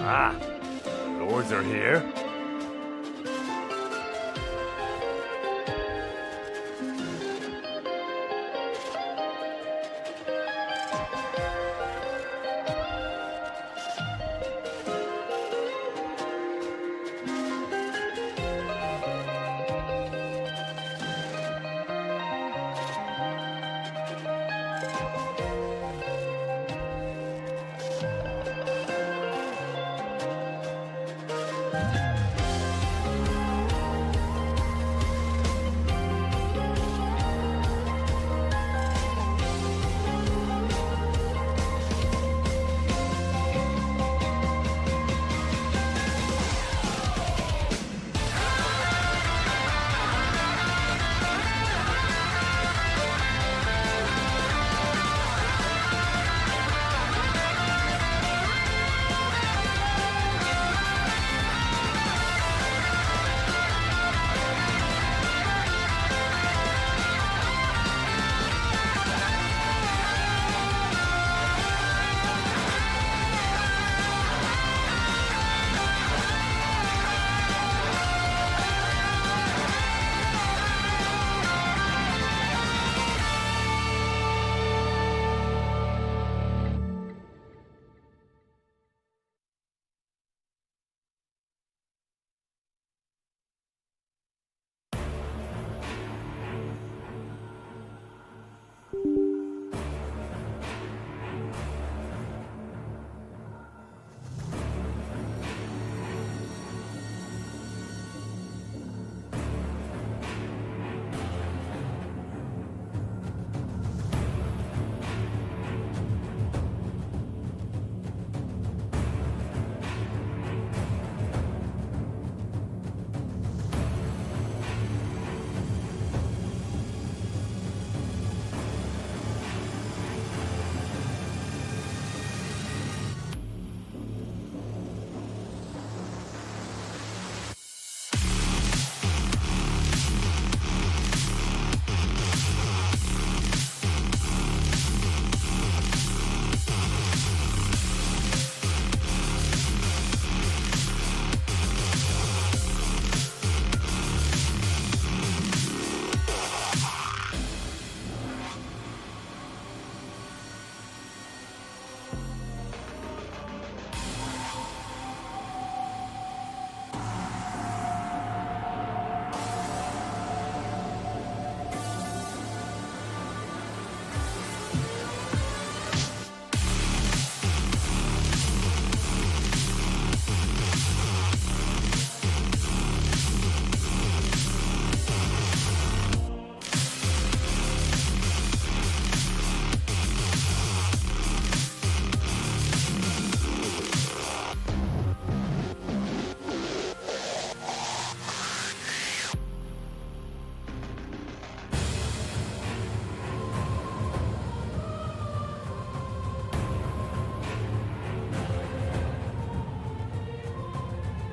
Ah, lords are here.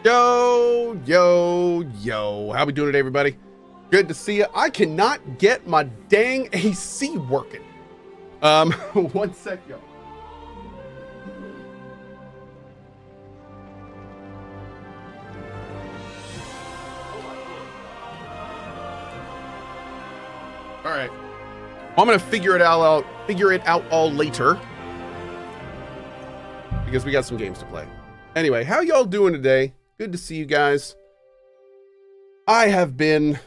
Yo, yo, yo. How we doing today, everybody? Good to see you. I cannot get my dang AC working. One sec, yo. All right. I'm gonna figure it out all later because we got some games to play. Anyway, how y'all doing today? Good to see you guys. I have been.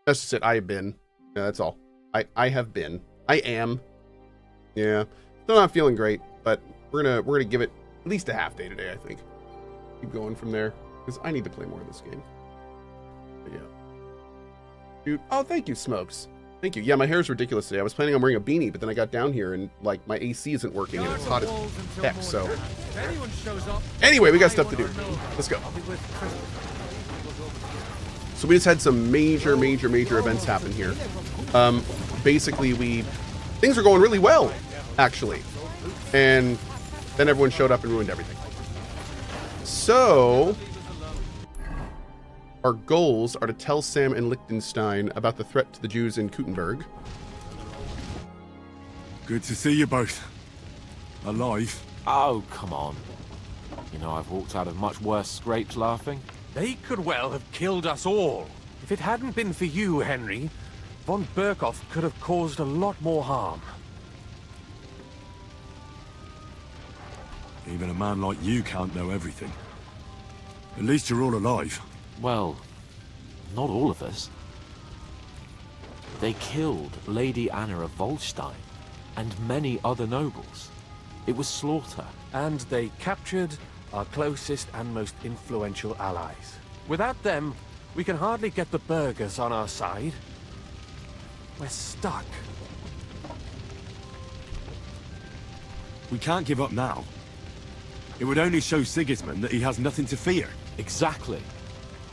That's just it. I have been. Yeah, that's all. I have been. I am. Yeah. Still not feeling great, but we're gonna give it at least a half day today, I think. Keep going from there because I need to play more of this game. But yeah. Dude, oh, thank you, Smokes. Thank you. Yeah, my hair is ridiculous today. I was planning on wearing a beanie, but then I got down here and like my AC isn't working and it's hot as heck. So anyway, we got stuff to do. Let's go. So we just had some major events happen here. Basically, things were going really well, actually, and then everyone showed up and ruined everything. So our goals are to tell Sam and Liechtenstein about the threat to the Jews in Kuttenberg. Good to see you both. Alive. Oh, come on. You know, I've walked out of much worse scrapes laughing. They could well have killed us all. If it hadn't been for you, Henry, von Berkhoff could have caused a lot more harm. Even a man like you can't know everything. At least you're all alive. Well, not all of us. They killed Lady Anna of Volstein and many other nobles. It was slaughter. And they captured our closest and most influential allies. Without them, we can hardly get the burghers on our side. We're stuck. We can't give up now. It would only show Sigismund that he has nothing to fear. Exactly.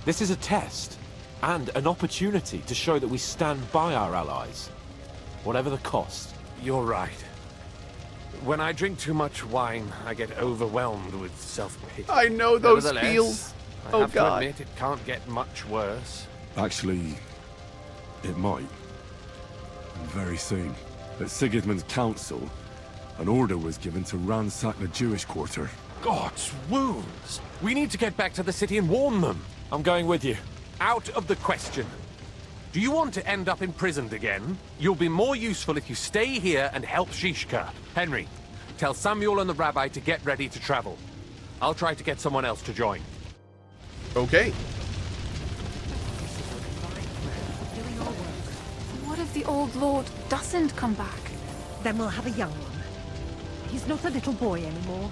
This is a test, and an opportunity to show that we stand by our allies, whatever the cost. You're right. When I drink too much wine, I get overwhelmed with self-pity. I know those Nevertheless, feels. I Oh have God. to admit, it can't get much worse. Actually, it might. And very soon. At Sigismund's council, an order was given to ransack the Jewish quarter. God's wounds! We need to get back to the city and warn them. I'm going with you. Out of the question. Do you want to end up imprisoned again? You'll be more useful if you stay here and help Shishka. Henry, tell Samuel and the rabbi to get ready to travel. I'll try to get someone else to join. Okay. What if the old lord doesn't come back? Then we'll have a young one. He's not a little boy anymore.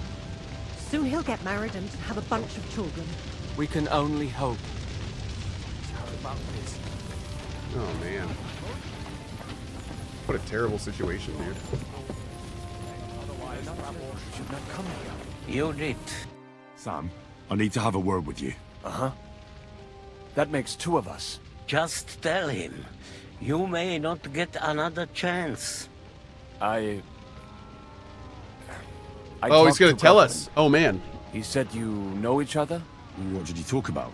Soon he'll get married and have a bunch of children. We can only hope. Oh man. What a terrible situation, dude. You did. Sam, I need to have a word with you. That makes two of us. Just tell him. You may not get another chance. I Oh, he's talked gonna to tell Gavin. us. Oh man. He said you know each other? What did you talk about?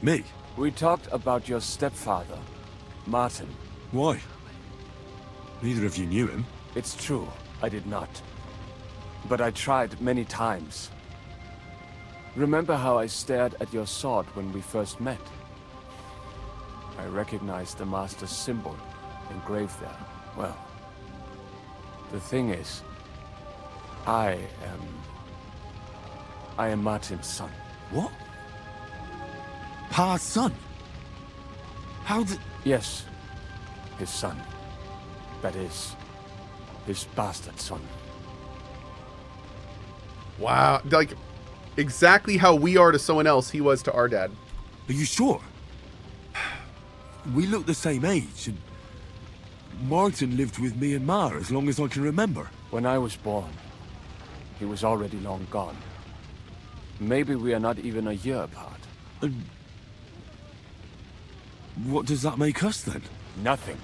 Me? We talked about your stepfather, Martin. Why? Neither of you knew him. It's true, I did not. But I tried many times. Remember how I stared at your sword when we first met? I recognized the Master's symbol engraved there. Well, the thing is, I am Martin's son. What? Pa's son? How did... Yes, his son. That is, his bastard son. Wow. Like, exactly how we are to someone else, he was to our dad. Are you sure? We look the same age, and Martin lived with me and Ma as long as I can remember. When I was born, he was already long gone. Maybe we are not even a year apart. And what does that make us then? Nothing.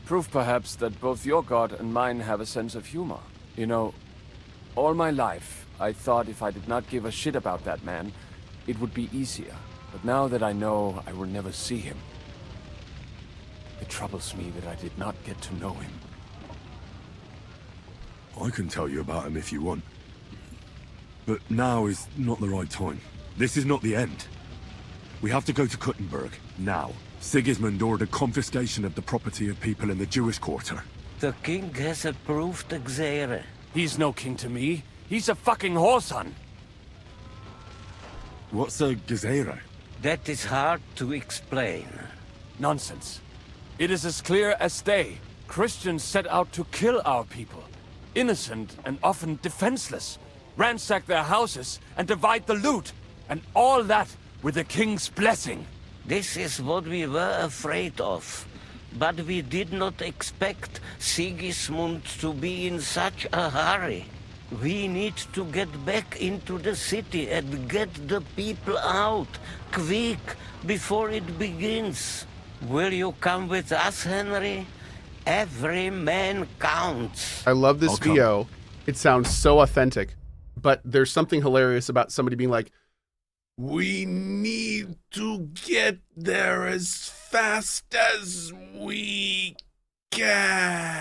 Proof perhaps that both your god and mine have a sense of humor. You know, all my life, I thought if I did not give a shit about that man, it would be easier. But now that I know I will never see him, it troubles me that I did not get to know him. I can tell you about him if you want. But now is not the right time. This is not the end. We have to go to Kuttenberg, now. Sigismund ordered confiscation of the property of people in the Jewish quarter. The king has approved Xere. He's no king to me. He's a fucking whoreson. What's a Gezerah? That is hard to explain. Nonsense. It is as clear as day. Christians set out to kill our people. Innocent and often defenseless. Ransack their houses and divide the loot. And all that with the king's blessing. This is what we were afraid of. But we did not expect Sigismund to be in such a hurry. We need to get back into the city and get the people out, quick, before it begins. Will you come with us, Henry? Every man counts. I love this I'll come. VO. It sounds so authentic. But there's something hilarious about somebody being like, we need to get there as fast as we can.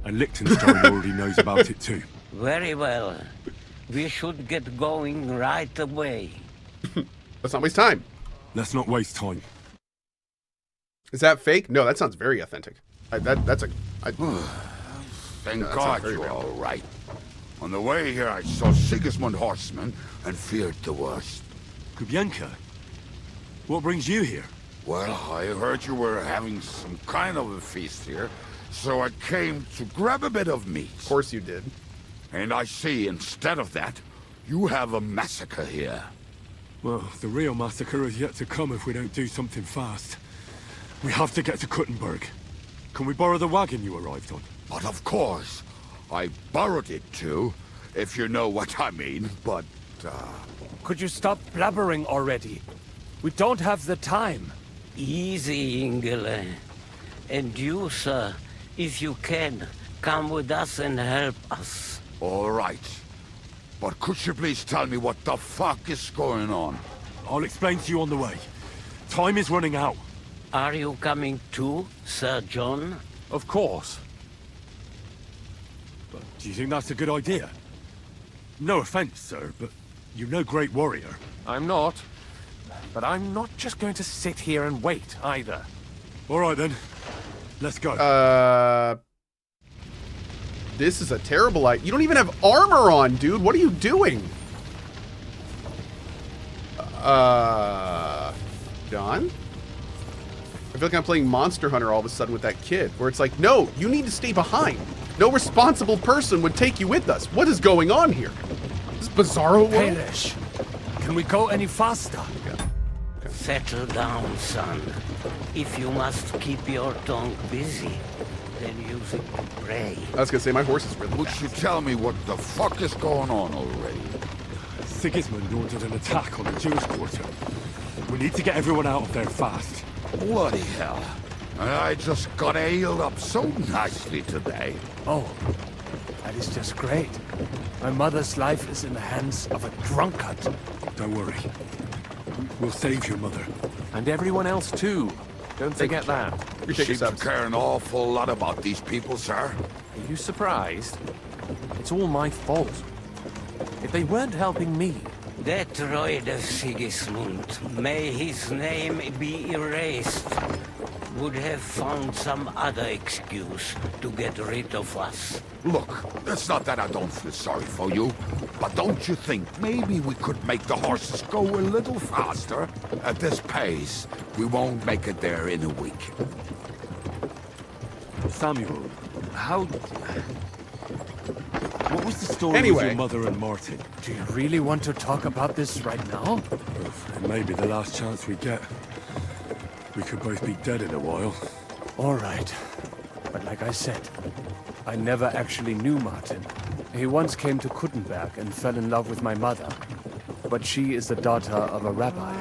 And Liechtenstein already knows about it too. Very well. We should get going right away. Let's not waste time. Let's not waste time. Is that fake? No, that sounds very authentic. That's a... Thank No, that's not God very you're real. all right. On the way here, I saw Sigismund horsemen and feared the worst. Kubienka, what brings you here? Well, I heard you were having some kind of a feast here, so I came to grab a bit of meat. Of course you did. And I see, instead of that, you have a massacre here. Well, the real massacre is yet to come if we don't do something fast. We have to get to Kuttenberg. Can we borrow the wagon you arrived on? But of course, I borrowed it too, if you know what I mean, but, Could you stop blabbering already? We don't have the time. Easy, Ingele. And you, sir, if you can, come with us and help us. all right. But could you please tell me what the fuck is going on? I'll explain to you on the way. Time is running out. Are you coming too, Sir John? Of course. But do you think that's a good idea? No offense, sir, but you're no great warrior. I'm not. But I'm not just going to sit here and wait, either. All right, then. Let's go. This is a terrible idea. You don't even have armor on, dude. What are you doing? John? I feel like I'm playing Monster Hunter all of a sudden with that kid, where it's like, no, you need to stay behind. No responsible person would take you with us. What is going on here? This Bizarro world? Pelish, can we go any faster? Settle down, son. If you must keep your tongue busy, then use it to pray. I was gonna say, my horse is really Would fast. you tell me what the fuck is going on already? Sigismund ordered an attack on the Jewish quarter. We need to get everyone out of there fast. Bloody hell. I just got ailed up so nicely today. Oh, that is just great. My mother's life is in the hands of a drunkard. Don't worry. We'll save your mother. And everyone else too. Don't forget that. Appreciate your Seem to subs. care an awful lot about these people, sir. Are you surprised? It's all my fault. If they weren't helping me, That droid of Sigismund, may his name be erased, would have found some other excuse to get rid of us. Look, it's not that I don't feel sorry for you, but don't you think maybe we could make the horses go a little faster? At this pace, we won't make it there in a week. Samuel, how... What was the story Anyway. with your mother and Martin? Do you really want to talk about this right now? It may be the last chance we get. We could both be dead in a while. All right. But like I said, I never actually knew Martin. He once came to Kuttenberg and fell in love with my mother. But she is the daughter of a rabbi.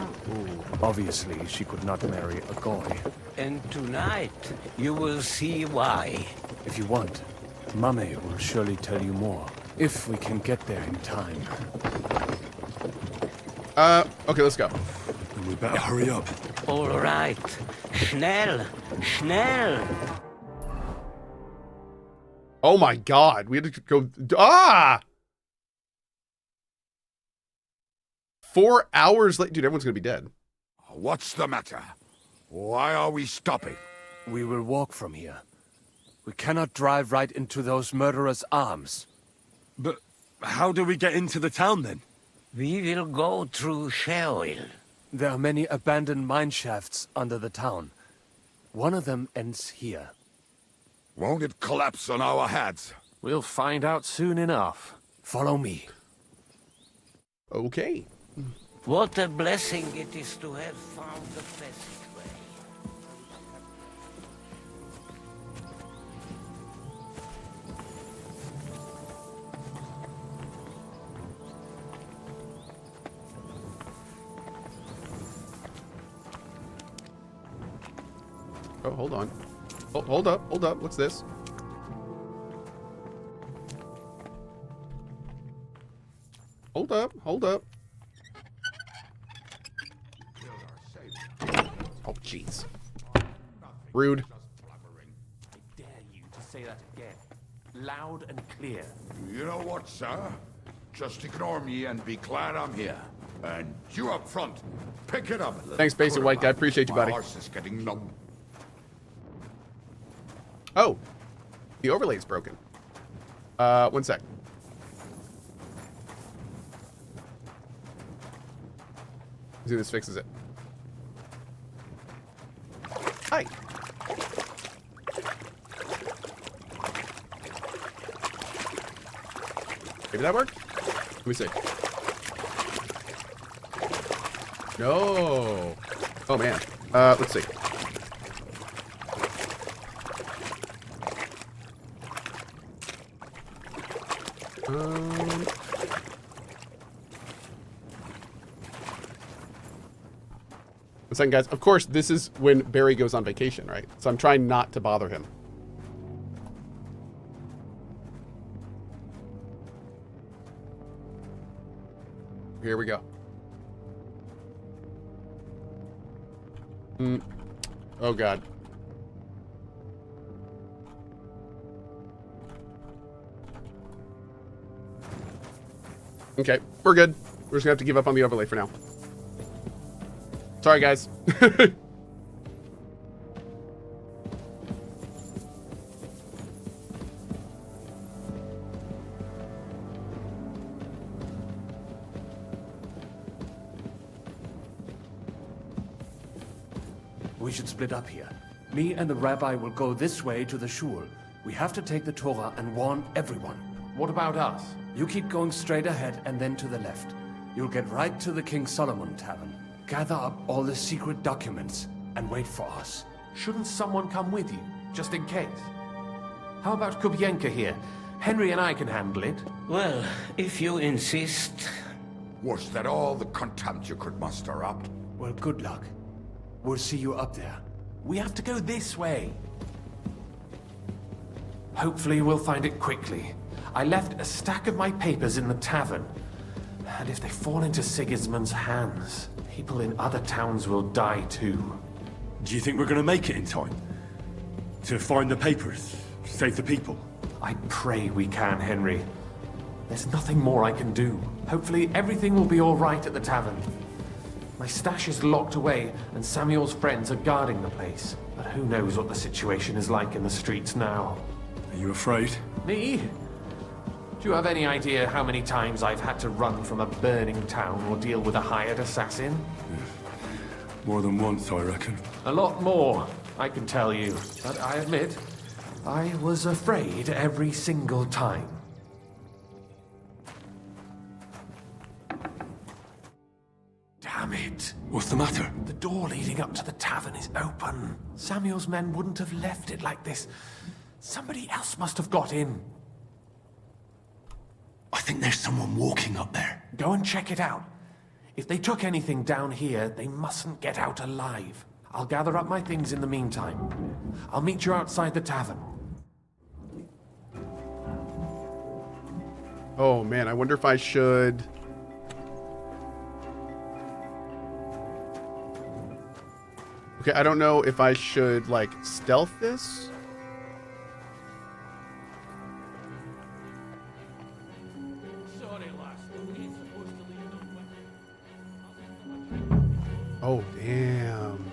Obviously, she could not marry a goy. And tonight, you will see why. If you want, Mummy will surely tell you more. If we can get there in time. Okay, let's go. And we better hurry up. All right. Schnell! Schnell! Oh my god, we had to go... Ah! 4 hours late. Dude, everyone's gonna be dead. What's the matter? Why are we stopping? We will walk from here. We cannot drive right into those murderers' arms. But how do we get into the town then? We will go through Sheol. There are many abandoned mine shafts under the town. One of them ends here. Won't it collapse on our heads? we'll find out soon enough. Follow me. Okay. What a blessing it is to have found the passageway. Oh, hold on. Oh, hold up, hold up. What's this? Hold up, hold up. Oh, jeez. Rude. I dare you to say that again. loud and clear. You know what, sir? Just ignore me and be glad I'm here. And you up front, pick it up a little. Thanks, Basic White Guy. Appreciate you, buddy. My horse is getting numb. Oh, the overlay is broken. 1 sec. Let's see if this fixes it. Hi. Maybe that worked? Let me see. No. Oh, man. Let's see. One second, guys. Of course, this is when Barry goes on vacation, right? So I'm trying not to bother him. Here we go. Oh, God. Okay, we're good. We're just gonna have to give up on the overlay for now. Sorry, guys. We should split up here. Me and the rabbi will go this way to the shul. We have to take the Torah and warn everyone. What about us? You keep going straight ahead and then to the left. You'll get right to the King Solomon tavern. Gather up all the secret documents and wait for us. Shouldn't someone come with you, just in case? How about Kubienka here? Henry and I can handle it. Well, if you insist. Was that all the contempt you could muster up? Well, good luck. We'll see you up there. We have to go this way. Hopefully we'll find it quickly. I left a stack of my papers in the tavern. And if they fall into Sigismund's hands, people in other towns will die too. Do you think we're gonna make it in time? To find the papers? Save the people? I pray we can, Henry. There's nothing more I can do. Hopefully everything will be all right at the tavern. My stash is locked away, and Samuel's friends are guarding the place. But who knows what the situation is like in the streets now. Are you afraid? Me? Do you have any idea how many times I've had to run from a burning town or deal with a hired assassin? More than once, I reckon. A lot more, I can tell you. But I admit, I was afraid every single time. Damn it. What's the matter? The door leading up to the tavern is open. Samuel's men wouldn't have left it like this. Somebody else must have got in. I think there's someone walking up there. Go and check it out. If they took anything down here, they mustn't get out alive. I'll gather up my things in the meantime. I'll meet you outside the tavern. Oh, man. I wonder if I should... Okay, I don't know if I should, like, stealth this. Oh, damn.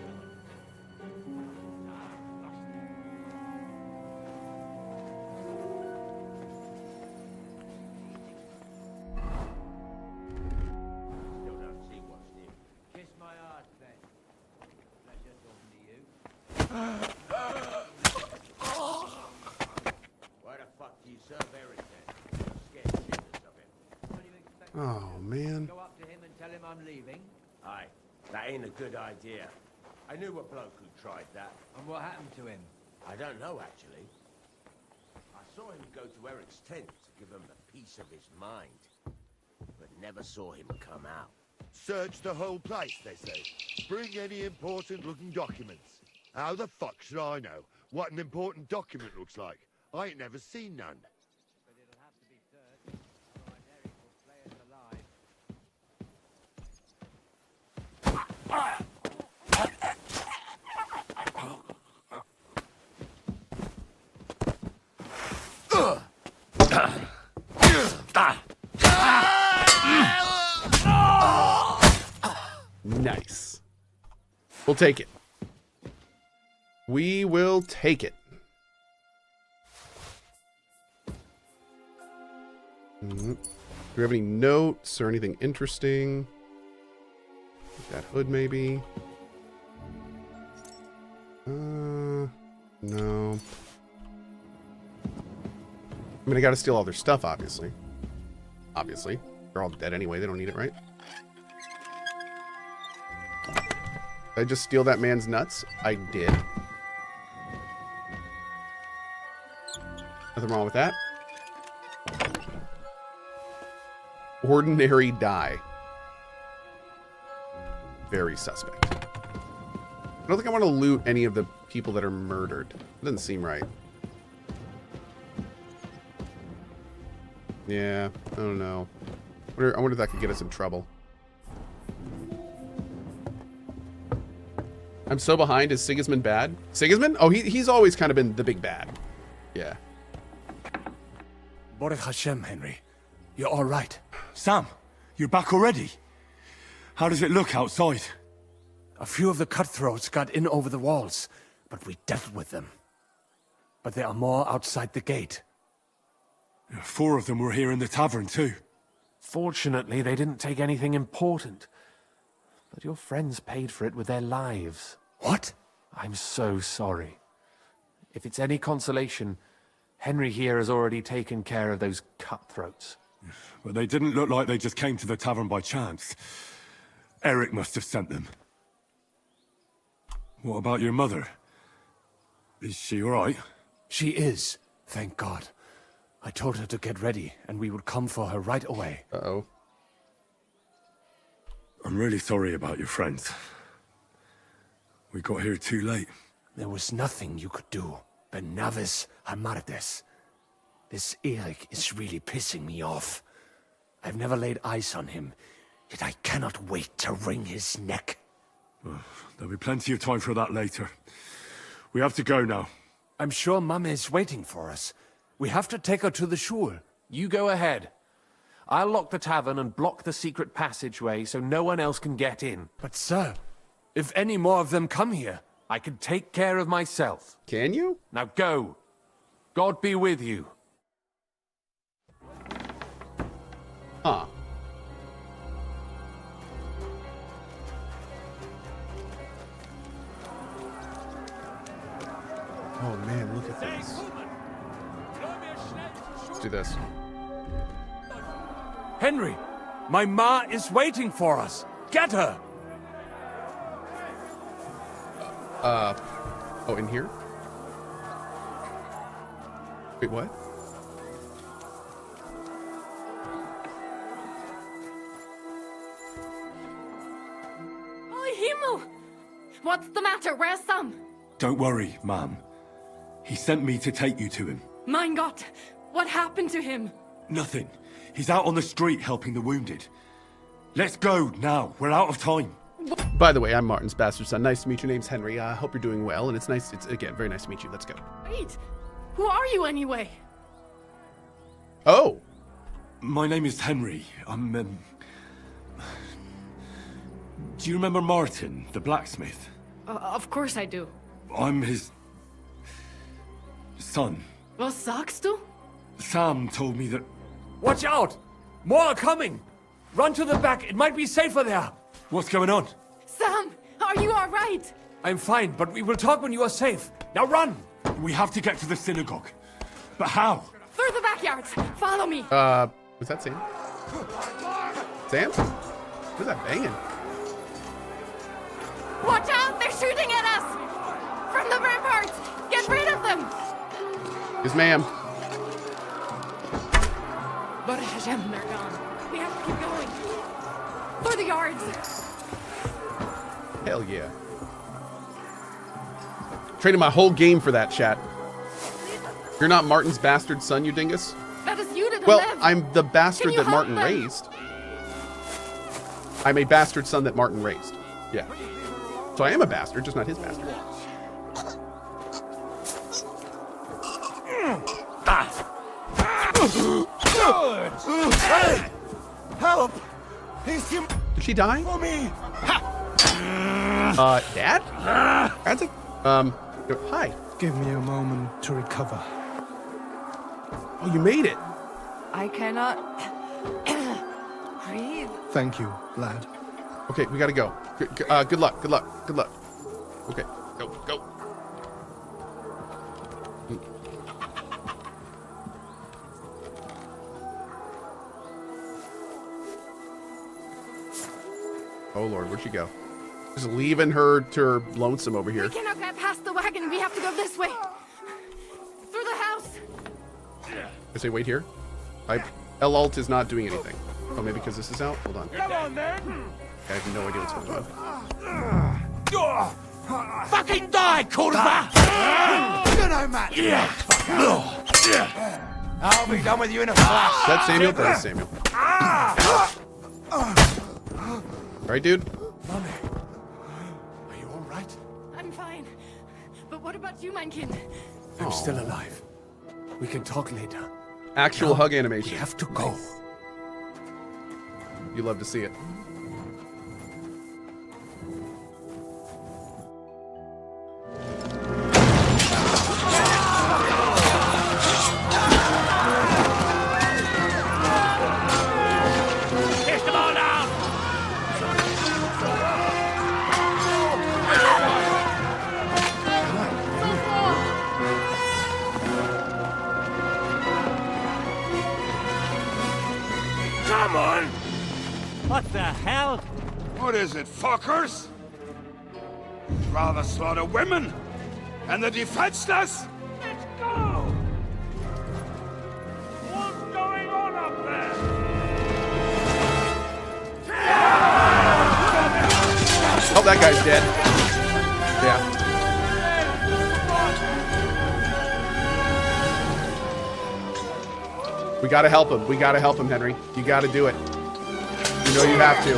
Oh, man. Go up to him and tell him I'm leaving? Aye, that ain't a good idea. I knew a bloke who tried that. And what happened to him? I don't know, actually. I saw him go to Eric's tent to give him a piece of his mind, but never saw him come out. Search the whole place, they say. Bring any important-looking documents. How the fuck should I know what an important document looks like? I ain't never seen none. But it'll have to be searched, otherwise Eric will play us alive. Nice. We'll take it. We will take it. Do we have any notes or anything interesting? That hood, maybe. No. I mean, I gotta steal all their stuff, obviously. Obviously. They're all dead anyway. They don't need it, right? Did I just steal that man's nuts? I did. Nothing wrong with that. Ordinary die. Very suspect. I don't think I want to loot any of the people that are murdered. It doesn't seem right. Yeah, I don't know. I wonder if that could get us in trouble. I'm so behind. Is Sigismund bad? Sigismund? Oh, he's always kind of been the big bad. Yeah. Baruch Hashem, Henry. You're all right. Sam, you're back already? How does it look outside? A few of the cutthroats got in over the walls, but we dealt with them. But there are more outside the gate. 4 of them were here in the tavern too. Fortunately, they didn't take anything important. But your friends paid for it with their lives. What? I'm so sorry. If it's any consolation, Henry here has already taken care of those cutthroats. But they didn't look like they just came to the tavern by chance. Eric must have sent them. What about your mother? Is she all right? She is, thank God. I told her to get ready, and we would come for her right away. Uh-oh. I'm really sorry about your friends. We got here too late. There was nothing you could do. Benavis Hamardes. This Eric is really pissing me off. I've never laid eyes on him, yet I cannot wait to wring his neck. Well, there'll be plenty of time for that later. We have to go now. I'm sure Mama is waiting for us. We have to take her to the shul. You go ahead. I'll lock the tavern and block the secret passageway so no one else can get in. But sir, if any more of them come here, I can take care of myself. Can you? Now go. God be with you. Huh. Oh man, look at this. Let's do this. Henry, my ma is waiting for us. Get her! Oh, in here? Wait, what? Oh, Himmel! What's the matter? Where's Sam? Don't worry, ma'am. He sent me to take you to him. Mein Gott! What happened to him? Nothing. He's out on the street helping the wounded. Let's go now. We're out of time. By the way, I'm Martin's bastard son. Nice to meet you. Name's Henry. I hope you're doing well, and it's again very nice to meet you. Let's go. Wait! Who are you anyway? Oh! My name is Henry. I'm, Do you remember Martin, the blacksmith? Of course I do. I'm his... son. Was sagst du? Sam told me that... Watch out! More are coming! Run to the back, it might be safer there! What's going on? Sam, are you all right? I'm fine, but we will talk when you are safe. Now run! We have to get to the synagogue. But how? Through the backyards! Follow me! Was that Sam? Sam? Who's that banging? Watch out! They're shooting at us! From the ramparts! Get rid of them! Yes, ma'am. But Hashem, they're gone. We have to keep going. For the yards! Hell yeah. Traded my whole game for that, chat. You're not Martin's bastard son, you dingus? That is you to Well, live. I'm the bastard that help Martin them? raised. I'm a bastard son that Martin raised. Yeah. So I am a bastard, just not his bastard. Help! He's too Did she die? for me! Dad? That's a, hi. Give me a moment to recover. Oh, you made it. I cannot breathe. Thank you, lad. Okay, we gotta go. Good luck. Okay, go. Oh Lord, where'd she go? Just leaving her to her lonesome over here. We cannot get past the wagon. We have to go this way. Through the house. I say wait here. L-Alt is not doing anything. Oh, maybe because this is out? Hold on. Come on, then! I have no idea what's going on. Fucking die, Kurva! You know, Matt. Yeah. I'll be done with you in a flash. That's Samuel? That is Samuel. Alright, dude? Mommy, are you all right? I'm fine. But what about you, mein Kind? I'm still alive. We can talk later. Actual hug animation. We have to go. You love to see it. Come on! What the hell? What is it, fuckers? Rather slaughter women and the defenseless? Let's go! What's going on up there? Oh, that guy's dead. Yeah. We gotta help him. We gotta help him, Henry. You gotta do it. You know you have to.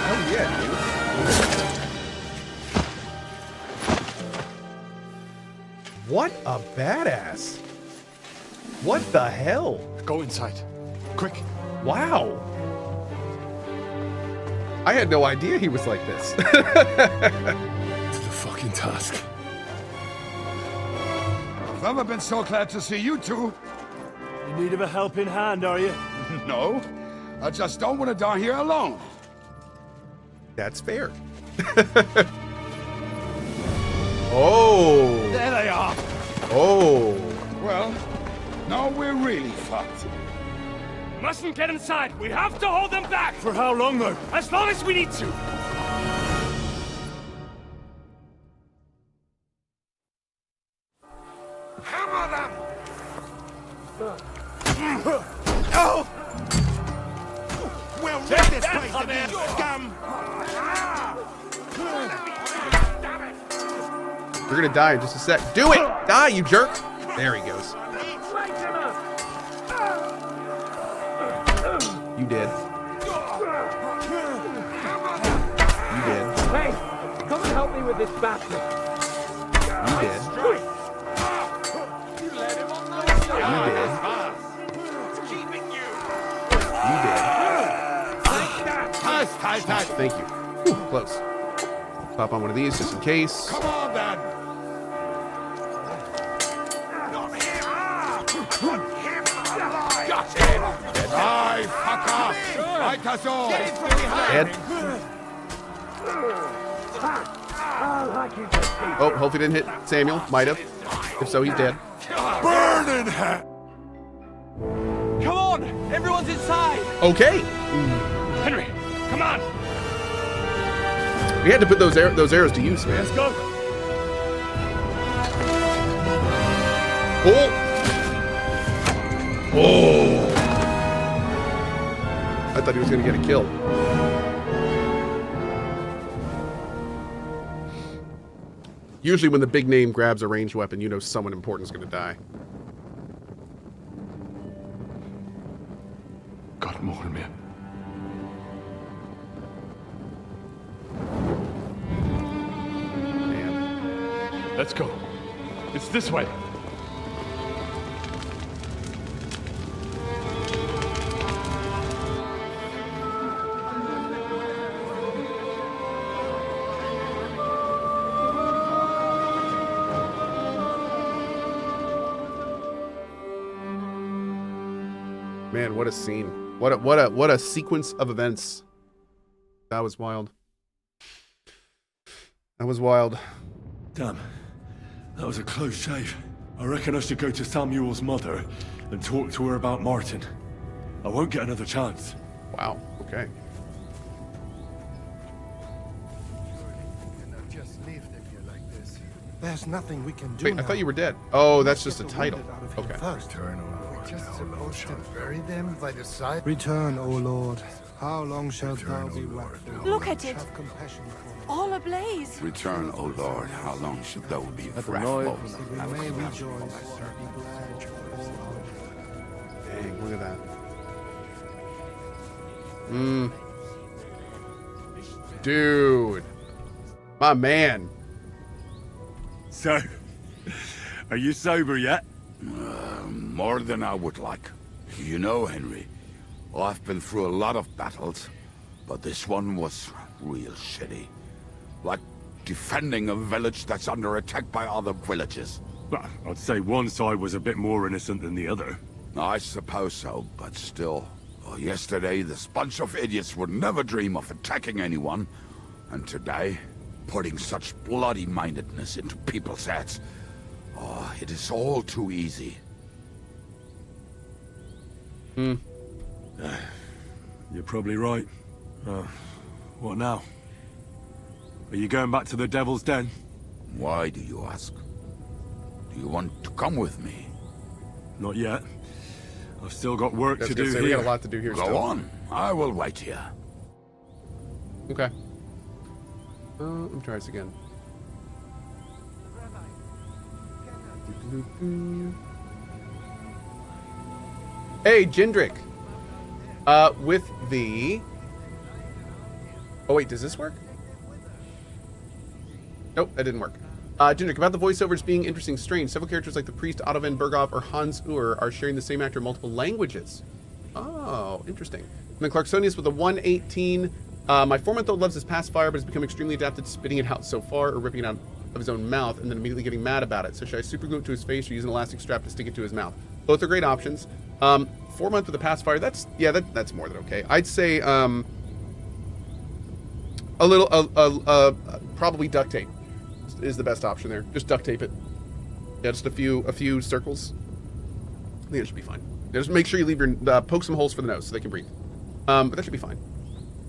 Oh, yeah, dude. What a badass. What the hell? Go inside. Quick. Wow. I had no idea he was like this. To the fucking task. I've never been so glad to see you two. In need of a helping hand, are you? No, I just don't want to die here alone. That's fair. Oh. There they are. Oh. Well, now we're really fucked. Mustn't get inside. We have to hold them back. For how long, though? As long as we need to. Hammer them! Oh! We'll wreck this place to the scum! You're gonna die in just a sec. Do it! Die, you jerk! There he goes. You did. You did. Hey, come and help me with this bastard. You did. You let him on the You did. You did. Thank you. Whew, close. Pop on one of these just in case. Come on, then! Got him! Die, fucker! Like us all! Dead. Oh, hopefully didn't hit Samuel. Might have. If so, he's dead. Burning hat! Come on! Everyone's inside! Okay. Henry, come on! We had to put those arrows to use, man. Let's go! Oh! Oh! I thought he was going to get a kill. Usually when the big name grabs a ranged weapon, you know someone important is going to die. Gott mogen mir. Man. Let's go. It's this way. Man, what a scene. What a sequence of events. That was wild. That was wild. Damn. That was a close shave. I reckon I should go to Samuel's mother and talk to her about Martin. I won't get another chance. Wow, okay. Just leave them here like this. There's nothing we can do. Wait, I thought you were dead. Oh, that's just a title. Okay. Return, O Lord. Just supposed to bury them by the side. Return, O Lord. How long shalt thou be wrathful? Look at it. Have compassion for me. All ablaze. Return, O Lord. How long should thou be At the wrathful? noise. That we may rejoice and be glad. Dang, look at that. Dude. My man. So, are you sober yet? More than I would like. You know, Henry, I've been through a lot of battles, but this one was real shitty. Like defending a village that's under attack by other villages. Well, I'd say one side was a bit more innocent than the other. I suppose so, but still. Yesterday, this bunch of idiots would never dream of attacking anyone. And today, putting such bloody-mindedness into people's heads. Oh, it is all too easy. You're probably right. What now? Are you going back to the Devil's Den? Why do you ask? Do you want to come with me? Not yet. I've still got work to do We here. got a lot to do here Go still. on. I will wait here. Okay. Let me try this again. Hey, Jindrik. With the... Oh, wait, does this work? Nope, that didn't work. Jindrik, about the voiceovers being interesting, strange. Several characters like the priest Otto van Berghoff or Hans Ur are sharing the same actor in multiple languages. Oh, interesting. And then Clarksonius with a 118. My 4-month-old loves his pacifier, but has become extremely adapted to spitting it out so far or ripping it out of his own mouth and then immediately getting mad about it. So should I super glue it to his face or use an elastic strap to stick it to his mouth? Both are great options. 4 months with a pacifier, that's more than okay. I'd say probably duct tape is the best option there. Just duct tape it. Yeah, just a few circles. I think it should be fine. Just make sure you leave your poke some holes for the nose so they can breathe. But that should be fine.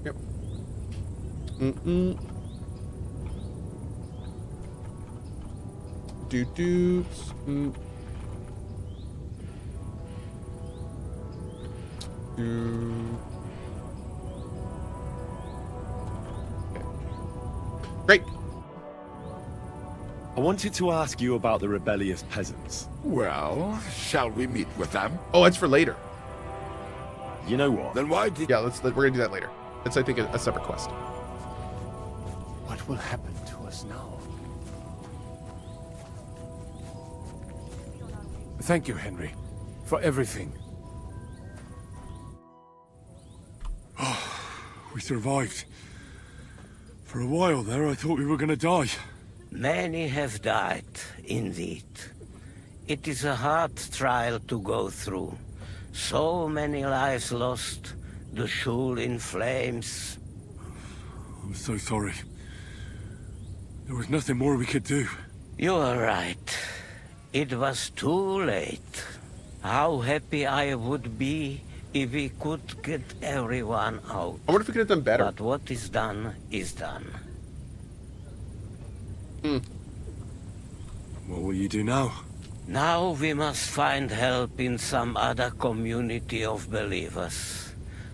Yep. Doo-doots. Okay. Great. I wanted to ask you about the rebellious peasants. Well, shall we meet with them? Oh, that's for later. You know what? Then why did... Yeah, we're gonna do that later. That's, I think, a separate quest. What will happen to us now? Thank you, Henry, for everything. We survived. For a while there, I thought we were gonna die. Many have died, indeed. It is a hard trial to go through. So many lives lost, the shul in flames. I'm so sorry. There was nothing more we could do. You are right. It was too late. How happy I would be if we could get everyone out. I wonder if we could have done better. But what is done is done. What will you do now? Now we must find help in some other community of believers.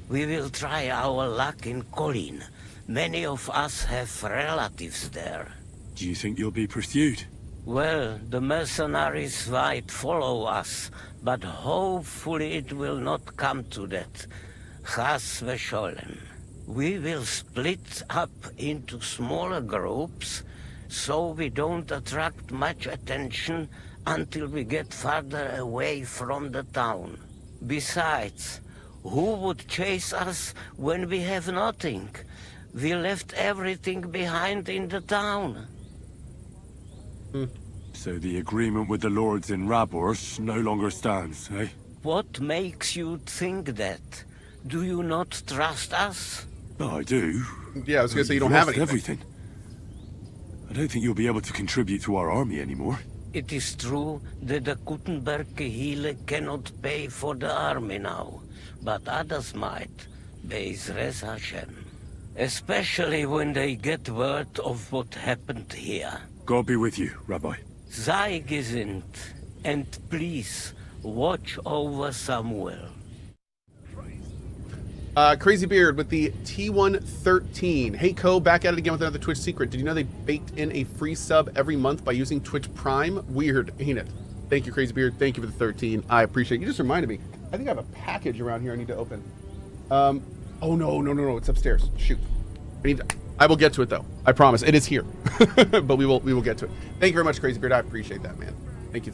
We will try our luck in Colin. Many of us have relatives there. Do you think you'll be pursued? Well, the mercenaries might follow us, but hopefully it will not come to that. Chas v'sholem. We will split up into smaller groups, so we don't attract much attention until we get farther away from the town. Besides, who would chase us when we have nothing? We left everything behind in the town. So the agreement with the lords in Rabors no longer stands, eh? What makes you think that? Do you not trust us? I do. Yeah, I was gonna say you You've don't have lost anything. everything. I don't think you'll be able to contribute to our army anymore. It is true that the Kuttenberg Kehille cannot pay for the army now, but others might, Be'ezras Hashem. Especially when they get word of what happened here. God be with you, Rabbi. Sei gesinnt, and please, watch over Samuel. Crazy Beard with the T113. Hey, Cohh, back at it again with another Twitch secret. Did you know they baked in a free sub every month by using Twitch Prime? Weird, ain't it? Thank you, Crazy Beard. Thank you for the 13. I appreciate it. You just reminded me. I think I have a package around here I need to open. Oh, no. It's upstairs. Shoot. I will get to it, though. I promise. It is here. But we will get to it. Thank you very much, Crazy Beard. I appreciate that, man. Thank you.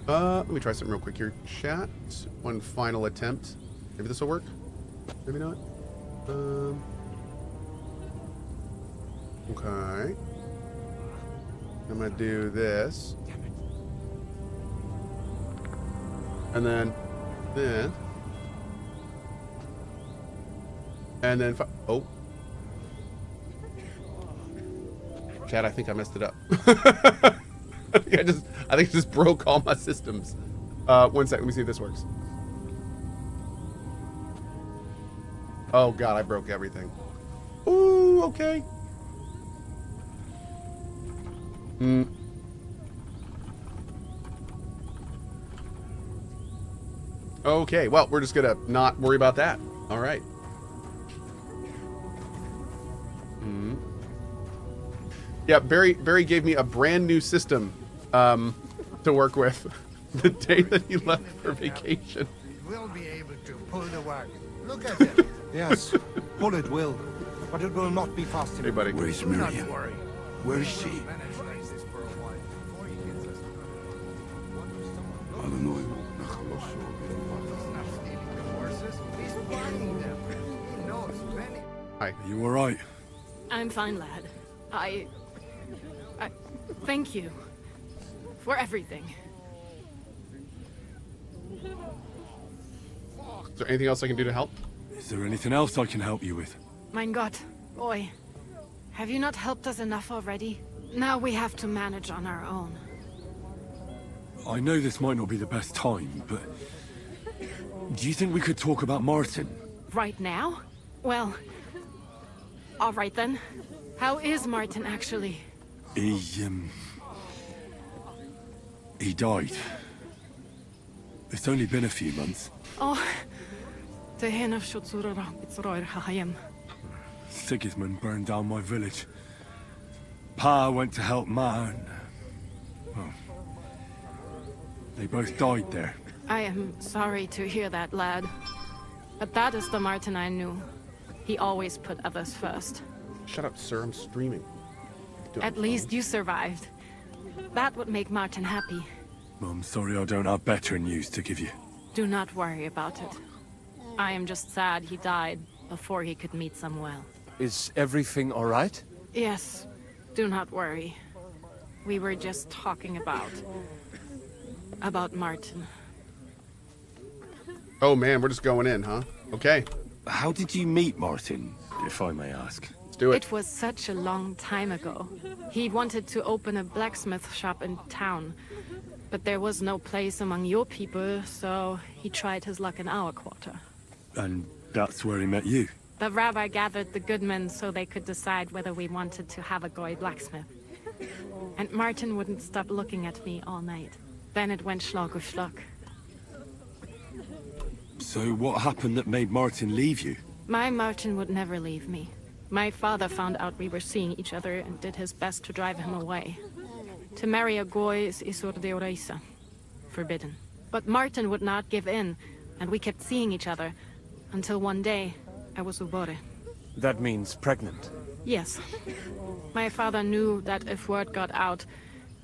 Let me try something real quick here. Chat. One final attempt. Maybe this will work. Maybe not. Okay. I'm gonna do this. And then this. And then oh. Chad, I think I messed it up. I think I just broke all my systems. 1 second, let me see if this works. Oh god, I broke everything. Ooh, okay. Okay, well, we're just gonna not worry about that. All right. Yeah, Barry gave me a brand new system to work with the day that he left for vacation. We'll be able to pull the wagon. Look at it. Yes, pull it will, but it will not be fast enough. Hey, buddy. Where's Miriam? Where is she? Hi. Are you alright? I'm fine, lad. I thank you for everything. Is there anything else I can do to help? Is there anything else I can help you with? Mein Gott, boy, have you not helped us enough already? Now we have to manage on our own. I know this might not be the best time, but do you think we could talk about Martin? Right now? Well, all right then. How is Martin actually? He died. It's only been a few months. Oh, Sigismund burned down my village. Pa went to help Ma, and well, they both died there. I am sorry to hear that, lad. But that is the Martin I knew. He always put others first. Shut up, sir. I'm streaming. At least you survived. That would make Martin happy. I'm sorry I don't have better news to give you. Do not worry about it. I am just sad he died before he could meet Samuel. Is everything all right? Yes, do not worry. We were just talking about Martin. Oh man, we're just going in, huh? Okay. How did you meet Martin, if I may ask? Let's do it. It was such a long time ago. He wanted to open a blacksmith shop in town, but there was no place among your people, so he tried his luck in our quarter. And that's where he met you? The rabbi gathered the good men so they could decide whether we wanted to have a goy blacksmith. And Martin wouldn't stop looking at me all night. Then it went Schlag auf Schlag. So what happened that made Martin leave you? My Martin would never leave me. My father found out we were seeing each other and did his best to drive him away. To marry a goy is isur deoraisa, forbidden. But Martin would not give in, and we kept seeing each other, until one day, I was ubore. That means pregnant. Yes. My father knew that if word got out,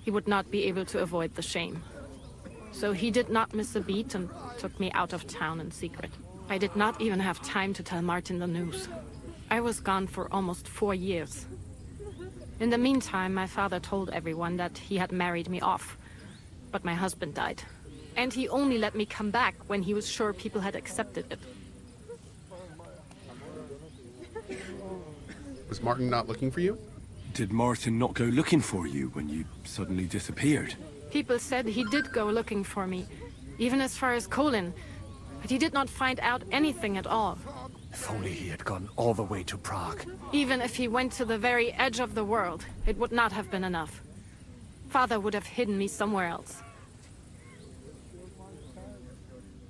he would not be able to avoid the shame. So he did not miss a beat and took me out of town in secret. I did not even have time to tell Martin the news. I was gone for almost 4 years. In the meantime, my father told everyone that he had married me off, but my husband died. And he only let me come back when he was sure people had accepted it. Was Martin not looking for you? Did Martin not go looking for you when you suddenly disappeared? People said he did go looking for me, even as far as Colin, but he did not find out anything at all. If only he had gone all the way to Prague. Even if he went to the very edge of the world, it would not have been enough. Father would have hidden me somewhere else.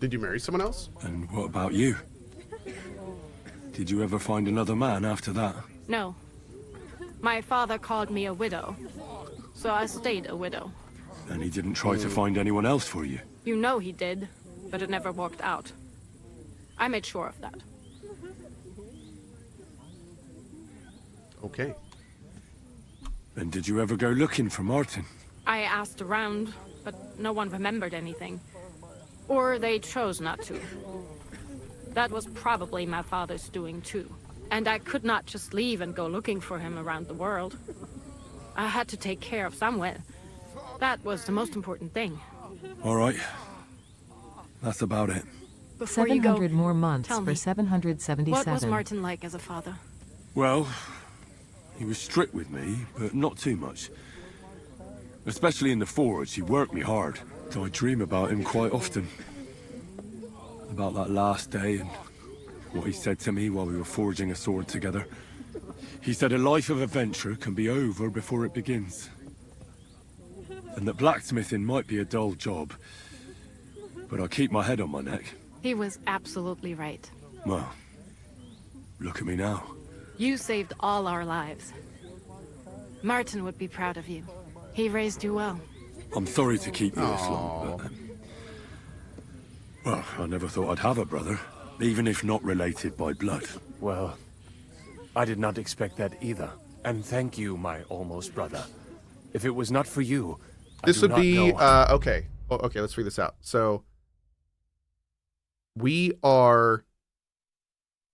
Did you marry someone else? And what about you? Did you ever find another man after that? No. My father called me a widow, so I stayed a widow. And he didn't try to find anyone else for you? You know he did, but it never worked out. I made sure of that. Okay. And did you ever go looking for Martin? I asked around, but no one remembered anything. Or they chose not to. That was probably my father's doing too. And I could not just leave and go looking for him around the world. I had to take care of Samuel. That was the most important thing. All right. That's about it. Before you go, 700 more months tell for me, 777. what was Martin like as a father? Well, he was strict with me, but not too much. Especially in the forge, he worked me hard. So I dream about him quite often. About that last day and what he said to me while we were forging a sword together. He said a life of adventure can be over before it begins. And that blacksmithing might be a dull job, but I keep my head on my neck. He was absolutely right. Well, look at me now. You saved all our lives. Martin would be proud of you. He raised you well. I'm sorry to keep you this long, but... well, I never thought I'd have a brother, even if not related by blood. Well, I did not expect that either. And thank you, my almost brother. If it was not for you, this would be okay. Oh, okay, let's figure this out. So we are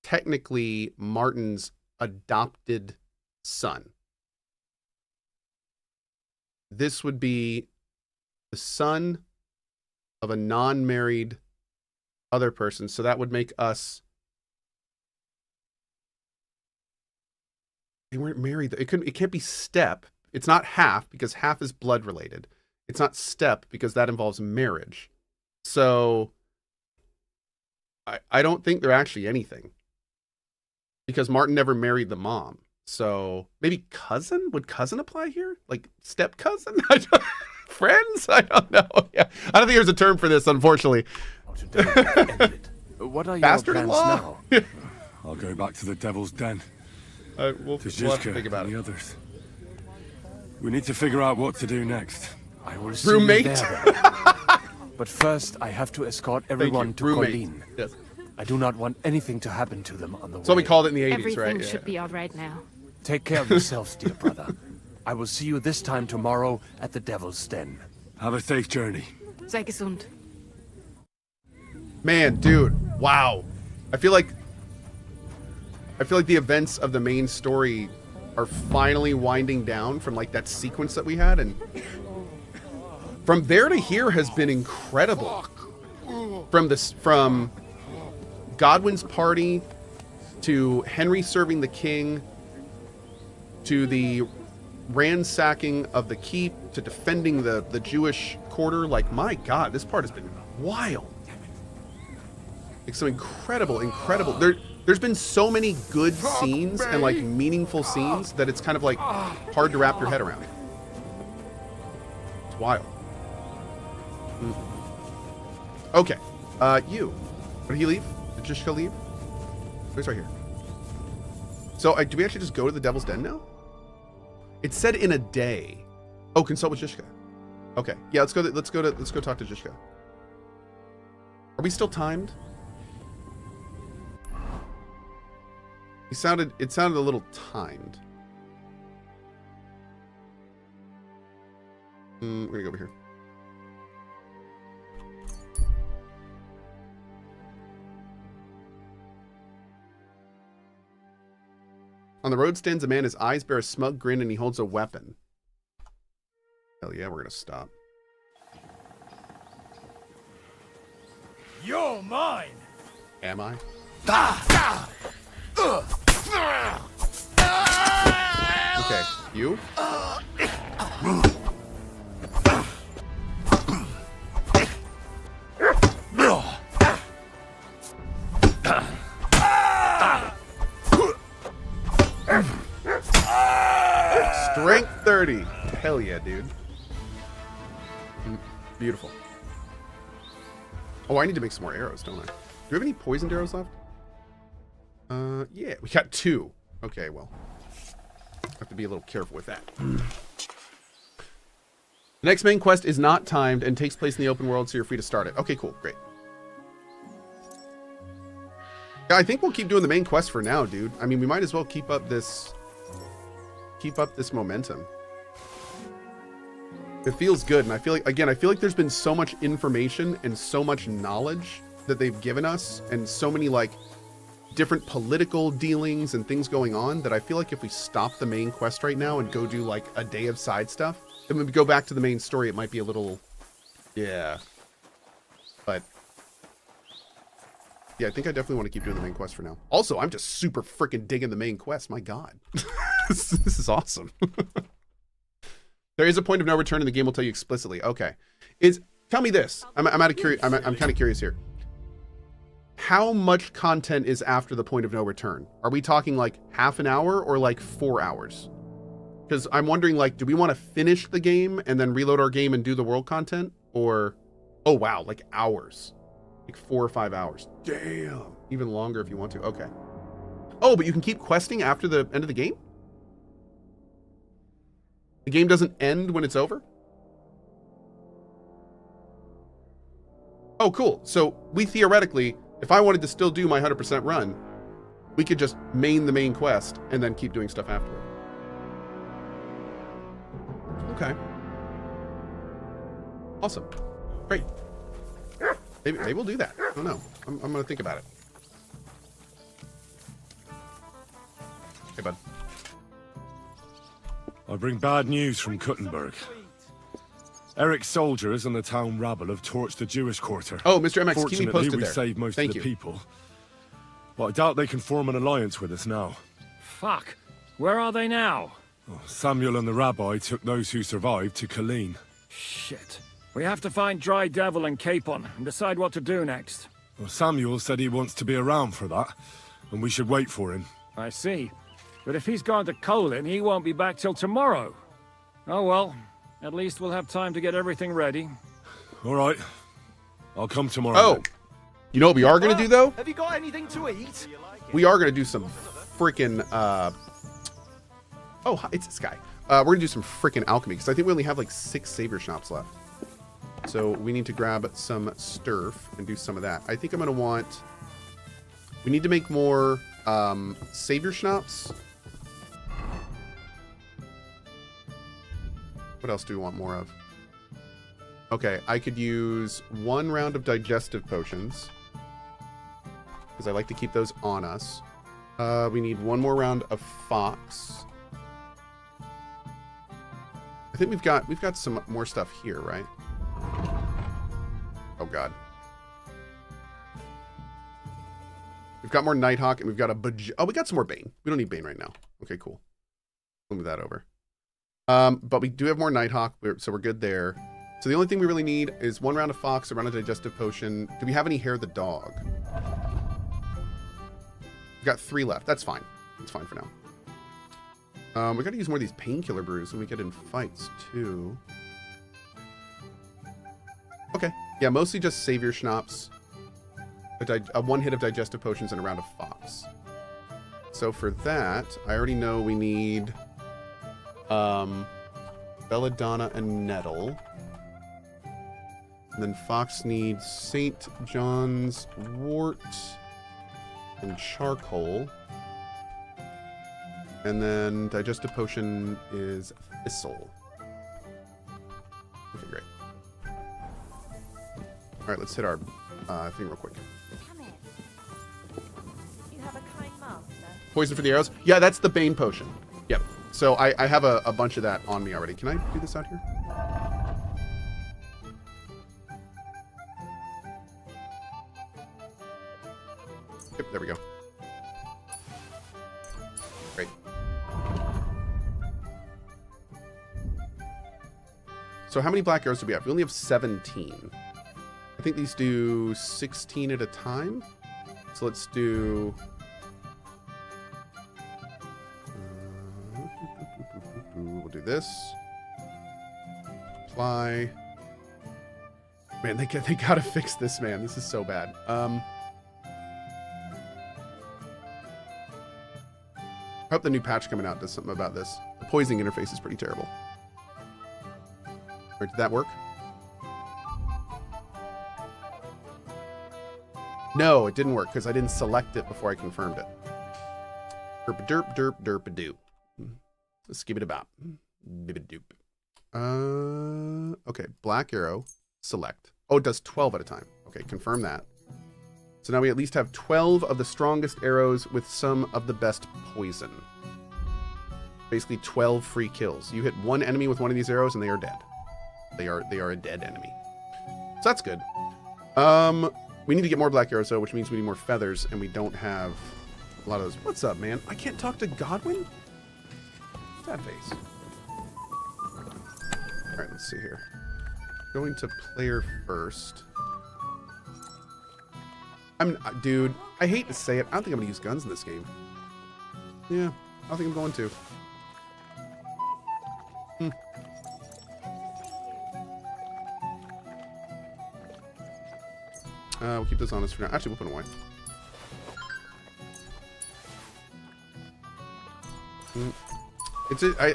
technically Martin's adopted son. This would be the son of a non-married other person, so that would make us... They weren't married. It can't be step. It's not half, because half is blood related. It's not step, because that involves marriage. So I don't think they're actually anything, because Martin never married the mom. So maybe cousin? Would cousin apply here? Like step cousin? Friends? I don't know. Yeah, I don't think there's a term for this, unfortunately. What are your Bastard-in-law? plans now? I'll go back to the Devil's Den. We'll to have to Zizka think about and it. the others. We need to figure out what to do next. I will see Roommate. you there. But first, I have to escort everyone to Roommate. Colleen. Yes. I do not want anything to happen to them on the way. So we called it in the 80s, Everything right? should be all right now. Take care of yourselves, dear brother. I will see you this time tomorrow at the Devil's Den. Have a safe journey. Sei gesund. Man, dude, wow. I feel like the events of the main story are finally winding down from like that sequence that we had, and from there to here has been incredible. From Godwin's party to Henry serving the king to the ransacking of the keep to defending the Jewish quarter. Like, my God, this part has been wild. Like some incredible. There's been so many good scenes and like meaningful scenes that it's kind of like hard to wrap your head around. It's wild. Okay, you. Did he leave? Did Jishka leave? He's right here. So do we actually just go to the Devil's Den now? It said in a day. Oh, consult with Jishka. Okay, yeah, let's go talk to Jishka. Are we still timed? It sounded a little timed. We're gonna go over here. On the road stands a man, his eyes bear a smug grin, and he holds a weapon. Hell yeah, we're gonna stop. You're mine. Am I? Okay, you? Strength 30. Hell yeah, dude. Beautiful. Oh, I need to make some more arrows, don't I? Do we have any poisoned arrows left? Yeah, we got 2. Okay, well. Have to be a little careful with that. The next main quest is not timed and takes place in the open world, so you're free to start it. Okay, cool. Great. Yeah, I think we'll keep doing the main quest for now, dude. I mean, we might as well keep up this momentum. It feels good, and I feel like, again, I feel like there's been so much information and so much knowledge that they've given us, and so many, like, different political dealings and things going on, that I feel like if we stop the main quest right now and go do, like, a day of side stuff, then when we go back to the main story, it might be a little... Yeah. But... yeah, I think I definitely want to keep doing the main quest for now. Also, I'm just super freaking digging the main quest. My God. This is awesome. There is a point of no return, and the game will tell you explicitly. Okay. Tell me this. I'm kind of curious here. How much content is after the point of no return? Are we talking like half an hour or like 4 hours? Because I'm wondering, like, do we want to finish the game and then reload our game and do the world content? Or, oh wow, like hours. Like 4 or 5 hours. Damn. Even longer if you want to. Okay. Oh, but you can keep questing after the end of the game? The game doesn't end when it's over? Oh, cool. So we theoretically, if I wanted to still do my 100% run, we could just main the main quest and then keep doing stuff afterward. Okay. Awesome. Great. Maybe we'll do that. I don't know. I'm going to think about it. Hey, bud. I bring bad news from Kuttenberg. Eric's soldiers and the town rabble have torched the Jewish quarter. Oh, Mr. MX, keep me posted we there. saved most Thank of the you. people. But I doubt they can form an alliance with us now. Fuck. Where are they now? Oh, Samuel and the rabbi took those who survived to Colleen. Shit. We have to find Dry Devil and Capon and decide what to do next. Well, Samuel said he wants to be around for that, and we should wait for him. I see. But if he's gone to Colin, he won't be back till tomorrow. Oh well. At least we'll have time to get everything ready. All right. I'll come tomorrow. Oh. Then. You know what we are going to do, though? Have you got anything to eat? We are going to do some freaking... Oh, it's this guy. We're going to do some freaking alchemy, because I think we only have like 6 savior shops left. So we need to grab some sturf and do some of that. I think I'm going to want... We need to make more savior schnapps. What else do we want more of? Okay, I could use 1 round of digestive potions, because I like to keep those on us. We need 1 more round of fox. I think we've got some more stuff here, right? Oh god. We've got more Nighthawk, and we've got oh, we got some more Bane. We don't need Bane right now. Okay, cool. We'll move that over. But we do have more Nighthawk, so we're good there. So the only thing we really need is 1 round of fox, a round of digestive potion. Do we have any hair the dog? We've got 3 left. That's fine. That's fine for now. We got to use more of these painkiller brews when we get in fights too. Okay. Yeah, mostly just savior schnapps, a 1 hit of digestive potions, and a round of fox. So for that, I already know we need Belladonna and Nettle. And then Fox needs St. John's wort and charcoal. And then digestive potion is thistle. Okay, great. All right, let's hit our thing real quick. Come in. You have a kind master. Poison for the arrows? Yeah, that's the Bane potion. Yep. So I have a bunch of that on me already. Can I do this out here? there we go. Great. So how many black arrows do we have? We only have 17. I think these do 16 at a time. So let's do... we'll do this. Apply. Man, they gotta fix this, man. This is so bad. I hope the new patch coming out does something about this. The poisoning interface is pretty terrible. Or did that work? No, it didn't work because I didn't select it before I confirmed it. Derp derp derp derp a doop. Let's give it about. Doop. Okay, black arrow, select. Oh, it does 12 at a time. Okay, confirm that. So now we at least have 12 of the strongest arrows with some of the best poison. Basically 12 free kills. You hit one enemy with one of these arrows and they are dead. They are a dead enemy. So that's good. We need to get more black arrows though, which means we need more feathers, and we don't have a lot of those. What's up, man? I can't talk to Godwin? Sad face. Alright, let's see here. Going to player first. Dude, I hate to say it. I don't think I'm gonna use guns in this game. Yeah, I don't think I'm going to. We'll keep this on us for now. Actually, we'll put them away.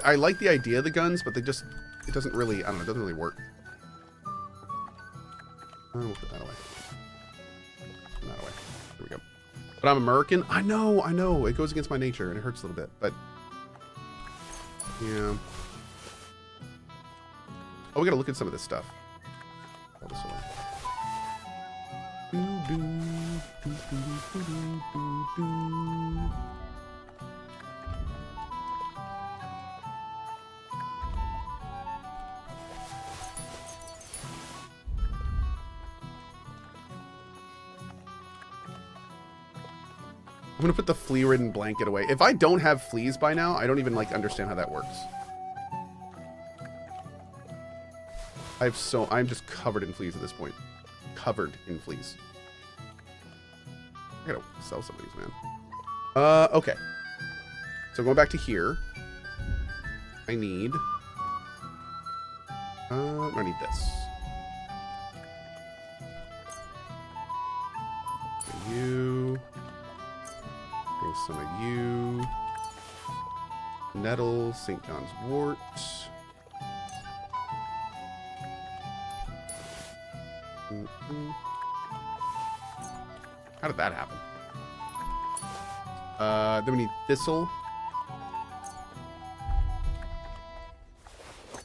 I like the idea of the guns, but it doesn't really, I don't know, it doesn't really work. We'll put that away. Put that away. There we go. But I'm American? I know. It goes against my nature, and it hurts a little bit, but... yeah. Oh, we gotta look at some of this stuff. All this away. I'm gonna put the flea-ridden blanket away. If I don't have fleas by now, I don't even understand how that works. I'm just covered in fleas at this point. Covered in fleas. I gotta sell some of these, man. Okay. So going back to here, I need this. You. Bring some of you. Nettle, St. John's wort. How did that happen? Then we need thistle.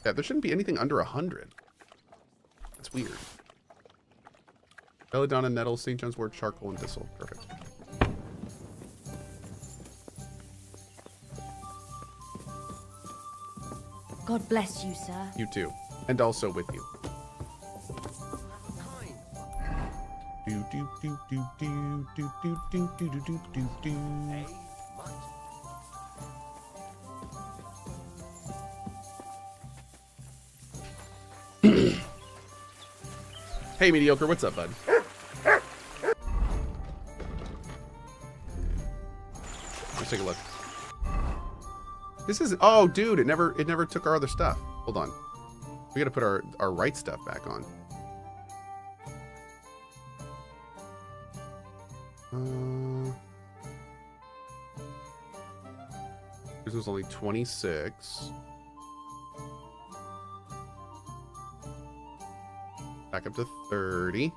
Yeah, there shouldn't be anything under 100. That's weird. Belladonna, nettle, St. John's wort, charcoal, and thistle. Perfect. God bless you, sir. You too. And also with you. Hey, Mediocre, what's up, bud? Let's take a look. This is, oh, dude, it never took our other stuff. Hold on. We gotta put our right stuff back on. This was only 26. Back up to 30.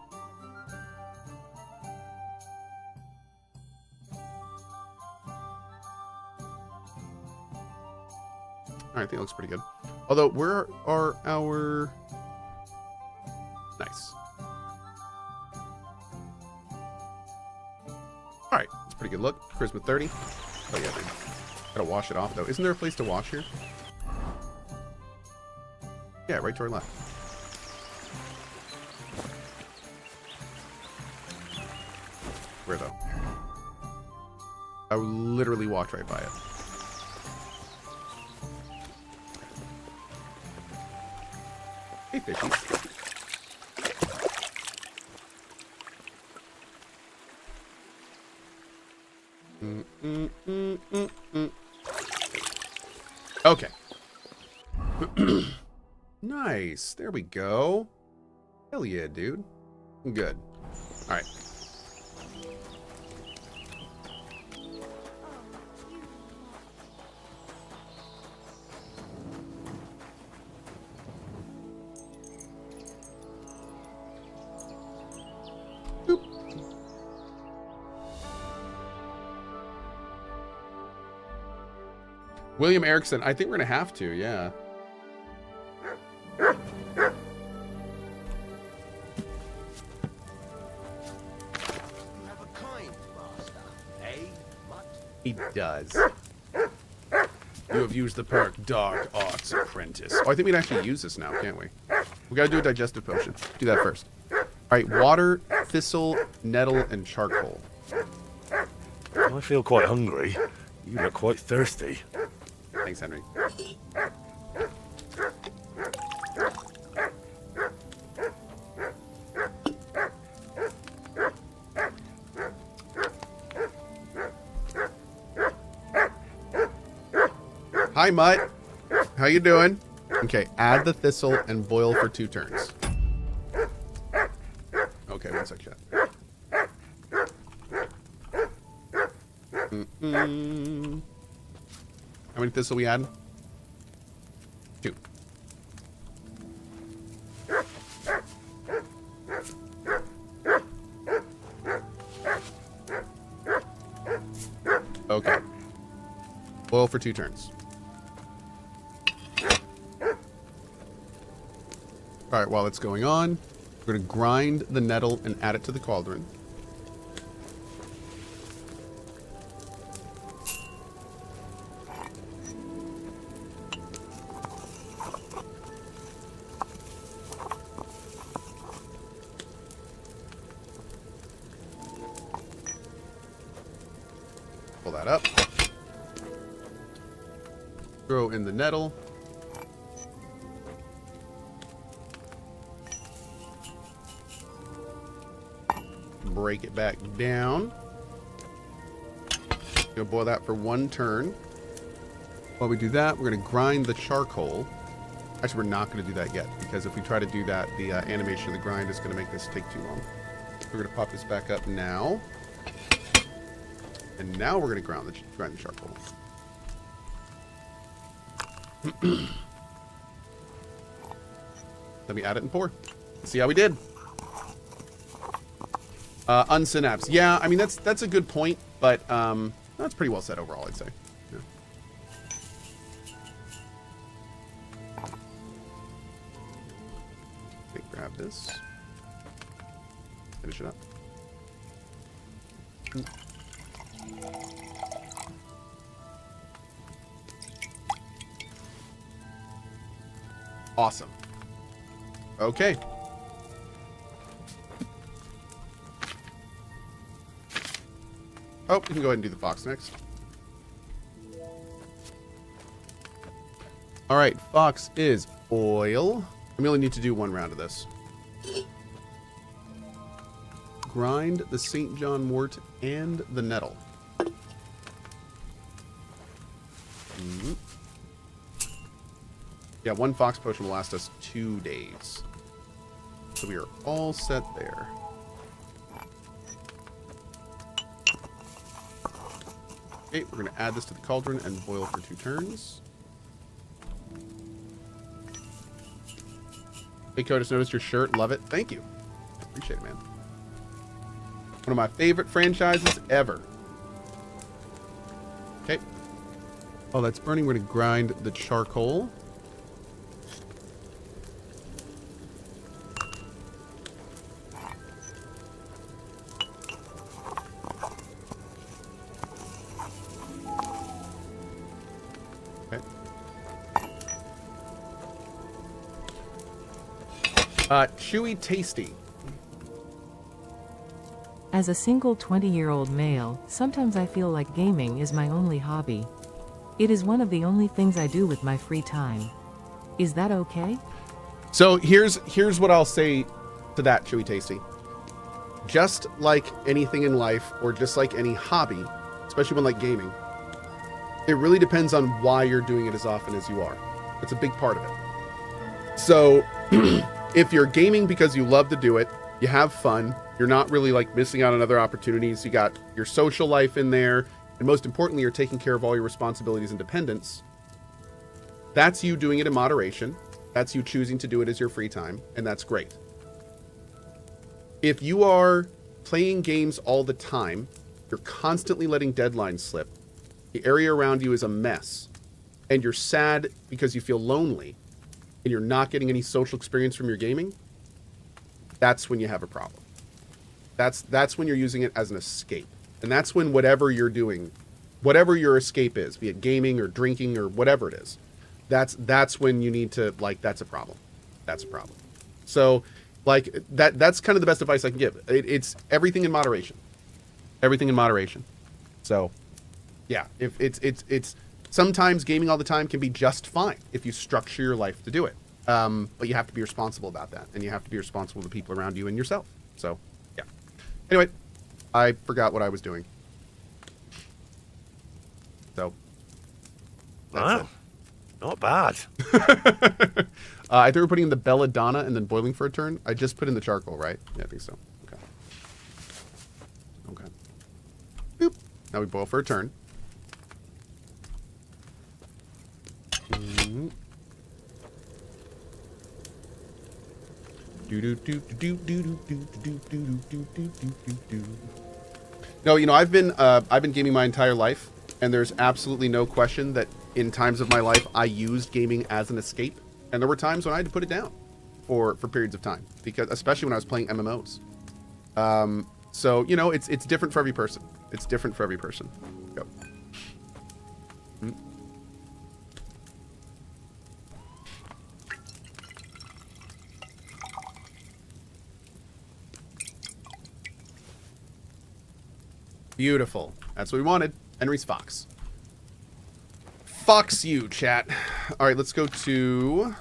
I think it looks pretty good. Although, where are our... Nice. Alright, that's a pretty good look. Charisma 30. Oh yeah, dude. Gotta wash it off, though. Isn't there a place to wash here? Yeah, right to our left. Where, though? I literally walked right by it. Hey, fishy. Okay. Nice. There we go. Hell yeah, dude. Good. All right. William Erickson, I think we're gonna have to, yeah. He does. You have used the perk Dark Arts Apprentice. Oh, I think we'd actually use this now, can't we? We gotta do a digestive potion. Do that first. Alright, water, thistle, nettle, and charcoal. I feel quite hungry. You look quite thirsty. Thanks, Henry. Hi, Mutt. How you doing? Okay, add the thistle and boil for 2 turns. Okay, one sec, chat. How many thistle we add? 2. Okay. Boil for 2 turns. Alright, while it's going on, we're going to grind the nettle and add it to the cauldron. Pull that up. Throw in the nettle. Break it back down. Gonna boil that for 1 turn. While we do that, we're gonna grind the charcoal. Actually, we're not gonna do that yet, because if we try to do that, the animation of the grind is gonna make this take too long. We're gonna pop this back up now. And now we're gonna grind the charcoal. Let me add it and pour. Let's see how we did. Unsynapse. Yeah, I mean, that's a good point, but that's pretty well said overall, I'd say. Yeah. Okay, grab this. Finish it up. Awesome. Okay. Oh, we can go ahead and do the fox next. All right, fox is oil. We only need to do 1 round of this. Grind the St. John wort and the nettle. Yeah, 1 fox potion will last us 2 days. So we are all set there. Okay, we're going to add this to the cauldron and boil for 2 turns. Hey, Cohh, just noticed your shirt. Love it. Thank you. Appreciate it, man. One of my favorite franchises ever. Okay. While that's burning, we're going to grind the charcoal. As As a single 20-year-old male, sometimes I feel like gaming is my only hobby. It is one of the only things I do with my free time. Is that okay? So here's what I'll say to that, Chewy Tasty. Just like anything in life, or just like any hobby, especially one like gaming, it really depends on why you're doing it as often as you are. It's a big part of it. So if you're gaming because you love to do it, you have fun, you're not really like missing out on other opportunities, you got your social life in there, and most importantly, you're taking care of all your responsibilities and dependents, that's you doing it in moderation. That's you choosing to do it as your free time, and that's great. If you are playing games all the time, you're constantly letting deadlines slip, the area around you is a mess, and you're sad because you feel lonely, and you're not getting any social experience from your gaming, that's when you have a problem. That's when you're using it as an escape. And that's when whatever you're doing, whatever your escape is, be it gaming or drinking or whatever it is, that's when you need to, like, that's a problem. That's a problem. So, like, that's kind of the best advice I can give. It's everything in moderation. Everything in moderation. So, yeah, if it's sometimes gaming all the time can be just fine if you structure your life to do it. But you have to be responsible about that, and you have to be responsible to the people around you and yourself. So, yeah. Anyway, I forgot what I was doing. So, wow. Not bad. I think we're putting in the belladonna and then boiling for a turn. I just put in the charcoal, right? Yeah, I think so. Okay. Okay. Boop. Now we boil for a turn. No, you know, I've been gaming my entire life, and there's absolutely no question that in times of my life I used gaming as an escape, and there were times when I had to put it down for periods of time, because especially when I was playing MMOs. So, you know, it's different for every person. It's different for every person. Go. Beautiful. That's what we wanted. Henry's Fox. Fox you, chat. All right, let's go to...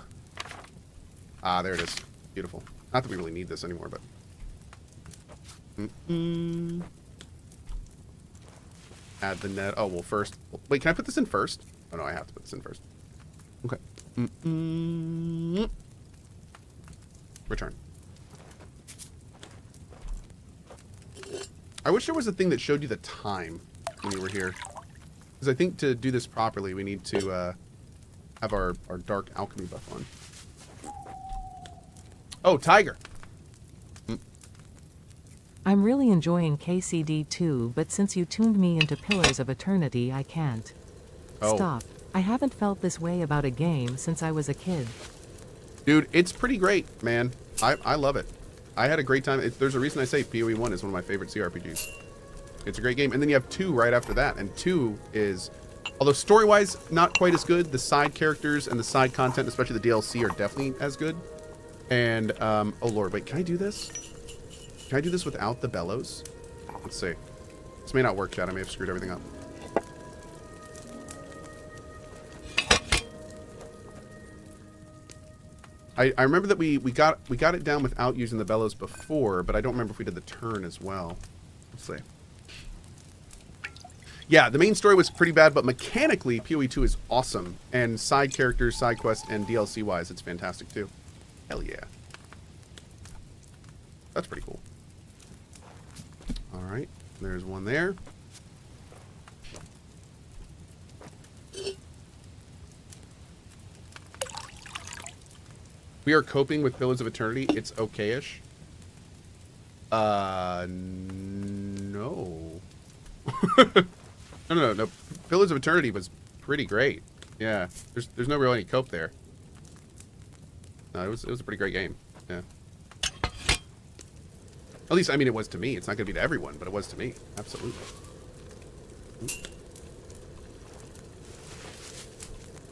Ah, there it is. Beautiful. Not that we really need this anymore, but... Add the net. Oh, well, first... Wait, can I put this in first? Oh, no, I have to put this in first. Okay. Return. I wish there was a thing that showed you the time when you were here. Because I think to do this properly, we need to have our dark alchemy buff on. Oh, tiger! I'm really enjoying KCD too, but since you tuned me into Pillars of Eternity, I can't. Oh. Stop. I haven't felt this way about a game since I was a kid. Dude, it's pretty great, man. I love it. I had a great time. There's a reason I say PoE 1 is one of my favorite CRPGs. It's a great game. And then you have 2 right after that. And 2 is, although story-wise not quite as good, the side characters and the side content, especially the DLC, are definitely as good. And, oh lord, wait, can I do this? Can I do this without the bellows? Let's see. This may not work, chat. I may have screwed everything up. I remember that we got it down without using the bellows before, but I don't remember if we did the turn as well. Let's see. Yeah, the main story was pretty bad, but mechanically, PoE 2 is awesome. And side characters, side quests, and DLC-wise, it's fantastic too. Hell yeah. That's pretty cool. Alright, there's one there. We are coping with Pillars of Eternity. It's okay-ish. No. No. Pillars of Eternity was pretty great. Yeah. There's no really any cope there. No, it was a pretty great game. Yeah. At least, I mean, it was to me. It's not going to be to everyone, but it was to me. Absolutely.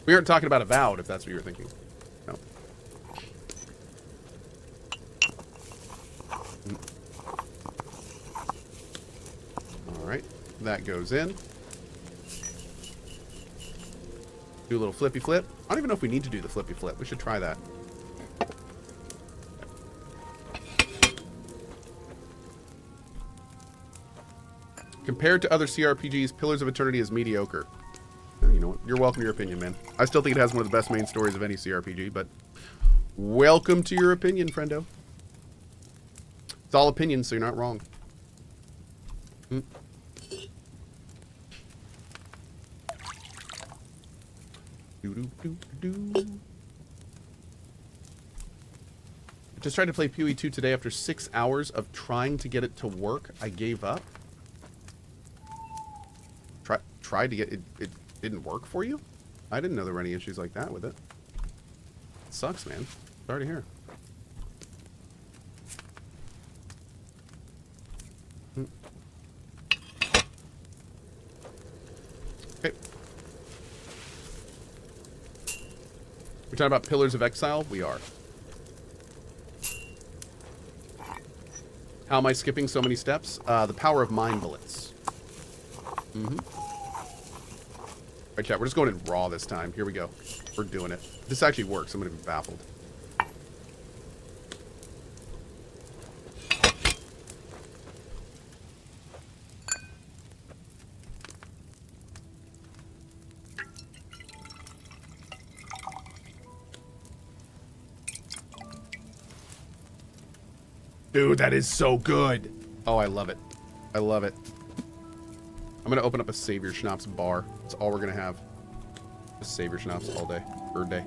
We aren't talking about Avowed, if that's what you were thinking. No. Alright, that goes in. Do a little flippy flip. I don't even know if we need to do the flippy flip. We should try that. Compared to other CRPGs, Pillars of Eternity is mediocre. Well, you know what? You're welcome to your opinion, man. I still think it has one of the best main stories of any CRPG, but welcome to your opinion, friendo. It's all opinions, so you're not wrong. I just tried to play PoE 2 today after 6 hours of trying to get it to work. I gave up. Tried to get it. It didn't work for you? I didn't know there were any issues like that with it. It sucks, man. Sorry to hear. Okay. We're talking about Pillars of Exile? We are. How am I skipping so many steps? The power of mind bullets. Alright, chat, we're just going in raw this time. Here we go. We're doing it. This actually works. I'm going to be baffled. Dude, that is so good. Oh, I love it. I love it. I'm going to open up a Savior Schnapps bar. That's all we're going to have. Just Savior Schnapps all day. Or day.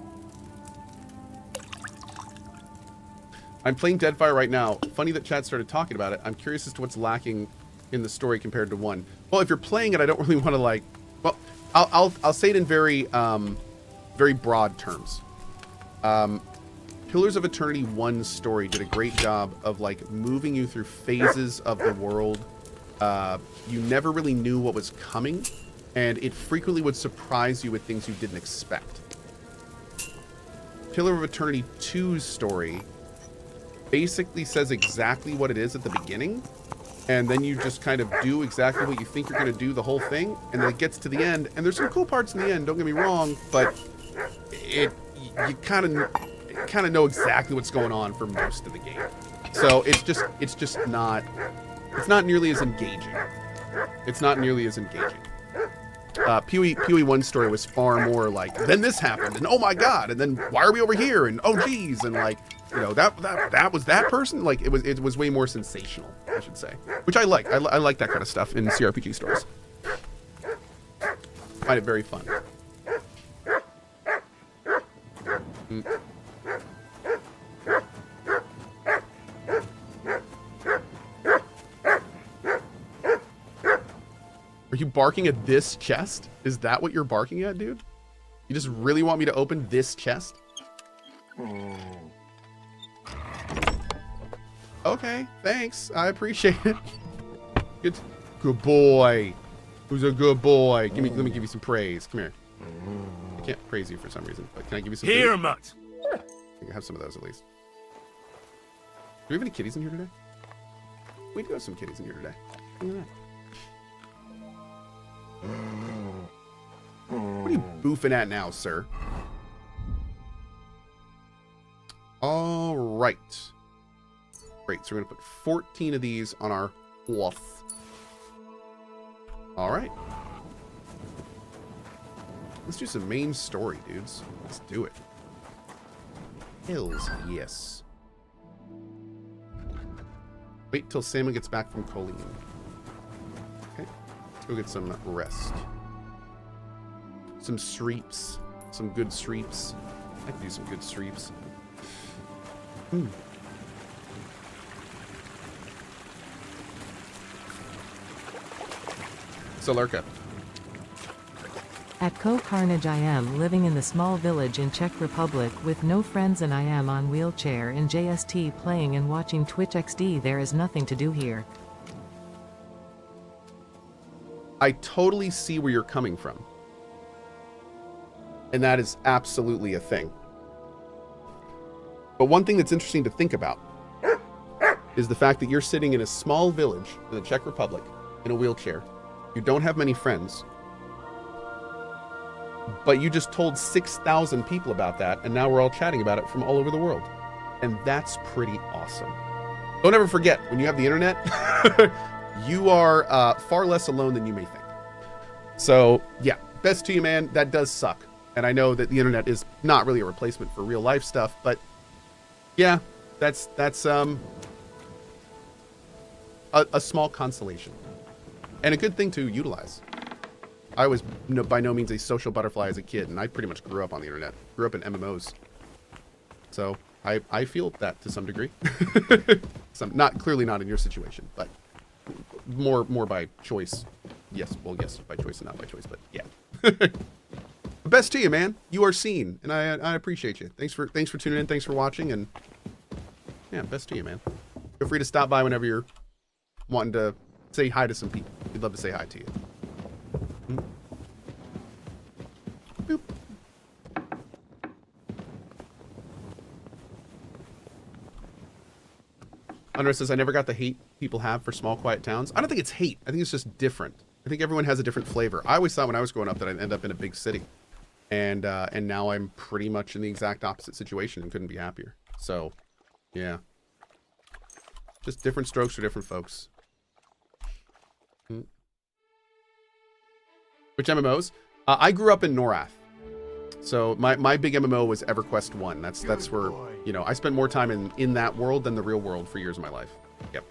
I'm playing Deadfire right now. Funny that chat started talking about it. I'm curious as to what's lacking in the story compared to 1. Well, if you're playing it, I don't really want to like... Well, I'll say it in very, very broad terms. Pillars of Eternity 1's story did a great job of like moving you through phases of the world. You never really knew what was coming, and it frequently would surprise you with things you didn't expect. Pillar of Eternity 2's story basically says exactly what it is at the beginning, and then you just kind of do exactly what you think you're going to do the whole thing, and then it gets to the end, and there's some cool parts in the end, don't get me wrong, but you kind of know exactly what's going on for most of the game. So it's just not... It's not nearly as engaging. It's not nearly as engaging. PoE 1's story was far more like, then this happened, and oh my god, and then why are we over here, and oh geez, and like, you know, that was that person. Like it was way more sensational, I should say, which I like. I like that kind of stuff in CRPG stories. I find it very fun. Are you barking at this chest? Is that what you're barking at, dude? You just really want me to open this chest? Okay, thanks. I appreciate it. Good boy. Who's a good boy? Let me give you some praise. Come here. I can't praise you for some reason, but can I give you some Here, food? Mutt. I think I have some of those at least. Do we have any kitties in here today? We do have some kitties in here today. Look at that. What are you boofing at now, sir? All right. Great. So we're going to put 14 of these on our cloth. All right. Let's do some main story, dudes. Let's do it. Hills, yes. Wait till Salmon gets back from Colleen. Okay. Let's go get some rest. Some streeps. Some good streeps. I can do some good streeps. So, Lurka. At CohhCarnage I am living in the small village in Czech Republic with no friends, and I am on wheelchair in JST playing and watching Twitch XD. There is nothing to do here. I totally see where you're coming from. And that is absolutely a thing. But one thing that's interesting to think about is the fact that you're sitting in a small village in the Czech Republic in a wheelchair. You don't have many friends. But you just told 6,000 people about that, and now we're all chatting about it from all over the world. And that's pretty awesome. Don't ever forget, when you have the internet, you are far less alone than you may think. So, yeah, best to you, man. That does suck. And I know that the internet is not really a replacement for real life stuff, but yeah, that's a small consolation. And a good thing to utilize. I was by no means a social butterfly as a kid, and I pretty much grew up on the internet. Grew up in MMOs. So I feel that to some degree. Clearly not in your situation, but more by choice. Yes, well, yes, by choice and not by choice, but yeah. Best to you, man. You are seen, and I appreciate you. Thanks for tuning in. Thanks for watching, and yeah, best to you, man. Feel free to stop by whenever you're wanting to say hi to some people. We'd love to say hi to you. Boop. Andres says, I never got the hate people have for small, quiet towns. I don't think it's hate. I think it's just different. I think everyone has a different flavor. I always thought when I was growing up that I'd end up in a big city. And now I'm pretty much in the exact opposite situation and couldn't be happier. So, yeah. Just different strokes for different folks. Which MMOs? I grew up in Norath. So my big MMO was EverQuest 1. That's where, you know, I spent more time in that world than the real world for years of my life. Yep.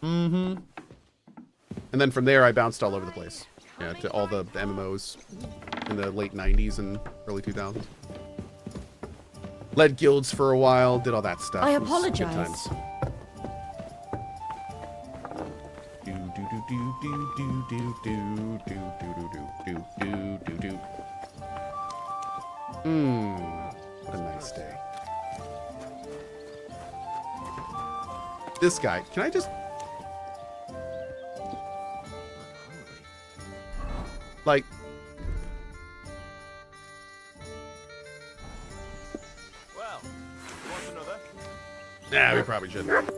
And then from there I bounced all over the place. Yeah, to all the MMOs in the late 90s and early 2000s. Led guilds for a while, did all that stuff. I It was good apologize. times. What a nice day. This guy, can I just... Like... Well, want another? Nah, we probably shouldn't.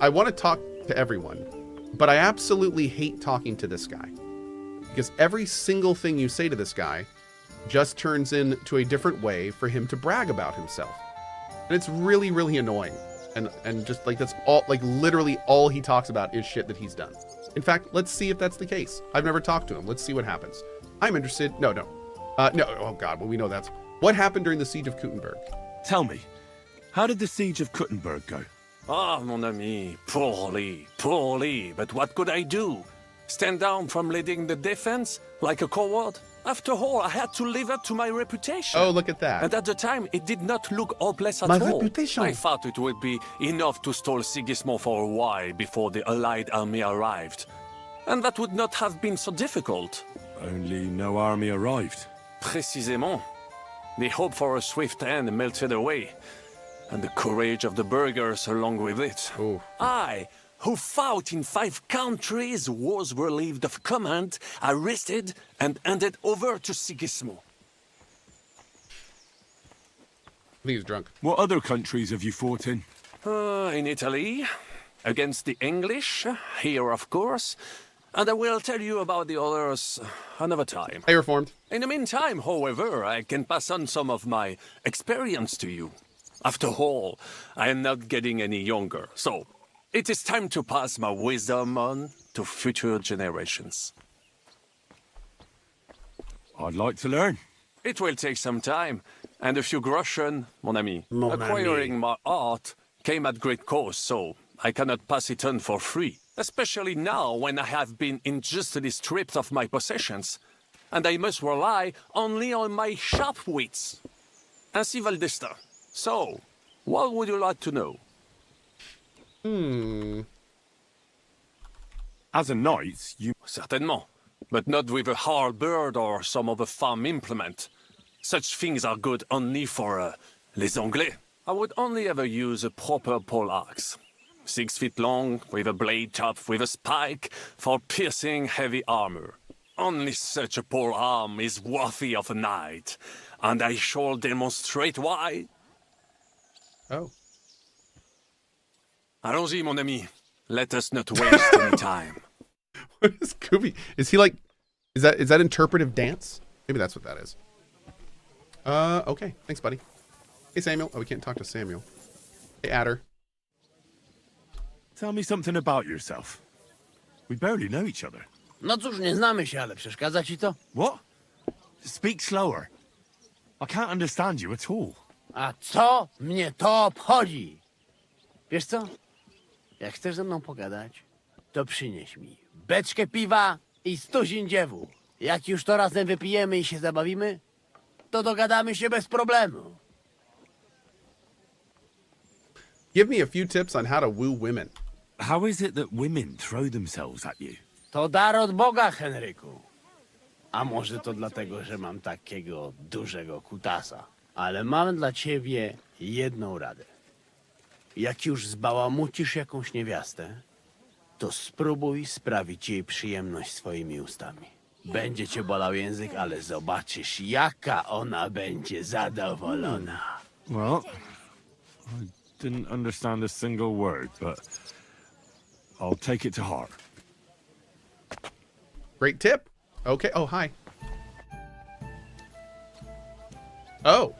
I want to talk to everyone, but I absolutely hate talking to this guy. Because every single thing you say to this guy just turns into a different way for him to brag about himself. And it's really, really annoying. And just like, that's all, like literally all he talks about is shit that he's done. In fact, let's see if that's the case. I've never talked to him. Let's see what happens. I'm interested. No. No. Oh God. Well, we know that's what happened during the siege of Kuttenberg. Tell me, how did the siege of Kuttenberg go? Ah, mon ami, poorly, but what could I do? Stand down from leading the defense like a coward? After all, I had to live up to my reputation. Oh, look at that. And at the time, it did not look hopeless at My all. reputation. I thought it would be enough to stall Sigismund for a while before the Allied army arrived. And that would not have been so difficult. Only no army arrived. Précisément. The hope for a swift end melted away. And the courage of the burghers along with it. Ooh. I, who fought in 5 countries, was relieved of command, arrested, and handed over to Sigismund. I think he's drunk. What other countries have you fought in? In Italy, against the English, here of course, and I will tell you about the others another time. I reformed. In the meantime, however, I can pass on some of my experience to you. After all, I am not getting any younger, so it is time to pass my wisdom on to future generations. I'd like to learn. It will take some time, and a few groschen, mon ami. Mon Acquiring ami. my art came at great cost, so I cannot pass it on for free. Especially now, when I have been injustly stripped of my possessions, and I must rely only on my sharp wits. Ainsi va le destin. So, what would you like to know? As a knight, you... Certainement, but not with a halberd or some other farm implement. Such things are good only for, les Anglais. I would only ever use a proper poleaxe. 6 feet long, with a blade top with a spike, for piercing heavy armor. Only such a polearm is worthy of a knight, and I shall demonstrate why. Oh. Allons-y, mon ami. Let us not waste any time. What is Kubi? Is he like, is that interpretive dance? Maybe that's what that is. Okay. Thanks, buddy. Hey, Samuel. Oh, we can't talk to Samuel. Hey, Adder. Tell me something about yourself. We barely know each other. No cóż, nie znamy się, ale przeszkadza ci to? What? Speak slower. I can't understand you at all. A co mnie to obchodzi? Wiesz co? Jak chcesz ze mną pogadać, to przynieś mi beczkę piwa i 100 ziędziewów. Jak już to razem wypijemy i się zabawimy, to dogadamy się bez problemu. Give me a few tips on how to woo women. How is it that women throw themselves at you? To dar od Boga, Henryku. A może to dlatego, że mam takiego dużego kutasa. Ale mam dla ciebie jedną radę. Jak już zbałamucisz jakąś niewiastę, to spróbuj sprawić jej przyjemność swoimi ustami. Będzie cię bolał język, ale zobaczysz, jaka ona będzie zadowolona. Well, I didn't understand a single word, but I'll take it to heart. Great tip. Okay. Oh, hi. Oh.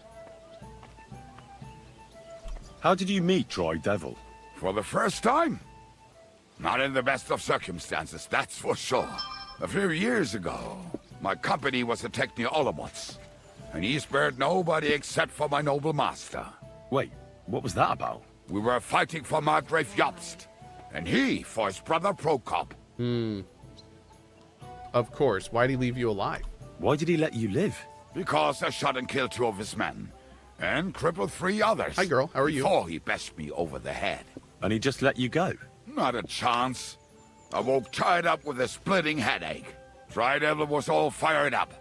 How did you meet Dry Devil? For the first time? Not in the best of circumstances, that's for sure. A few years ago, my company was attacking Olamots, and he spared nobody except for my noble master. Wait, what was that about? We were fighting for Margrave Jobst, and he for his brother Prokop. Of course. Why'd he leave you alive? Why did he let you live? Because I shot and killed 2 of his men, and crippled 3 others. Hi, girl. How are you? Before he bashed me over the head. And he just let you go? Not a chance. I woke tied up with a splitting headache. Dry Devil was all fired up,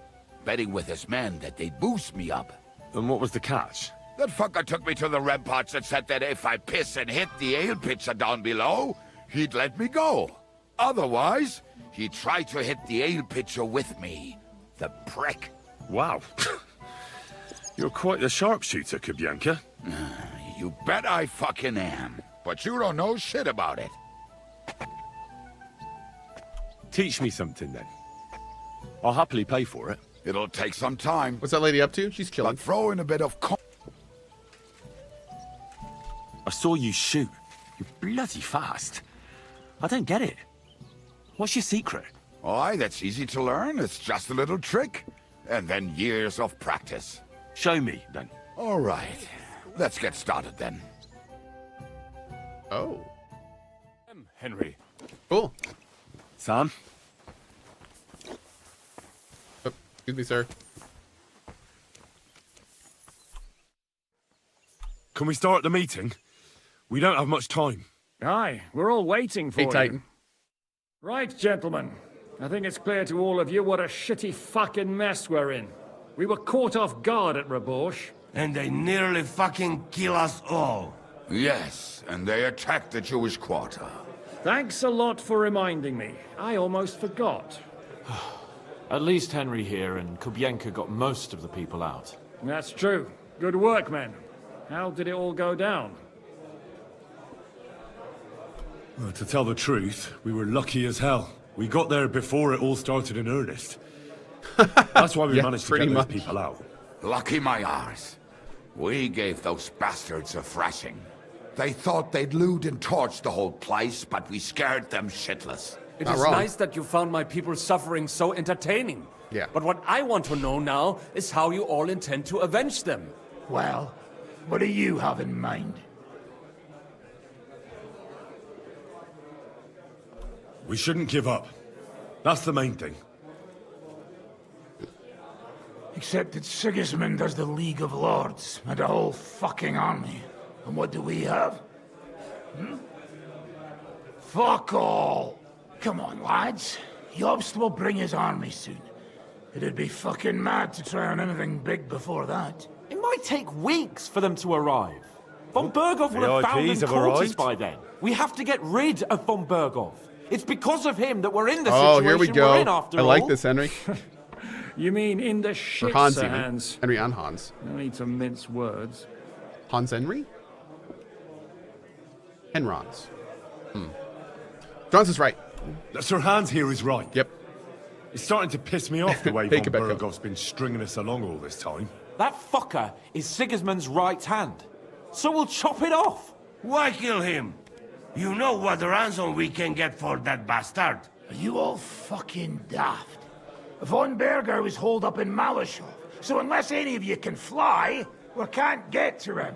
betting with his men that they'd boost me up. And what was the catch? That fucker took me to the ramparts and said that if I piss and hit the ale pitcher down below, he'd let me go. Otherwise, he'd try to hit the ale pitcher with me. The prick. Wow. You're quite the sharpshooter, Kubyanka. You bet I fucking am. But you don't know shit about it. Teach me something, then. I'll happily pay for it. It'll take some time. What's that lady up to? She's chilling. But throw in a bit of I saw you shoot. You're bloody fast. I don't get it. What's your secret? Aye, that's easy to learn. It's just a little trick. And then years of practice. Show me, then. All right. Let's get started, then. Oh. Henry. Cool. Sam? Oh, excuse me, sir. Can we start the meeting? We don't have much time. Aye, we're all waiting for Hey, you. Titan. Right, gentlemen. I think it's clear to all of you what a shitty fucking mess we're in. We were caught off guard at Rabosh. And they nearly fucking kill us all. Yes, and they attacked the Jewish quarter. Thanks a lot for reminding me. I almost forgot. At least Henry here and Kubyanka got most of the people out. That's true. Good work, men. How did it all go down? Well, to tell the truth, we were lucky as hell. We got there before it all started in earnest. That's why we managed to get those people out. Lucky my arse. We gave those bastards a thrashing. They thought they'd loot and torch the whole place, but we scared them shitless. It is nice that you found my people's suffering so entertaining. Yeah. But what I want to know now is how you all intend to avenge them. Well, what do you have in mind? We shouldn't give up. That's the main thing. Except that Sigismund has the League of Lords and a whole fucking army. And what do we have? Fuck all! Come on, lads. Jobst will bring his army soon. It'd be fucking mad to try on anything big before that. It might take weeks for them to arrive. Von Berghoff will have found them quarters by then. We have to get rid of Von Berghoff. It's because of him that we're in the situation here we go. we're in after all. I like this, Henry. You mean in the shit, Or Hans, Sir even. Hans? Henry and Hans. No need to mince words. Hans Henry? Henrons. Johnson's right. Sir Hans here is right. Yep. It's starting to piss me off the way Hey, von Quebeco. Bergov's been stringing us along all this time. That fucker is Sigismund's right hand. So we'll chop it off. Why kill him? You know what ransom we can get for that bastard. Are you all fucking daft? Von Berger was holed up in Malashov, so unless any of you can fly, we can't get to him.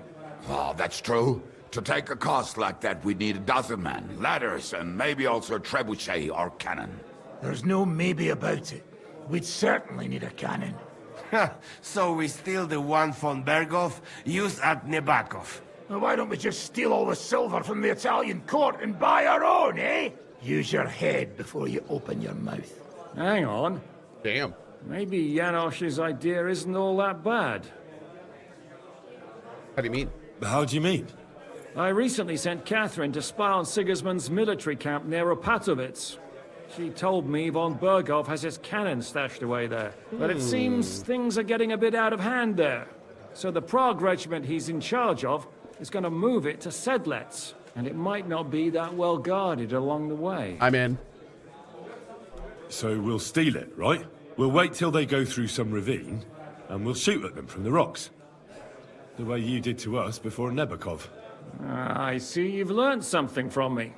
Oh, that's true. To take a cost like that, we'd need a dozen men, ladders, and maybe also a trebuchet or cannon. There's no maybe about it. We'd certainly need a cannon. So we steal the one von Berghoff used at Nebakov. Well, why don't we just steal all the silver from the Italian court and buy our own, eh? Use your head before you open your mouth. Hang on. Damn. Maybe Janosch's idea isn't all that bad. How do you mean? How do you mean? I recently sent Catherine to spy on Sigismund's military camp near Opatovitz. She told me von Berghoff has his cannon stashed away there. But it seems things are getting a bit out of hand there. So the Prague regiment he's in charge of is going to move it to Sedlets. And it might not be that well guarded along the way. I'm in. So we'll steal it, right? We'll wait till they go through some ravine, and we'll shoot at them from the rocks. The way you did to us before Nebakov. I see you've learned something from me.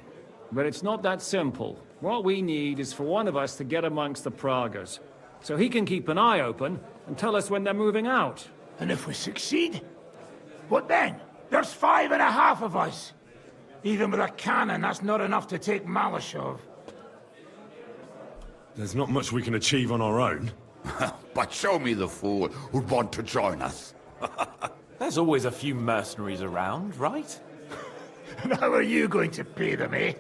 But it's not that simple. What we need is for one of us to get amongst the Pragas, so he can keep an eye open and tell us when they're moving out. And if we succeed, what then? There's 5.5 of us. Even with a cannon, that's not enough to take Malashov. There's not much we can achieve on our own. But show me the fool who'd want to join us. There's always a few mercenaries around, right? And how are you going to pay them, eh?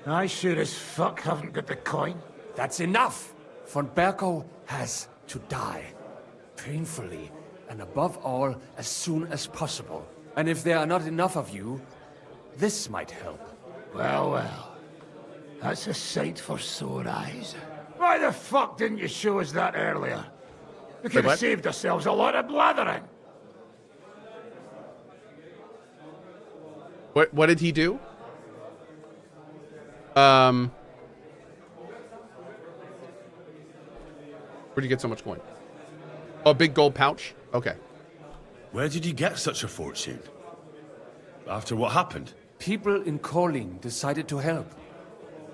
I sure as fuck haven't got the coin. That's enough! Von Berghoff has to die. Painfully, and above all, as soon as possible. And if there are not enough of you, this might help. Well, well. That's a sight for sore eyes. Why the fuck didn't you show us that earlier? We could have saved ourselves a lot of blathering. What did he do? Where'd you get so much coin? Oh, a big gold pouch? Okay. Where did you get such a fortune? After what happened? People in Kolin decided to help.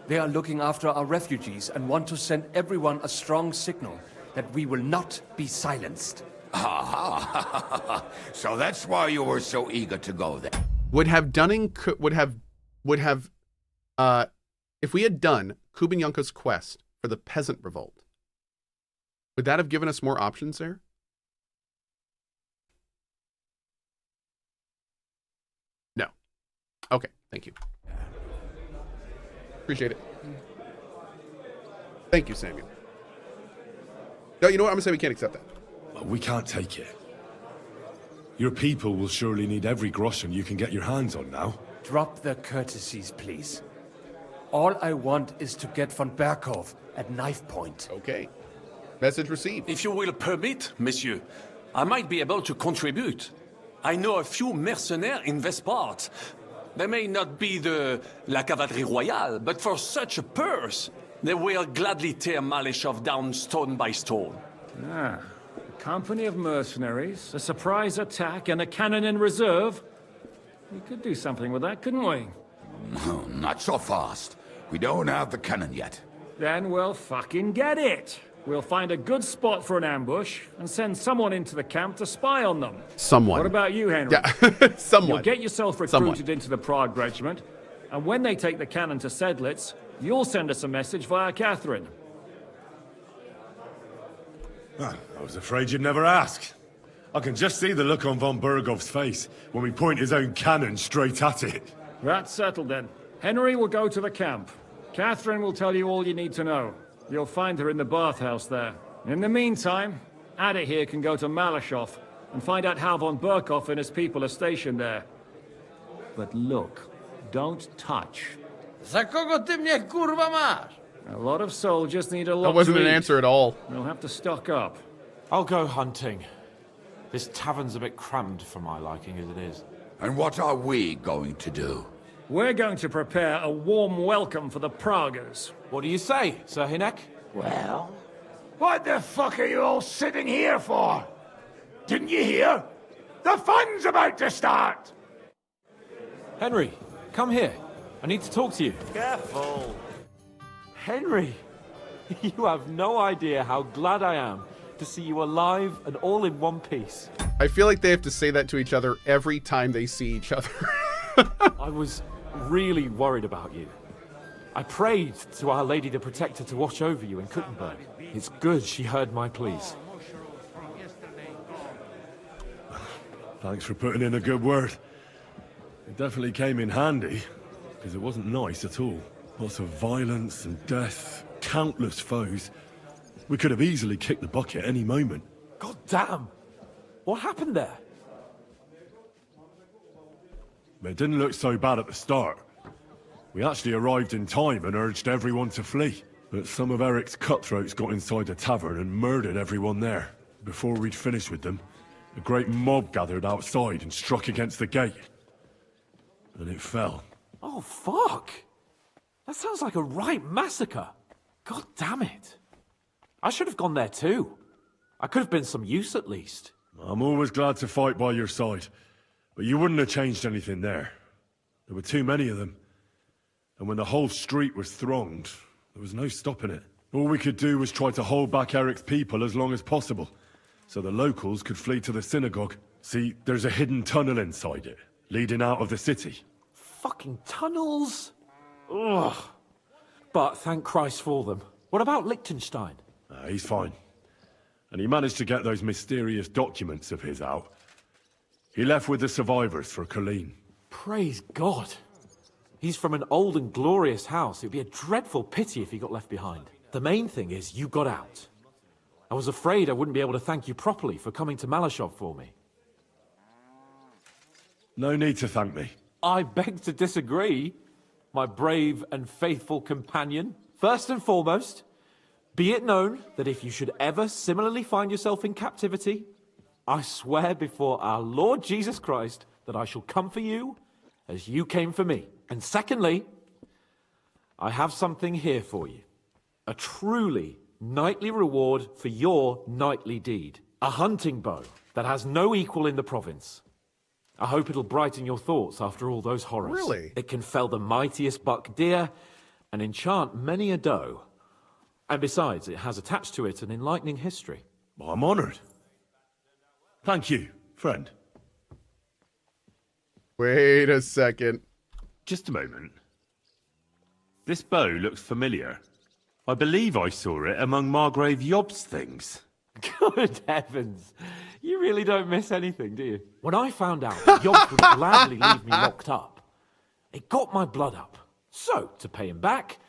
They are looking after our refugees and want to send everyone a strong signal that we will not be silenced. So that's why you were so eager to go there. Would have if we had done Kubenyanka's quest for the peasant revolt, would that have given us more options there? No. Okay, thank you. Appreciate it. Thank you, Samuel. No, you know what? I'm gonna say we can't accept that. We can't take it. Your people will surely need every groschen you can get your hands on now. Drop the courtesies, please. All I want is to get von Berghoff at knife point. Okay. Message received. If you will permit, monsieur, I might be able to contribute. I know a few mercenaires in this part. They may not be la cavalerie royale, but for such a purse, they will gladly tear Malashov down stone by stone. Ah, a company of mercenaries, a surprise attack, and a cannon in reserve. We could do something with that, couldn't we? No, not so fast. We don't have the cannon yet. Then we'll fucking get it. We'll find a good spot for an ambush and send someone into the camp to spy on them. Someone. What about you, Henry? Yeah, someone. You'll get yourself recruited into the Prague regiment, and when they take the cannon to Sedlitz, you'll send us a message via Catherine. I was afraid you'd never ask. I can just see the look on von Bergov's face when we point his own cannon straight at it. That's settled then. Henry will go to the camp. Catherine will tell you all you need to know. You'll find her in the bathhouse there. In the meantime, Ada here can go to Malashov and find out how von Berghoff and his people are stationed there. But look, don't touch. Za kogo ty mnie kurwa masz? A lot of soldiers need a lot That wasn't to an eat. answer at all. We'll have to stock up. I'll go hunting. This tavern's a bit crammed for my liking as it is. And what are we going to do? We're going to prepare a warm welcome for the Pragas. What do you say, Sir Hinek? Well, what the fuck are you all sitting here for? Didn't you hear? The fun's about to start! Henry, come here. I need to talk to you. Careful. Henry, you have no idea how glad I am to see you alive and all in one piece. I feel like they have to say that to each other every time they see each other. I was really worried about you. I prayed to Our Lady the Protector to watch over you in Kuttenberg. It's good she heard my pleas. Thanks for putting in a good word. It definitely came in handy, because it wasn't nice at all. Lots of violence and death, countless foes. We could have easily kicked the bucket any moment. God damn! What happened there? It didn't look so bad at the start. We actually arrived in time and urged everyone to flee. But some of Eric's cutthroats got inside the tavern and murdered everyone there. Before we'd finished with them, a great mob gathered outside and struck against the gate. And it fell. Oh, fuck! That sounds like a right massacre. God damn it. I should have gone there too. I could have been some use at least. I'm always glad to fight by your side. But you wouldn't have changed anything there. There were too many of them. And when the whole street was thronged, there was no stopping it. All we could do was try to hold back Eric's people as long as possible, so the locals could flee to the synagogue. See, there's a hidden tunnel inside it, leading out of the city. Fucking tunnels! Ugh. But thank Christ for them. What about Liechtenstein? He's fine. And he managed to get those mysterious documents of his out. He left with the survivors for Colleen. Praise God. He's from an old and glorious house. It'd be a dreadful pity if he got left behind. The main thing is you got out. I was afraid I wouldn't be able to thank you properly for coming to Malashov for me. No need to thank me. I beg to disagree, my brave and faithful companion. First and foremost, be it known that if you should ever similarly find yourself in captivity, I swear before our Lord Jesus Christ that I shall come for you as you came for me. And secondly, I have something here for you. A truly knightly reward for your knightly deed. A hunting bow that has no equal in the province. I hope it'll brighten your thoughts after all those horrors. Really? It can fell the mightiest buck deer and enchant many a doe. And besides, it has attached to it an enlightening history. I'm honored. Thank you, friend. Wait a second. Just a moment. This bow looks familiar. I believe I saw it among Margrave Yob's things. Good heavens. You really don't miss anything, do you? When I found out that Yob would gladly leave me locked up, it got my blood up. So, to pay him back,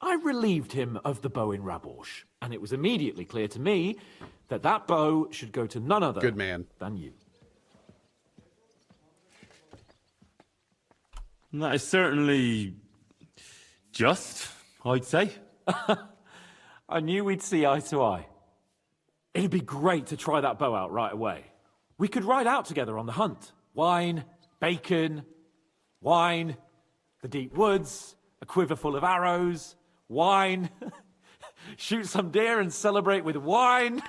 I relieved him of the bow in Raborsh. And it was immediately clear to me that that bow should go to none other than you. That is certainly just, I'd say. I knew we'd see eye to eye. It'd be great to try that bow out right away. We could ride out together on the hunt. Wine, bacon, wine, the deep woods, a quiver full of arrows, wine, shoot some deer and celebrate with wine,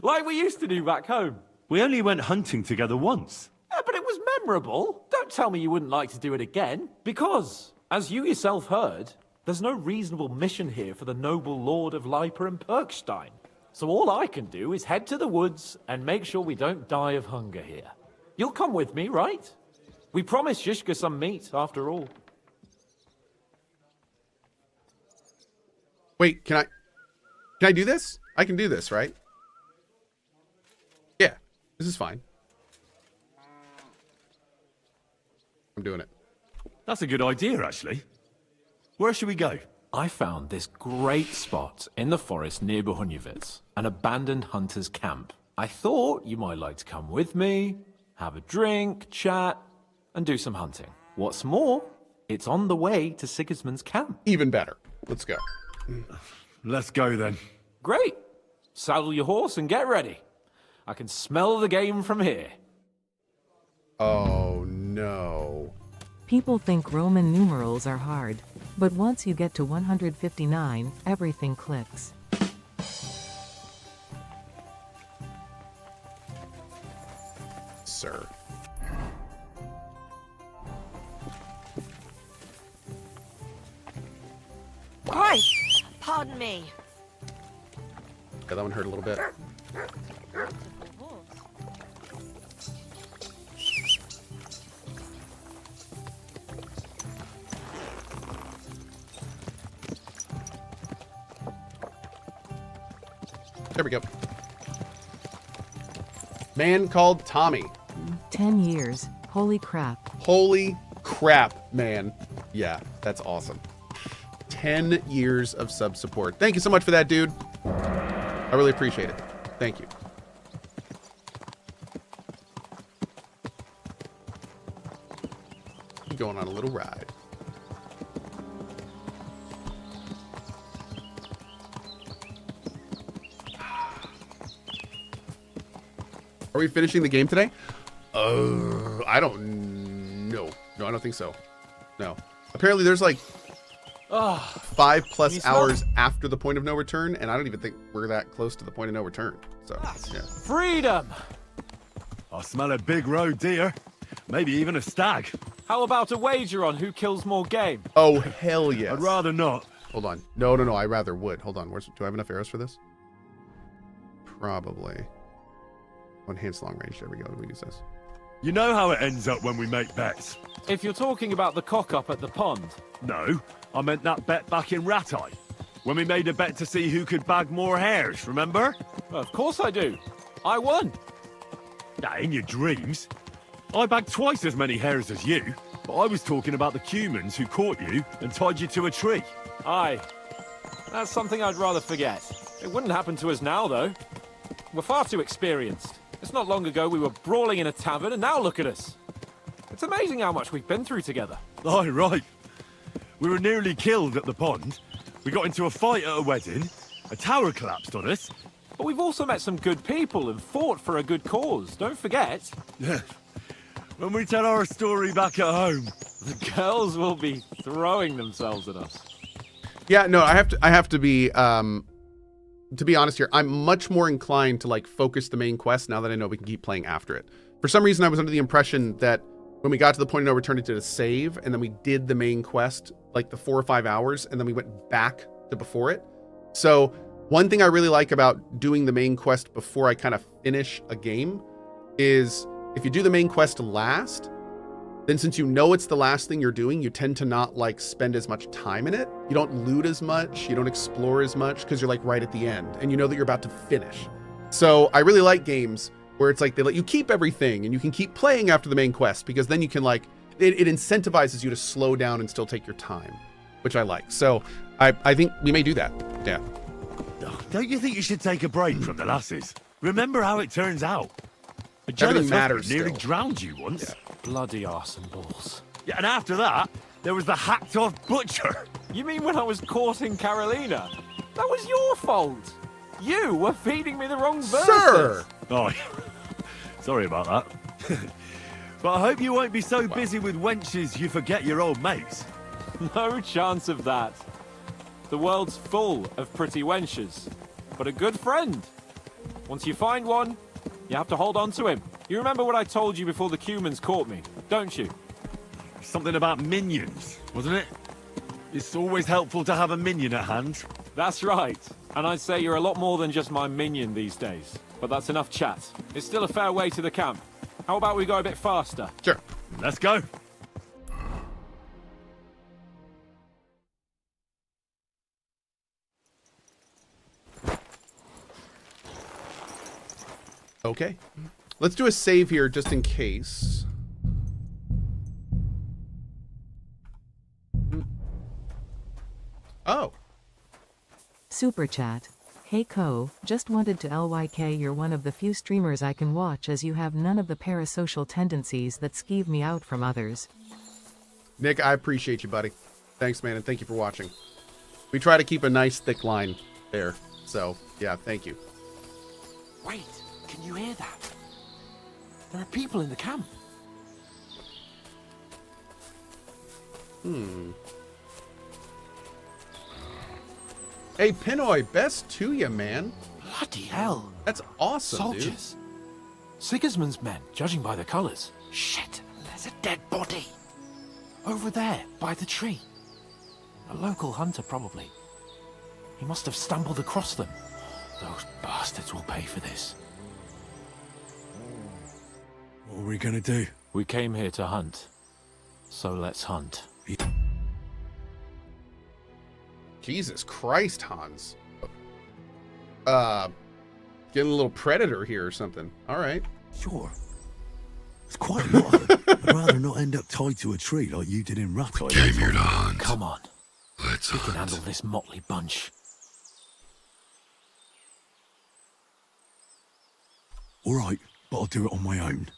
like we used to do back home. We only went hunting together once. Yeah, but it was memorable. Don't tell me you wouldn't like to do it again. Because, as you yourself heard, there's no reasonable mission here for the noble lord of Leiper and Perkstein. So all I can do is head to the woods and make sure we don't die of hunger here. You'll come with me, right? We promised Shishka some meat, after all. Wait, can I do this? I can do this, right? Yeah, this is fine. I'm doing it. That's a good idea, actually. Where should we go? I found this great spot in the forest near Bohunjevitz, an abandoned hunter's camp. I thought you might like to come with me, have a drink, chat, and do some hunting. What's more, it's on the way to Sigismund's camp. Even better. Let's go. Let's go then. Great. Saddle your horse and get ready. I can smell the game from here. Oh, no. People think Roman numerals are hard, but once you get to 159, everything clicks. Sir. Christ! Pardon me. Yeah, that one hurt a little bit. There we go. Man called Tommy. 10 years. Holy crap. Holy crap, man. Yeah, that's awesome. 10 years of sub support. Thank you so much for that, dude. I really appreciate it. Thank you. Going on a little ride. Are we finishing the game today? I don't know. No, I don't think so. No. Apparently there's like 5+ hours after the point of no return, and I don't even think we're that close to the point of no return. So, yeah. Freedom! I smell a big roe deer. Maybe even a stag. How about a wager on who kills more game? Oh, hell yes. I'd rather not. Hold on. No, I rather would. Hold on. Do I have enough arrows for this? Probably. One hand's long range. There we go. We use this. You know how it ends up when we make bets. If you're talking about the cock-up at the pond. No, I meant that bet back in Ratai. When we made a bet to see who could bag more hares, remember? Of course I do. I won. Nah, in your dreams. I bagged twice as many hares as you, but I was talking about the humans who caught you and tied you to a tree. Aye. That's something I'd rather forget. It wouldn't happen to us now, though. We're far too experienced. It's not long ago we were brawling in a tavern, and now look at us. It's amazing how much we've been through together. Aye, right. We were nearly killed at the pond. We got into a fight at a wedding. A tower collapsed on us. But we've also met some good people and fought for a good cause. Don't forget. When we tell our story back at home, the girls will be throwing themselves at us. Yeah, no, I have to be honest here. I'm much more inclined to like focus the main quest now that I know we can keep playing after it. For some reason, I was under the impression that when we got to the point of no return, it did a save, and then we did the main quest like the 4 or 5 hours, and then we went back to before it. So one thing I really like about doing the main quest before I kind of finish a game is if you do the main quest last, then since you know it's the last thing you're doing, you tend to not like spend as much time in it. You don't loot as much, you don't explore as much because you're like right at the end and you know that you're about to finish. So I really like games where it's like they let you keep everything and you can keep playing after the main quest because then you can like, it incentivizes you to slow down and still take your time, which I like. So I think we may do that. Yeah. Don't you think you should take a break from the lasses? Remember how it turns out. A Everything jealous matters husband nearly still. drowned you once. Yeah. Bloody arse and balls. Yeah, and after that, there was the hacked-off butcher. You mean when I was courting Carolina? That was your fault. You were feeding me the wrong verses. Sir! Oh, sorry about that. But I hope you won't be so busy with wenches you forget your old mates. No chance of that. The world's full of pretty wenches, but a good friend. Once you find one, you have to hold on to him. You remember what I told you before the Cumans caught me, don't you? Something about minions, wasn't it? It's always helpful to have a minion at hand. That's right. And I'd say you're a lot more than just my minion these days. But that's enough chat. It's still a fair way to the camp. How about we go a bit faster? Sure. Let's go. Okay. Let's do a save here just in case. Oh. Super chat. Hey Cohh, just wanted to LYK you're one of the few streamers I can watch as you have none of the parasocial tendencies that skeeve me out from others. Nick, I appreciate you, buddy. Thanks, man, and thank you for watching. We try to keep a nice thick line there. So, yeah, thank you. Wait, can you hear that? There are people in the camp. Hey, Pinoy, best to you, man. Bloody hell. That's awesome, Soldiers. Sigismund's men, judging by the colours. Shit, there's a dead body. Over there, by the tree. A local hunter, probably. He must have stumbled across them. Those bastards will pay for this. What are we gonna do? We came here to hunt. So let's hunt. Jesus Christ, Hans. Getting a little predator here or something. All right. Sure. It's quite a lot. I'd rather not end up tied to a tree like you did in Rat Island. Came here to hunt. Come on. Let's We hunt. can handle this motley bunch. All right, but I'll do it on my own.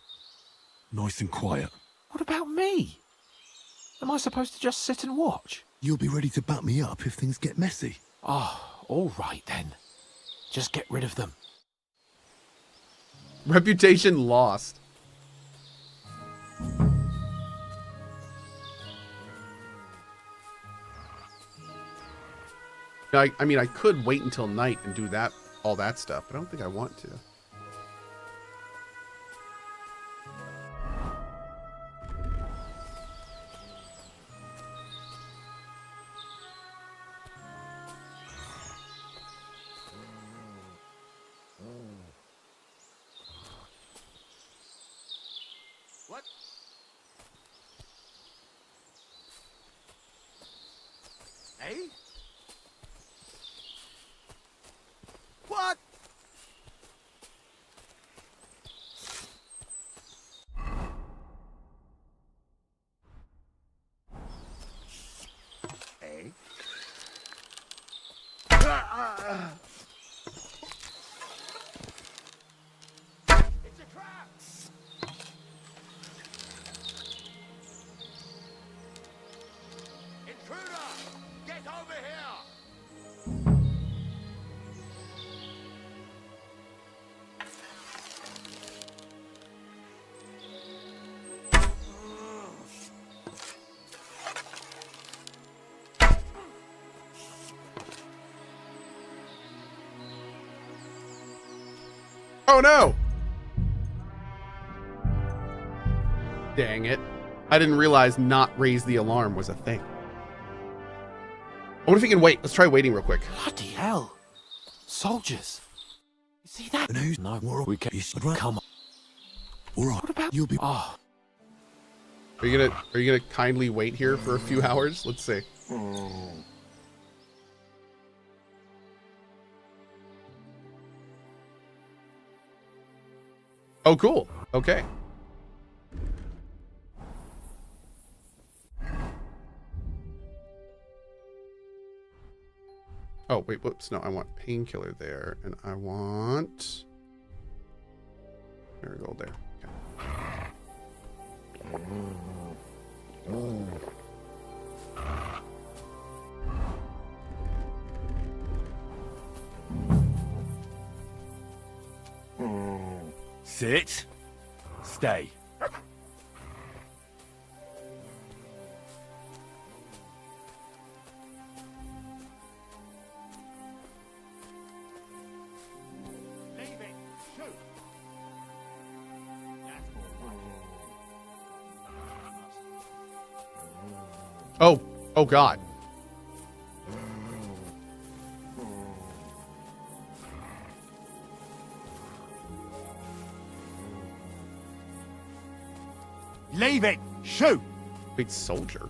Nice and quiet. What about me? Am I supposed to just sit and watch? You'll be ready to back me up if things get messy. Oh, all right then. Just get rid of them. Reputation lost. I mean, I could wait until night and do that, all that stuff, but I don't think I want to. What? Eh? What? Eh? It's a trap! Intruder! Get over here! Oh no! Dang it. I didn't realize not raise the alarm was a thing. I wonder if we can wait. Let's try waiting real quick. Bloody hell. Soldiers. You see that? And who's No, more we can come on. All right, What about you'll be. Oh, Are you gonna kindly wait here for a few hours? Let's see. Oh, cool. Okay. Oh, wait, whoops. No, I want painkiller there, and I want marigold there. Sit. Stay. Oh, oh God. Leave it! Shoot! Big soldier.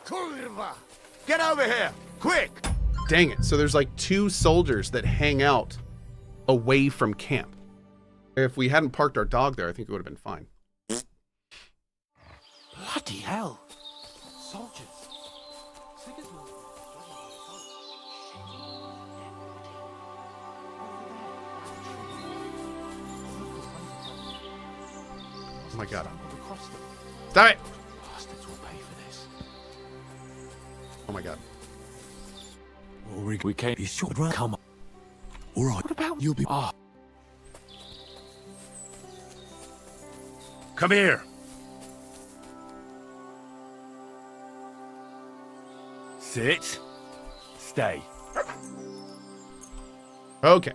Kurva! Get over here! Quick! Dang it. So there's like 2 soldiers that hang out away from camp. If we hadn't parked our dog there, I think it would have been fine. bloody hell. Soldiers. Sigismund. Oh my God. Stop it! Bastards will pay for this. Oh my God. What are We came. You should run. Come on. All right. What about you'll be? Ah. Come here. Sit. Stay. Okay.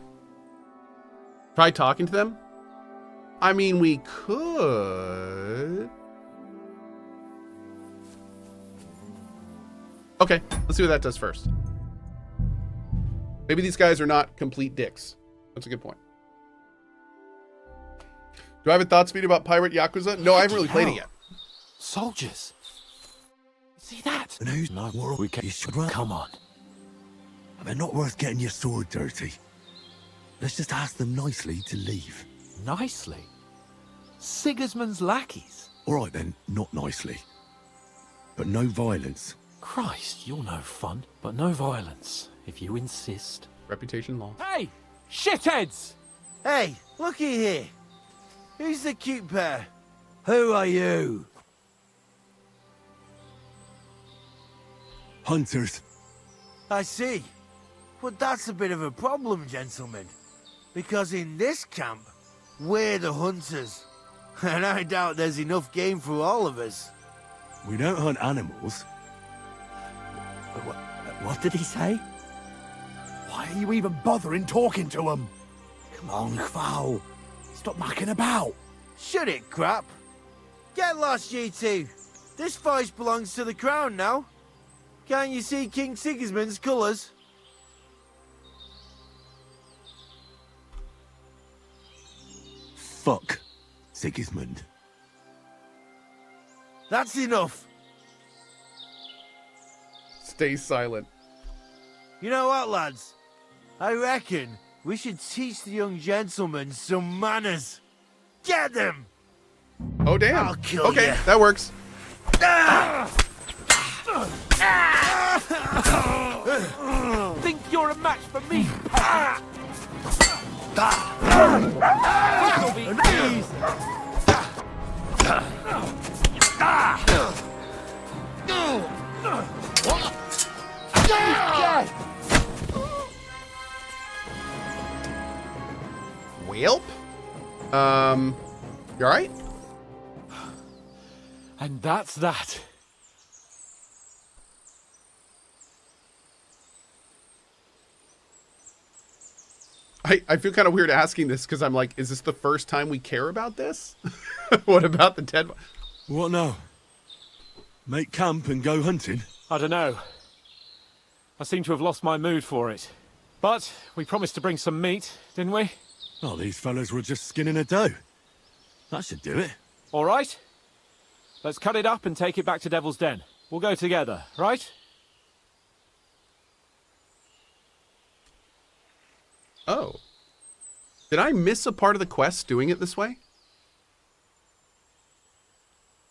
Try talking to them? I mean, we could. Okay, let's see what that does first. Maybe these guys are not complete dicks. That's a good point. Do I have a thought speed about Pirate Yakuza? No, I haven't really played it yet. Soldiers. See that? And who's not war? We can. You should run. Come on. They're not worth getting your sword dirty. Let's just ask them nicely to leave. Nicely? Sigismund's lackeys? All right then, not nicely. But no violence. Christ, you're no fun, but no violence, if you insist. Reputation lost. Hey! Shitheads! Hey, looky here. Who's the cute pair? Who are you? Hunters. I see. But that's a bit of a problem, gentlemen. Because in this camp, we're the hunters. And I doubt there's enough game for all of us. We don't hunt animals. What did he say? Why are you even bothering talking to him? Come on, Kvo. Stop mucking about. Shut it, crap. Get lost, you two. This forest belongs to the crown now. Can't you see King Sigismund's colours? Fuck Sigismund. That's enough. Stay silent. You know what, lads? I reckon we should teach the young gentleman some manners. Get them! Oh, damn. I'll kill okay, ya. that works. Think you're a match for me? This'll be easy. Welp? You alright? And that's that. I feel kind of weird asking this because I'm like, is this the first time we care about this? What about the dead? What now? Make camp and go hunting? I don't know. I seem to have lost my mood for it. But we promised to bring some meat, didn't we? Oh, these fellas were just skinning a doe. That should do it. All right. Let's cut it up and take it back to Devil's Den. We'll go together, right? Oh. Did I miss a part of the quest doing it this way?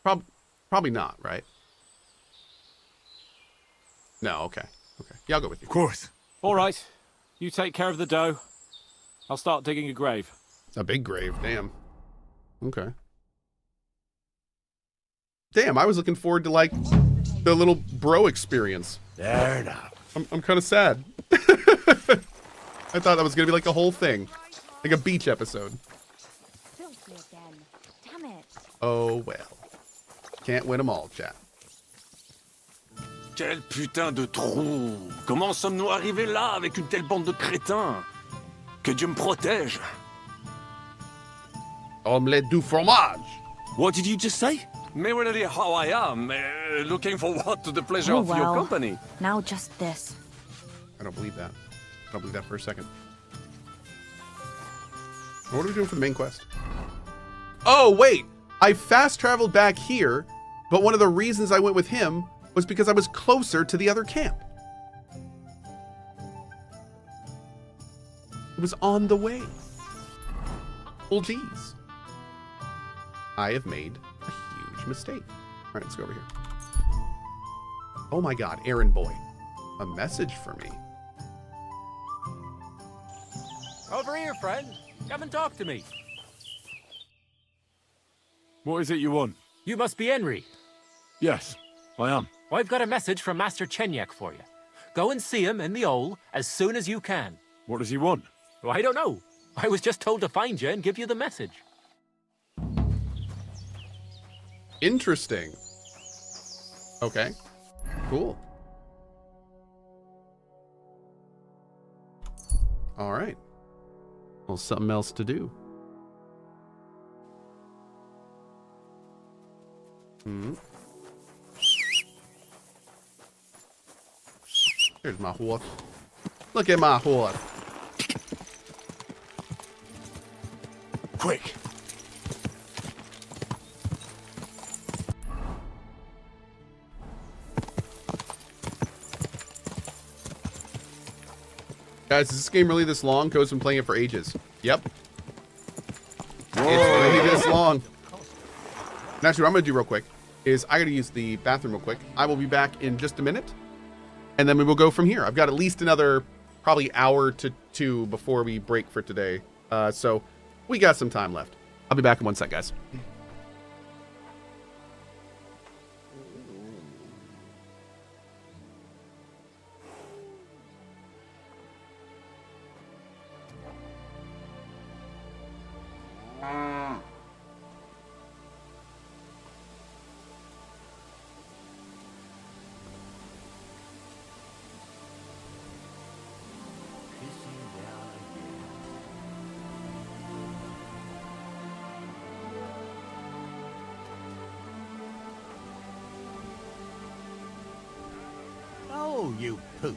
Probably not, right? No, okay. Okay. Yeah, I'll go with you. Of course. All right. You take care of the dough. I'll start digging a grave. A big grave, damn. Okay. Damn, I was looking forward to, like, the little bro experience. Fair enough. I'm kind of sad. I thought that was going to be like a whole thing. Like a beach episode. Filthy again. Damn it. Oh, well. Can't win them all, chat. Quel putain de trou! Comment sommes-nous arrivés là avec une telle bande de crétins? Que Dieu me protège! Omelette du fromage! What did you just say? Merely how I am, looking forward to the pleasure of your company. Now just this. I don't believe that. I don't believe that for a second. What are we doing for the main quest? Oh, wait! I fast traveled back here, but one of the reasons I went with him was because I was closer to the other camp. It was on the way. Well, geez. I have made a huge mistake. All right, let's go over here. Oh my God, errand boy. A message for me. Over here, friend. Come and talk to me. What is it you want? You must be Henry. Yes, I am. Well, I've got a message from Master Chenyek for you. Go and see him in the hole as soon as you can. What does he want? Well, I don't know. I was just told to find you and give you the message. Interesting. Okay. Cool. All right. Well, something else to do. Here's my horse. Look at my horse. Quick. Guys, is this game really this long? Cohh's been playing it for ages. Yep. It's really this long. And actually, what I'm going to do real quick is I got to use the bathroom real quick. I will be back in just a minute, and then we will go from here. I've got at least another probably hour to 2 before we break for today. So we got some time left. I'll be back in 1 sec, guys. Oh, you pooch.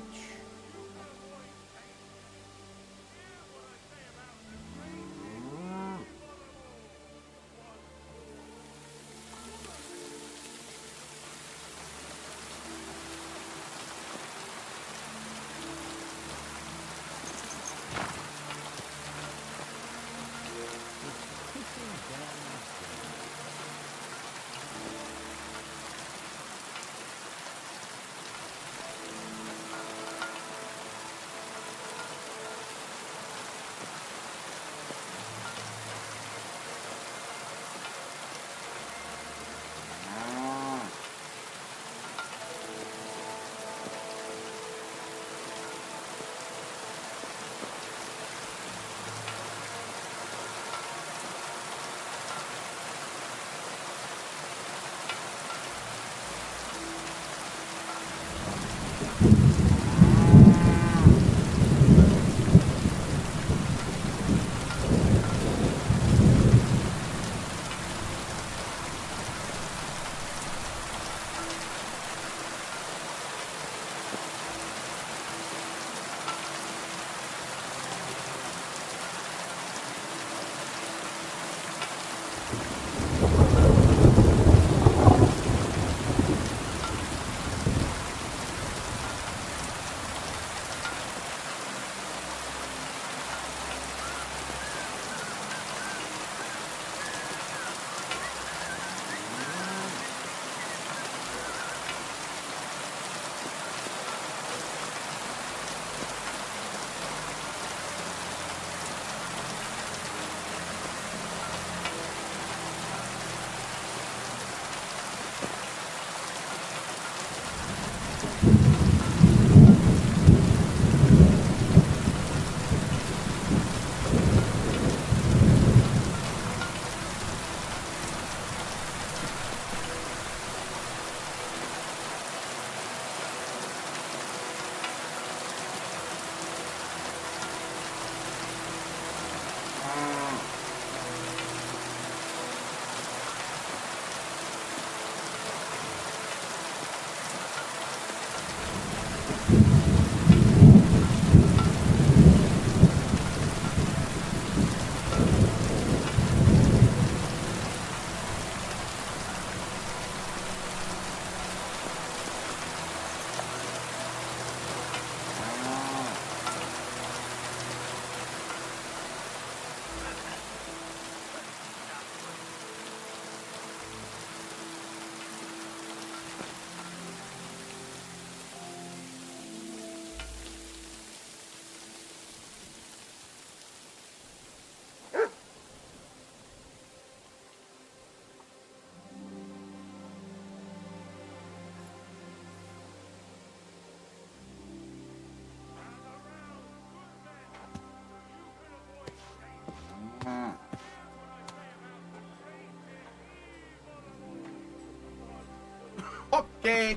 Okay.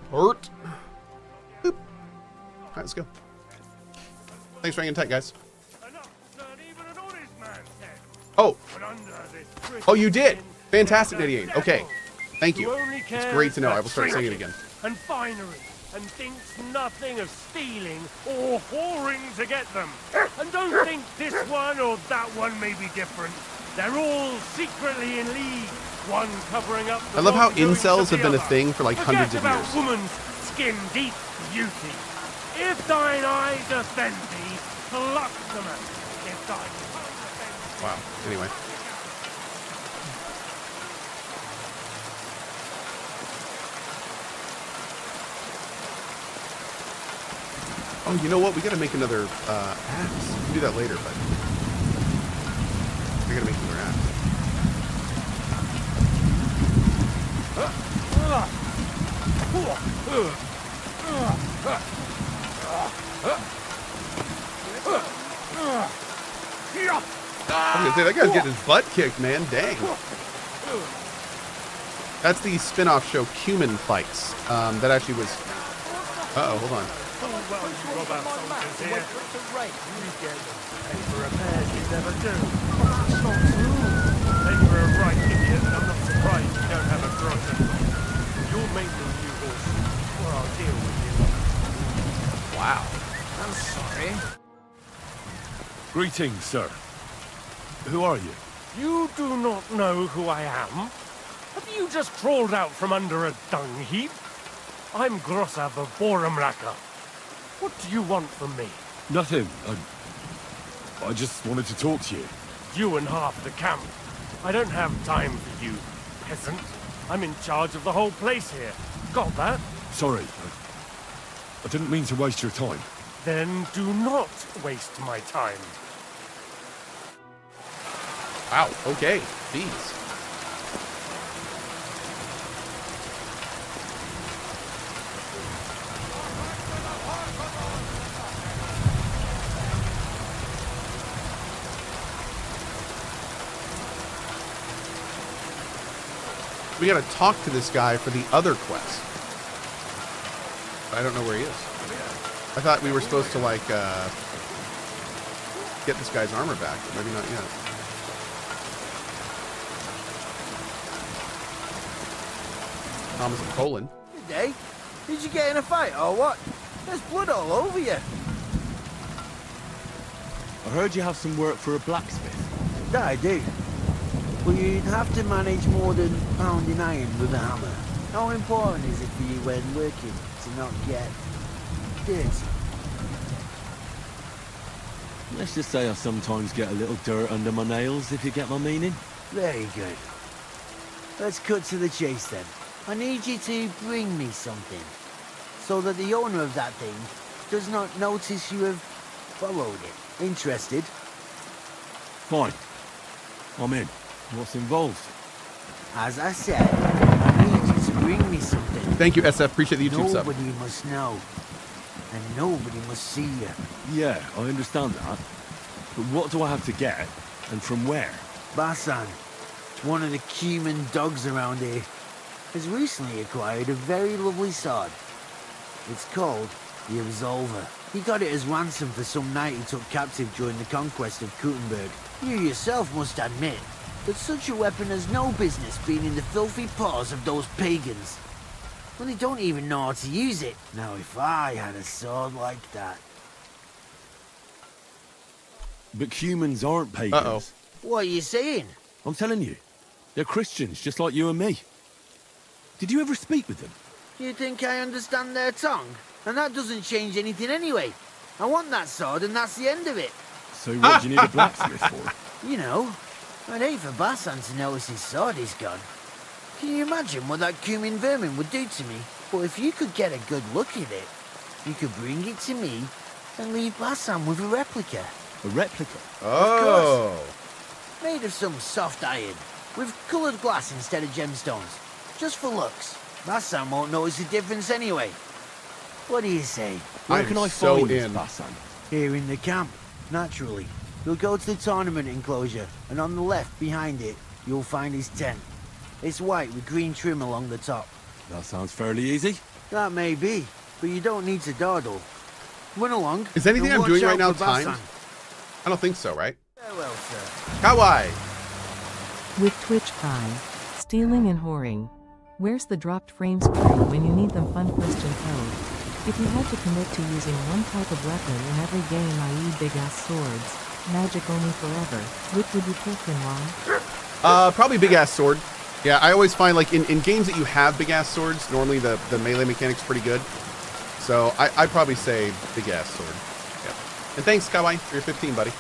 Hurt. Boop. Alright, let's go. Thanks for hanging tight, guys. Oh. Oh, you did. Fantastic, 88. Okay. Thank you. It's great to know. I will start singing again. And finery, and thinks nothing of stealing or whoring to get them. And don't think this one or that one may be different. They're all secretly in league. One covering up the I love how wrongdoings incels of the have been a other. thing for like hundreds of Forget years. about woman's skin-deep beauty. If thine eye defend thee, pluck them out. If thine tongue defend thee. Wow. Anyway. Oh, you know what? We gotta make another axe. We can do that later, but we gotta make another axe. I'm gonna say that guy's getting his butt kicked, man. Dang. That's the spin-off show Cumin Fights. That actually was. Uh oh, hold on. Oh, well, you rob our soldiers here. You get them. Pay for repairs you never do. That's not true. Then you're a right idiot, and I'm not surprised you don't have a groschen. You'll make the new horse, or I'll deal with you. Wow. I'm sorry. Greetings, sir. Who are you? You do not know who I am? Have you just crawled out from under a dung heap? I'm Grossa the Borumlaka. What do you want from me? Nothing. I just wanted to talk to you. You and half the camp. I don't have time for you, peasant. I'm in charge of the whole place here. Got that? Sorry. I didn't mean to waste your time. Then do not waste my time. Wow. Okay. Jeez. We gotta talk to this guy for the other quest. I don't know where he is. I thought we were supposed to, like, get this guy's armor back, but maybe not yet. Thomas of Poland. Good day. Did you get in a fight or what? There's blood all over you. I heard you have some work for a blacksmith. That I do. But you'd have to manage more than pounding iron with a hammer. How important is it for you when working to not get dirty? Let's just say I sometimes get a little dirt under my nails, if you get my meaning. Very good. Let's cut to the chase then. I need you to bring me something, so that the owner of that thing does not notice you have borrowed it. Interested? Fine. I'm in. What's involved? As I said, I need you to bring me something. Thank you, SF. Appreciate the YouTube sub. Nobody must know. And nobody must see you. Yeah, I understand that. But what do I have to get? And from where? Basan, one of the cumin dogs around here, has recently acquired a very lovely sword. It's called the Absolver. He got it as ransom for some knight he took captive during the conquest of Kuttenberg. You yourself must admit that such a weapon has no business being in the filthy paws of those pagans. Well, they don't even know how to use it. Now, if I had a sword like that... But humans aren't pagans. Uh-oh. What are you saying? I'm telling you. They're Christians, just like you and me. Did you ever speak with them? You think I understand their tongue? And that doesn't change anything anyway. I want that sword and that's the end of it. So what do you need a blacksmith for? You know, I'd hate for Basan to notice his sword is gone. Can you imagine what that cumin vermin would do to me? But if you could get a good look at it, you could bring it to me and leave Basan with a replica. A replica? Oh. Of course. Made of some soft iron, with coloured glass instead of gemstones. Just for looks. Basan won't notice the difference anyway. What do you say? Where can I find this Basan? Here in the camp, naturally. You'll go to the tournament enclosure, and on the left behind it, you'll find his tent. It's white with green trim along the top. That sounds fairly easy. That may be, but you don't need to dawdle. Run along. Is anything and I'm doing watch right now out for timed? Bassan. I don't think so, right? Farewell, sir. Kawaii! With Twitch Prime. Stealing and whoring. Where's the dropped frames crew when you need them? Fun question code. If you had to commit to using one type of weapon in every game, i.e. big-ass swords, magic only forever, which would you pick and why? Probably big ass sword. Yeah, I always find like in games that you have big ass swords, normally the melee mechanic's pretty good. So I'd probably say big ass sword. Yeah. And thanks, Kawaii, for your 15, buddy.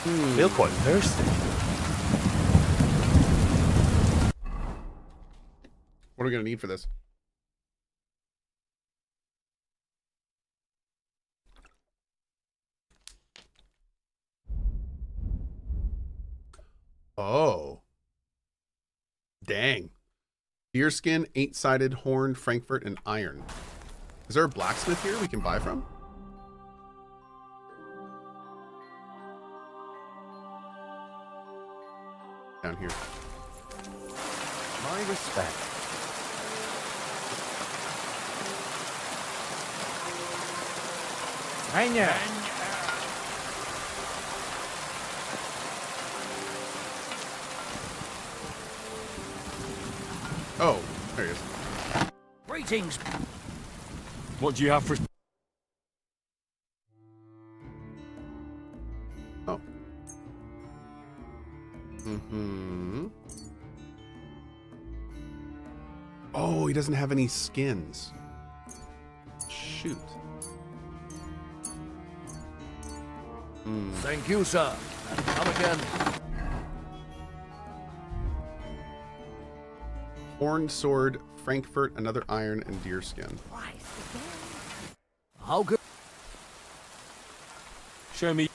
I feel quite thirsty. What are we gonna need for this? Oh. Dang. Deerskin, 8-sided, horn, Frankfurt, and iron. Is there a blacksmith here we can buy from? Down here. My respect. Anya. Oh, there he is. Greetings. What do you have for... Oh. Mm-hmm. Oh, he doesn't have any skins. Shoot. Thank you, sir. Come again. Horn, sword, Frankfurt, another iron, and deerskin. How good? Show me.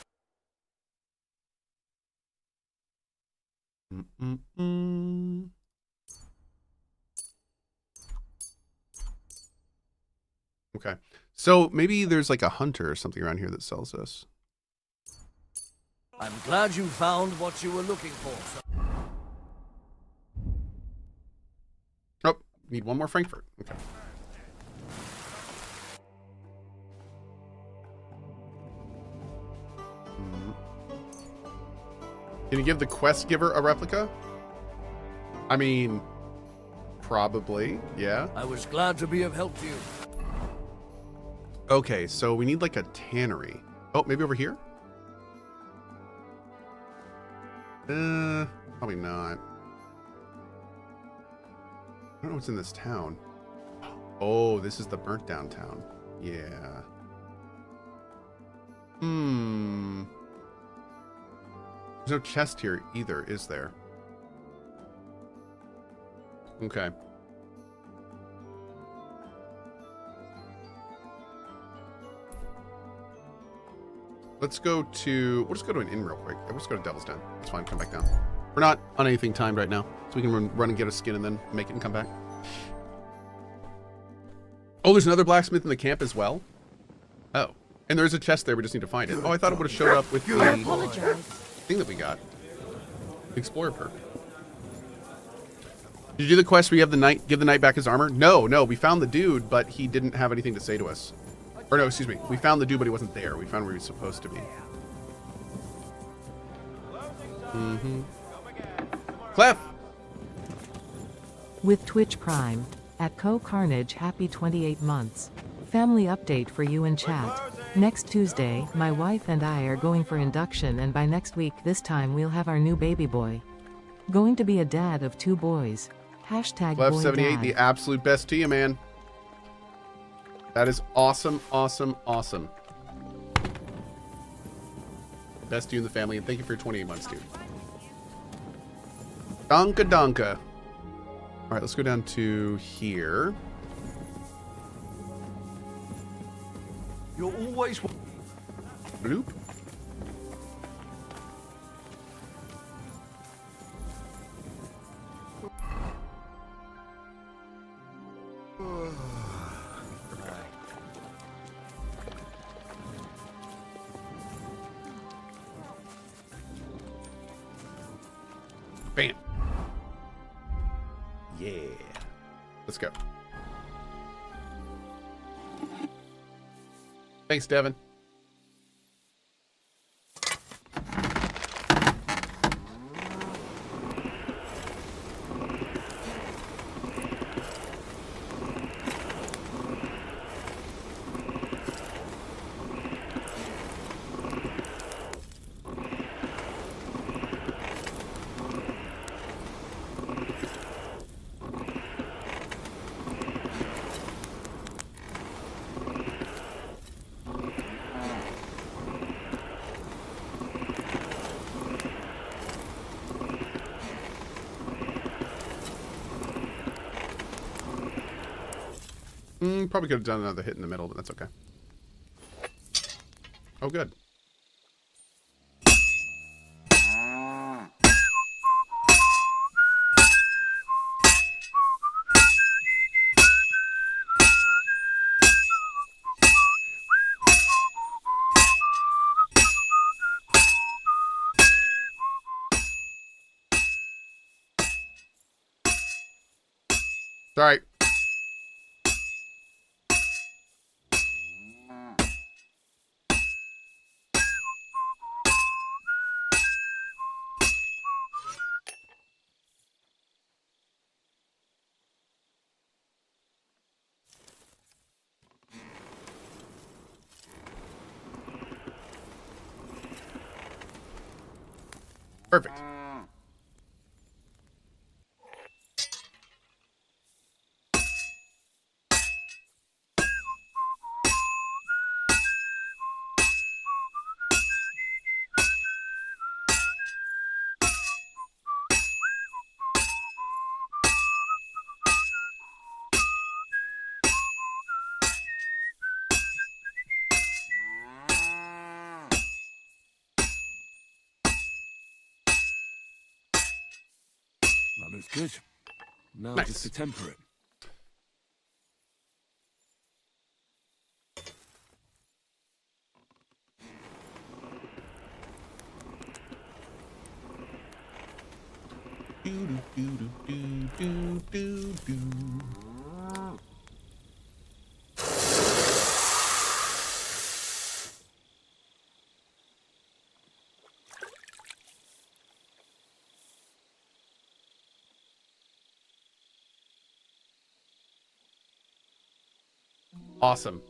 Mm-mm-mm. Okay. So maybe there's like a hunter or something around here that sells this. I'm glad you found what you were looking for, sir. Oh, need one more Frankfurt. Okay. Can you give the quest giver a replica? I mean, probably, yeah. I was glad to be of help to you. Okay, so we need like a tannery. Oh, maybe over here? Probably not. I don't know what's in this town. Oh, this is the burnt down town. Yeah. There's no chest here either, is there? Okay. Let's go to... We'll just go to an inn real quick. We'll just go to Devil's Den. That's fine. Come back down. We're not on anything timed right now, so we can run and get a skin and then make it and come back. Oh, there's another blacksmith in the camp as well? Oh. And there's a chest there. We just need to find it. Oh, I thought it would have showed up with the thing that we got. Explorer perk. Did you do the quest where you have the knight, give the knight back his armor? No. We found the dude, but he didn't have anything to say to us. Or no, excuse me. We found the dude, but he wasn't there. We found where he was supposed to be. Clef! With Twitch Prime. At CohhCarnage, happy 28 months. Family update for you in chat. Next Tuesday, my wife and I are going for induction, and by next week this time we'll have our new baby boy. Going to be a dad of 2 boys. Hashtag Clef boy 78, dad. the absolute best to you, man. That is awesome, awesome, awesome. Best to you in the family, and thank you for your 28 months, dude. Donka donka. All right, let's go down to here. You're always... Bloop. Bam. Yeah. Let's go. Thanks, Devin. Probably could have done another hit in the middle, but that's okay. Oh, good. Sorry. Perfect. That looks good. Now Nice. just to temper it. Awesome.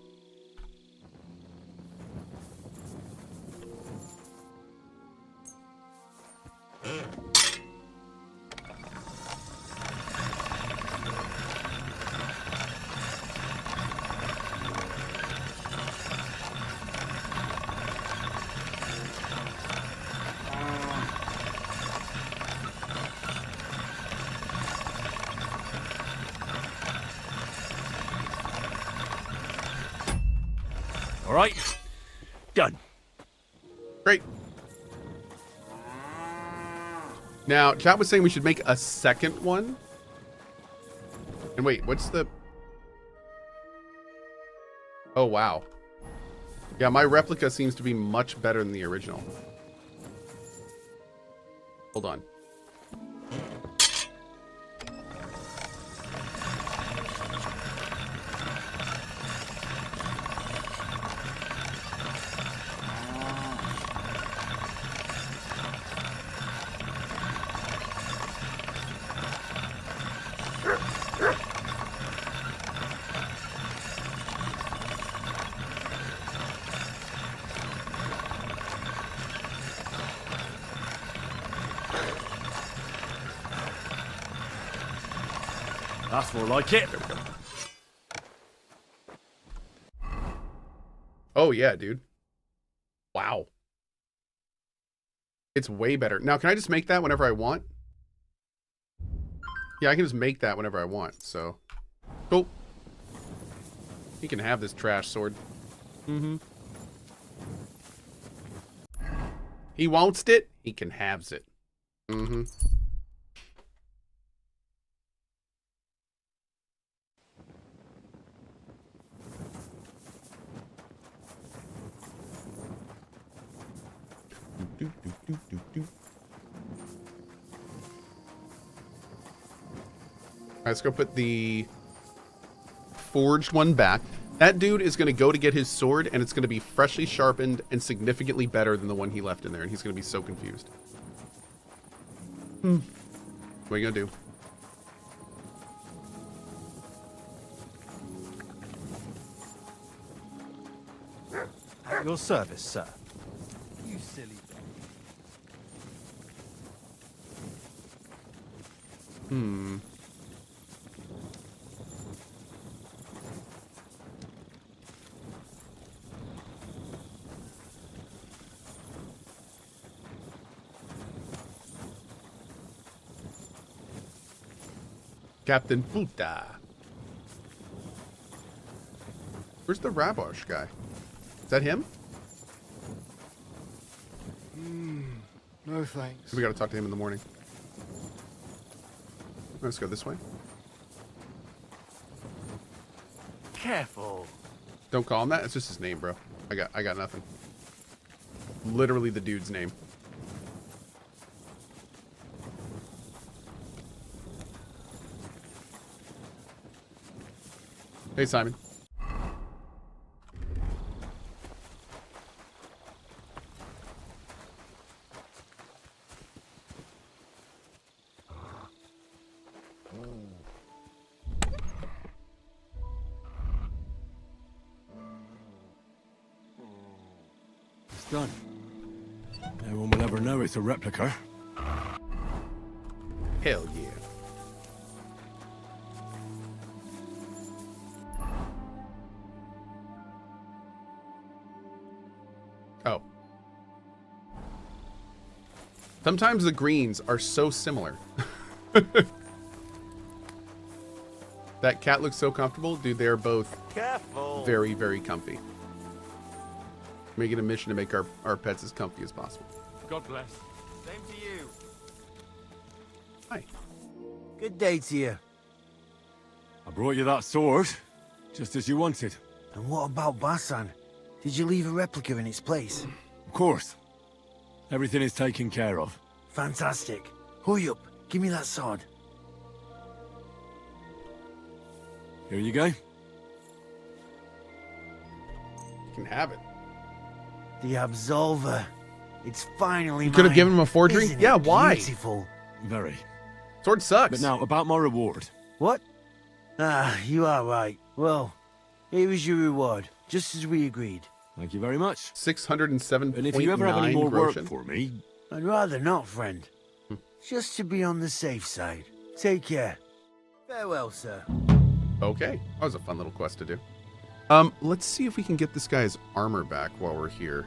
All right, done. Great. Now, chat was saying we should make a second one. And wait, what's the... Oh, wow. Yeah, my replica seems to be much better than the original. Hold on. That's more like it. Oh, yeah, dude. Wow. It's way better. Now, can I just make that whenever I want? Yeah, I can just make that whenever I want, so... Cool. You can have this trash sword. Mm-hmm. He wants it. He can haves it. Mm-hmm. Alright, let's go put the forged one back. That dude is going to go to get his sword, and it's going to be freshly sharpened and significantly better than the one he left in there, and he's going to be so confused. What are you going to do? At your service, sir. You silly. Captain Puta. Where's the Rabosh guy? Is that him? No thanks. We gotta talk to him in the morning. Let's go this way. Careful. Don't call him that. It's just his name, bro. I got nothing. Literally the dude's name. Hey, Simon. It's done. No one will ever know it's a replica. Hell yeah. Oh. Sometimes the greens are so similar. That cat looks so comfortable. Dude, they are both very, very comfy. Make it a mission to make our pets as comfy as possible. God bless. Same to you. Hi. Good day to you. I brought you that sword, just as you wanted. And what about Basan? Did you leave a replica in its place? Of course. Everything is taken care of. Fantastic. Hurry up. Give me that sword. Here you go. You can have it. The Absolver. It's finally You could have mine. given him a forgery? Isn't Yeah, it why? Beautiful. Very. Sword sucks. But now, about my reward. What? Ah, you are right. Well, here is your reward, just as we agreed. Thank you very much. 607.9 And if you ever have any more work groschen. for me... I'd rather not, friend. Just to be on the safe side. Take care. Farewell, sir. Okay. That was a fun little quest to do. Let's see if we can get this guy's armor back while we're here.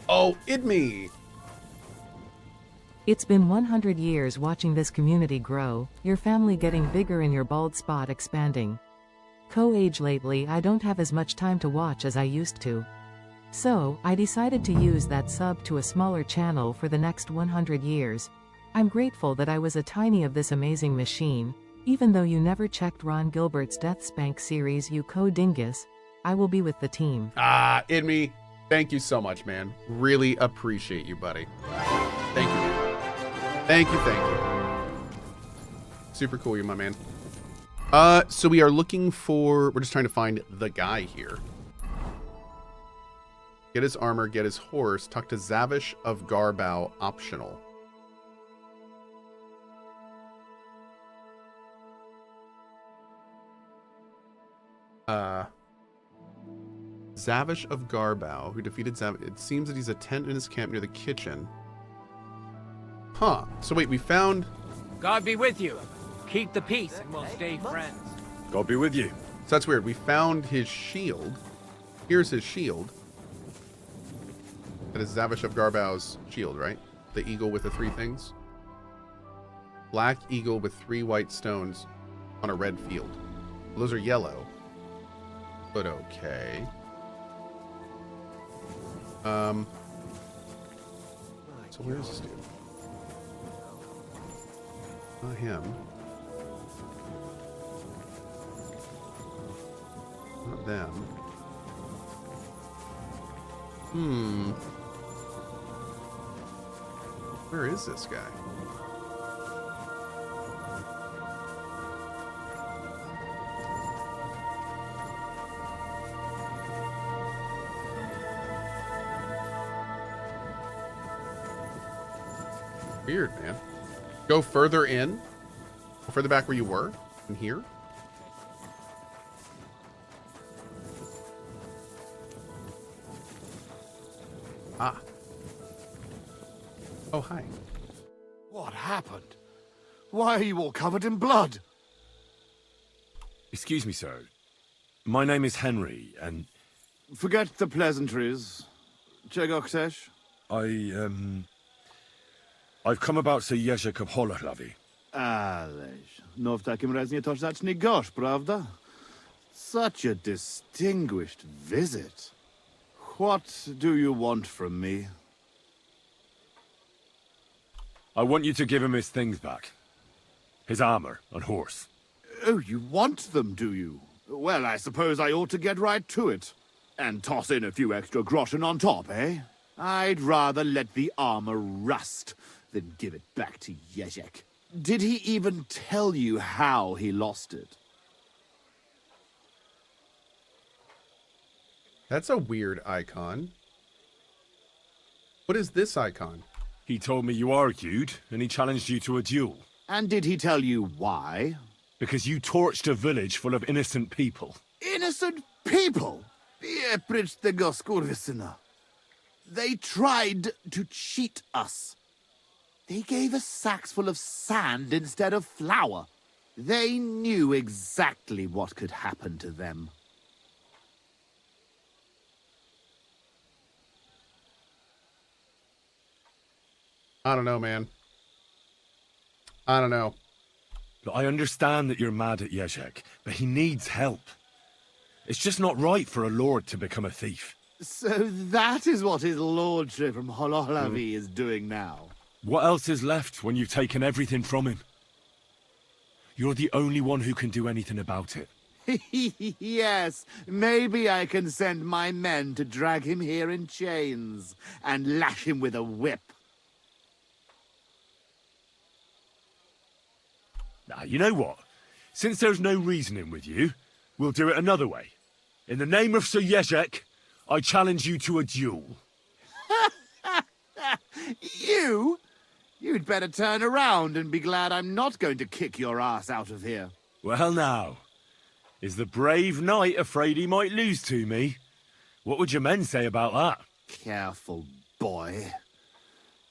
Oh, Idme! It's been 100 years watching this community grow, your family getting bigger and your bald spot expanding. Co-age lately, I don't have as much time to watch as I used to. So, I decided to use that sub to a smaller channel for the next 100 years. I'm grateful that I was a tiny of this amazing machine. Even though you never checked Ron Gilbert's Death Spank series, you co-dingus, I will be with the team. Ah, Idme, thank you so much, man. Really appreciate you, buddy. Thank you, man. Thank you. Super cool, you my man. So we are looking for... We're just trying to find the guy here. Get his armor, get his horse, talk to Zavish of Garbau, optional. Zavish of Garbau, who defeated Zavish. It seems that he's a tent in his camp near the kitchen. Huh. So wait, we found... God be with you. Keep the peace and we'll stay friends. God be with you. So that's weird. We found his shield. Here's his shield. That is Zavish of Garbau's shield, right? The eagle with the three things. Black eagle with 3 white stones on a red field. Those are yellow. but okay. So where is this dude? Not him. Not them. Where is this guy? Weird, man. Go further in. Go further back where you were. In here. Ah. Oh, hi. What happened? Why are you all covered in blood? Excuse me, sir. My name is Henry, and... Forget the pleasantries. Czego chcesz? I've come about Sir Jerzy Kuttenberg. Ależ, no w takim razie to zacznij gorzh, prawda? Such a distinguished visit. What do you want from me? I want you to give him his things back. His armor and horse. Oh, you want them, do you? Well, I suppose I ought to get right to it. And toss in a few extra groschen on top, eh? I'd rather let the armor rust than give it back to Jerzy. Did he even tell you how he lost it? That's a weird icon. What is this icon? He told me you argued, and he challenged you to a duel. And did he tell you why? Because you torched a village full of innocent people. Innocent people? Pieprzcz tego skurwysyna. They tried to cheat us. They gave us sacks full of sand instead of flour. They knew exactly what could happen to them. I don't know, man. I don't know. I understand that you're mad at Jerzy, but he needs help. It's just not right for a lord to become a thief. So that is what his lordship from Holohlavi is doing now. What else is left when you've taken everything from him? You're the only one who can do anything about it. Yes, maybe I can send my men to drag him here in chains and lash him with a whip. Now, you know what? Since there's no reasoning with you, we'll do it another way. In the name of Sir Jerzy, I challenge you to a duel. You? You'd better turn around and be glad I'm not going to kick your ass out of here. Well now, is the brave knight afraid he might lose to me? What would your men say about that? Careful, boy.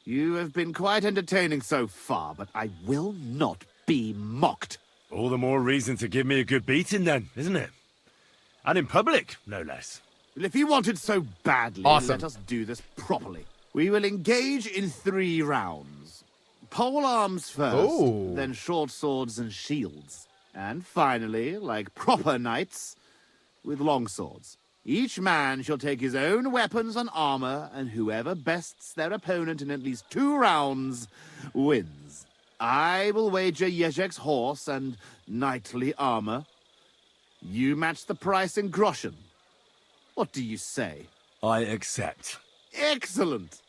You have been quite entertaining so far, but I will not be mocked. All the more reason to give me a good beating then, isn't it? And in public, no less. Well, if you want it so badly, let us do this properly. We will engage in 3 rounds. Pole arms first, then short swords and shields. And finally, like proper knights, with long swords. Each man shall take his own weapons and armor, and whoever bests their opponent in at least 2 rounds wins. I will wager Jezek's horse and knightly armor. You match the price in groschen. What do you say? I accept. Excellent!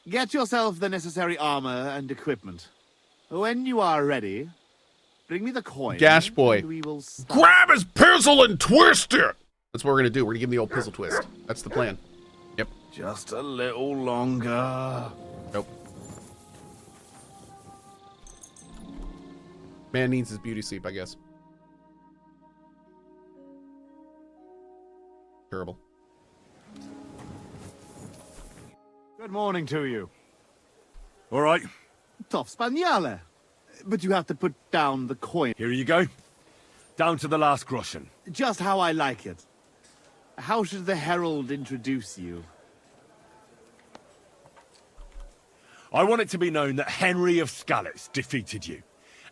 Get yourself the necessary armor and equipment. When you are ready, bring me the coin. Gash boy. We will grab his pizzle and twist it! That's what we're gonna do. We're gonna give him the old pizzle twist. That's the plan. Yep. Just a little longer. Nope. Man needs his beauty sleep, I guess. Terrible. Good morning to you. All right. Tough Spaniale. But you have to put down the coin. Here you go. Down to the last groschen. Just how I like it. How should the herald introduce you? I want it to be known that Henry of Skalitz defeated you.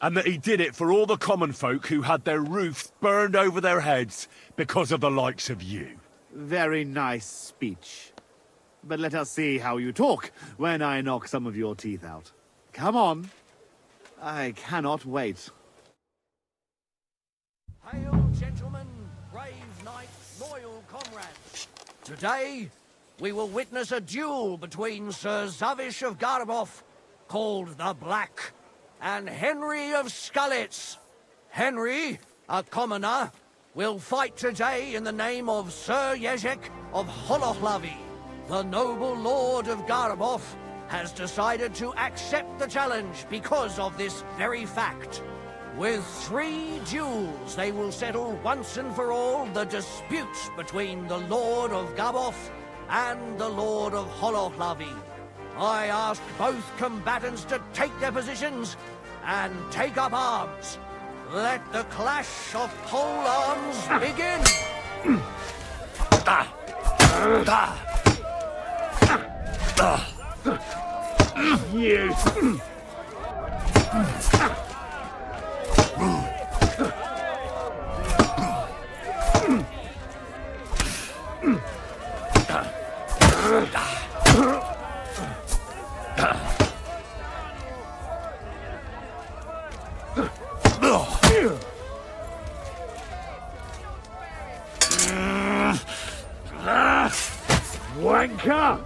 and that he did it for all the common folk who had their roofs burned over their heads because of the likes of you. Very nice speech. But let us see how you talk when I knock some of your teeth out. Come on. I cannot wait. Hail, gentlemen, brave knights, loyal comrades. Today, we will witness a duel between Sir Zavish of Garabov, called the Black, and Henry of Skullets. Henry, a commoner, will fight today in the name of Sir Jezek of Holohlavi. The noble lord of Garabov has decided to accept the challenge because of this very fact. With 3 duels, they will settle once and for all the dispute between the Lord of Gabov and the Lord of Holohlavi. I ask both combatants to take their positions and take up arms. Let the clash of pole arms begin! You! Wanker!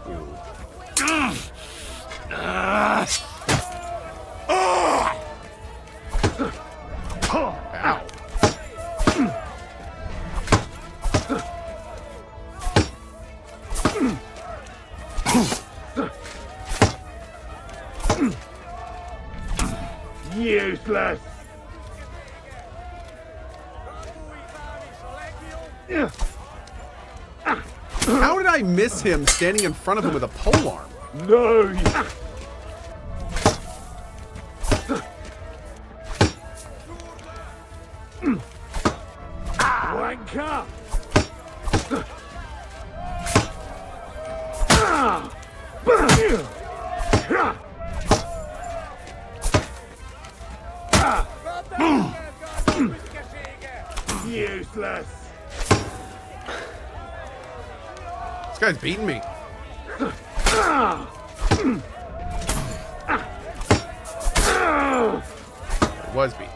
Useless! How did I miss him standing in front of him with a polearm? No! Wanker! Useless! This guy's beating me. It was beat.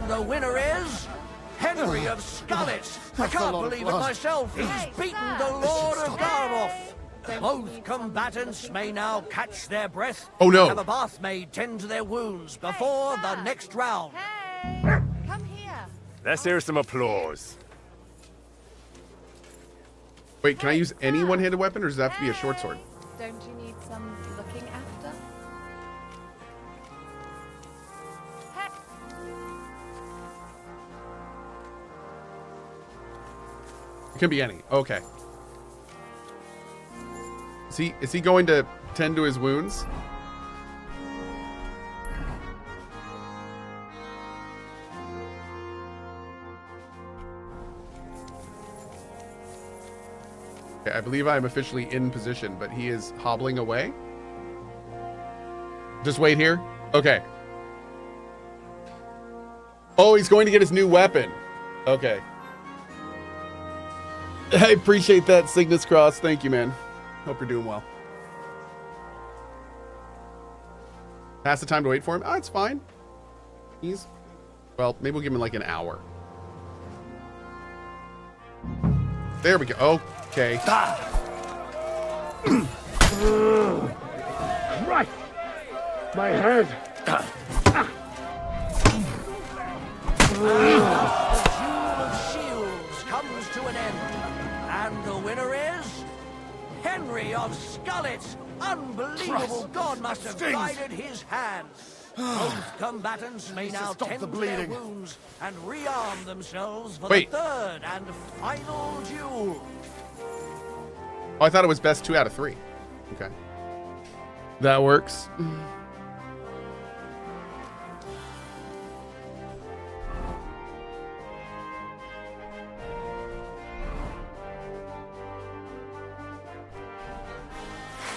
The winner is Henry of Skullets. I can't believe it myself. He's beaten the Lord of Garabov. Both combatants may now catch their breath. Oh no! Have a bath made, tend to their wounds before the next round. Hey, come here. Let's hear some applause. Wait, can I use any one-handed weapon, or does it have to be a short sword? Don't you need some looking after? It can be any. Okay. Is he going to tend to his wounds? Okay, I believe I am officially in position, but he is hobbling away. Just wait here. Okay. Oh, he's going to get his new weapon. Okay. I appreciate that, Cygnus Cross. Thank you, man. Hope you're doing well. Pass the time to wait for him? Oh, it's fine. Well, maybe we'll give him like an hour. There we go. Okay. Right. My head. The duel of shields comes to an end. And the winner is Henry of Skullets. Unbelievable! God must have guided his hand. Both combatants may now tend to their wounds and rearm themselves for the third and final duel. Oh, I thought it was best 2 out of 3. Okay. That works.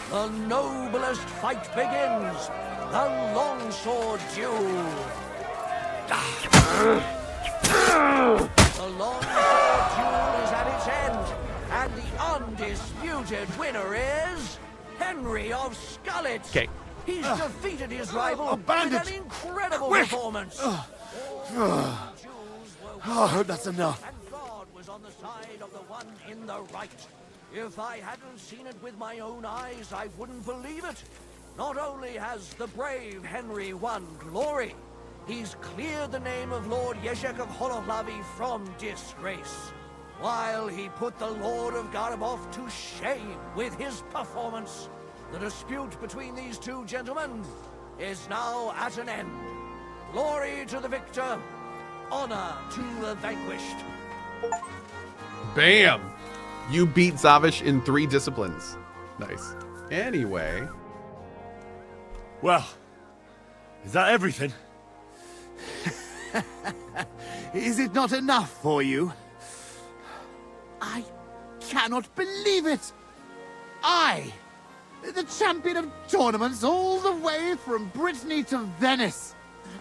The noblest fight begins. The longsword duel. The longsword duel is at its end, and the undisputed winner is Henry of Skullet. Okay. He's defeated his rival with an incredible Quick! performance. Oh, that's enough. And God was on the side of the one in the right. If I hadn't seen it with my own eyes, I wouldn't believe it. Not only has the brave Henry won glory, he's cleared the name of Lord Yeshek of Holohlavi from disgrace, while he put the Lord of Garabov to shame with his performance. The dispute between these two gentlemen is now at an end. Glory to the victor, honor to the vanquished. Bam! You beat Zavish in 3 disciplines. Nice. Anyway. Well, is that everything? Is it not enough for you? I cannot believe it! I, the champion of tournaments all the way from Brittany to Venice,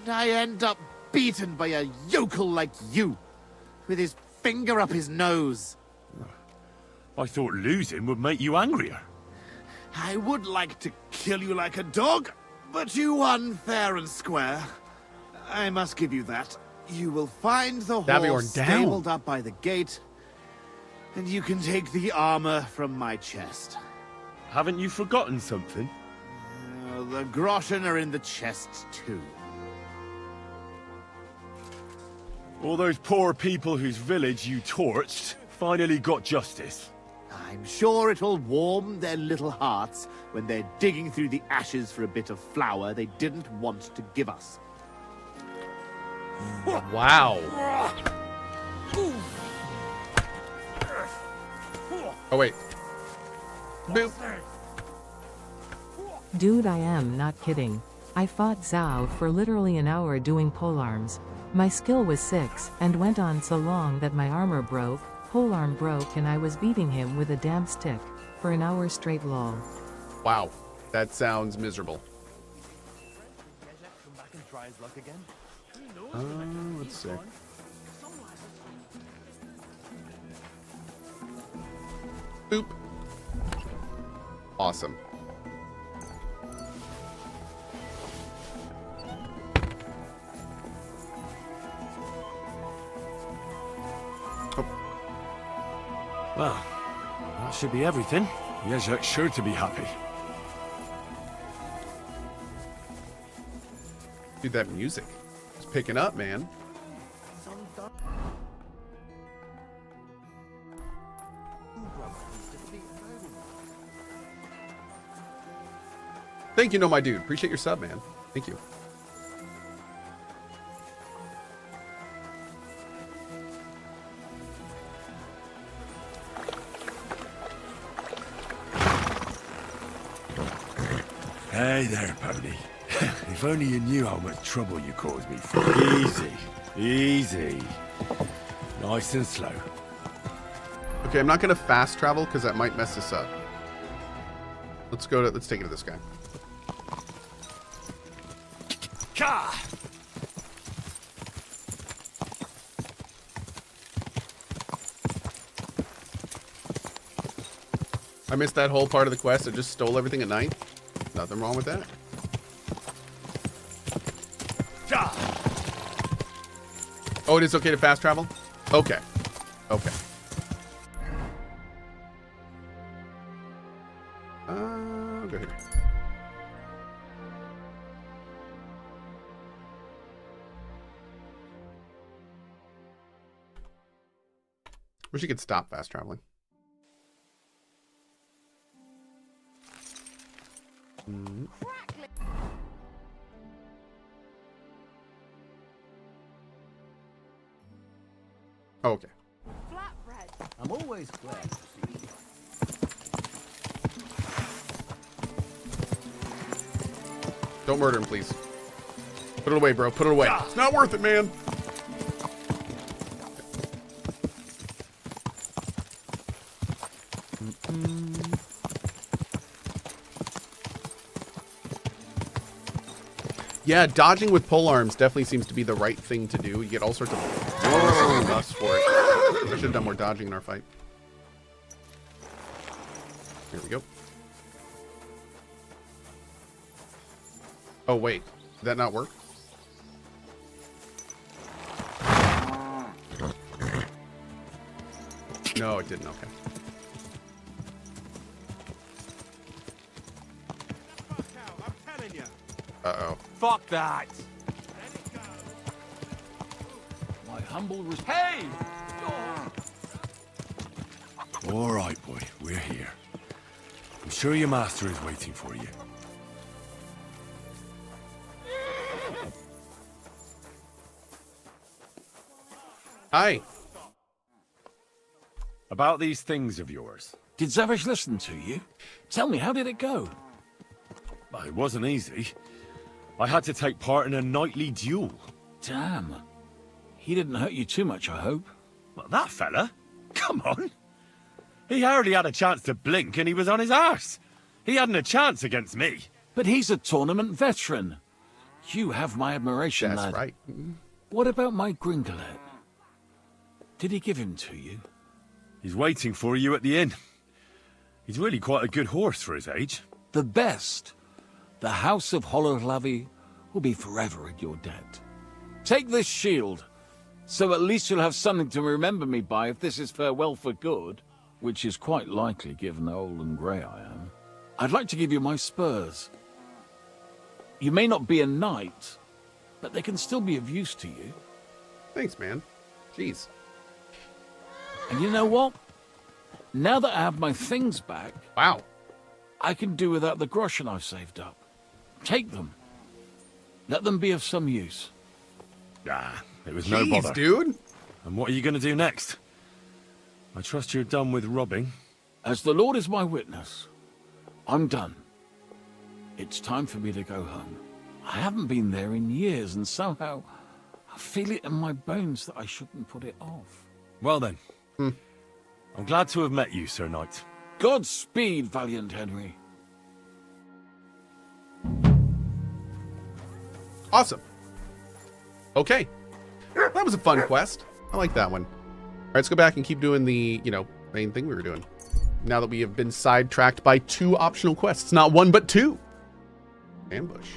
and I end up beaten by a yokel like you, with his finger up his nose. I thought losing would make you angrier. I would like to kill you like a dog, but you won fair and square. I must give you that. You will find the horse stabled up by the gate, and you can take the armor from my chest. Haven't you forgotten something? The groschen are in the chest too. All those poor people whose village you torched finally got justice. I'm sure it'll warm their little hearts when they're digging through the ashes for a bit of flour they didn't want to give us. Wow. Oh, wait. Boop. Dude, I am not kidding. I fought Zhao for literally an hour doing polearms. My skill was 6, and went on so long that my armor broke, polearm broke, and I was beating him with a damn stick for an hour straight lol. Wow. That sounds miserable. Let's see. Boop. Awesome. Well, that should be everything. Yezhek's sure to be happy. Dude, that music is picking up, man. Thank you, No My Dude. Appreciate your sub, man. Thank you. Hey there, pony. If only you knew how much trouble you caused me for. Easy. Easy. Nice and slow. Okay, I'm not gonna fast travel because that might mess us up. Let's take it to this guy. Ka! I missed that whole part of the quest. I just stole everything at night. Nothing wrong with that. Oh, it is okay to fast travel? Okay. Okay. Go here. Wish you could stop fast traveling. Oh, okay. I'm always glad to see you. Don't murder him, please. Put it away, bro. Put it away. It's not worth it, man. Yeah, dodging with polearms definitely seems to be the right thing to do. You get all sorts of buffs for it. I should have done more dodging in our fight. Here we go. Oh, wait. Did that not work? No, it didn't. Okay. Uh-oh. Fuck that! My humble Hey! All right, boy. We're here. I'm sure your master is waiting for you. Hi. About these things of yours. Did Zavish listen to you? Tell me, how did it go? Well, it wasn't easy. I had to take part in a nightly duel. Damn. He didn't hurt you too much, I hope. Well, that fella? Come on. He hardly had a chance to blink and he was on his arse. He hadn't a chance against me. But he's a tournament veteran. You have my admiration, That's lad. right. What about my Gringolet? Did he give him to you? He's waiting for you at the inn. He's really quite a good horse for his age. The best. The House of Hollowlavy will be forever in your debt. Take this shield, so at least you'll have something to remember me by if this is farewell for good, which is quite likely given how old and grey I am. I'd like to give you my spurs. You may not be a knight, but they can still be of use to you. Thanks, man. Jeez. And you know what? Now that I have my things back... Wow. I can do without the groschen I've saved up. Take them. Let them be of some use. Ah, it was no bother. Dude. And what are you going to do next? I trust you're done with robbing. As the Lord is my witness, I'm done. It's time for me to go home. I haven't been there in years, and somehow I feel it in my bones that I shouldn't put it off. Well then, I'm glad to have met you, Sir Knight. Godspeed, valiant Henry. Awesome. Okay. That was a fun quest. I like that one. All right, let's go back and keep doing the, main thing we were doing. Now that we have been sidetracked by 2 optional quests. Not 1, but 2. Ambush.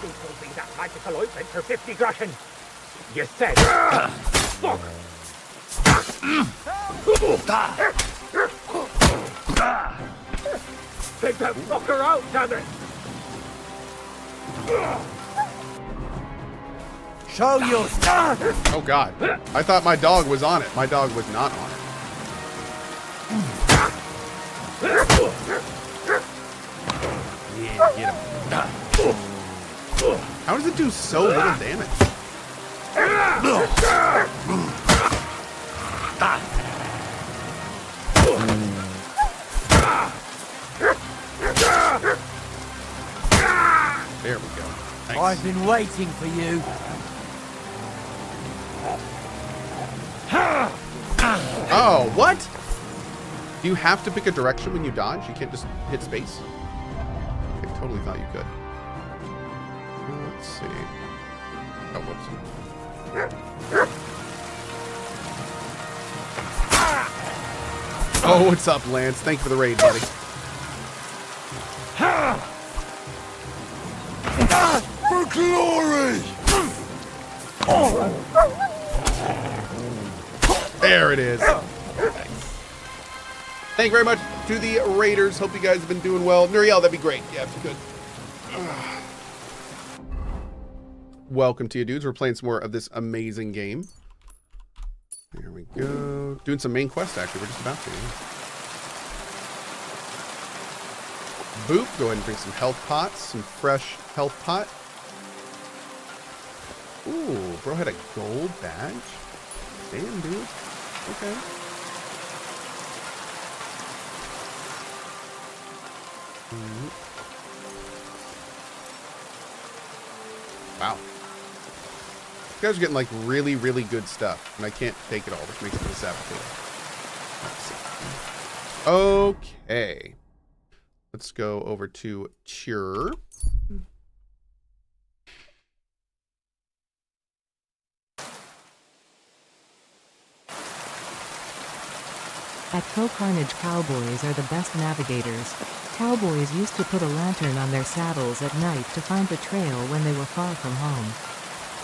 This will be that magical ointment for 50 groschen. You said. Fuck. Take that fucker out, damn it! Show your stuff! Oh god. I thought my dog was on it. My dog was not on it. Yeah, get him. How does it do so little damage? There we go. Nice. I've been waiting for you. Oh, what? Do you have to pick a direction when you dodge? You can't just hit space? I totally thought you could. Let's see. Oh, whoops. Oh, what's up, Lance? Thank you for the raid, buddy. For glory! There it is. Nice. Thank you very much to the raiders. Hope you guys have been doing well. Nuriel, that'd be great. Yeah, if you could. Welcome to you, dudes. We're playing some more of this amazing game. There we go. Doing some main quest, actually. We're just about to. Boop. Go ahead and bring some health pots. Some fresh health pot. Ooh, bro had a gold badge? Damn, dude. Okay. Wow. You guys are getting like really, really good stuff, and I can't take it all, which makes it a sabotage. Okay. Let's go over to Cure. At CohhCarnage, cowboys are the best navigators. Cowboys used to put a lantern on their saddles at night to find the trail when they were far from home.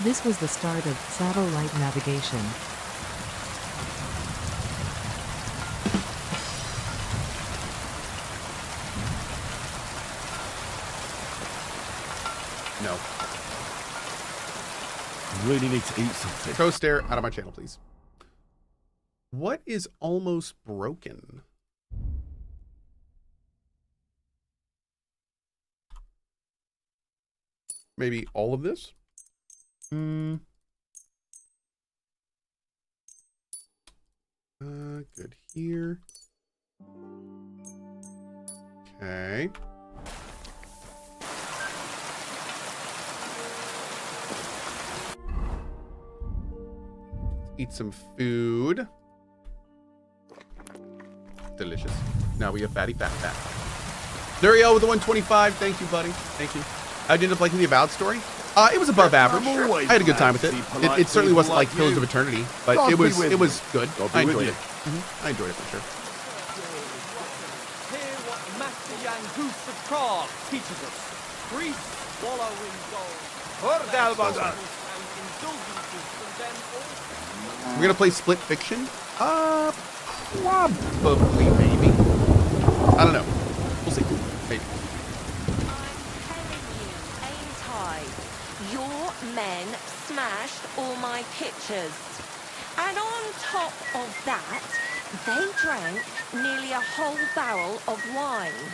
This was the start of satellite navigation. No. I really need to eat something. Co-stare out of my channel, please. What is almost broken? Maybe all of this? Good here. Okay. Eat some food. Delicious. Now we have fatty fat fat. Dario with the 125. Thank you, buddy. Thank you. How'd you end up liking the Avowed story? It was above average. I had a good time with it. It certainly wasn't like Pillars of Eternity, but it was good. I enjoyed it. I enjoyed it for sure. Hear what Master Yangoose of Prague teaches us. Greece, swallowing gold. We're gonna play Split Fiction? Probably, maybe. I don't know. We'll see. Maybe. Your men smashed all my pictures. And on top of that, they drank nearly a whole barrel of wine.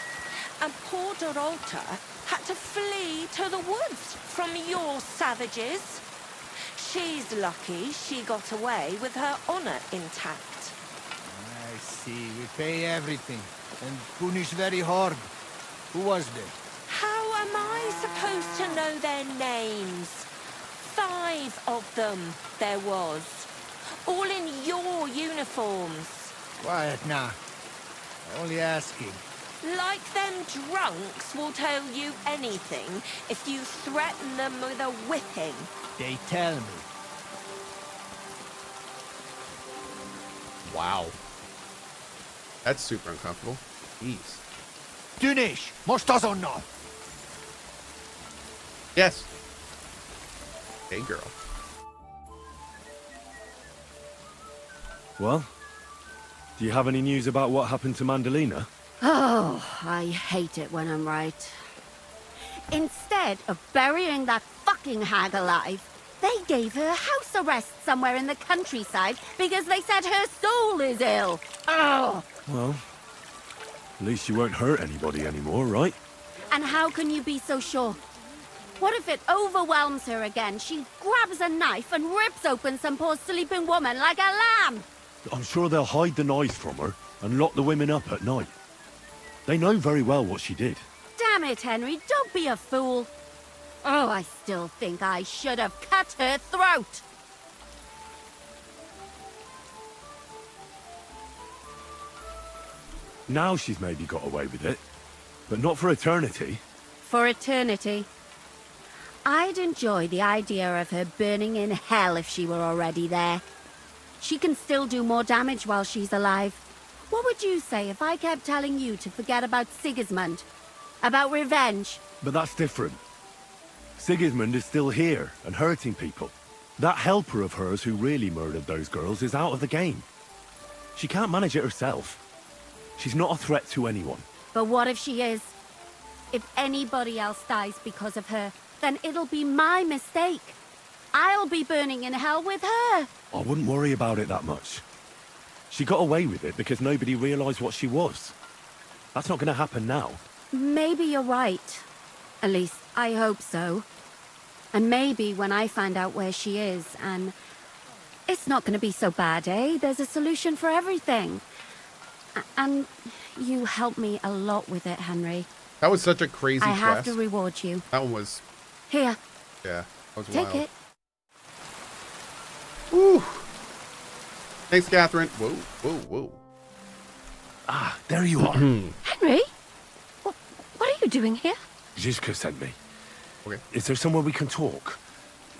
And poor Dorota had to flee to the woods from your savages. She's lucky she got away with her honor intact. I see. We pay everything and punish very hard. Who was they? How am I supposed to know their names? 5 of them there was. All in your uniforms. Quiet now. Only asking. Like them drunks will tell you anything if you threaten them with a whipping. They tell me. Wow. That's super uncomfortable. Jeez. Dunish, mustas or not? Yes. Hey, girl. Well, do you have any news about what happened to Mandalina? Oh, I hate it when I'm right. Instead of burying that fucking hag alive, they gave her house arrest somewhere in the countryside because they said her soul is ill. Oh! Well, at least you won't hurt anybody anymore, right? And how can you be so sure? What if it overwhelms her again? She grabs a knife and rips open some poor sleeping woman like a lamb. I'm sure they'll hide the knives from her and lock the women up at night. They know very well what she did. Damn it, Henry, don't be a fool. Oh, I still think I should have cut her throat. Now she's maybe got away with it, but not for eternity. For eternity. I'd enjoy the idea of her burning in hell if she were already there. She can still do more damage while she's alive. What would you say if I kept telling you to forget about Sigismund? About revenge? But that's different. Sigismund is still here and hurting people. That helper of hers who really murdered those girls is out of the game. She can't manage it herself. She's not a threat to anyone. But what if she is? If anybody else dies because of her, then it'll be my mistake. I'll be burning in hell with her. I wouldn't worry about it that much. She got away with it because nobody realized what she was. That's not going to happen now. Maybe you're right. At least, I hope so. And maybe when I find out where she is, and it's not going to be so bad, eh? There's a solution for everything. And you helped me a lot with it, Henry. That was such a crazy I quest. have to reward you. That one was... Here. Yeah, that was Take wild. it. Woo! Thanks, Catherine. Whoa, whoa, whoa. Ah, there you are. Henry? What are you doing here? Zizka sent me. Okay. Is there somewhere we can talk?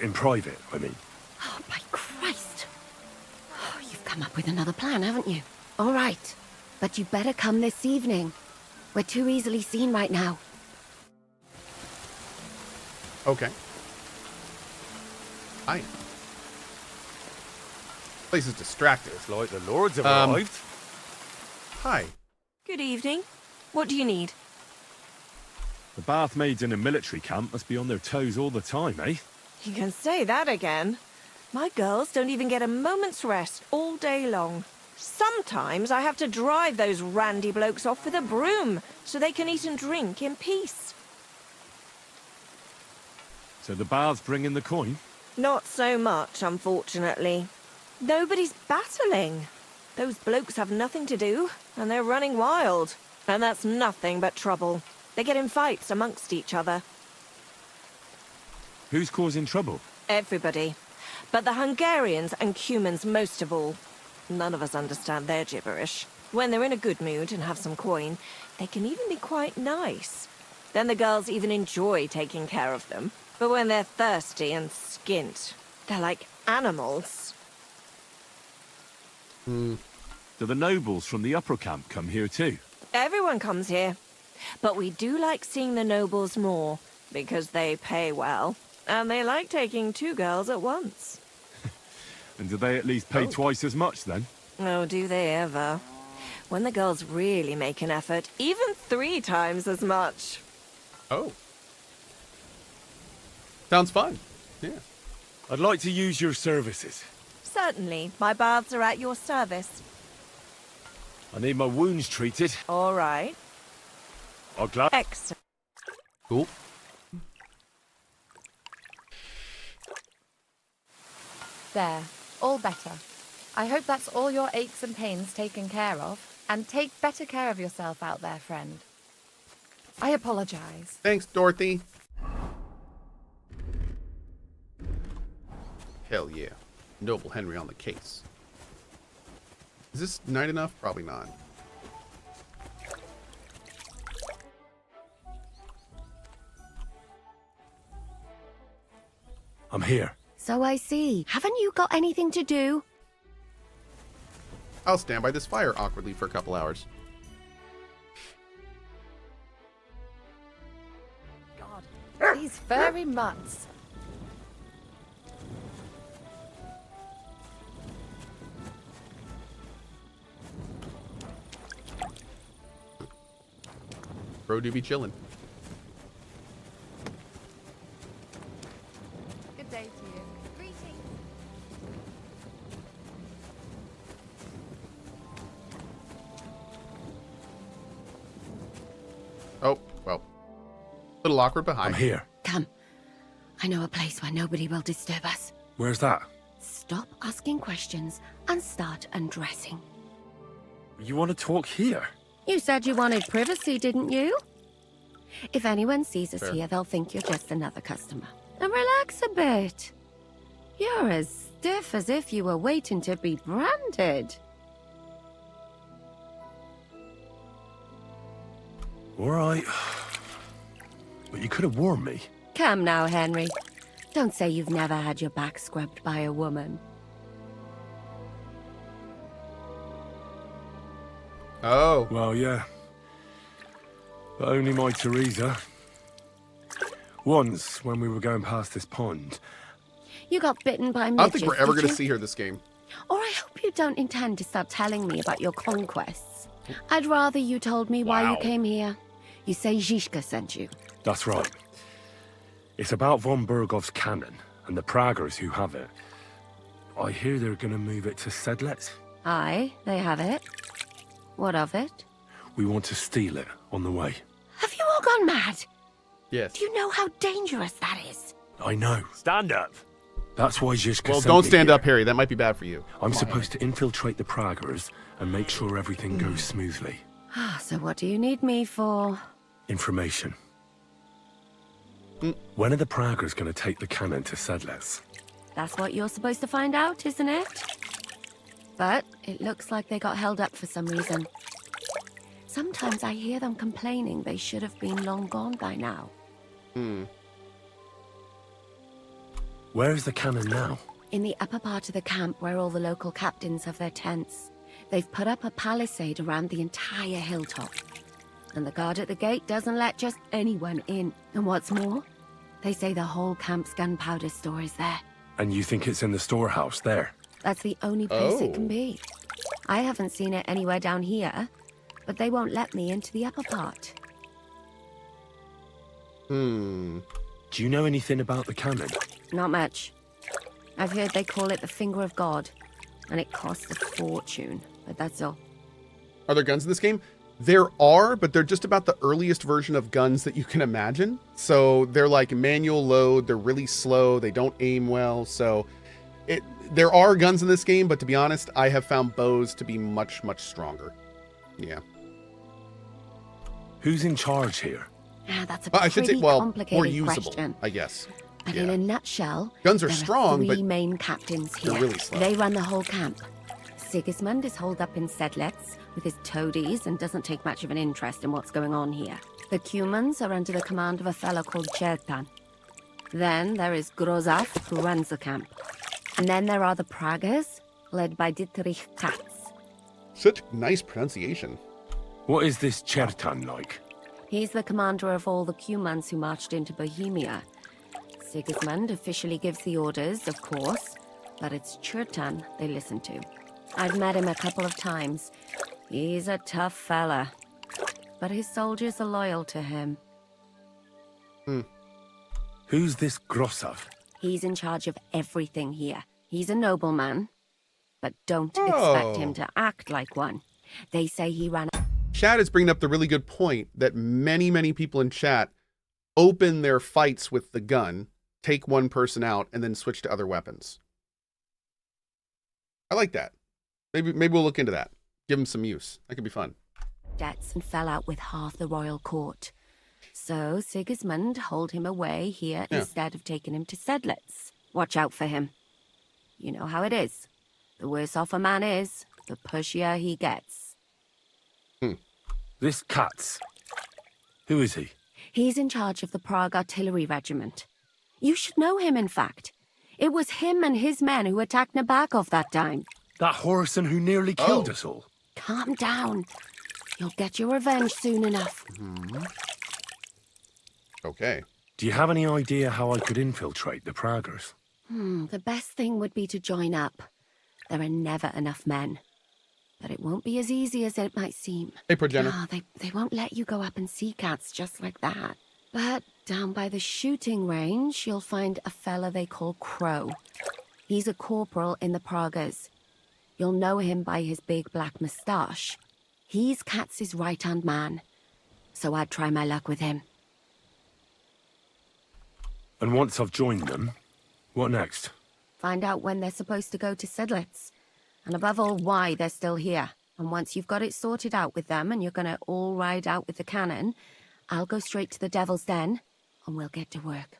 In private, I mean. Oh, my Christ. Oh, you've come up with another plan, haven't you? All right. But you better come this evening. We're too easily seen right now. Okay. Hi. Place is distracted. It's like the Lords have Um, arrived. Hi. Good evening. What do you need? The bath maids in a military camp must be on their toes all the time, eh? You can say that again. My girls don't even get a moment's rest all day long. Sometimes I have to drive those randy blokes off with a broom so they can eat and drink in peace. So the baths bring in the coin? Not so much, unfortunately. Nobody's battling. Those blokes have nothing to do, and they're running wild. And that's nothing but trouble. They get in fights amongst each other. Who's causing trouble? Everybody. But the Hungarians and Cumans most of all. None of us understand their gibberish. When they're in a good mood and have some coin, they can even be quite nice. Then the girls even enjoy taking care of them. But when they're thirsty and skint, they're like animals. Do the nobles from the upper camp come here too? Everyone comes here. But we do like seeing the nobles more, because they pay well. And they like taking 2 girls at once. And do they at least pay twice as much then? Oh, do they ever? When the girls really make an effort, even 3 times as much. Oh. Sounds fun. Yeah. I'd like to use your services. Certainly, my baths are at your service. I need my wounds treated. All right. I'll glad. Excellent. Cool. There. All better. I hope that's all your aches and pains taken care of. And take better care of yourself out there, friend. I apologize. Thanks, Dorothy. Hell yeah. Noble Henry on the case. Is this night enough? Probably not. I'm here. So I see. Haven't you got anything to do? I'll stand by this fire awkwardly for a couple hours. God, these furry mutts. Bro do be chillin'. Good day to you. Greetings. Oh, well. Little awkward behind. I'm here. Come. I know a place where nobody will disturb us. Where's that? Stop asking questions and start undressing. You want to talk here? You said you wanted privacy, didn't you? If anyone sees us Fair. here, they'll think you're just another customer. And relax a bit. You're as stiff as if you were waiting to be branded. All right. But you could have warned me. Come now, Henry. Don't say you've never had your back scrubbed by a woman. Oh. Well, yeah. But only my Teresa. Once, when we were going past this pond. You got bitten by I don't midgets, think we're ever did going to you? see her this game. Or I hope you don't intend to stop telling me about your conquests. I'd rather you told me why you Wow. came here. You say Zizka sent you. That's right. It's about von Bergov's cannon and the Praggers who have it. I hear they're going to move it to Sedlet. Aye, they have it. What of it? We want to steal it on the way. Have you all gone mad? Yes. Do you know how dangerous that is? I know. Stand up. That's why Zhishka Well, sent don't me stand here. up, Harry. That might be bad for you. I'm supposed to infiltrate the Praggers and make sure everything goes smoothly. So what do you need me for? Information. When are the Praggers going to take the cannon to Sedlets? That's what you're supposed to find out, isn't it? But it looks like they got held up for some reason. Sometimes I hear them complaining they should have been long gone by now. Where is the cannon now? In the upper part of the camp where all the local captains have their tents. They've put up a palisade around the entire hilltop. And the guard at the gate doesn't let just anyone in. And what's more, they say the whole camp's gunpowder store is there. And you think it's in the storehouse there? That's the only place it can be. I haven't seen it anywhere down here, but they won't let me into the upper part. Do you know anything about the cannon? Not much. I've heard they call it the Finger of God, and it costs a fortune, but that's all. Are there guns in this game? There are, but they're just about the earliest version of guns that you can imagine. So they're like manual load, they're really slow, they don't aim well, so there are guns in this game, but to be honest, I have found bows to be much, much stronger. Yeah. Who's in charge here? Yeah, that's a pretty complicated more usable, question. I guess. But in a nutshell, guns are there strong, three but main captains here. they're really slow. They run the whole camp. Sigismund is holed up in Sedlets with his toadies and doesn't take much of an interest in what's going on here. The Cumans are under the command of a fellow called Chertan. Then there is Grozaf, who runs the camp. And then there are the Praggers, led by Dietrich Katz. Such nice pronunciation. What is this Chertan like? He's the commander of all the Cumans who marched into Bohemia. Sigismund officially gives the orders, of course, but it's Chertan they listen to. I've met him a couple of times. He's a tough fella, but his soldiers are loyal to him. Who's this Grosov? He's in charge of everything here. He's a nobleman, but don't expect him to act like one. They say he ran... Chat is bringing up the really good point that many, many people in chat open their fights with the gun, take one person out, and then switch to other weapons. I like that. Maybe we'll look into that. Give him some use. That could be fun. Debts and fell out with half the royal court. So Sigismund holed him away here instead of taking him to Sedlets. Watch out for him. You know how it is. The worse off a man is, the pushier he gets. This Katz. Who is he? He's in charge of the Prague Artillery Regiment. You should know him, in fact. It was him and his men who attacked Nabokov that time. That Horison who nearly killed us all. Calm down. You'll get your revenge soon enough. Okay. Do you have any idea how I could infiltrate the Praggers? The best thing would be to join up. There are never enough men. But it won't be as easy as it might seem. Hey, Progenitor. No, they won't let you go up and see cats just like that. But down by the shooting range, you'll find a fella they call Crow. He's a corporal in the Praggers. You'll know him by his big black moustache. He's Katz's right-hand man. So I'd try my luck with him. And once I've joined them, what next? Find out when they're supposed to go to Sedlets. And above all, why they're still here. And once you've got it sorted out with them and you're going to all ride out with the cannon, I'll go straight to the Devil's Den and we'll get to work.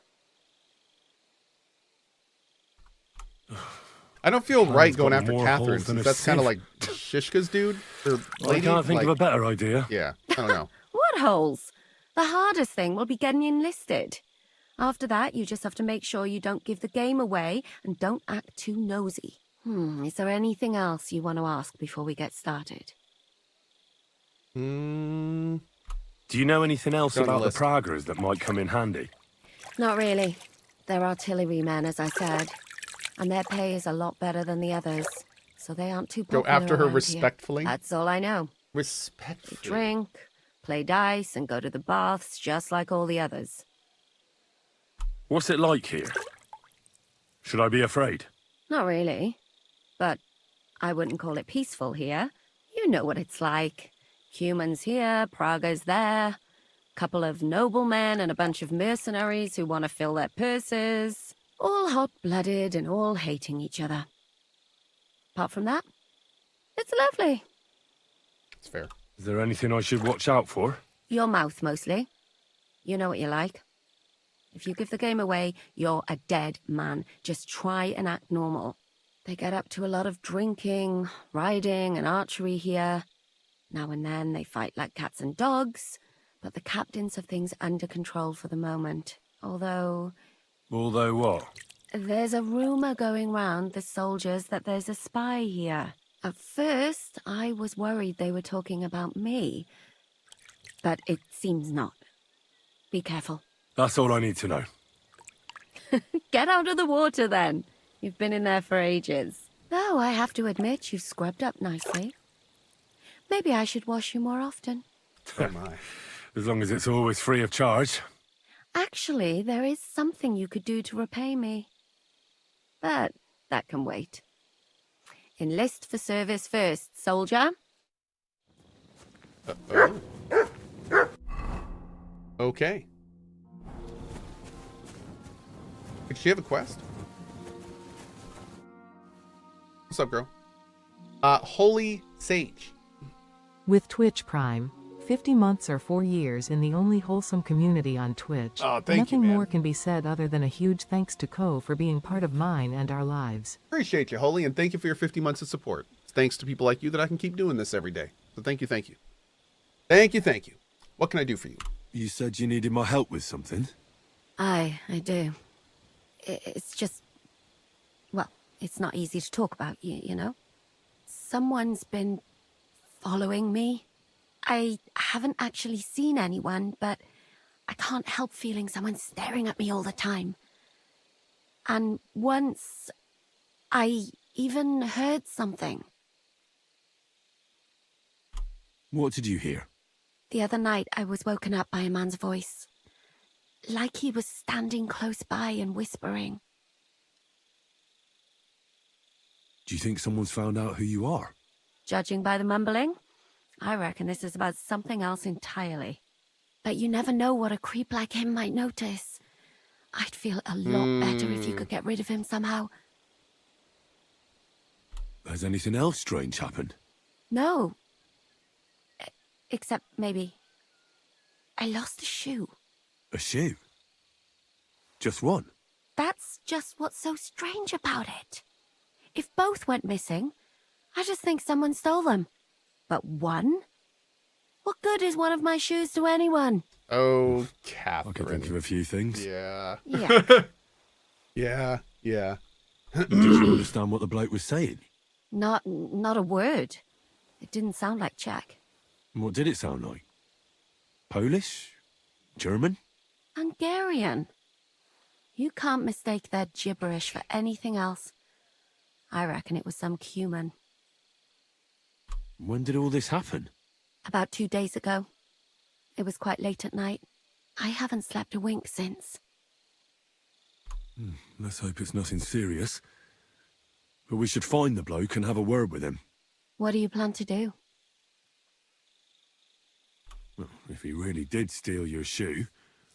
I don't feel right going after Catherine, since that's kind of like Shishka's dude. Or lady. I can't think of a better idea. Yeah, I don't know. What holes? The hardest thing will be getting enlisted. After that, you just have to make sure you don't give the game away and don't act too nosy. Is there anything else you want to ask before we get started? Do you know anything else about the Praggers that might come in handy? Not really. They're artillerymen, as I said. And their pay is a lot better than the others. So they aren't too popular Go after her around respectfully? here. That's all I know. Respectfully. They drink, play dice, and go to the baths just like all the others. What's it like here? Should I be afraid? Not really. But I wouldn't call it peaceful here. You know what it's like. Humans here, Praggers there. couple of noblemen and a bunch of mercenaries who want to fill their purses. All hot-blooded and all hating each other. Apart from that, it's lovely. It's fair. Is there anything I should watch out for? Your mouth, mostly. You know what you're like. If you give the game away, you're a dead man. Just try and act normal. They get up to a lot of drinking, riding, and archery here. Now and then they fight like cats and dogs, but the captains have things under control for the moment. Although what? there's a rumor going round the soldiers that there's a spy here. At first, I was worried they were talking about me, but it seems not. Be careful. That's all I need to know. Get out of the water, then. You've been in there for ages. Though I have to admit, you've scrubbed up nicely. Maybe I should wash you more often. Oh my. As long as it's always free of charge. Actually, there is something you could do to repay me. But that can wait. Enlist for service first, soldier. Uh-oh. Okay. Did she have a quest? What's up, girl? Holy Sage. With Twitch Prime, 50 months or 4 years in the only wholesome community on Twitch. Oh, thank Nothing you, man. more can be said other than a huge thanks to Cohh for being part of mine and our lives. Appreciate you, Holy, and thank you for your 50 months of support. It's thanks to people like you that I can keep doing this every day. So thank you, thank you. Thank you, thank you. What can I do for you? You said you needed my help with something? I do. It's just... Well, it's not easy to talk about, you know? Someone's been following me. I haven't actually seen anyone, but I can't help feeling someone staring at me all the time. And once, I even heard something. What did you hear? The other night, I was woken up by a man's voice. Like he was standing close by and whispering. Do you think someone's found out who you are? Judging by the mumbling, I reckon this is about something else entirely. But you never know what a creep like him might notice. I'd feel a lot better if you could get rid of him somehow. Has anything else strange happened? No. Except maybe... I lost a shoe. A shoe? Just one? That's just what's so strange about it. If both went missing, I just think someone stole them. But one? What good is one of my shoes to anyone? Oh, Catherine. I can think of a few things. Yeah. Yeah. Yeah. Did you understand what the bloke was saying? Not a word. It didn't sound like Czech. What did it sound like? Polish? German? Hungarian. You can't mistake their gibberish for anything else. I reckon it was some Cuman. When did all this happen? About 2 days ago. It was quite late at night. I haven't slept a wink since. Let's hope it's nothing serious. But we should find the bloke and have a word with him. What do you plan to do? Well, if he really did steal your shoe,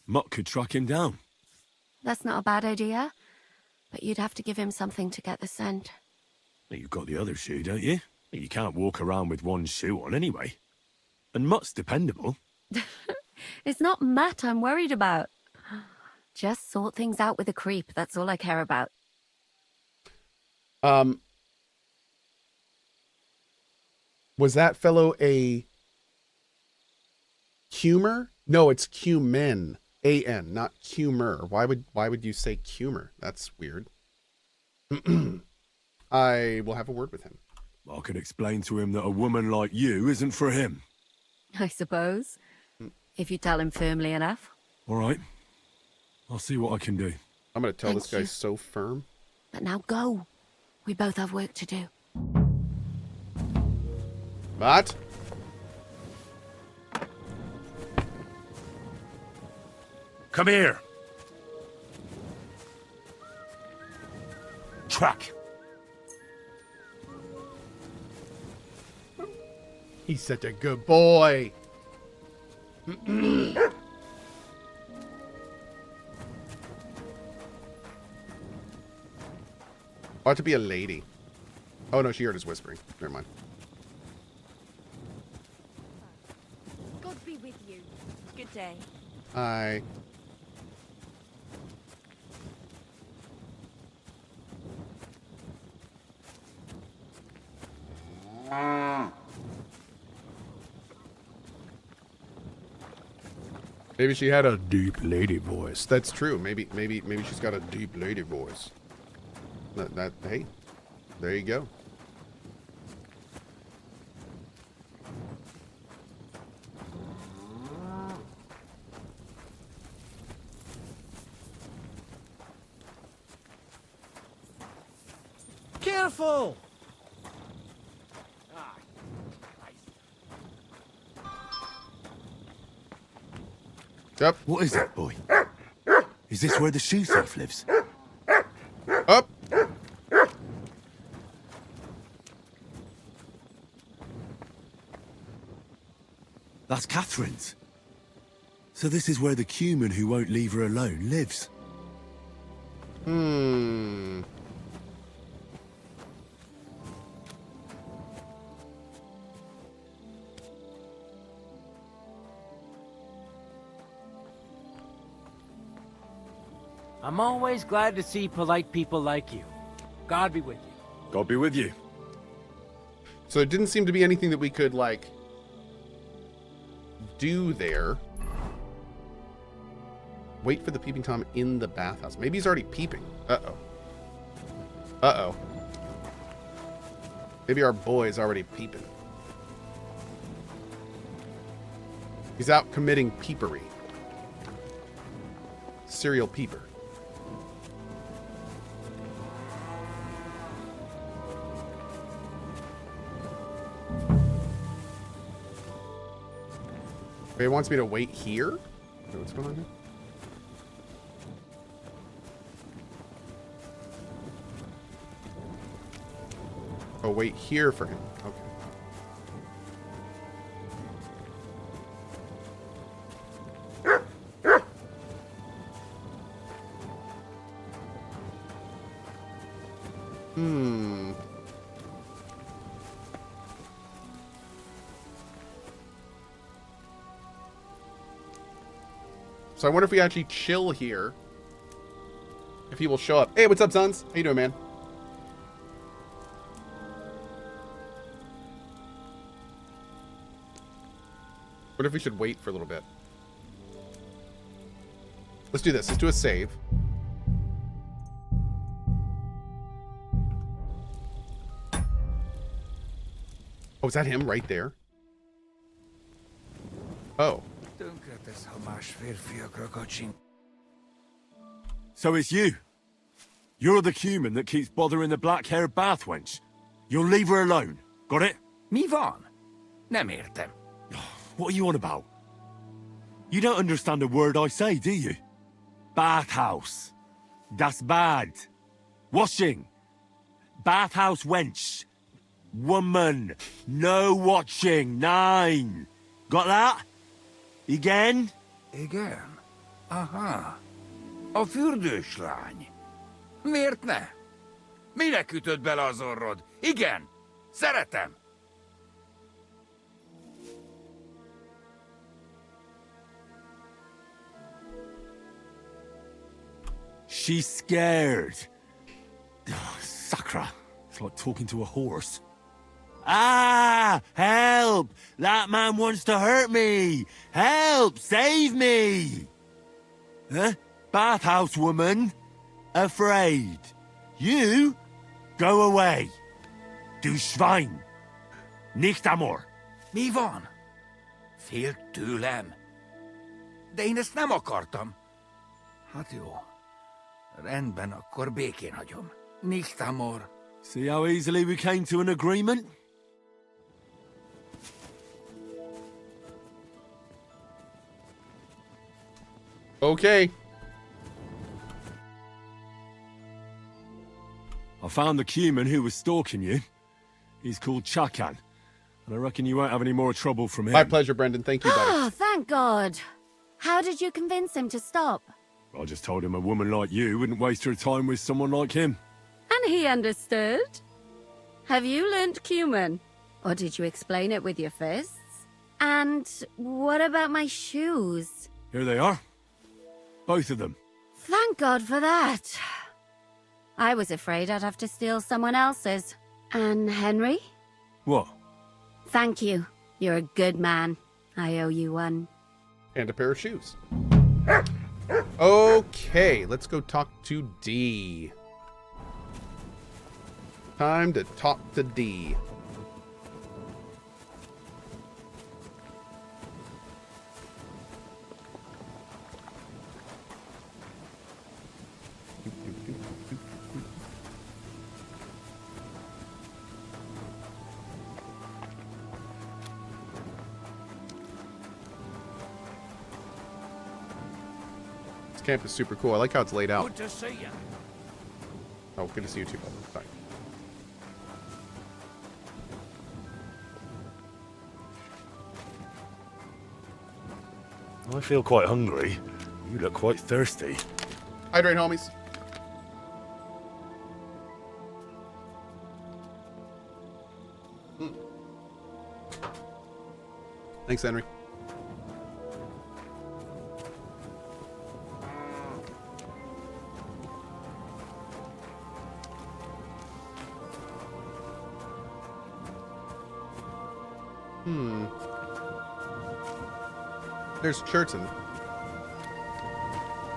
Mutt could track him down. That's not a bad idea. But you'd have to give him something to get the scent. You've got the other shoe, don't you? You can't walk around with one shoe on anyway. And Mutt's dependable. It's not Matt I'm worried about. Just sort things out with a creep. That's all I care about. Was that fellow a Cumer? No, it's Cumin. A-N, not Cumer. Why would you say Cumer? That's weird. I will have a word with him. I can explain to him that a woman like you isn't for him. I suppose. If you tell him firmly enough. All right. I'll see what I can do. I'm going to tell Thank this guy you. so firm. But now go. We both have work to do. What? Come here. Track. He's such a good boy. Ought to be a lady. Oh no, she heard us whispering. Never mind. God be with you. Good day. Hi. Maybe she had a deep lady voice. That's true. Maybe she's got a deep lady voice. Hey, there you go. Careful! Yep. What is it, boy? Is this where the shoe thief lives? Up. That's Catherine's. So this is where the cumin who won't leave her alone lives. Hmm. I'm always glad to see polite people like you. God be with you. God be with you. So it didn't seem to be anything that we could, like, do there. Wait for the peeping Tom in the bathhouse. Maybe he's already peeping. Uh-oh. Uh-oh. Maybe our boy's already peeping. He's out committing peepery. Serial peeper. He wants me to wait here? Okay, what's going on here? Oh, wait here for him. Okay. Hmm. So I wonder if we actually chill here. If he will show up. Hey, what's up, sons? How you doing, man? What if we should wait for a little bit? Let's do this. Let's do a save. Oh, is that him right there? Oh. So it's you. You're the cumin that keeps bothering the black-haired bath wench. You'll leave her alone. Got it? Mi van? Nem értem. What are you on about? You don't understand a word I say, do you? Bathhouse. Das Bad. Washing. Bathhouse wench. Woman. No watching. 9. Got that? Igen? Igen. Aha. A fürdős lány. Miért ne? Minek ütöd bele az orrod? Igen. Szeretem. She's scared. Sakra. It's like talking to a horse. Ah! Help! That man wants to hurt me! Help! Save me! Huh? Bathhouse woman? Afraid. You? Go away. Du Schwein. Nicht amor. Mi van? Félt tőlem. De én ezt nem akartam. Hát jó. Rendben, akkor békén hagyom. Nicht amor. See how easily we came to an agreement? Okay. I found the cumin who was stalking you. He's called Chakan. And I reckon you won't have any more trouble from him. My pleasure, Brendan. Thank you, buddy. Oh, thank God. How did you convince him to stop? I just told him a woman like you wouldn't waste her time with someone like him. And he understood? Have you learnt Cuman? Or did you explain it with your fists? And what about my shoes? Here they are. Both of them. Thank God for that. I was afraid I'd have to steal someone else's. And Henry? What? Thank you. You're a good man. I owe you one. And a pair of shoes. Okay, let's go talk to D. Time to talk to D. Camp is super cool. I like how it's laid out. Good to see you. Oh, good to see you too. Sorry. I feel quite hungry. You look quite thirsty. Hydrate, homies. Thanks, Henry. There's Churton.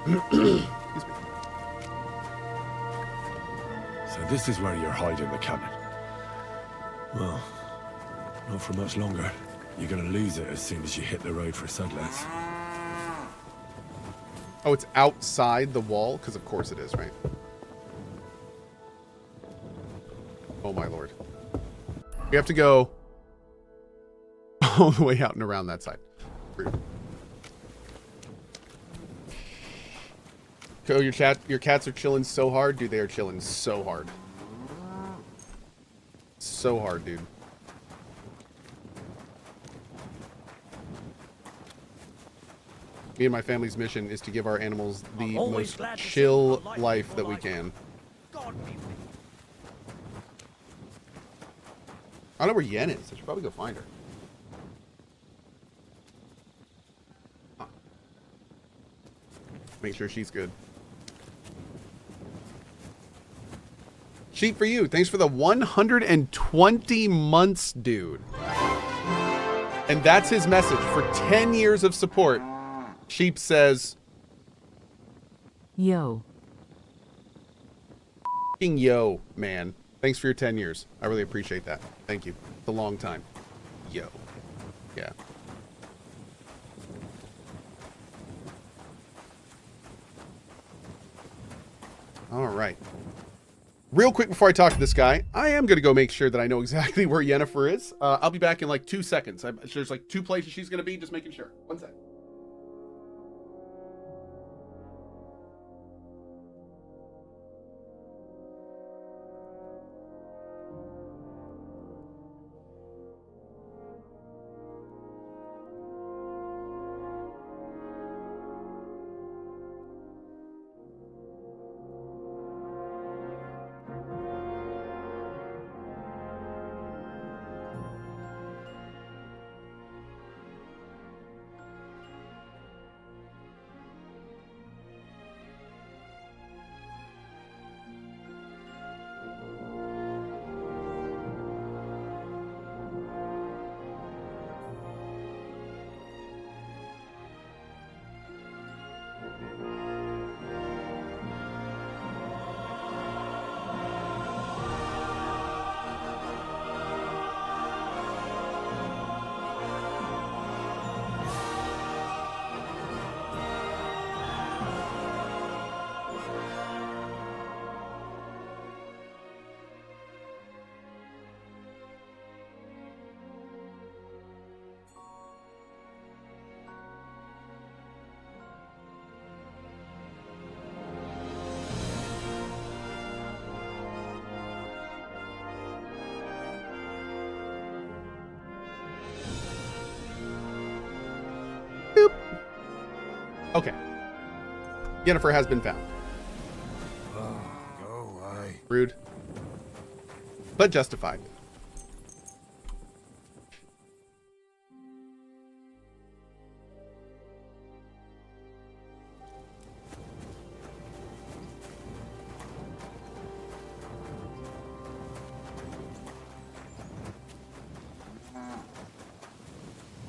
Excuse me. So this is where you're hiding the cannon. Well, not for much longer. You're gonna lose it as soon as you hit the road for Sudlands. Oh, it's outside the wall? Because of course it is, right? Oh my lord. We have to go all the way out and around that side. Rude. Cohh, your cats are chilling so hard. Dude, they are chilling so hard. So hard, dude. Me and my family's mission is to give our animals the most chill life that we can. I don't know where Yen is. I should probably go find her. Huh. Make sure she's good. Sheep for you. Thanks for the 120 months, dude. And that's his message. For 10 years of support, Sheep says, yo. F***ing yo, man. Thanks for your 10 years. I really appreciate that. Thank you. It's a long time. Yo. Yeah. All right. Real quick before I talk to this guy, I am going to go make sure that I know exactly where Yennefer is. I'll be back in like 2 seconds. There's like 2 places she's going to be, just making sure. 1 sec. Okay. Yennefer has been found. Oh, go away. Rude. But justified.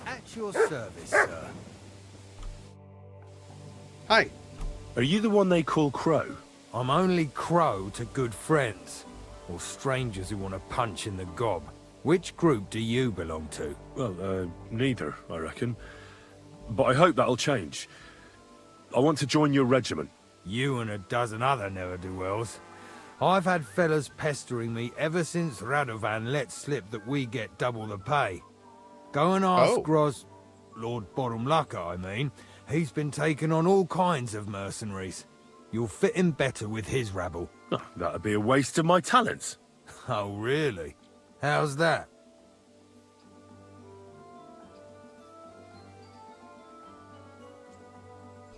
At your service, sir. Hi. Are you the one they call Crow? I'm only Crow to good friends, or strangers who want to punch in the gob. Which group do you belong to? Well, neither, I reckon. But I hope that'll change. I want to join your regiment. You and a dozen other ne'er-do-wells. I've had fellas pestering me ever since Radovan let slip that we get double the pay. Go and ask Gros... Lord Borumlaka, I mean. He's been taking on all kinds of mercenaries. You'll fit in better with his rabble. Oh, that'd be a waste of my talents. Oh, really? How's that?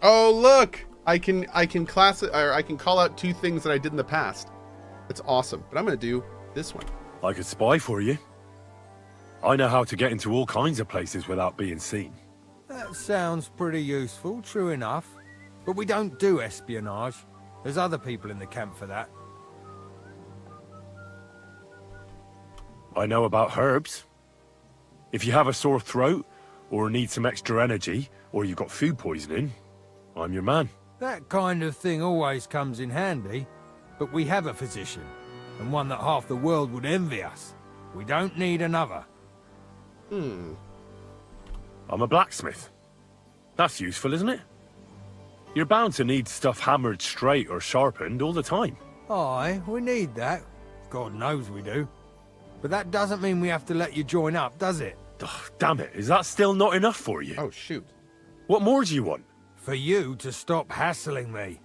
Oh, look! I can call out 2 things that I did in the past. That's awesome. But I'm going to do this one. I could spy for you. I know how to get into all kinds of places without being seen. That sounds pretty useful, true enough. But we don't do espionage. There's other people in the camp for that. I know about herbs. If you have a sore throat, or need some extra energy, or you've got food poisoning, I'm your man. That kind of thing always comes in handy. But we have a physician, and one that half the world would envy us. We don't need another. I'm a blacksmith. That's useful, isn't it? You're bound to need stuff hammered straight or sharpened all the time. Aye, we need that. God knows we do. But that doesn't mean we have to let you join up, does it? Oh, damn it, is that still not enough for you? Oh, shoot. What more do you want? For you to stop hassling me.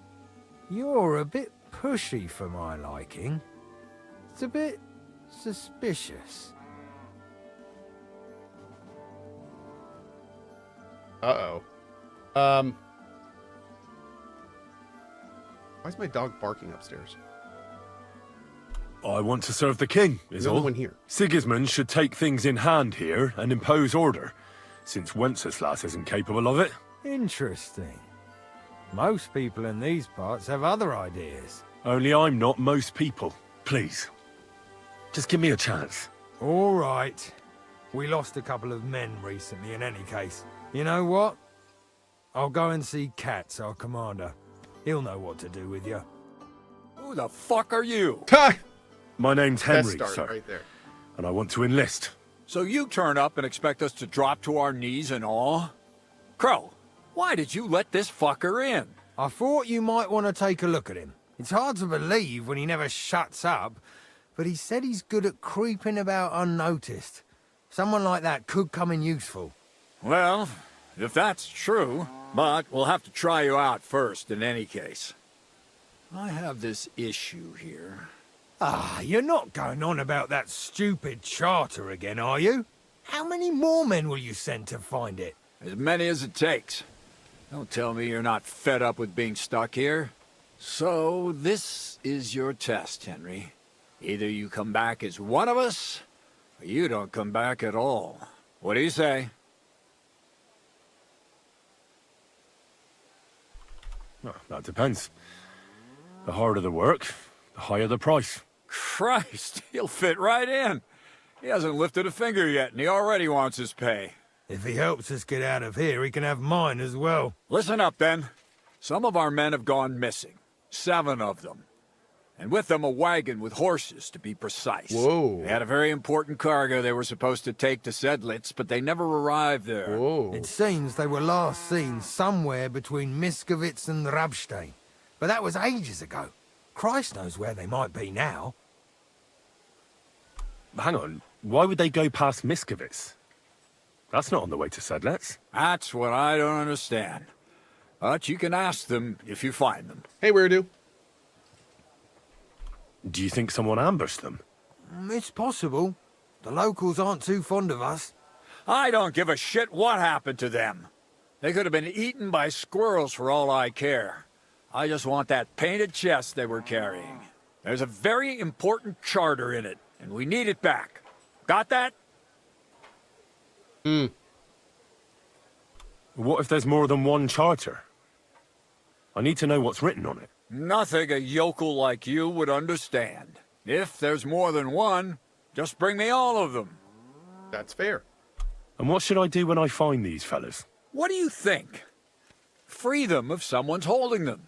You're a bit pushy for my liking. It's a bit suspicious. Uh-oh. Why is my dog barking upstairs? I want to serve the king, is the all. only one here. Sigismund should take things in hand here and impose order, since Wenceslas isn't capable of it. Interesting. Most people in these parts have other ideas. Only I'm not most people. Please. Just give me a chance. All right. We lost a couple of men recently in any case. You know what? I'll go and see Katz, our commander. He'll know what to do with you. Who the fuck are you? My name's Henry, Best start sir. right there. And I want to enlist. So you turn up and expect us to drop to our knees in awe? Crow, why did you let this fucker in? I thought you might want to take a look at him. It's hard to believe when he never shuts up, but he said he's good at creeping about unnoticed. Someone like that could come in useful. Well, if that's true, but we'll have to try you out first in any case. I have this issue here. Ah, you're not going on about that stupid charter again, are you? How many more men will you send to find it? As many as it takes. Don't tell me you're not fed up with being stuck here. So, this is your test, Henry. Either you come back as one of us, or you don't come back at all. What do you say? Well, that depends. The harder the work, the higher the price. Christ, he'll fit right in. He hasn't lifted a finger yet, and he already wants his pay. If he helps us get out of here, he can have mine as well. Listen up, then. Some of our men have gone missing. 7 of them. And with them a wagon with horses, to be precise. Whoa. They had a very important cargo they were supposed to take to Sedlitz, but they never arrived there. Whoa. It seems they were last seen somewhere between Miskovitz and Rabstein. But that was ages ago. Christ knows where they might be now. Hang on, why would they go past Miskovitz? That's not on the way to Sedlitz. That's what I don't understand. But you can ask them if you find them. Hey, Weirdo. Do you think someone ambushed them? It's possible. The locals aren't too fond of us. I don't give a shit what happened to them. They could have been eaten by squirrels for all I care. I just want that painted chest they were carrying. There's a very important charter in it, and we need it back. Got that? What if there's more than one charter? I need to know what's written on it. Nothing a yokel like you would understand. If there's more than one, just bring me all of them. That's fair. And what should I do when I find these fellas? What do you think? Free them if someone's holding them.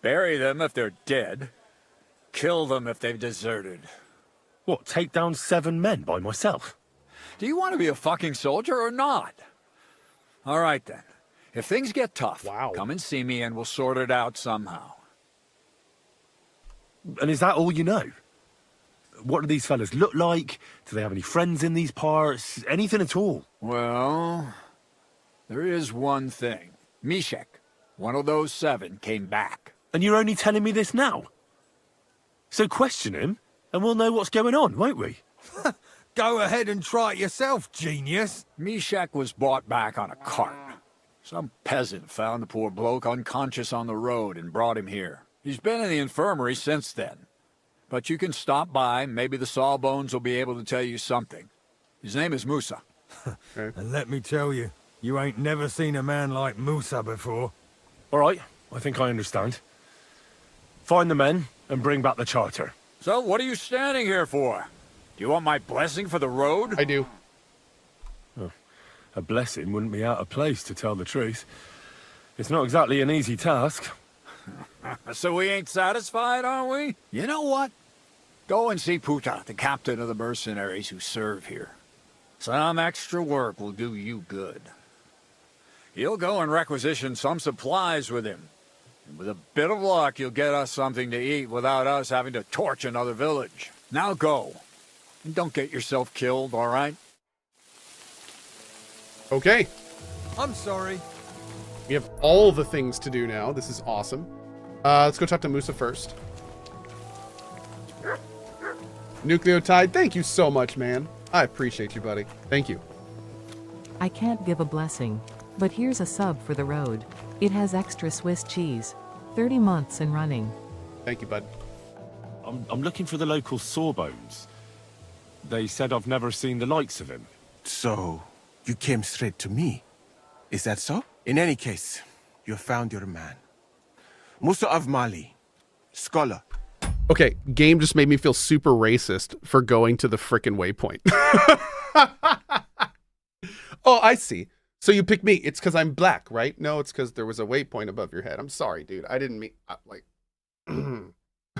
Bury them if they're dead. Kill them if they've deserted. What, take down 7 men by myself? Do you want to be a fucking soldier or not? All right then. If things get tough, come and see me and we'll sort it out somehow. And is that all you know? What do these fellas look like? Do they have any friends in these parts? Anything at all? Well, there is one thing. Mishek, one of those 7, came back. And you're only telling me this now? So question him, and we'll know what's going on, won't we? Go ahead and try it yourself, genius. Mishek was brought back on a cart. Some peasant found the poor bloke unconscious on the road and brought him here. He's been in the infirmary since then. But you can stop by, maybe the Sawbones will be able to tell you something. His name is Musa. And let me tell you, you ain't never seen a man like Musa before. All right, I think I understand. Find the men and bring back the charter. So what are you standing here for? Do you want my blessing for the road? I do. Oh, a blessing wouldn't be out of place, to tell the truth. It's not exactly an easy task. So we ain't satisfied, are we? You know what? Go and see Puta, the captain of the mercenaries who serve here. Some extra work will do you good. He'll go and requisition some supplies with him. And with a bit of luck, you'll get us something to eat without us having to torch another village. Now go. And don't get yourself killed, all right? Okay. I'm sorry. We have all the things to do now. This is awesome. Let's go talk to Musa first. Nucleotide, thank you so much, man. I appreciate you, buddy. Thank you. I can't give a blessing, but here's a sub for the road. It has extra Swiss cheese. 30 months and running. Thank you, bud. I'm looking for the local Sawbones. They said I've never seen the likes of him. So, you came straight to me. Is that so? In any case, you found your man. Musa of Mali, scholar. Okay, game just made me feel super racist for going to the frickin' waypoint. Oh, I see. So you picked me. It's because I'm black, right? No, it's because there was a waypoint above your head. I'm sorry, dude. I didn't mean... like... I'm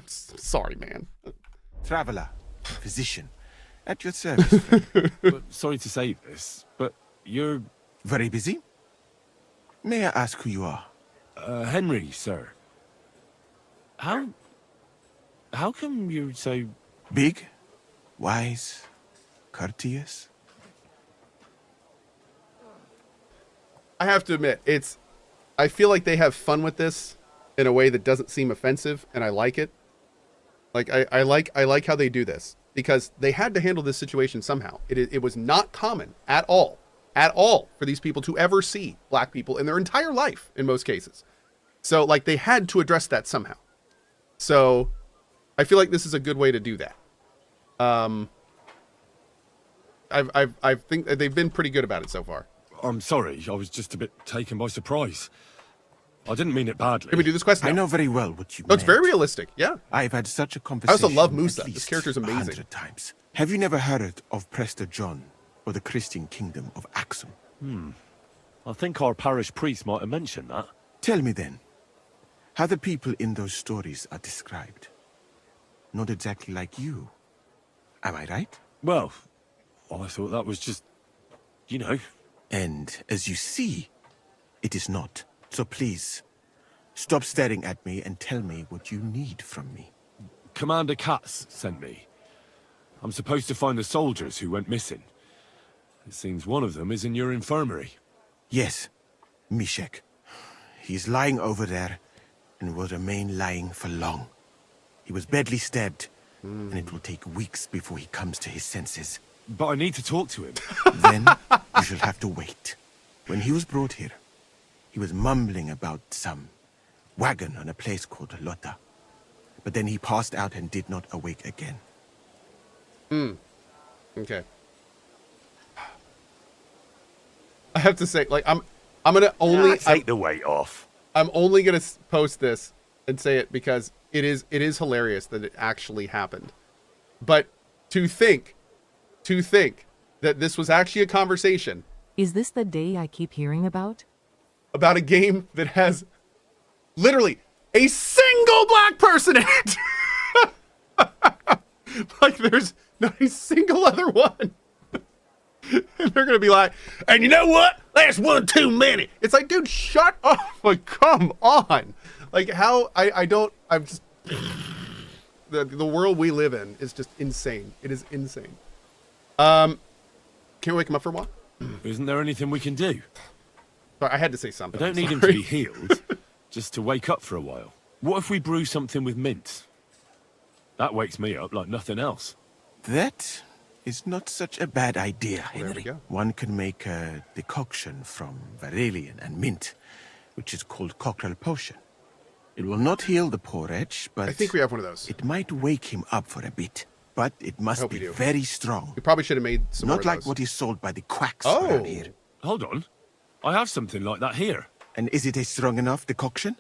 sorry, man. Traveler, physician, at your service. But sorry to say this, but you're... Very busy? May I ask who you are? Henry, sir. How come you're so... Big, wise, courteous? I have to admit, I feel like they have fun with this in a way that doesn't seem offensive, and I like it. Like, I like how they do this, because they had to handle this situation somehow. It was not common at all for these people to ever see black people in their entire life, in most cases. So, like, they had to address that somehow. So, I feel like this is a good way to do that. I think they've been pretty good about it so far. I'm sorry, I was just a bit taken by surprise. I didn't mean it badly. Can we do this quest now? I know very well what you meant. It's very realistic, yeah. I've had such a conversation. I also love Musa. This character's amazing. 100 times. Have you never heard of Prester John or the Christian kingdom of Axum? I think our parish priest might have mentioned that. Tell me then, how the people in those stories are described. Not exactly like you. Am I right? Well, I thought that was just, you know. And as you see, it is not. So please, stop staring at me and tell me what you need from me. Commander Katz sent me. I'm supposed to find the soldiers who went missing. It seems one of them is in your infirmary. Yes, Mishek. He's lying over there and will remain lying for long. He was badly stabbed, and it will take weeks before he comes to his senses. But I need to talk to him. Then you shall have to wait. When he was brought here, he was mumbling about some wagon on a place called Lota. but then he passed out and did not awake again. Okay. I have to say, like, I'm gonna only take the weight off. I'm only gonna post this and say it because it is hilarious that it actually happened. But to think that this was actually a conversation. Is this the day I keep hearing about? About a game that has literally a single black person in it. Like there's not a single other one. And they're gonna be like, and you know what? That's one too many. It's like, dude, shut up. Like, come on. Like how I'm just the world we live in is just insane. It is insane. Can we wake him up for a while? Isn't there anything we can do? Sorry, I had to say something. I don't need him to be healed, just to wake up for a while. What if we brew something with mint? That wakes me up like nothing else. That is not such a bad idea, Henry. There we go. One can make a decoction from Varelian and mint, which is called cockerel potion. It will not heal the poor wretch, but I think we have one of those. It might wake him up for a bit, but it must be very strong. We probably should have made some more Not of like those. what is sold by the quacks Oh. around here. Hold on. I have something like that here. And is it a strong enough decoction?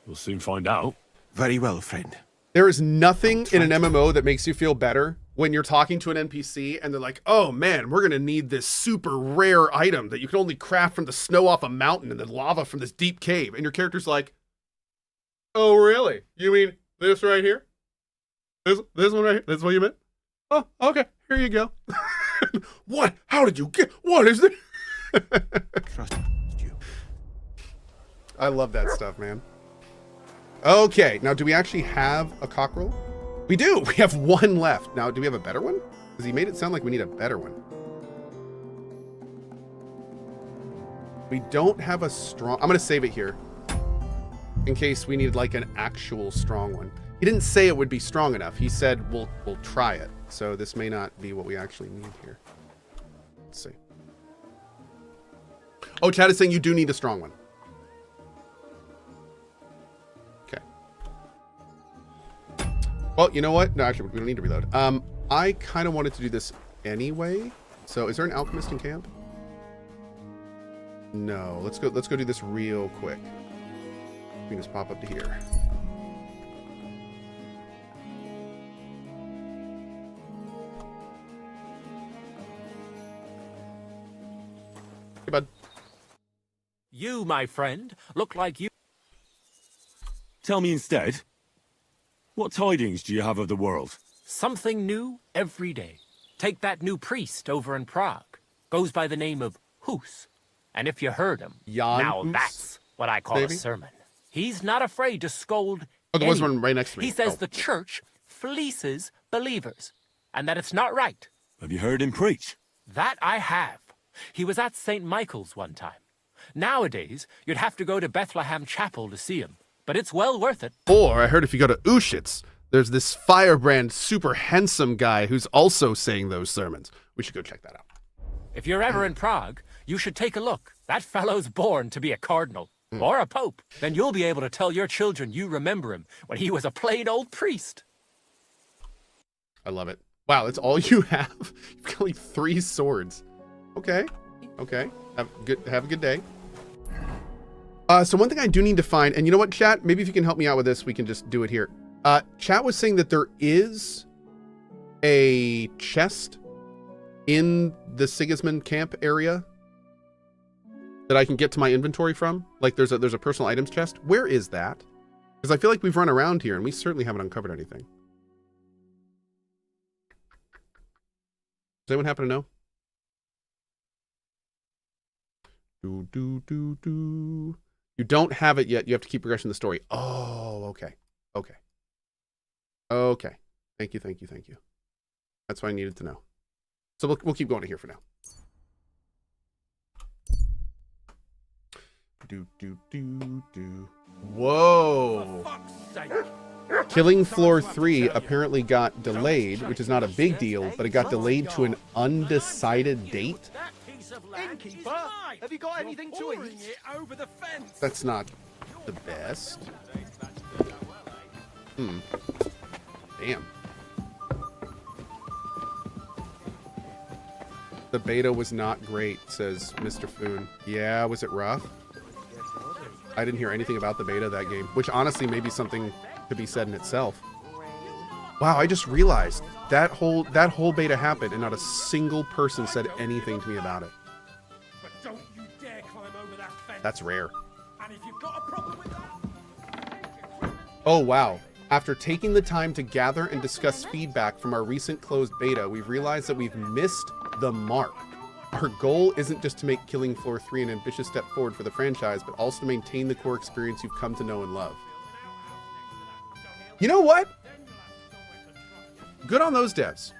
We'll soon find out. Very well, friend. There is nothing in an MMO that makes you feel better when you're talking to an NPC and they're like, oh man, we're going to need this super rare item that you can only craft from the snow off a mountain and the lava from this deep cave. And your character's like, oh really? You mean this right here? This one right here? That's what you meant? Oh, okay. Here you go. What? How did you get? What is it? Trust you. I love that stuff, man. Okay, now do we actually have a cockerel? We do. We have one left. Now, do we have a better one? Because he made it sound like we need a better one. We don't have a strong... I'm going to save it here in case we need like an actual strong one. He didn't say it would be strong enough. He said we'll try it. So this may not be what we actually need here. Let's see. Oh, chat is saying you do need a strong one. Well, you know what? No, actually, we don't need to reload. I kind of wanted to do this anyway. So, is there an alchemist in camp? No. Let's go do this real quick. We can just pop up to here. Hey, bud. You, my friend, look like you... Tell me instead, what tidings do you have of the world? Something new every day. Take that new priest over in Prague. Goes by the name of Hus. And if you heard him, now Hus? that's what I call Maybe? a sermon. He's not afraid to scold Oh, there was anyone. one right next to me. He says Oh. the church fleeces believers, and that it's not right. Have you heard him preach? That I have. He was at St. Michael's one time. Nowadays, you'd have to go to Bethlehem Chapel to see him, but it's well worth it. Or I heard if you go to Ushitz, there's this firebrand, super handsome guy who's also saying those sermons. We should go check that out. If you're ever in Prague, you should take a look. That fellow's born to be a cardinal or a pope. Then you'll be able to tell your children you remember him when he was a plain old priest. I love it. Wow, that's all you have? You've got like 3 swords. Okay. Okay. Have a good day. So one thing I do need to find, and you know what, chat? Maybe if you can help me out with this, we can just do it here. Chat was saying that there is a chest in the Sigismund camp area that I can get to my inventory from. Like there's a personal items chest. Where is that? Because I feel like we've run around here and we certainly haven't uncovered anything. Does anyone happen to know? You don't have it yet. You have to keep progressing the story. Oh, okay. Okay. Okay. Thank you. That's what I needed to know. So we'll keep going here for now. Whoa. Killing floor 3 apparently got delayed, which is not a big deal, but it got delayed to an undecided date. Innkeeper, have you got anything to eat? That's not the best. Damn. The beta was not great, says Mr. Foon. Yeah, was it rough? I didn't hear anything about the beta of that game, which honestly may be something to be said in itself. Wow, I just realized that whole beta happened and not a single person said anything to me about it. But don't you dare climb over that fence. That's rare. And if you've got a problem with that... Oh, wow. After taking the time to gather and discuss feedback from our recent closed beta, we've realized that we've missed the mark. Our goal isn't just to make Killing Floor 3 an ambitious step forward for the franchise, but also to maintain the core experience you've come to know and love. You know what? Good on those devs.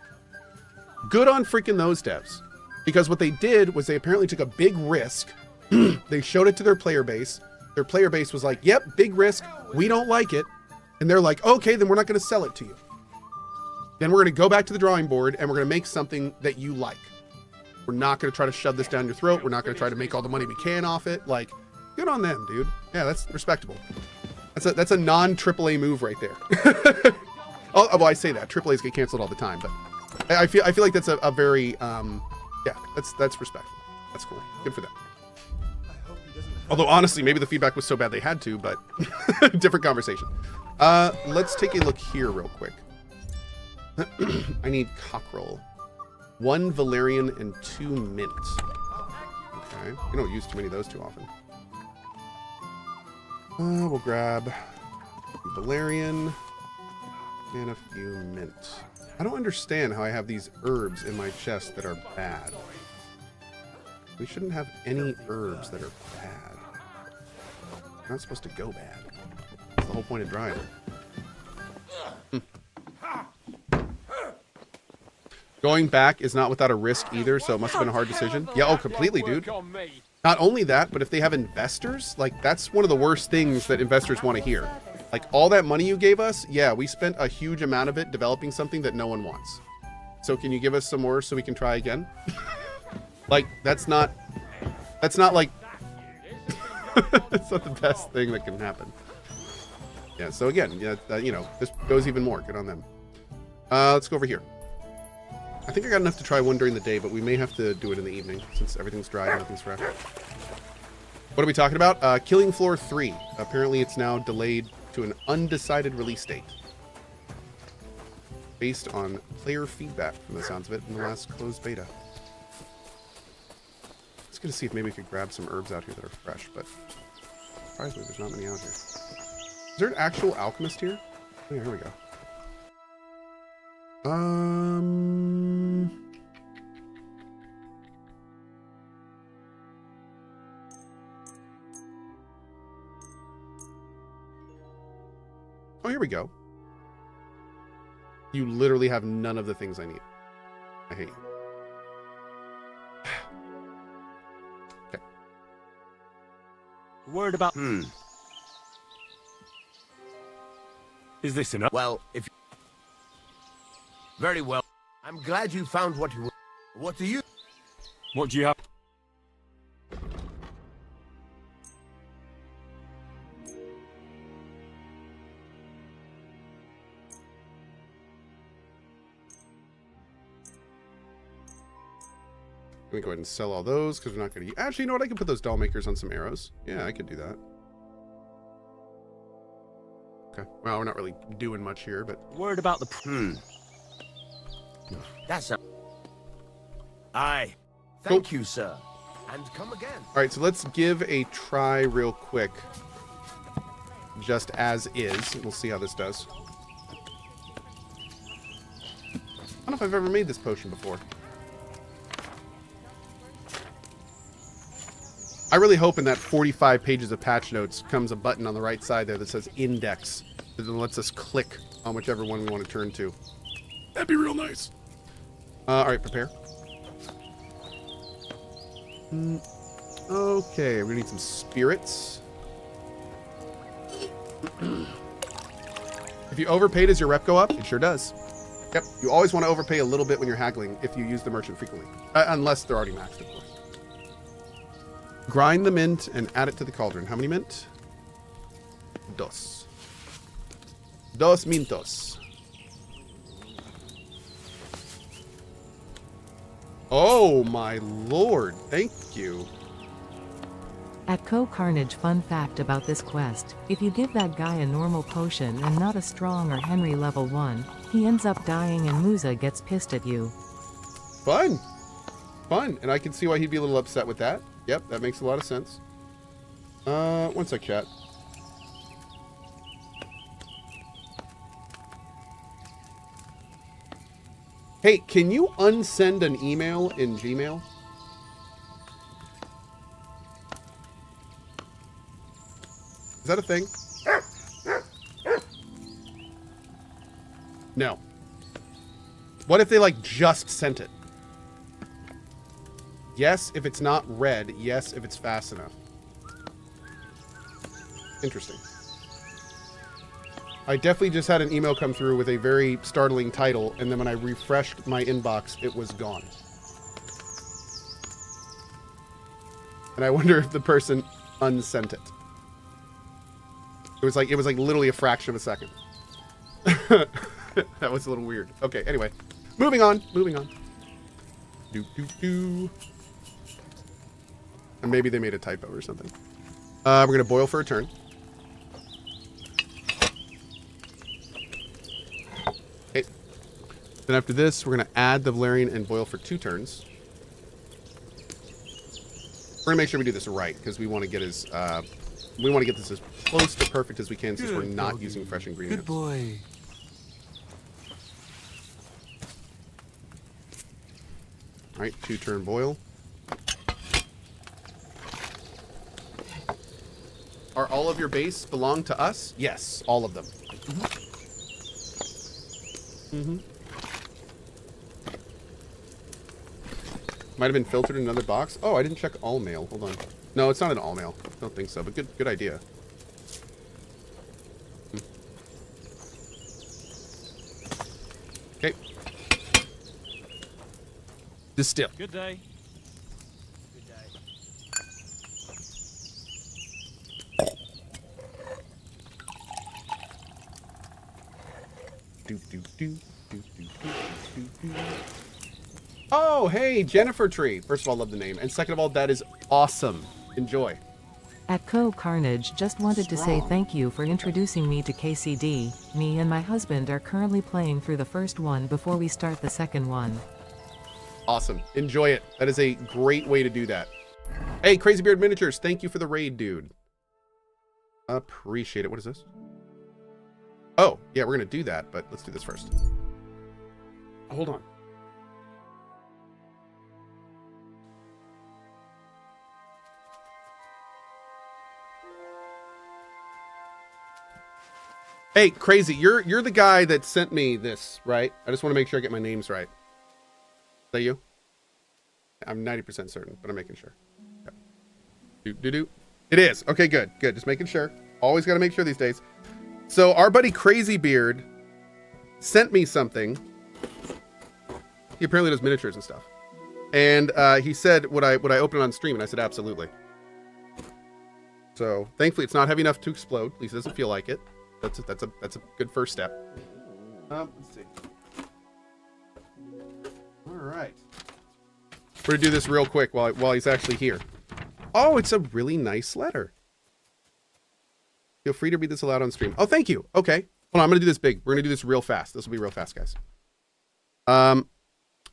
Good on freaking those devs. Because what they did was they apparently took a big risk. They showed it to their player base. Their player base was like, yep, big risk. We don't like it. And they're like, okay, then we're not going to sell it to you. Then we're going to go back to the drawing board and we're going to make something that you like. We're not going to try to shove this down your throat. We're not going to try to make all the money we can off it. Like, good on them, dude. Yeah, that's respectable. That's a non-AAA move right there. Oh, well, I say that AAAs get canceled all the time, but I feel like that's a very yeah, that's respectful. That's cool. Good for them. Although honestly, maybe the feedback was so bad they had to, but different conversation. Let's take a look here real quick. I need cockerel, 1 valerian and 2 mint. Okay, we don't use too many of those too often. We'll grab valerian and a few mint. I don't understand how I have these herbs in my chest that are bad. We shouldn't have any herbs that are bad. They're not supposed to go bad. That's the whole point of drying them. Going back is not without a risk either, so it must have been a hard decision. Yeah, oh, completely, dude. Not only that, but if they have investors, like, that's one of the worst things that investors want to hear. Like, all that money you gave us, yeah, we spent a huge amount of it developing something that no one wants. So can you give us some more so we can try again? Like, that's not like, it's not the best thing that can happen. Yeah, so again, yeah, you know, this goes even more. Good on them. Let's go over here. I think I got enough to try one during the day, but we may have to do it in the evening since everything's dry and nothing's fresh. What are we talking about? Killing Floor 3. Apparently it's now delayed to an undecided release date. Based on player feedback from the sounds of it in the last closed beta. Let's go to see if maybe we could grab some herbs out here that are fresh, but surprisingly there's not many out here. Is there an actual alchemist here? Oh, yeah, here we go. Oh, here we go. You literally have none of the things I need. I hate you. Okay. Word about... Is this enough? Well, if... Very well. I'm glad you found what you... What do you... What do you have? Let me go ahead and sell all those because we're not going to... Actually, you know what? I can put those doll makers on some arrows. Yeah, I could do that. Okay. Well, we're not really doing much here, but... Word about the... That's a... Aye. Thank you, sir. And come again. All right, so let's give a try real quick. Just as is. We'll see how this does. I don't know if I've ever made this potion before. I really hope in that 45 pages of patch notes comes a button on the right side there that says index that then lets us click on whichever one we want to turn to. That'd be real nice. All right, prepare. Okay, we're gonna need some spirits. If you overpay, does your rep go up? It sure does. Yep, you always want to overpay a little bit when you're haggling if you use the merchant frequently. Unless they're already maxed, of course. Grind the mint and add it to the cauldron. How many mint? Dos. Dos mintos. Oh my lord, thank you. At CohhCarnage, fun fact about this quest, if you give that guy a normal potion and not a strong or Henry level 1, he ends up dying and Musa gets pissed at you. Fun. Fun. And I can see why he'd be a little upset with that. Yep, that makes a lot of sense. One sec, chat. Hey, can you unsend an email in Gmail? Is that a thing? No. What if they, like, just sent it? Yes, if it's not red. Yes, if it's fast enough. Interesting. I definitely just had an email come through with a very startling title, and then when I refreshed my inbox, it was gone. And I wonder if the person unsent it. It was like literally a fraction of a second. That was a little weird. Okay, anyway. Moving on. And maybe they made a typo or something. We're going to boil for a turn. Okay. Then after this, we're going to add the Valerian and boil for 2 turns. We're going to make sure we do this right, because we want to get as... we want to get this as close to perfect as we can since we're not using fresh ingredients. Good boy. Alright, 2-turn boil. Are all of your base belong to us? Yes, all of them. Might have been filtered in another box. Oh, I didn't check all mail. Hold on. No, it's not an all mail. I don't think so, but good idea. Okay. Distill. Good day. Oh, hey, Jennifer Tree. First of all, love the name. And second of all, that is awesome. Enjoy. At CohhCarnage, just wanted to say thank you for introducing me to KCD. Me and my husband are currently playing through the first one before we start the second one. Awesome. Enjoy it. That is a great way to do that. Hey, Crazy Beard Miniatures, thank you for the raid, dude. Appreciate it. What is this? Oh, yeah, we're going to do that, but let's do this first. Hold on. Hey, Crazy, you're the guy that sent me this, right? I just want to make sure I get my names right. Is that you? I'm 90% certain, but I'm making sure. Okay. It is. Okay, good. Just making sure. Always got to make sure these days. So our buddy Crazy Beard sent me something. He apparently does miniatures and stuff. And he said, would I open it on stream? And I said, absolutely. So thankfully it's not heavy enough to explode. At least it doesn't feel like it. That's a good first step. Let's see. All right. We're gonna do this real quick while he's actually here. Oh, it's a really nice letter. Feel free to read this aloud on stream. Oh, thank you. Okay. Hold on, I'm gonna do this big. We're gonna do this real fast. This will be real fast, guys. I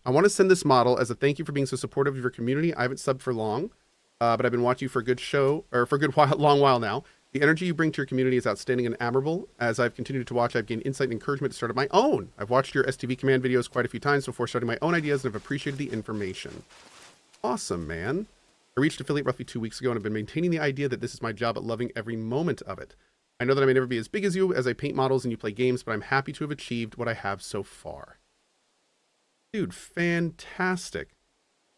want to send this model as a thank you for being so supportive of your community. I haven't subbed for long, but I've been watching you for a good long while now. The energy you bring to your community is outstanding and admirable. As I've continued to watch, I've gained insight and encouragement to start up my own. I've watched your STV command videos quite a few times before starting my own ideas and have appreciated the information. Awesome, man. I reached Affiliate roughly 2 weeks ago and have been maintaining the idea that this is my job at loving every moment of it. I know that I may never be as big as you as I paint models and you play games, but I'm happy to have achieved what I have so far. Dude, fantastic.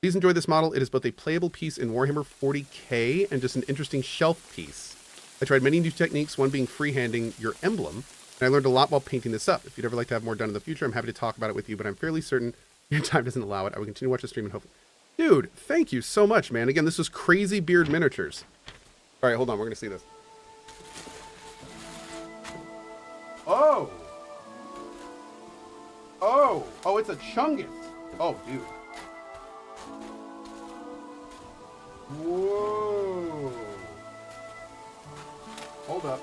Please enjoy this model. It is both a playable piece in Warhammer 40k and just an interesting shelf piece. I tried many new techniques, one being freehanding your emblem, and I learned a lot while painting this up. If you'd ever like to have more done in the future, I'm happy to talk about it with you, but I'm fairly certain your time doesn't allow it. I will continue to watch the stream and hopefully... Dude, thank you so much, man. Again, this is Crazy Beard Miniatures. All right, hold on. We're going to see this. Oh! Oh! Oh, it's a chungus! Oh, dude. Whoa! Hold up.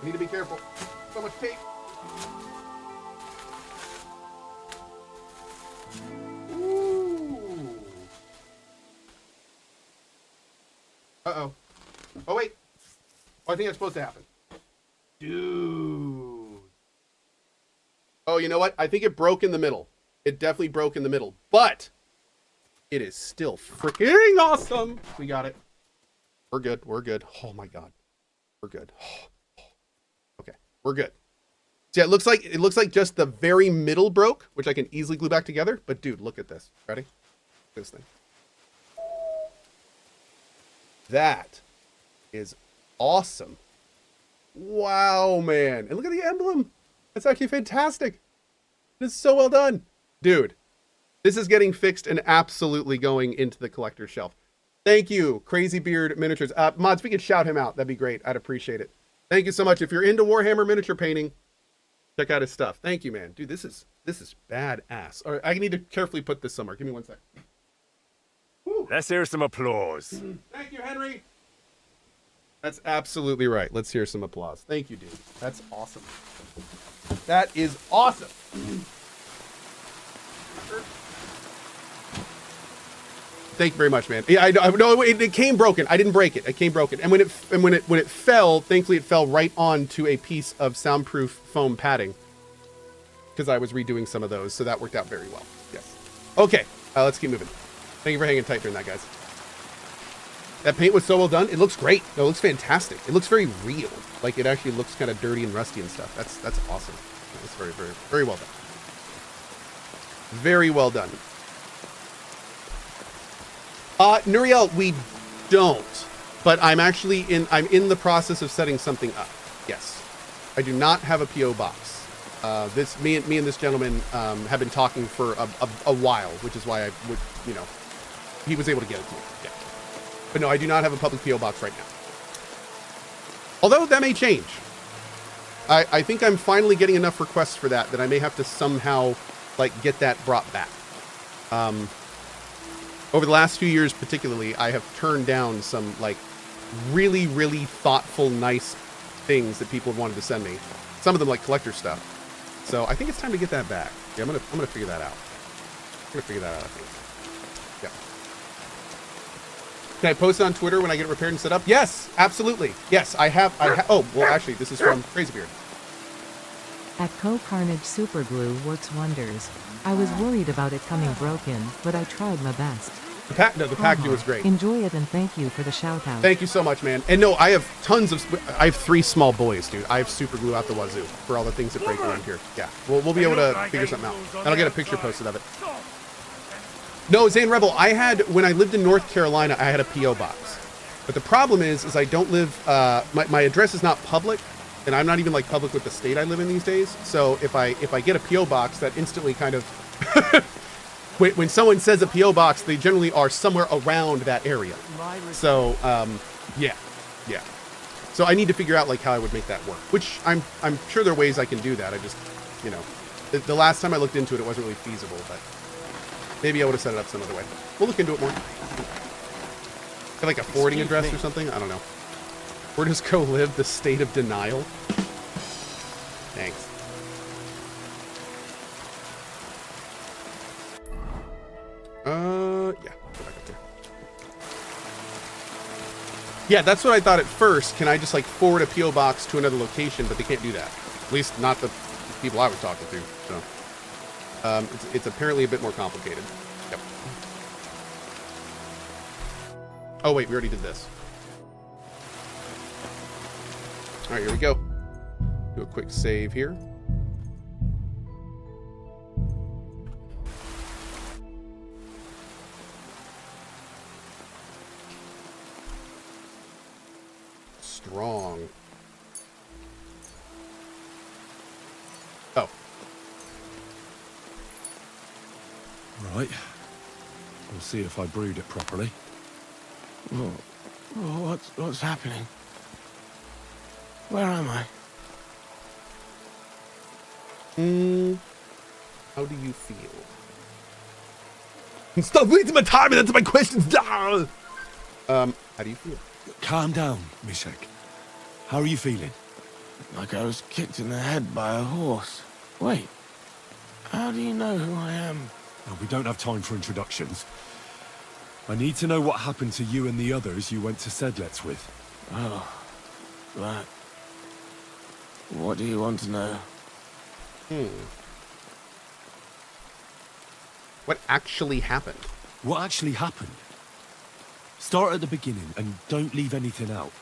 I need to be careful. So much tape. Ooh. Uh-oh. Oh, wait. Oh, I think that's supposed to happen. Dude. Oh, you know what? I think it broke in the middle. It definitely broke in the middle. But it is still freaking awesome. We got it. We're good. We're good. Oh, my God. We're good. Okay. We're good. See, it looks like just the very middle broke, which I can easily glue back together. But, dude, look at this. Ready? Look at this thing. That is awesome. Wow, man. And look at the emblem. That's actually fantastic. This is so well done. Dude, this is getting fixed and absolutely going into the collector's shelf. Thank you, Crazy Beard Miniatures. Mods, if we could shout him out, that'd be great. I'd appreciate it. Thank you so much. If you're into Warhammer miniature painting, check out his stuff. Thank you, man. Dude, this is badass. All right, I need to carefully put this somewhere. Give me one sec. Woo. Let's hear some applause. Thank you, Henry. That's absolutely right. Let's hear some applause. Thank you, dude. That's awesome. That is awesome. Thank you very much, man. Yeah, I know it came broken. I didn't break it. It came broken. And when it fell, thankfully it fell right onto a piece of soundproof foam padding because I was redoing some of those, so that worked out very well. Yes. Okay, let's keep moving. Thank you for hanging tight during that, guys. That paint was so well done. It looks great. No, it looks fantastic. It looks very real. Like it actually looks kind of dirty and rusty and stuff. That's awesome. That's very, very, very well done. Very well done. Nuriel, we don't. But I'm actually in the process of setting something up. Yes. I do not have a PO box. Me and this gentleman have been talking for a while, which is why I would, he was able to get it to me. Yeah. But no, I do not have a public PO box right now. Although that may change. I think I'm finally getting enough requests for that I may have to somehow get that brought back. Over the last few years particularly, I have turned down some really, really thoughtful, nice things that people wanted to send me. Some of them like collector stuff. So I think it's time to get that back. Yeah, I'm gonna figure that out. I'm gonna figure that out, I think. Yeah. Can I post it on Twitter when I get it repaired and set up? Yes, absolutely. Yes, I have. Oh, well, actually, this is from Crazy Beard. At CohhCarnage Superglue works wonders. I was worried about it coming broken, but I tried my best. The packaging was great. Enjoy it and thank you for the shout out. Thank you so much, man. And no, I have I have 3 small boys, dude. I have super glue out the wazoo for all the things that break around here. Yeah, we'll be able to figure something out. And I'll get a picture posted of it. No, Zane Rebel, when I lived in North Carolina, I had a P.O. box. But the problem is I don't live, my address is not public, and I'm not even public with the state I live in these days. So if I get a P.O. box, that instantly kind of, when someone says a P.O. box, they generally are somewhere around that area. So, yeah. So I need to figure out how I would make that work, which I'm sure there are ways I can do that. I just, the last time I looked into it, it wasn't really feasible, but maybe I would have set it up some other way. We'll look into it more. Like a forwarding address or something? I don't know. Where does Cohh live? The state of denial? Thanks. Yeah. Go back up there. Yeah, that's what I thought at first. Can I just forward a P.O. box to another location? But they can't do that. At least not the people I was talking to. So it's apparently a bit more complicated. Yep. Oh wait, we already did this. All right, here we go. Do a quick save here. Strong. Oh. Right. We'll see if I brewed it properly. What's happening? Where am I? How do you feel? Stop wasting my time and answer my questions. How do you feel? Calm down, Mishek. How are you feeling? Like I was kicked in the head by a horse. Wait, how do you know who I am? Oh, we don't have time for introductions. I need to know what happened to you and the others you went to Sedlets with. Oh, right. What do you want to know? What actually happened? What actually happened? Start at the beginning and don't leave anything out.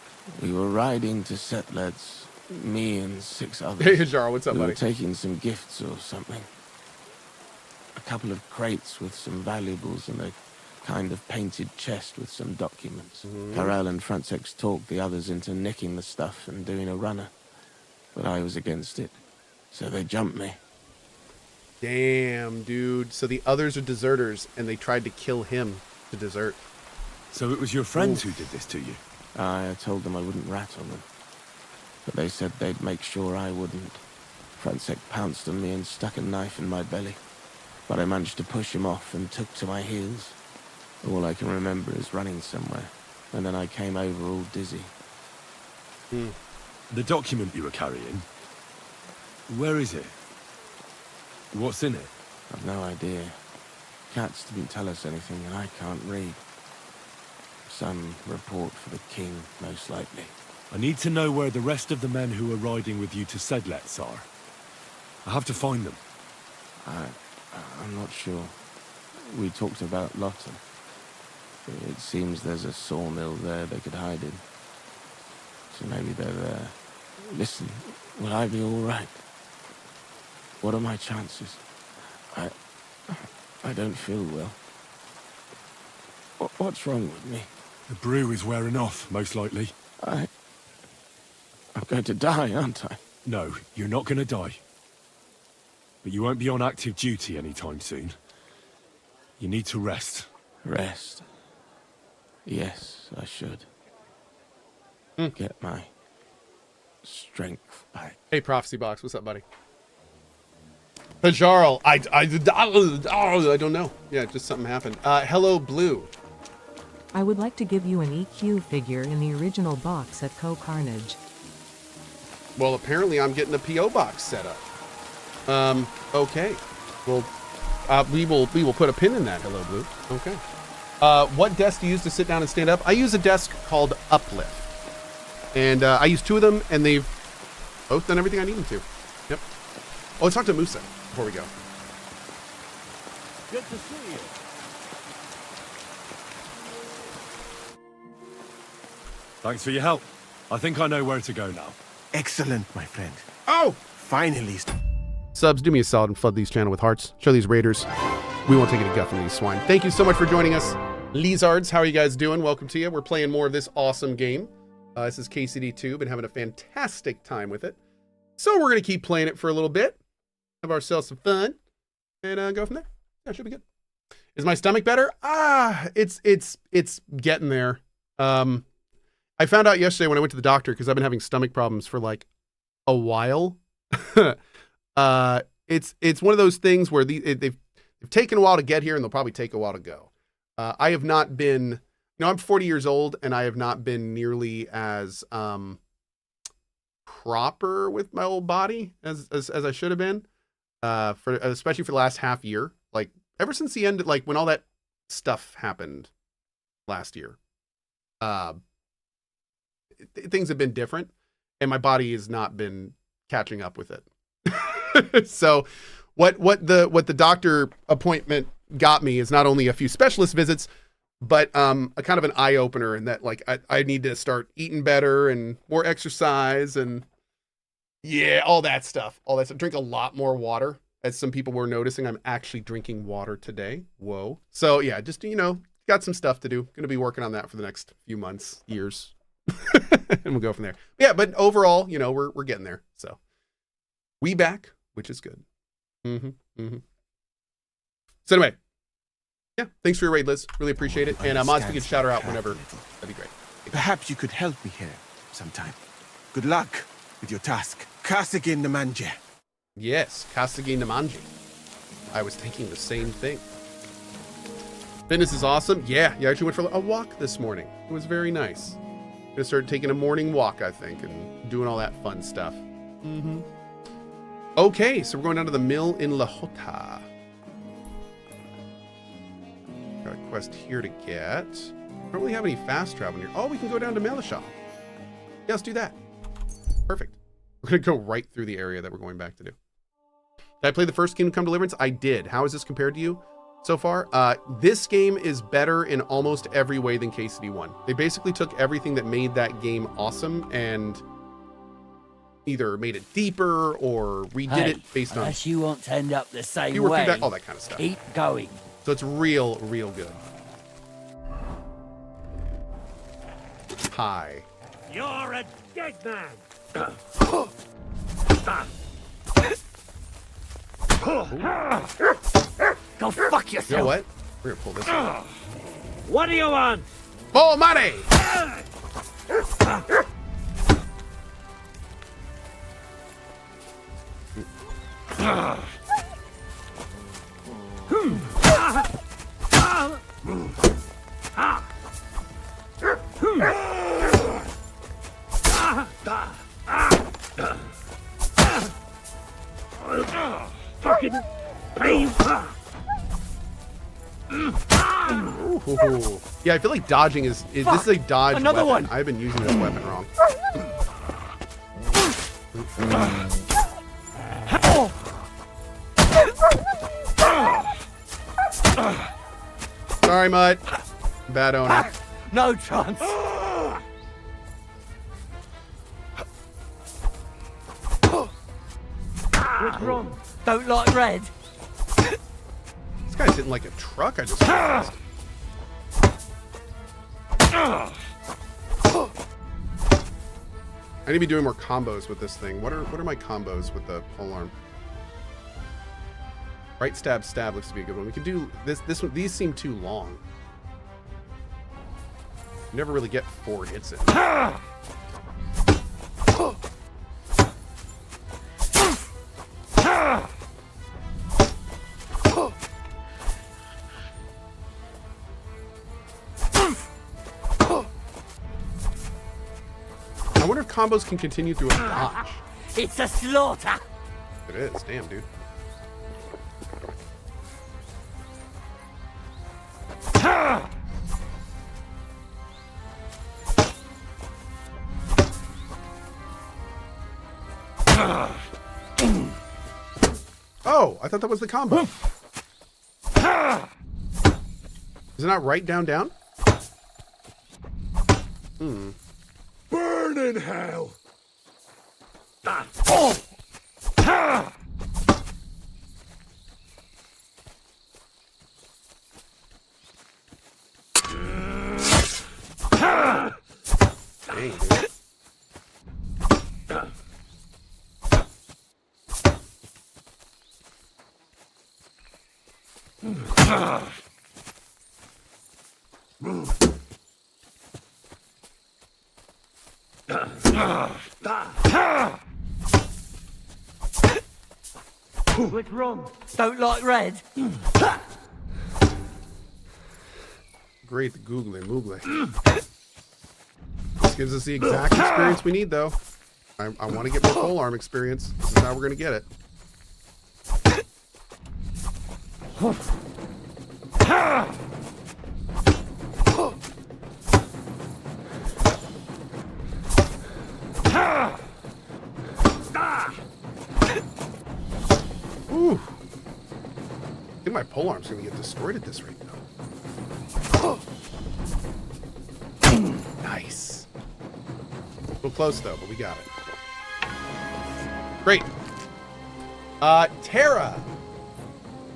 We were riding to Sedlets, me and 6 others. Hey, Jarl, what's up, we buddy? were taking some gifts or something. A couple of crates with some valuables and a kind of painted chest with some documents. Karel and Francex talked the others into nicking the stuff and doing a runner. But I was against it, so they jumped me. Damn, dude. So the others are deserters, and they tried to kill him to desert. So it was your friends who did this to you? I told them I wouldn't rat on them. But they said they'd make sure I wouldn't. Francex pounced on me and stuck a knife in my belly. But I managed to push him off and took to my heels. All I can remember is running somewhere. And then I came over all dizzy. The document you were carrying, where is it? What's in it? I've no idea. Cats didn't tell us anything, and I can't read. Some report for the king, most likely. I need to know where the rest of the men who are riding with you to Sedlets are. I have to find them. I'm not sure. We talked about Lotta. It seems there's a sawmill there they could hide in. So maybe they're there. Listen, will I be all right? What are my chances? I don't feel well. What's wrong with me? The brew is wearing off, most likely. I'm going to die, aren't I? No, you're not going to die. But you won't be on active duty anytime soon. You need to rest. Rest? Yes, I should. Get my strength back. Hey, Prophecy Box, what's up, buddy? Jarl, I don't know. Yeah, just something happened. Hello, Blue. I would like to give you an EQ figure in the original box at CohhCarnage. Well, apparently I'm getting a PO box set up. Okay. Well, we will put a pin in that. Hello, Blue. Okay. What desk do you use to sit down and stand up? I use a desk called Uplift. And I use 2 of them, and they've both done everything I need them to. Yep. Oh, let's talk to Musa before we go. Good to see you. Thanks for your help. I think I know where to go now. Excellent, my friend. Oh! Finally. Subs, do me a solid and flood these channel with hearts. Show these raiders. We won't take it a guff from these swine. Thank you so much for joining us. Lizards, how are you guys doing? Welcome to you. We're playing more of this awesome game. This is KCD2. Been having a fantastic time with it. So we're going to keep playing it for a little bit. Have ourselves some fun. And go from there. Yeah, should be good. Is my stomach better? It's getting there. I found out yesterday when I went to the doctor, because I've been having stomach problems for like a while. It's one of those things where they've taken a while to get here, and they'll probably take a while to go. I have not been, I'm 40 years old, and I have not been nearly as proper with my old body as I should have been, especially for the last half year. Like ever since the end, like when all that stuff happened last year, things have been different, and my body has not been catching up with it. So what the doctor appointment got me is not only a few specialist visits, but a kind of an eye opener in that, like, I need to start eating better and more exercise and all that stuff. Drink a lot more water, as some people were noticing. I'm actually drinking water today. Whoa. So yeah, just, got some stuff to do. Going to be working on that for the next few months, years. And we'll go from there. Yeah, but overall, we're getting there. So we back, which is good. So anyway, yeah, thanks for your raid, Liz. Really appreciate it. And Mods, we can shout her out whenever. That'd be great. Perhaps you could help me here sometime. Good luck with your task. Kasik in the manje. Yes, Kasagi Namanji. I was thinking the same thing. Fitness is awesome. Yeah, you actually went for a walk this morning. It was very nice. Gonna start taking a morning walk, I think, and doing all that fun stuff. Mm-hmm. Okay, so we're going down to the mill in Lahota. Got a quest here to get. Don't really have any fast travel here. Oh, we can go down to Melisha. Yeah, let's do that. Perfect. We're gonna go right through the area that we're going back to do. Did I play the first Kingdom Come Deliverance? I did. How is this compared to you so far? This game is better in almost every way than KCD1. They basically took everything that made that game awesome and either made it deeper or redid it based on... Unless you want to end up the same fewer way, feedback, all that kind of stuff. keep going. So it's real good. Hi. You're a dead man. Go fuck yourself. You know what? We're gonna pull this out. What do you want? More money! Fucking pain. Ooh. Yeah, I feel like dodging is this is a dodge Another weapon. one. I've been using this weapon wrong. Sorry, Mutt. Bad owner. No chance. What's wrong? Don't like red. This guy's hitting like a truck. I just realized. I need to be doing more combos with this thing. What are my combos with the polearm? Right stab looks to be a good one. We can do this one. These seem too long. You never really get 4 hits in. I wonder if combos can continue through a dodge. It's a slaughter. It is. Damn, dude. Oh, I thought that was the combo. Is it not right down down? Hmm. Burn in hell. Dang, dude. What's wrong? Don't like red. Great, the googly moogly. This gives us the exact experience we need, though. I want to get more polearm experience. This is how we're going to get it. Ooh. I think my polearm's going to get destroyed at this rate, though. Nice. A little close, though, but we got it. Great. Tara.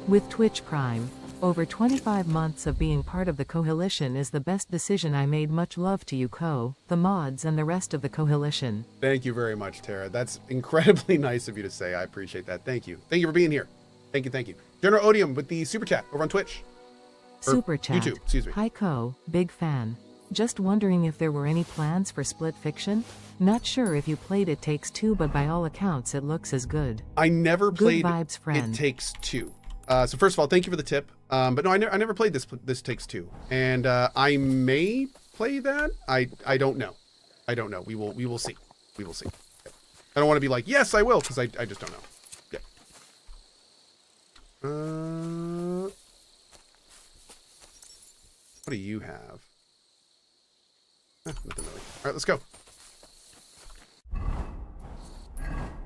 With Twitch Prime, over 25 months of being part of the Coalition is the best decision I made. Much love to you, Cohh, the mods, and the rest of the Coalition. Thank you very much, Tara. That's incredibly nice of you to say. I appreciate that. Thank you. Thank you for being here. Thank you, thank you. General Odium with the super chat over on Twitch. Super chat. YouTube, excuse me. Hi, Cohh, big fan. Just wondering if there were any plans for split fiction? Not sure if you played It Takes Two, but by all accounts it looks as good. I never played vibes, friend. It Takes Two. So first of all, thank you for the tip. But no, I never played This Takes Two. And I may play that. I don't know. I don't know. We will see. We will see. I don't want to be like, yes, I will, because I just don't know. Yeah. What do you have? Nothing really. All right, let's go.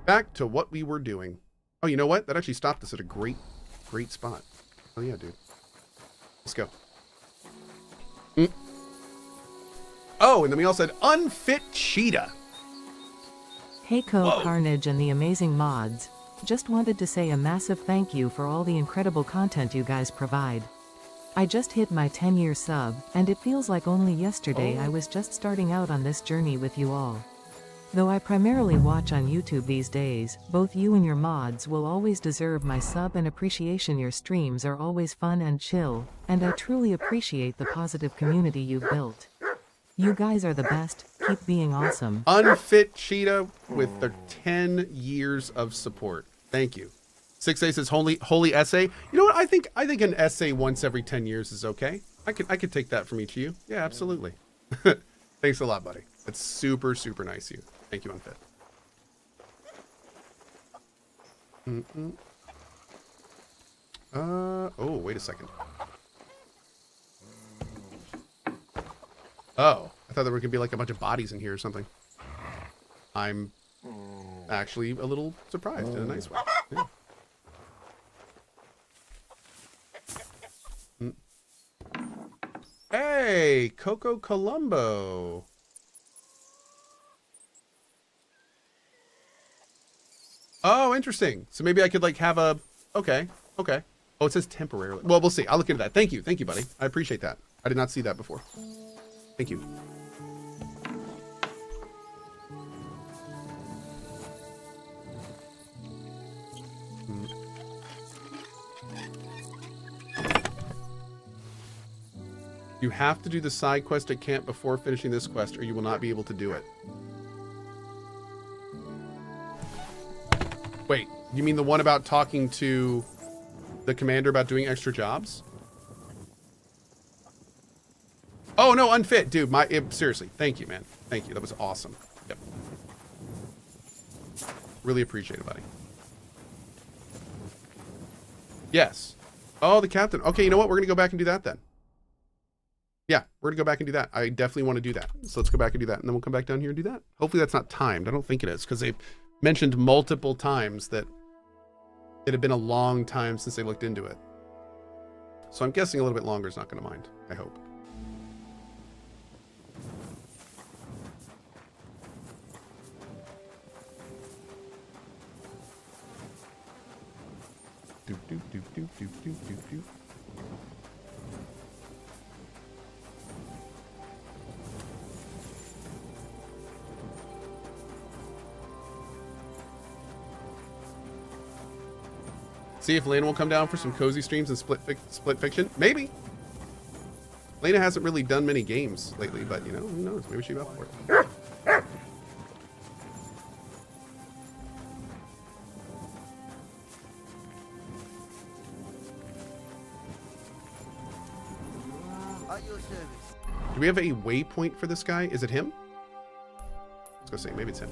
Back to what we were doing. Oh, you know what? That actually stopped us at a great spot. Oh yeah, dude. Let's go. Oh, and then we also had Unfit Cheetah. Hey CohhCarnage and the amazing mods. Just wanted to say a massive thank you for all the incredible content you guys provide. I just hit my 10-year sub, and it feels like only yesterday I was just starting out on this journey with you all. Though I primarily watch on YouTube these days, both you and your mods will always deserve my sub and appreciation. Your streams are always fun and chill, and I truly appreciate the positive community you've built. You guys are the best. Keep being awesome. Unfit Cheetah with their 10 years of support. Thank you. 6A says holy essay. You know what? I think an essay once every 10 years is okay. I could take that from each of you. Yeah, absolutely. Thanks a lot, buddy. That's super nice of you. Thank you, Unfit. Oh, wait a second. Oh, I thought there were gonna be like a bunch of bodies in here or something. I'm actually a little surprised in a nice way. Yeah. Hey, Coco Colombo. Oh, interesting. So maybe I could like have a, okay. Oh, it says temporarily. Well, we'll see. I'll look into that. Thank you, buddy. I appreciate that. I did not see that before. Thank you. You have to do the side quest at camp before finishing this quest, or you will not be able to do it. Wait, you mean the one about talking to the commander about doing extra jobs? Oh, no, Unfit. Dude, seriously, thank you, man. Thank you. That was awesome. Yep. Really appreciate it, buddy. Yes. Oh, the captain. Okay, you know what? We're going to go back and do that then. Yeah, we're going to go back and do that. I definitely want to do that. So let's go back and do that, and then we'll come back down here and do that. Hopefully that's not timed. I don't think it is, because they've mentioned multiple times that it had been a long time since they looked into it. So I'm guessing a little bit longer is not going to mind. I hope. Do. See if Lena will come down for some cozy streams and split fiction. Maybe. Lena hasn't really done many games lately, but you know, who knows? Maybe she'll be up for it. Do we have a waypoint for this guy? Is it him? Let's go see. Maybe it's him.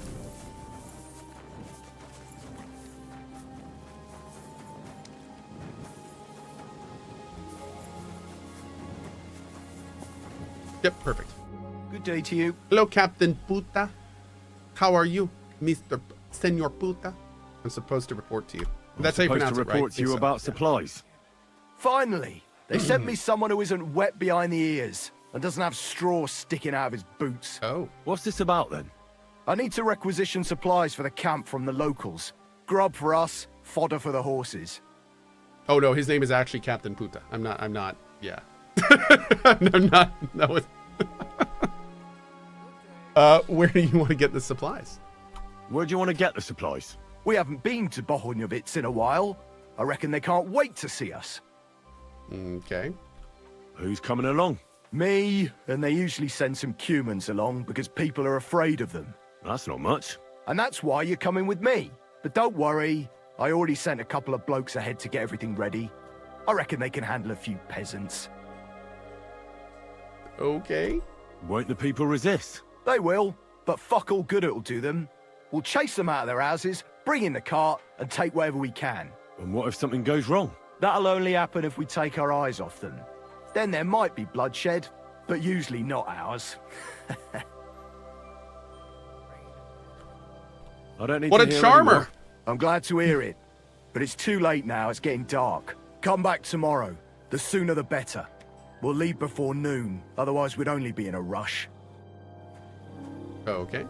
Yep, perfect. Good day to you. Hello, Captain Puta. How are you, Mr. Senor Puta? I'm supposed to report to you. That's how you pronounce it, right? Report to you about supplies. Finally, they sent me someone who isn't wet behind the ears and doesn't have straw sticking out of his boots. Oh. What's this about then? I need to requisition supplies for the camp from the locals. Grub for us, fodder for the horses. Oh no, his name is actually Captain Puta. I'm not, yeah. I'm not, no. Where do you want to get the supplies? Where do you want to get the supplies? We haven't been to Bohunjovitz in a while. I reckon they can't wait to see us. Okay. Who's coming along? Me, and they usually send some humans along because people are afraid of them. That's not much. And that's why you're coming with me. But don't worry, I already sent a couple of blokes ahead to get everything ready. I reckon they can handle a few peasants. Okay. Won't the people resist? They will, but fuck all good it'll do them. We'll chase them out of their houses, bring in the cart, and take whatever we can. And what if something goes wrong? That'll only happen if we take our eyes off them. Then there might be bloodshed, but usually not ours. I don't need What to a hear charmer! anymore. I'm glad to hear it. But it's too late now, it's getting dark. Come back tomorrow. The sooner the better. We'll leave before noon, otherwise we'd only be in a rush. Okay.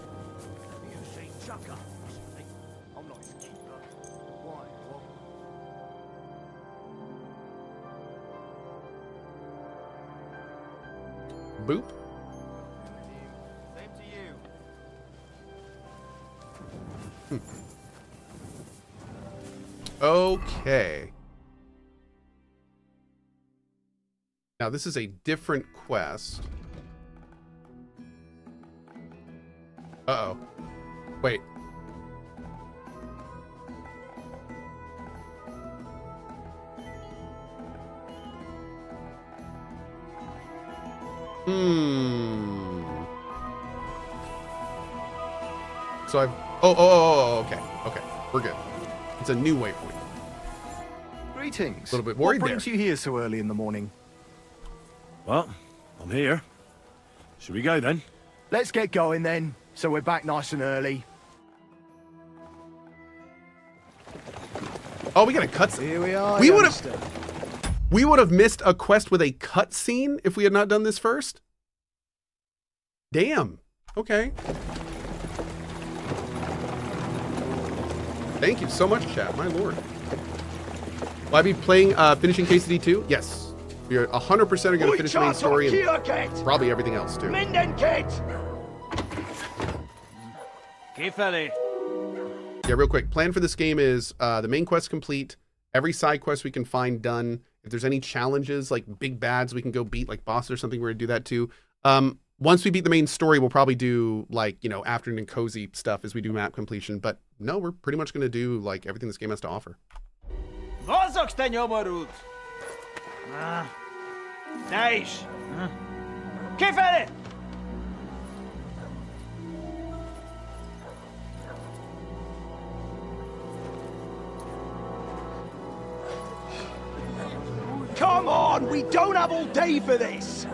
Boop. Okay. Now this is a different quest. Uh-oh. Wait. So I've... okay. Okay. We're good. It's a new waypoint. Greetings. A little bit worried What brings you here so early in the morning? Well, I'm here. Should we go then? Let's get going then, so we're back nice and early. Oh, we got a cutscene. Here we are. We would have missed a quest with a cutscene if we had not done this first. Damn. Okay. Thank you so much, chat. My lord. Will I be playing, finishing KCD 2? Yes. We are 100% are going to finish the main story and probably everything else too. Yeah, real quick. Plan for this game is the main quest complete. Every side quest we can find done. If there's any challenges, like big bads we can go beat, like bosses or something, we're going to do that too. Once we beat the main story, we'll probably do like, you know, afternoon and cozy stuff as we do map completion. But no, we're pretty much going to do like everything this game has to offer. Nice. Kifele! Come on, we don't have all day for this.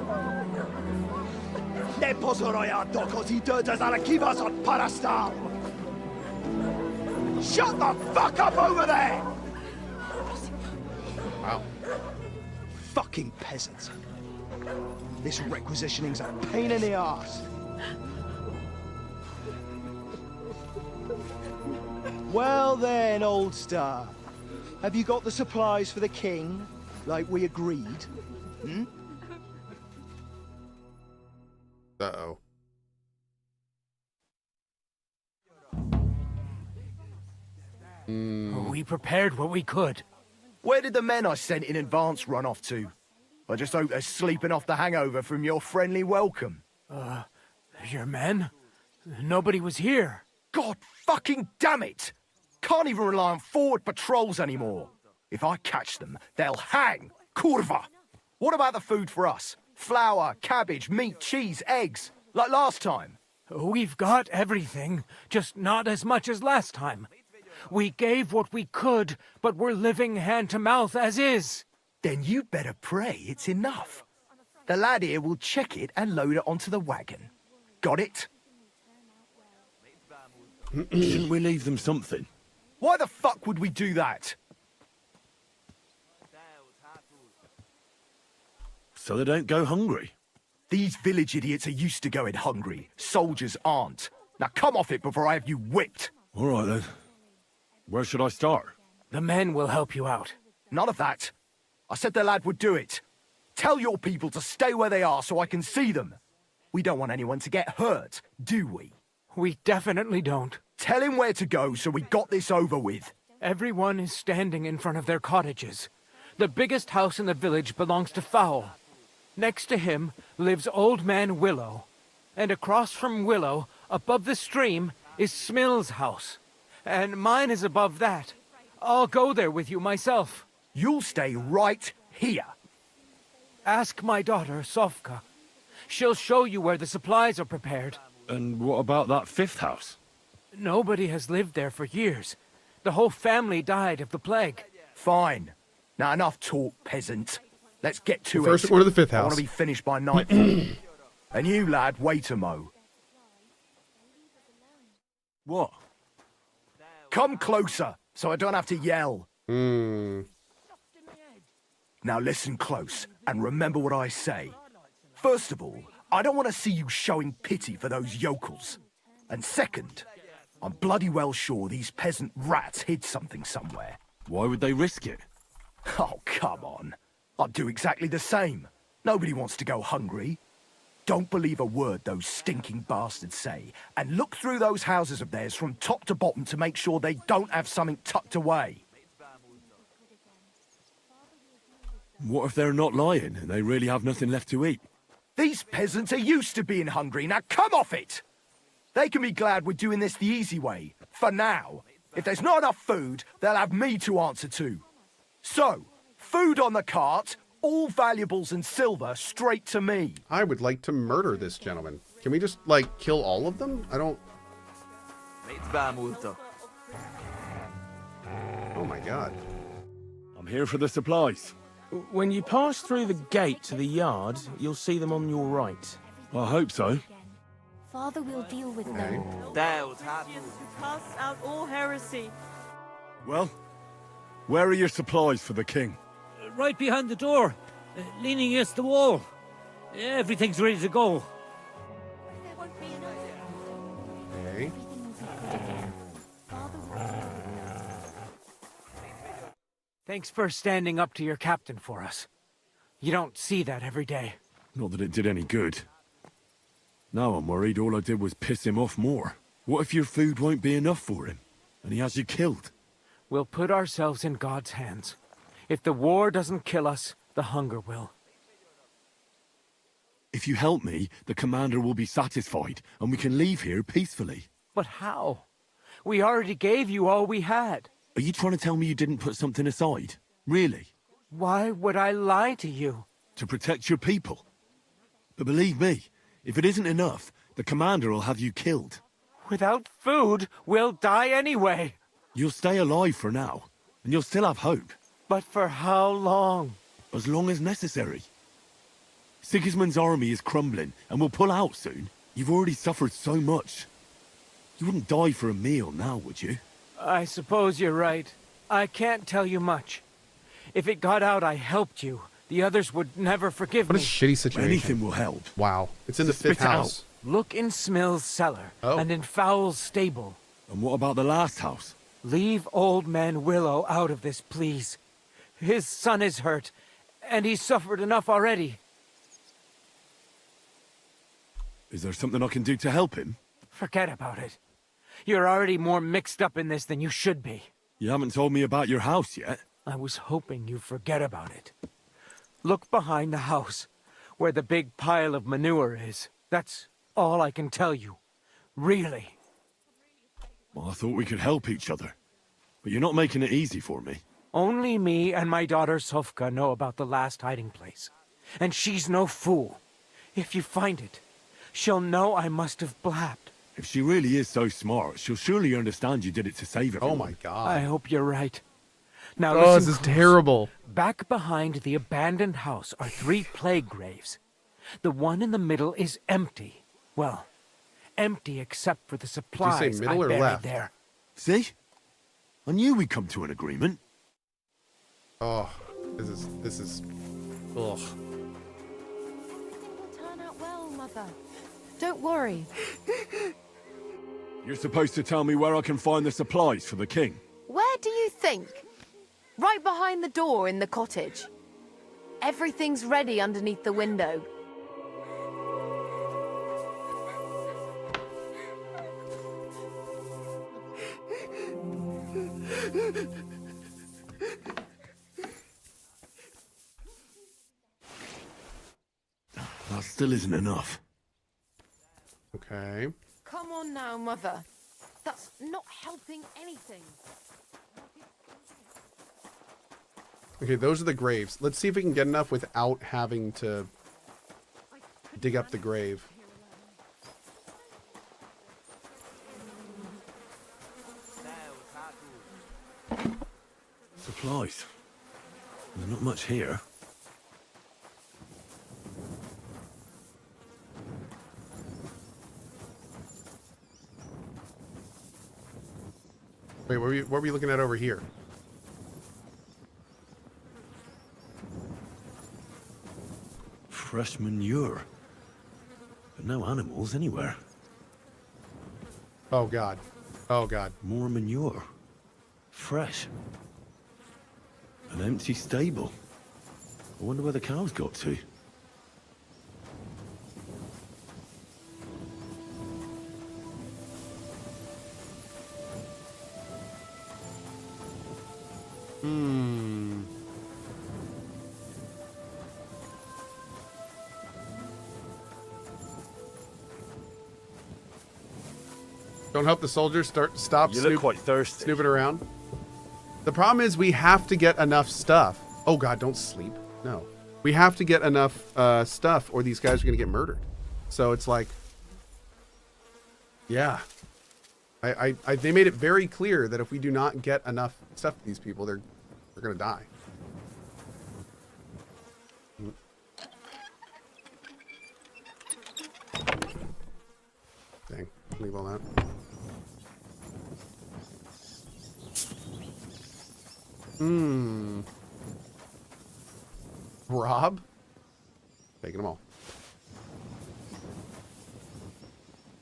Ne pozorojato, così dödas ale kivas od parastal. Shut the fuck up over there! Wow. Fucking peasants. This requisitioning's a pain in the arse. Well then, old star. Have you got the supplies for the king, like we agreed? Hmm? Uh-oh. We prepared what we could. Where did the men I sent in advance run off to? I just hope they're sleeping off the hangover from your friendly welcome. Your men? Nobody was here. God fucking damn it! Can't even rely on forward patrols anymore. If I catch them, they'll hang. Kurva! What about the food for us? Flour, cabbage, meat, cheese, eggs, like last time. We've got everything, just not as much as last time. We gave what we could, but we're living hand to mouth as is. Then you better pray it's enough. The lad here will check it and load it onto the wagon. Got it? Shouldn't we leave them something? Why the fuck would we do that? So they don't go hungry. These village idiots are used to going hungry. Soldiers aren't. Now come off it before I have you whipped. All right then. Where should I start? The men will help you out. None of that. I said the lad would do it. Tell your people to stay where they are so I can see them. We don't want anyone to get hurt, do we? We definitely don't. Tell him where to go so we got this over with. Everyone is standing in front of their cottages. The biggest house in the village belongs to Fowl. Next to him lives Old Man Willow. And across from Willow, above the stream, is Smill's house. And mine is above that. I'll go there with you myself. You'll stay right here. Ask my daughter, Sofka. She'll show you where the supplies are prepared. And what about that 5th house? Nobody has lived there for years. The whole family died of the plague. Fine. Now enough talk, peasant. Let's get to it. First one to the 5th I want house. to be finished by nightfall. And you, lad, wait a mo. What? Come closer, so I don't have to yell. Hmm. Now listen close, and remember what I say. First of all, I don't want to see you showing pity for those yokels. And second, I'm bloody well sure these peasant rats hid something somewhere. Why would they risk it? Oh, come on. I'd do exactly the same. Nobody wants to go hungry. Don't believe a word those stinking bastards say, and look through those houses of theirs from top to bottom to make sure they don't have something tucked away. What if they're not lying and they really have nothing left to eat? These peasants are used to being hungry. Now come off it! They can be glad we're doing this the easy way, for now. If there's not enough food, they'll have me to answer to. So, food on the cart, all valuables and silver straight to me. I would like to murder this gentleman. Can we just, like, kill all of them? I don't... Oh my god. I'm here for the supplies. When you pass through the gate to the yard, you'll see them on your right. I hope so. Father will deal with them. Cast out all heresy. Well, where are your supplies for the king? Right behind the door, leaning against the wall. Everything's ready to go. Okay. Thanks for standing up to your captain for us. You don't see that every day. Not that it did any good. Now I'm worried all I did was piss him off more. What if your food won't be enough for him, and he has you killed? We'll put ourselves in God's hands. If the war doesn't kill us, the hunger will. If you help me, the commander will be satisfied, and we can leave here peacefully. But how? We already gave you all we had. Are you trying to tell me you didn't put something aside? Really? Why would I lie to you? To protect your people. But believe me, if it isn't enough, the commander will have you killed. Without food, we'll die anyway. You'll stay alive for now, and you'll still have hope. But for how long? As long as necessary. Sigismund's army is crumbling, and will pull out soon. You've already suffered so much. You wouldn't die for a meal now, would you? I suppose you're right. I can't tell you much. If it got out I helped you, the others would never forgive me. What a shitty situation. Anything will help. Wow. It's in the Spit 5th it out. house. Look in Smill's cellar, and in Fowl's stable. And what about the last house? Leave Old Man Willow out of this, please. His son is hurt, and he's suffered enough already. Is there something I can do to help him? Forget about it. You're already more mixed up in this than you should be. You haven't told me about your house yet. I was hoping you'd forget about it. Look behind the house, where the big pile of manure is. That's all I can tell you. Really. Well, I thought we could help each other. But you're not making it easy for me. Only me and my daughter Sofka know about the last hiding place. And she's no fool. If you find it, she'll know I must have blabbed. If she really is so smart, she'll surely understand you did it to save everyone. Oh my god. I hope you're right. Now Oh, listen this is close. terrible. Back behind the abandoned house are 3 plague graves. The one in the middle is empty. Well, empty except for the supplies middle I or buried left? there. See? I knew we'd come to an agreement. Oh, this is ugh. Turn out well, Mother. Don't worry. You're supposed to tell me where I can find the supplies for the king. Where do you think? Right behind the door in the cottage. Everything's ready underneath the window. still isn't enough. Okay. Come on now, Mother. That's not helping anything. Okay, those are the graves. Let's see if we can get enough without having to dig up the grave. Supplies. There's not much here. Wait, what were you looking at over here? Fresh manure. But no animals anywhere. Oh, God. Oh, God. More manure. Fresh. An empty stable. I wonder where the cows got to. Don't help the soldiers stop You look quite thirsty. snooping around. The problem is we have to get enough stuff. Oh God, don't sleep. No. We have to get enough stuff or these guys are going to get murdered. So it's like, yeah. They made it very clear that if we do not get enough stuff to these people, they're going to die. Dang, leave all that. Rob? Taking them all.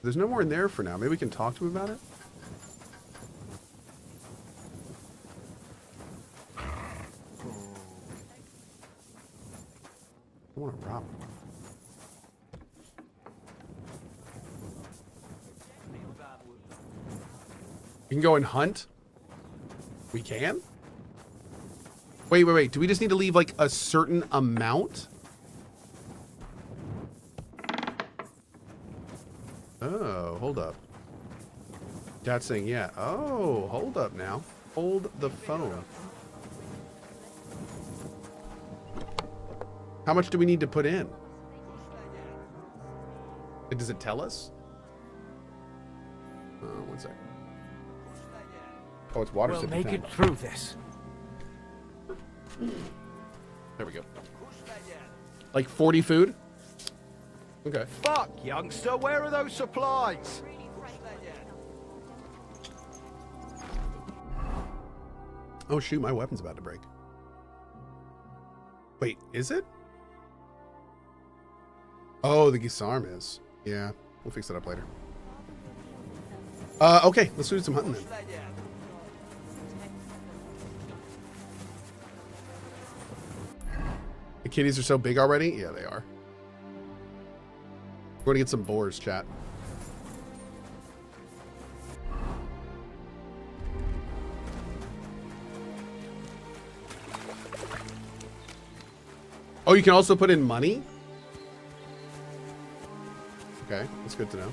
There's no more in there for now. Maybe we can talk to him about it? I want to rob him. You can go and hunt? We can? Wait. Do we just need to leave like a certain amount? Oh, hold up. Dad's saying, yeah. Oh, hold up now. Hold the phone. How much do we need to put in? Does it tell us? One sec. Oh, it's water. We'll make it through this. There we go. Like 40 food? Okay. Fuck, youngster, where are those supplies? Oh shoot, my weapon's about to break. Wait, is it? Oh, the disarm is. Yeah, we'll fix that up later. Okay, let's do some hunting then. The kitties are so big already? Yeah, they are. We're gonna get some boars, chat. Oh, you can also put in money? Okay, that's good to know.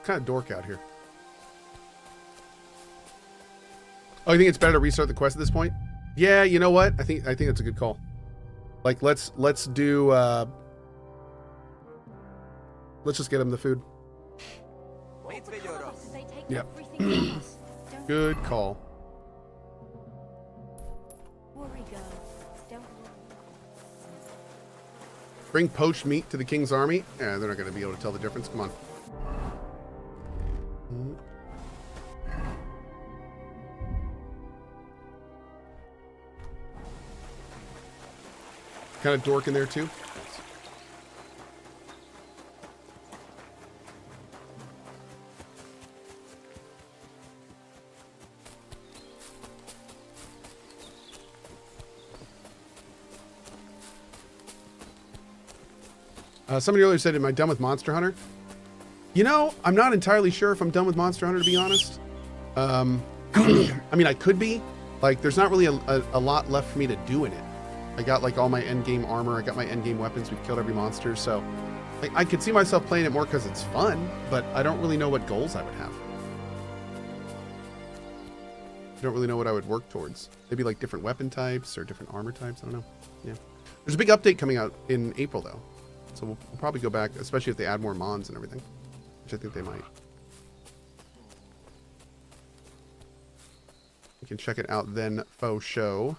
Kind of dork out here. Oh, you think it's better to restart the quest at this point? Yeah, you know what? I think that's a good call. Like let's do let's just get him the food. Yep. Good call. Bring poached meat to the king's army? Yeah, they're not going to be able to tell the difference. Come on. Kind of dork in there too. Somebody earlier said, am I done with Monster Hunter? You know, I'm not entirely sure if I'm done with Monster Hunter, to be honest. I mean, I could be. Like, there's not really a lot left for me to do in it. I got, like, all my endgame armor. I got my endgame weapons. We've killed every monster. So, like, I could see myself playing it more because it's fun, but I don't really know what goals I would have. I don't really know what I would work towards. Maybe, like, different weapon types or different armor types. I don't know. Yeah. There's a big update coming out in April, though. So we'll probably go back, especially if they add more mons and everything, which I think they might. You can check it out then, faux show.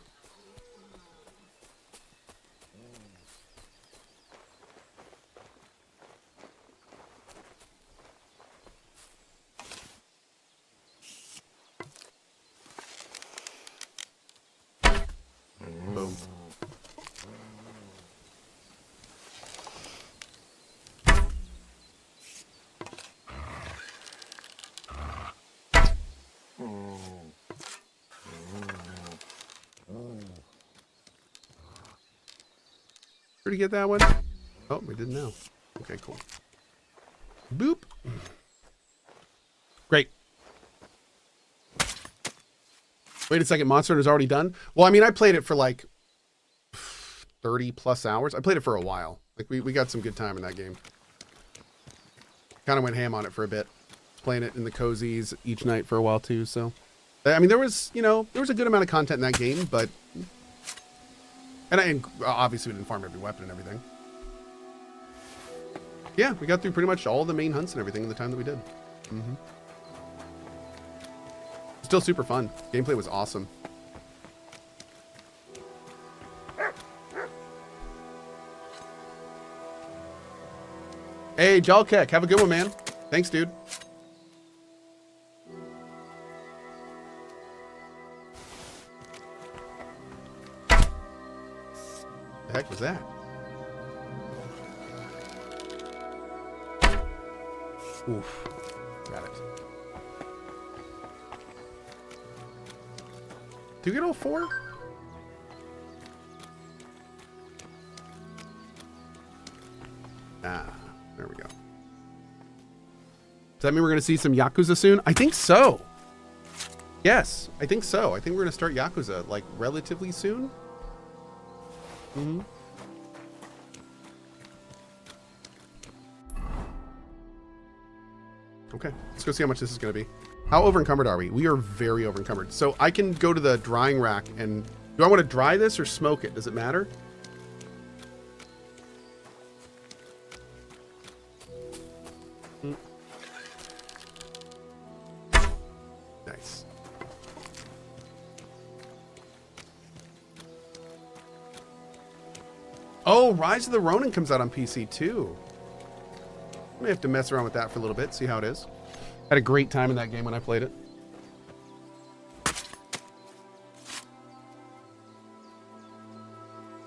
Boom. Did we get that one? Oh, we didn't know. Okay, cool. Boop. Great. Wait a second, Monster Hunter's already done? Well, I mean, I played it for like 30 plus hours. I played it for a while. Like, we got some good time in that game. Kind of went ham on it for a bit. Playing it in the cozies each night for a while too, so. I mean, there was, you know, there was a good amount of content in that game, but... And obviously we didn't farm every weapon and everything. Yeah, we got through pretty much all the main hunts and everything in the time that we did. Mm-hmm. Still super fun. Gameplay was awesome. Hey, Jalkek, have a good one, man. Thanks, dude. The heck was that? Oof. Got it. Do you get all 4? Ah, there we go. Does that mean we're going to see some Yakuza soon? I think so. Yes, I think so. I think we're going to start Yakuza, like, relatively soon. Mm-hmm. Okay, let's go see how much this is going to be. How over-encumbered are we? We are very over-encumbered. So I can go to the drying rack and... Do I want to dry this or smoke it? Does it matter? Nice. Oh, Rise of the Ronin comes out on PC too. I may have to mess around with that for a little bit, see how it is. Had a great time in that game when I played it.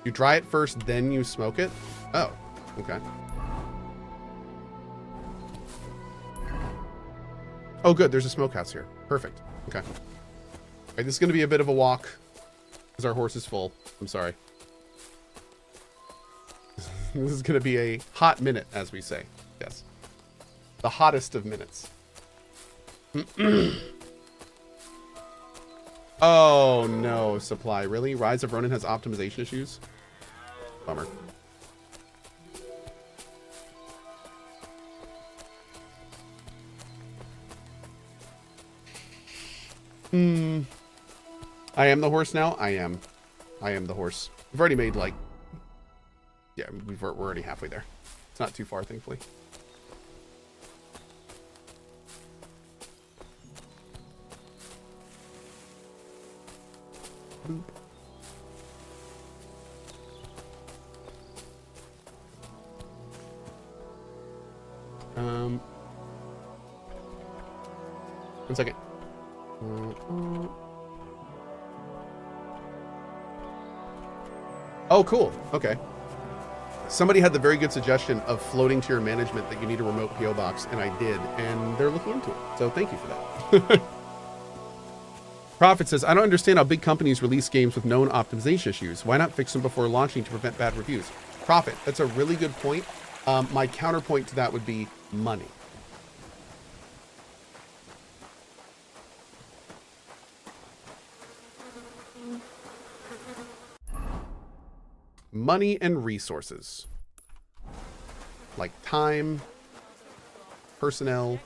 You dry it first, then you smoke it? Oh, okay. Oh, good. There's a smokehouse here. Perfect. Okay. All right, this is going to be a bit of a walk because our horse is full. I'm sorry. This is going to be a hot minute, as we say. Yes. The hottest of minutes. Oh, no, Supply. Really? Rise of Ronin has optimization issues? Bummer. I am the horse now? I am. I am the horse. We've already made, like... Yeah, we're already halfway there. It's not too far, thankfully. One second. Oh, cool. Okay. Somebody had the very good suggestion of floating to your management that you need a remote PO box, and I did, and they're looking into it. So thank you for that. Prophet says, I don't understand how big companies release games with known optimization issues. Why not fix them before launching to prevent bad reviews? Prophet, that's a really good point. My counterpoint to that would be money. Money and resources. Like time, personnel,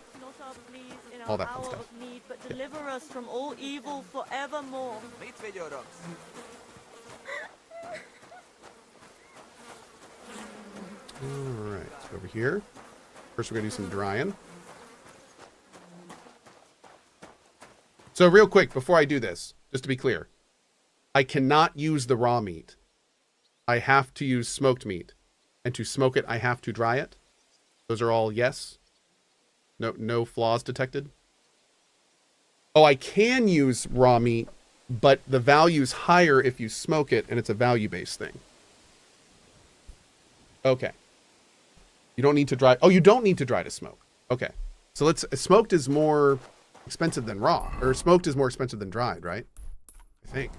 all that fun stuff. Need, but deliver us from all evil forevermore. Alright, so over here. First we're gonna do some drying. So real quick, before I do this, just to be clear, I cannot use the raw meat. I have to use smoked meat. And to smoke it, I have to dry it. Those are all yes. No flaws detected. Oh, I can use raw meat, but the value's higher if you smoke it, and it's a value-based thing. Okay. You don't need to dry. Oh, you don't need to dry to smoke. Okay. So smoked is more expensive than raw, or smoked is more expensive than dried, right? I think.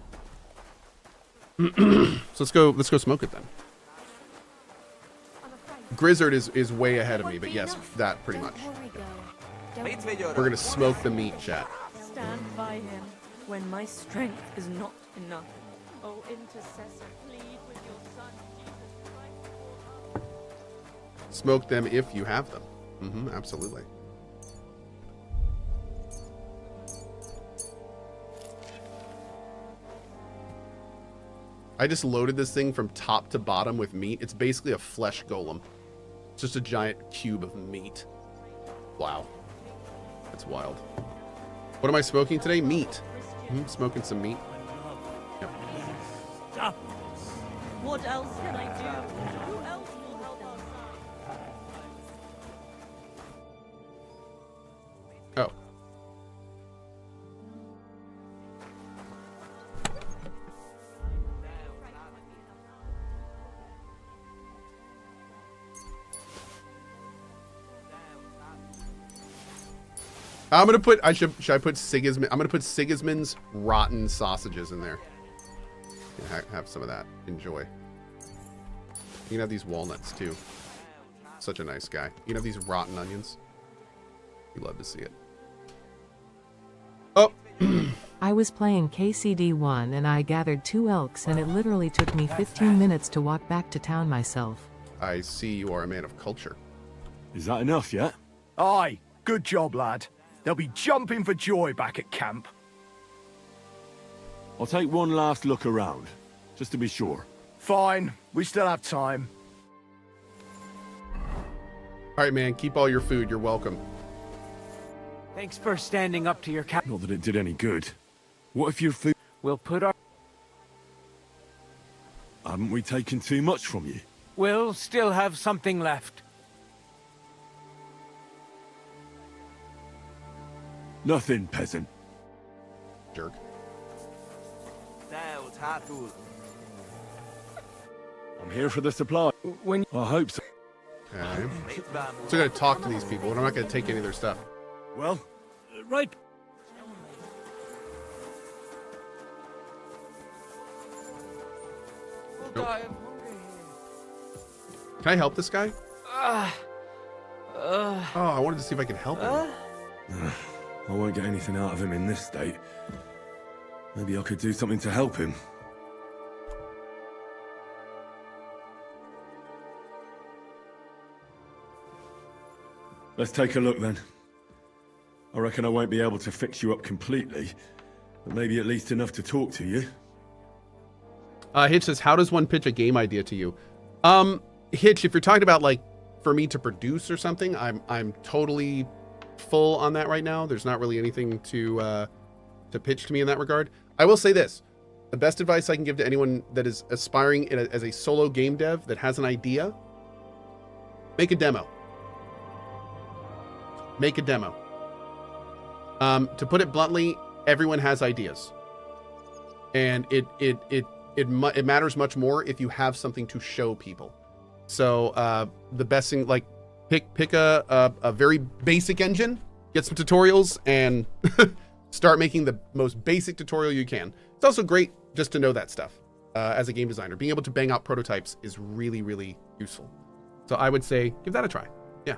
So let's go smoke it then. Grizzard is way ahead of me, but yes, that pretty much. We're gonna smoke the meat, chat. Stand by him when my strength is not enough. Oh, intercessor, plead with your son, Jesus Christ. Smoke them if you have them. Absolutely. I just loaded this thing from top to bottom with meat. It's basically a flesh golem. It's just a giant cube of meat. Wow. That's wild. What am I smoking today? Meat. Smoking some meat. Yep. Stop. What else can I do? Who else will help us? Oh. I'm gonna put. Should I put Sigismund? I'm gonna put Sigismund's rotten sausages in there. Yeah, have some of that. Enjoy. You can have these walnuts too. Such a nice guy. You can have these rotten onions. You love to see it. Oh. I was playing KCD1 and I gathered 2 elks and it literally took me 15 minutes to walk back to town myself. I see you are a man of culture. Is that enough yet? Aye, good job, lad. They'll be jumping for joy back at camp. I'll take one last look around, just to be sure. Fine, we still have time. All right, man, keep all your food. You're welcome. Thanks for standing up to your cap. Not that it did any good. What if your food... We'll put our... Haven't we taken too much from you? We'll still have something left. Nothing, peasant. Jerk. I'm here for the supply. I hope so. Okay. So I'm gonna talk to these people, and I'm not gonna take any of their stuff. Well, right. Nope. Can I help this guy? Oh, I wanted to see if I could help him. I won't get anything out of him in this state. Maybe I could do something to help him. Let's take a look then. I reckon I won't be able to fix you up completely, but maybe at least enough to talk to you. Hitch says, how does one pitch a game idea to you? Hitch, if you're talking about like for me to produce or something, I'm totally full on that right now. There's not really anything to pitch to me in that regard. I will say this. The best advice I can give to anyone that is aspiring as a solo game dev that has an idea, make a demo. Make a demo. To put it bluntly, everyone has ideas. And it matters much more if you have something to show people. So the best thing, like pick a very basic engine, get some tutorials, and start making the most basic tutorial you can. It's also great just to know that stuff as a game designer. Being able to bang out prototypes is really, really useful. So I would say give that a try. Yeah.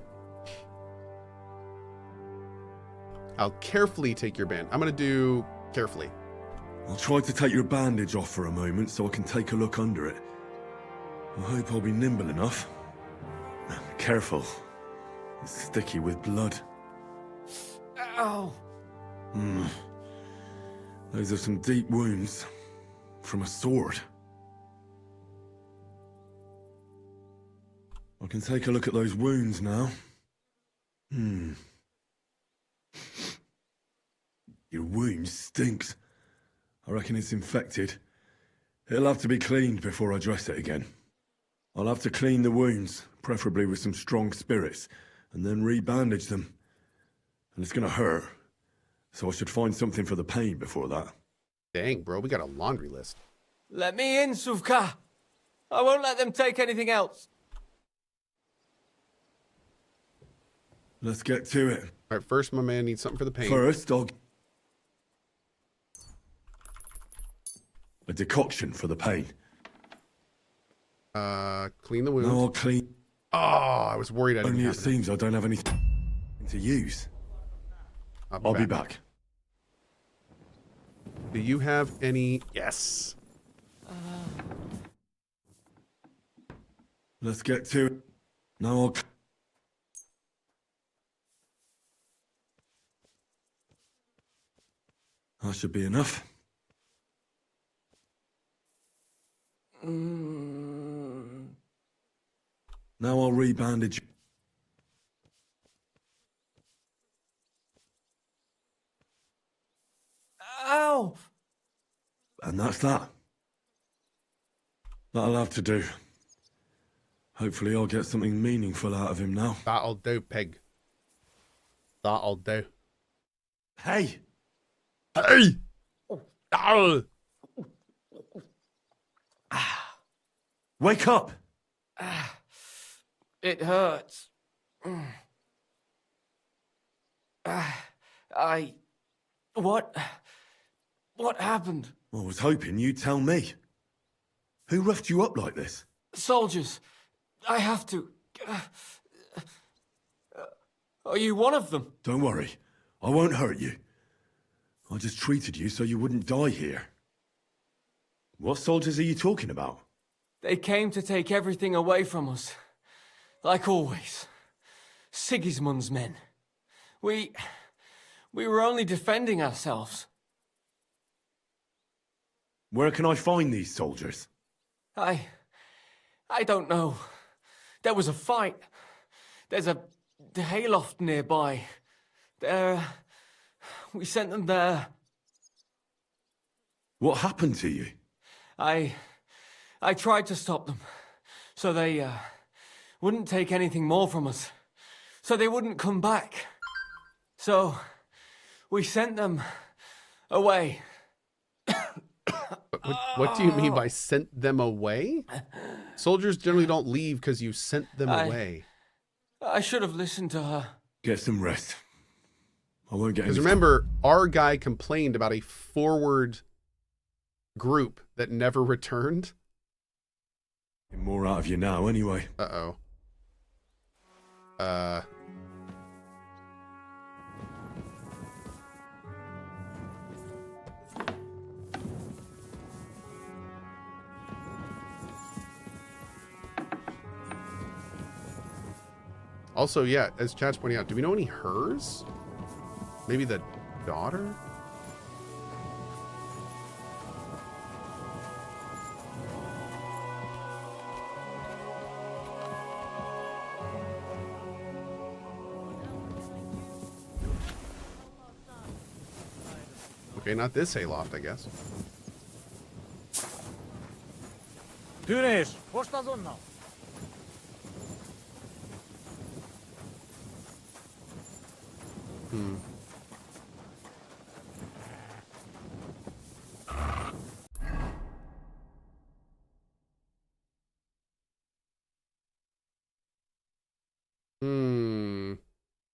I'll carefully take your band. I'm going to do carefully. I'll try to take your bandage off for a moment so I can take a look under it. I hope I'll be nimble enough. Careful. It's sticky with blood. Ow! Those are some deep wounds. From a sword. I can take a look at those wounds now. Your wound stinks. I reckon it's infected. It'll have to be cleaned before I dress it again. I'll have to clean the wounds, preferably with some strong spirits, and then re-bandage them. And it's gonna hurt, so I should find something for the pain before that. Dang, bro, we got a laundry list. Let me in, Suvka. I won't let them take anything else. Let's get to it. All right, first, my man needs something for the pain. First, I'll... a decoction for the pain. Clean the wound. No, I'll clean... Oh, I was worried I didn't Only have it seems I don't have anything to use. I'll be back. Do you have any... Yes. Let's get to it. Now I'll... That should be enough. Now I'll re-bandage. Ow! And that's that. That'll have to do. Hopefully I'll get something meaningful out of him now. That'll do, pig. That'll do. Hey! Hey! Ow! Wake up! It hurts. What happened? I was hoping you'd tell me. Who roughed you up like this? Soldiers. I have to. Are you one of them? Don't worry. I won't hurt you. I just treated you so you wouldn't die here. What soldiers are you talking about? They came to take everything away from us. Like always. Sigismund's men. We were only defending ourselves. Where can I find these soldiers? I don't know. There was a fight. There's a hayloft nearby. We sent them there. What happened to you? I tried to stop them. So they wouldn't take anything more from us. So they wouldn't come back. So we sent them away. What do you mean by sent them away? Soldiers generally don't leave because you sent them away. I should have listened to her. Get some rest. I won't get. Because remember, our guy complained about a forward group that never returned. More out of you now, anyway. Uh-oh. Also, yeah, as chat's pointing out, do we know any hers? Maybe the daughter? Okay, not this hayloft, I guess. Tynes, posta zonna.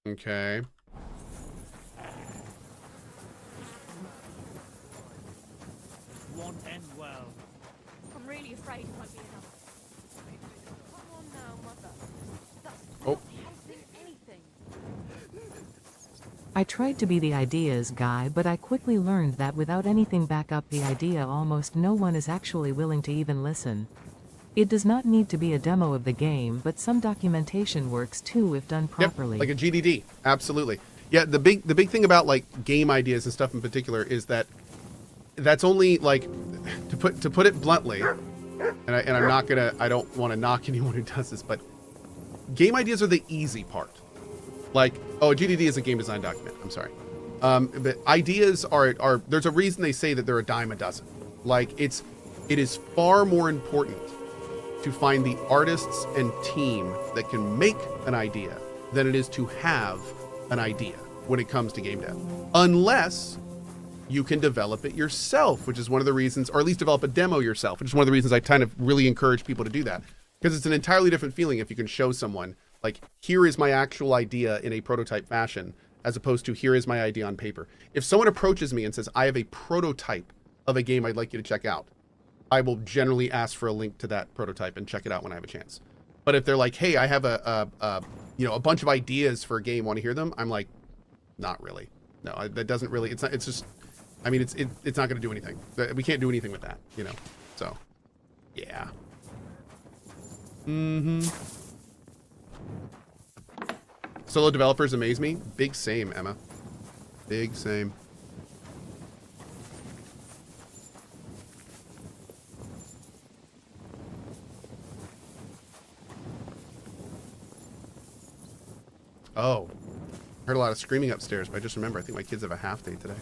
Okay. Won't end well. I'm really afraid it won't be enough. Come on now, Mother. I tried to be the ideas guy, but I quickly learned that without anything back up the idea, almost no one is actually willing to even listen. It does not need to be a demo of the game, but some documentation works too if done properly. Yep, like a GDD, absolutely. Yeah, the big thing about like game ideas and stuff in particular is that that's only like, to put it bluntly, and I don't want to knock anyone who does this, but game ideas are the easy part. Like, oh, a GDD is a game design document. I'm sorry. But ideas are there's a reason they say that they're a dime a dozen. Like, it is far more important to find the artists and team that can make an idea than it is to have an idea when it comes to game dev. Unless you can develop it yourself, which is one of the reasons, or at least develop a demo yourself, which is one of the reasons I kind of really encourage people to do that. Because it's an entirely different feeling if you can show someone, like, here is my actual idea in a prototype fashion, as opposed to here is my idea on paper. If someone approaches me and says, I have a prototype of a game I'd like you to check out, I will generally ask for a link to that prototype and check it out when I have a chance. But if they're like, hey, I have a bunch of ideas for a game, want to hear them? I'm like, not really. No, that doesn't really, it's just, I mean, it's not going to do anything. We can't do anything with that, you know? So, yeah. Solo developers amaze me. Big same, Emma. Big same. Oh, heard a lot of screaming upstairs, but I just remember I think my kids have a half day today.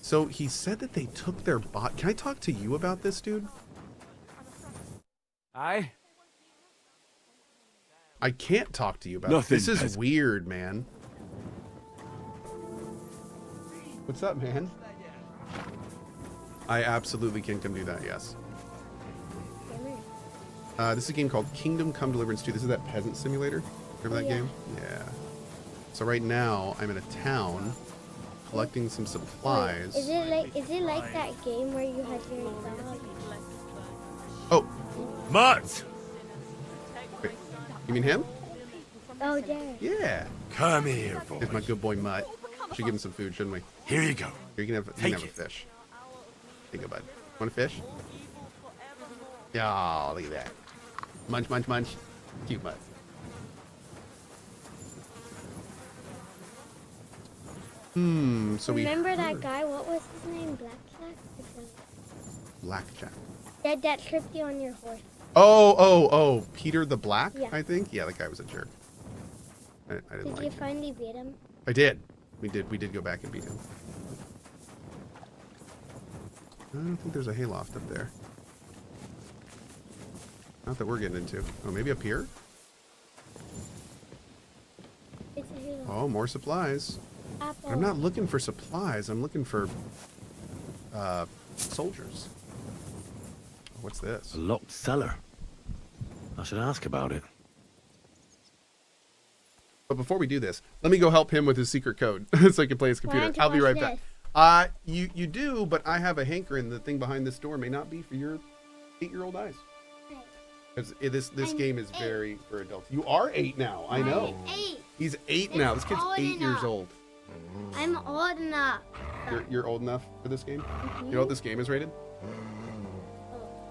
So he said that they took their bot. Can I talk to you about this, dude? I can't talk to you about Nothing. This is weird, man. What's up, man? I absolutely can come do that, yes. This is a game called Kingdom Come Deliverance 2. This is that peasant simulator. Remember that game? Yeah. So right now, I'm in a town collecting some supplies. Is it like that game where you had your dog? Oh. Mutt! Wait, you mean him? Oh, there. Yeah. Come here, boy. It's my good boy Mutt. Should give him some food, shouldn't we? Here you go. Here, you can have a fish. Here you go, bud. Want a fish? Oh, look at that. Munch, munch, munch. Cute Mutt. So remember that guy? What was his name? Blackjack. That tripped you on your horse. Oh, Peter the Black, Yeah. I think? Yeah, that guy was a jerk. I didn't Did like you him. finally beat him? I did. We did go back and beat him. I don't think there's a hayloft up there. Not that we're getting into. Oh, maybe up here? It's a hayloft. Oh, more supplies. Apple. I'm not looking for supplies. I'm looking for soldiers. What's this? A locked cellar. I should ask about it. But before we do this, let me go help him with his secret code so he can play his computer. I'll be right back. You do, but I have a hankering. The thing behind this door may not be for your 8-year-old eyes. Because this game is very for adults. You are 8 now. I know. I'm 8. He's 8 now. This kid's 8 years old. I'm old enough. You're old enough for this game? You know what this game is rated?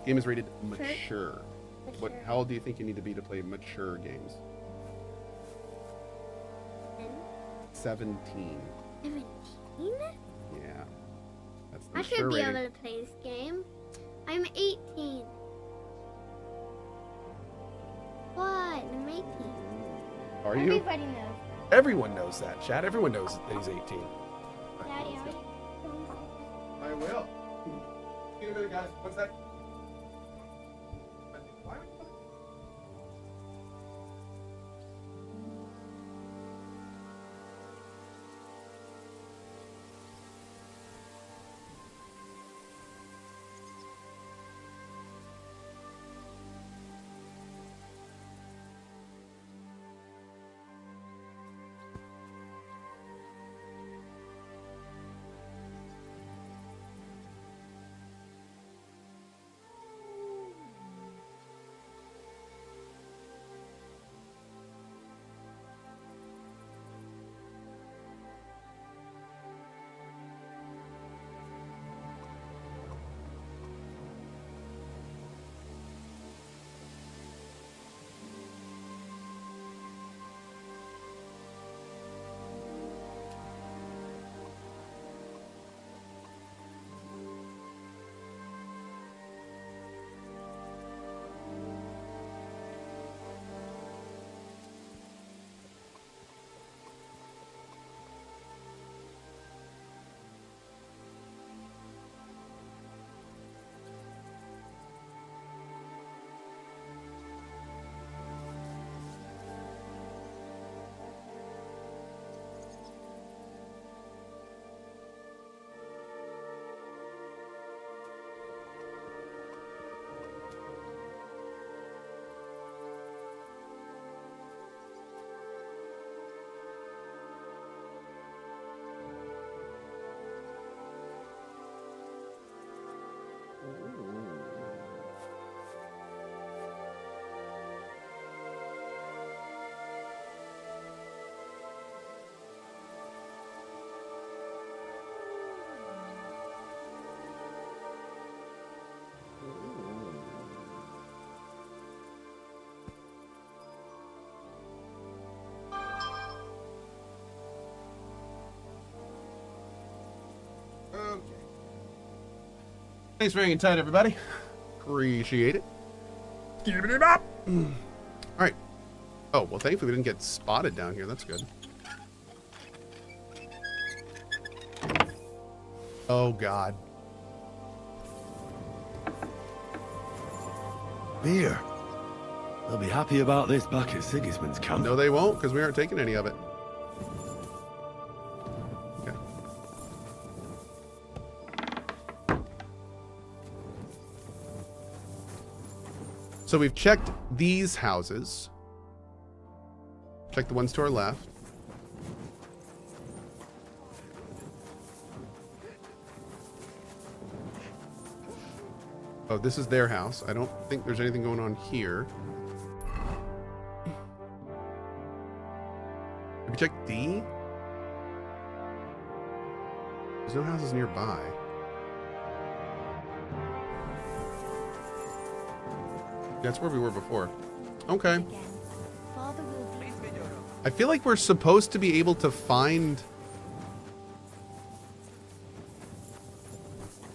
Game is rated mature. How old do you think you need to be to play mature games? 17. 17? Yeah. That's the I should mature be rating. able to play this game. I'm 18. What? I'm 18. Are you? Everybody knows. Everyone knows that, Chad. Everyone knows that he's 18. Daddy, I will. Give me a minute, guys. What's that? Thanks for hanging tight, everybody. Appreciate it. Give it up. All right. Oh, well, thankfully we didn't get spotted down here. That's good. Oh, God. Beer. They'll be happy about this back at Sigismund's camp. No, they won't, because we aren't taking any of it. Okay. So we've checked these houses. Check the ones to our left. Oh, this is their house. I don't think there's anything going on here. Have you checked D? There's no houses nearby. That's where we were before. Okay. I feel like we're supposed to be able to find...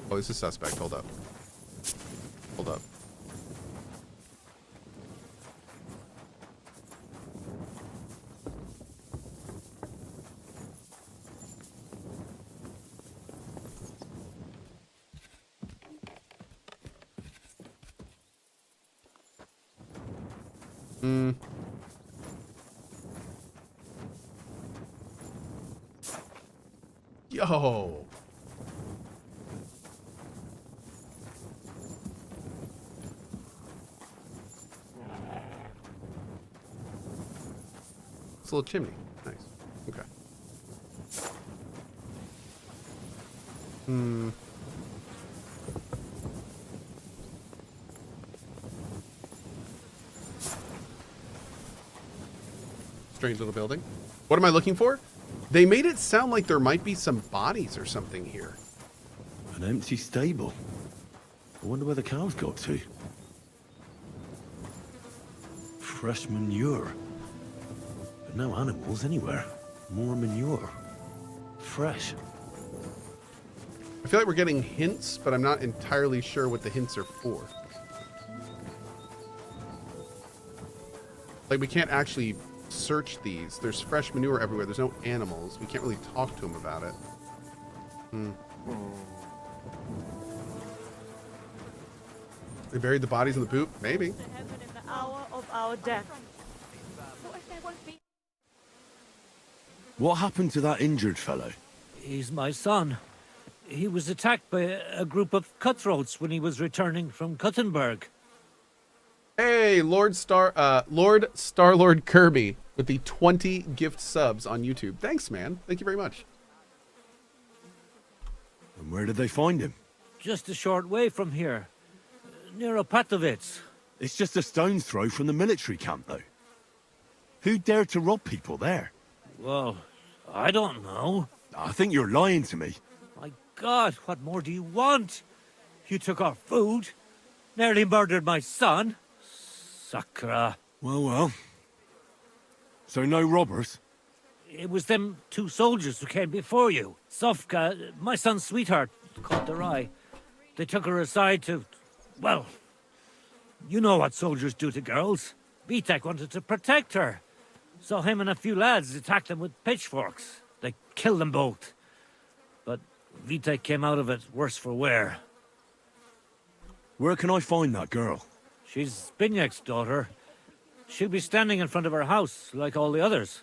Oh, this is suspect. Hold up. Hold up. Yo. It's a little chimney. Nice. Okay. Strange little building. What am I looking for? They made it sound like there might be some bodies or something here. An empty stable. I wonder where the cows got to. Fresh manure. But no animals anywhere. More manure. Fresh. I feel like we're getting hints, but I'm not entirely sure what the hints are for. Like, we can't actually search these. There's fresh manure everywhere. There's no animals. We can't really talk to them about it. They buried the bodies in the poop? Maybe. The hour of our death. What happened to that injured fellow? He's my son. He was attacked by a group of cutthroats when he was returning from Kuttenberg. Hey, Lord Star-Lord Kirby with the 20 gift subs on YouTube. Thanks, man. Thank you very much. And where did they find him? Just a short way from here, near Opatovitz. It's just a stone's throw from the military camp, though. Who dared to rob people there? Well, I don't know. I think you're lying to me. My God, what more do you want? You took our food, nearly murdered my son. Sakra. Well. So no robbers? It was them two soldiers who came before you. Sofka, my son's sweetheart, caught their eye. They took her aside to... Well, you know what soldiers do to girls. Vitek wanted to protect her. So him and a few lads attacked them with pitchforks. They killed them both. But Vitek came out of it worse for wear. Where can I find that girl? She's Binyek's daughter. She'll be standing in front of her house, like all the others.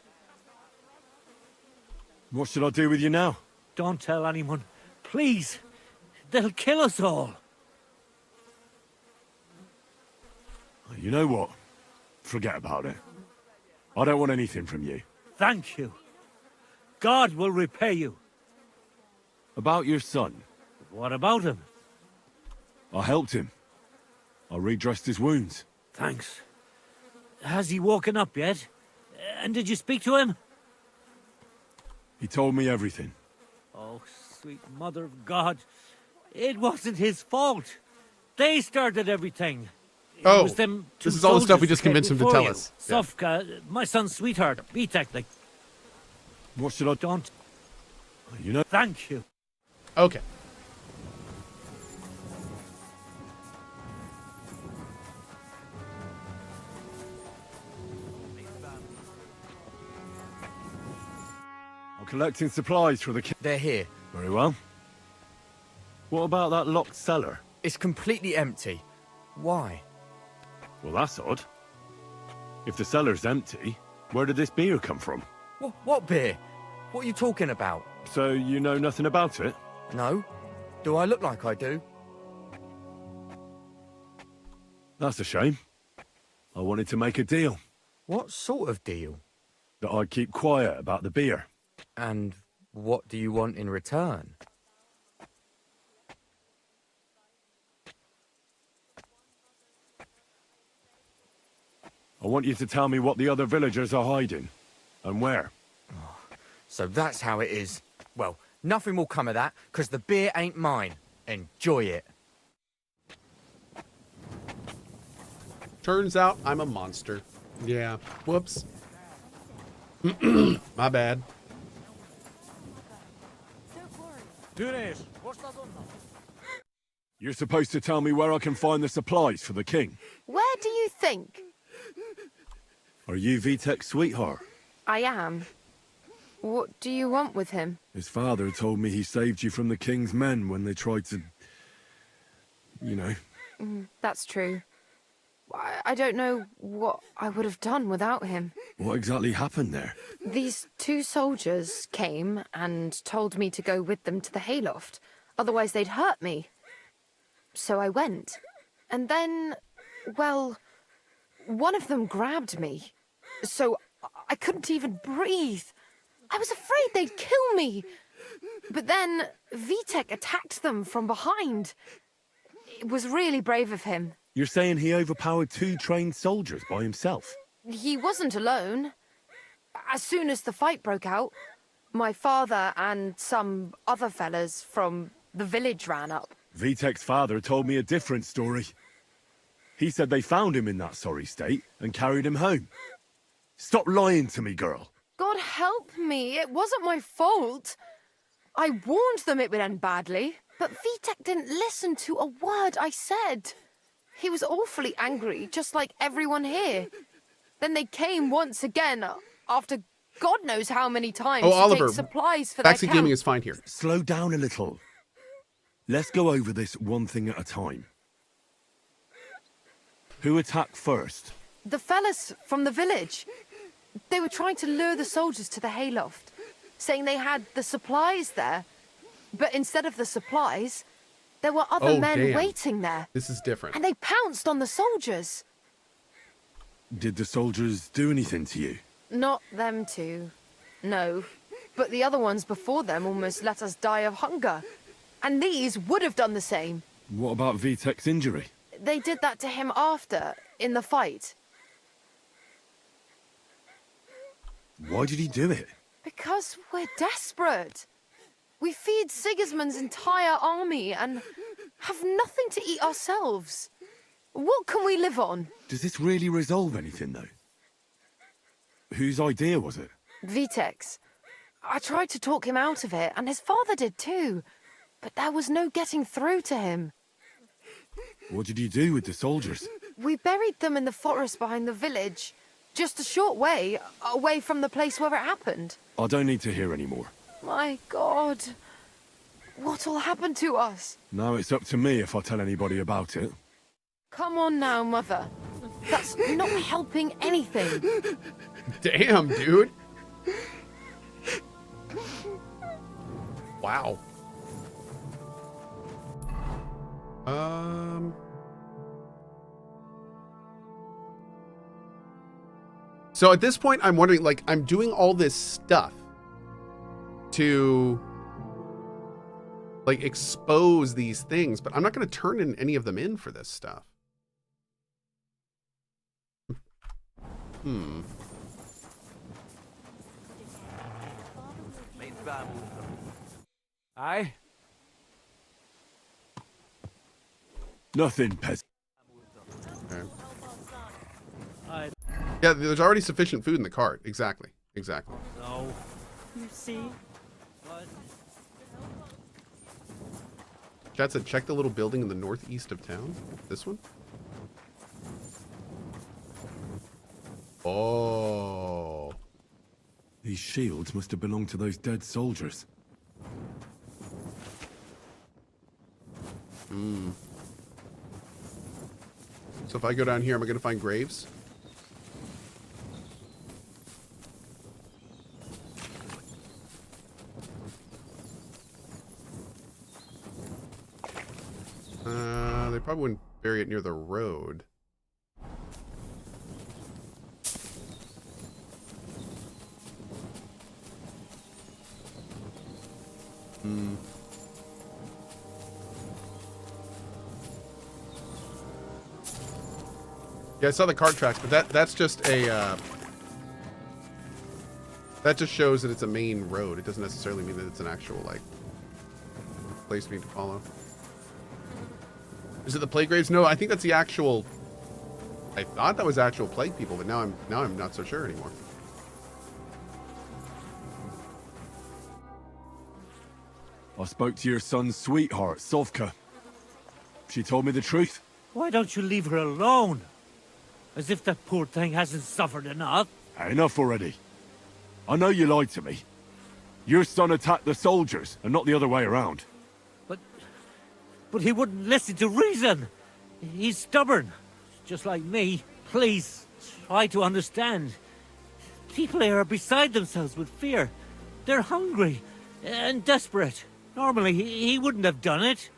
What should I do with you now? Don't tell anyone. Please. They'll kill us all. You know what? Forget about it. I don't want anything from you. Thank you. God will repay you. About your son? What about him? I helped him. I redressed his wounds. Thanks. Has he woken up yet? And did you speak to him? He told me everything. Oh, sweet mother of God. It wasn't his fault. They started everything. Oh, it was them two this is all the stuff we soldiers just who came convinced him to before tell you. us. Sofka, my son's sweetheart, Vitek, like... What should I... Don't... You know... Thank you. Okay. Collecting supplies for the king. They're here. Very well. What about that locked cellar? It's completely empty. Why? Well, that's odd. If the cellar's empty, where did this beer come from? What beer? What are you talking about? So you know nothing about it? No. Do I look like I do? That's a shame. I wanted to make a deal. What sort of deal? That I'd keep quiet about the beer. And what do you want in return? I want you to tell me what the other villagers are hiding. And where. So that's how it is. Well, nothing will come of that, because the beer ain't mine. Enjoy it. Turns out I'm a monster. Yeah. Whoops. My bad. You're supposed to tell me where I can find the supplies for the king. Where do you think? Are you Vitek's sweetheart? I am. What do you want with him? His father told me he saved you from the king's men when they tried to... You know. That's true. I don't know what I would have done without him. What exactly happened there? These two soldiers came and told me to go with them to the hayloft. Otherwise they'd hurt me. So I went. And then, well, one of them grabbed me. So I couldn't even breathe. I was afraid they'd kill me. But then Vitek attacked them from behind. It was really brave of him. You're saying he overpowered 2 trained soldiers by himself? He wasn't alone. As soon as the fight broke out, my father and some other fellas from the village ran up. Vitek's father told me a different story. He said they found him in that sorry state and carried him home. Stop lying to me, girl. God help me, it wasn't my fault. I warned them it would end badly, but Vitek didn't listen to a word I said. He was awfully angry, just like everyone here. Then they came once again, after God knows how many times, Oh, to Oliver, take supplies for their backseat camp. gaming is fine here. Slow down a little. Let's go over this one thing at a time. Who attacked first? The fellas from the village. They were trying to lure the soldiers to the hayloft, saying they had the supplies there. But instead of the supplies, there were other men waiting there. This is different. And they pounced on the soldiers. Did the soldiers do anything to you? Not them two. No. But the other ones before them almost let us die of hunger. And these would have done the same. What about Vitek's injury? They did that to him after, in the fight. Why did he do it? Because we're desperate. We feed Sigismund's entire army and have nothing to eat ourselves. What can we live on? Does this really resolve anything, though? Whose idea was it? Vitek's. I tried to talk him out of it, and his father did too. But there was no getting through to him. What did you do with the soldiers? We buried them in the forest behind the village. Just a short way, away from the place where it happened. I don't need to hear any more. My God. What'll happen to us? Now it's up to me if I tell anybody about it. Come on now, Mother. That's not helping anything. Damn, dude. Wow. So at this point, I'm wondering, like, I'm doing all this stuff to, like, expose these things, but I'm not going to turn any of them in for this stuff. Aye? Nothing, Pez. Okay. Yeah, there's already sufficient food in the cart. Exactly. Exactly. No. You see? Chat said, check the little building in the northeast of town. This one? Oh. These shields must have belonged to those dead soldiers. Hmm. So if I go down here, am I going to find graves? They probably wouldn't bury it near the road. Hmm. Yeah, I saw the cart tracks, but that's just a that just shows that it's a main road. It doesn't necessarily mean that it's an actual like place for me to follow. Is it the plague graves? No, I think that's the actual. I thought that was actual plague people, but now I'm not so sure anymore. I spoke to your son's sweetheart, Sovka. She told me the truth. Why don't you leave her alone? As if that poor thing hasn't suffered enough. Enough already. I know you lied to me. Your son attacked the soldiers, and not the other way around. But he wouldn't listen to reason. He's stubborn, just like me. Please, try to understand. People here are beside themselves with fear. They're hungry and desperate. Normally, he wouldn't have done it.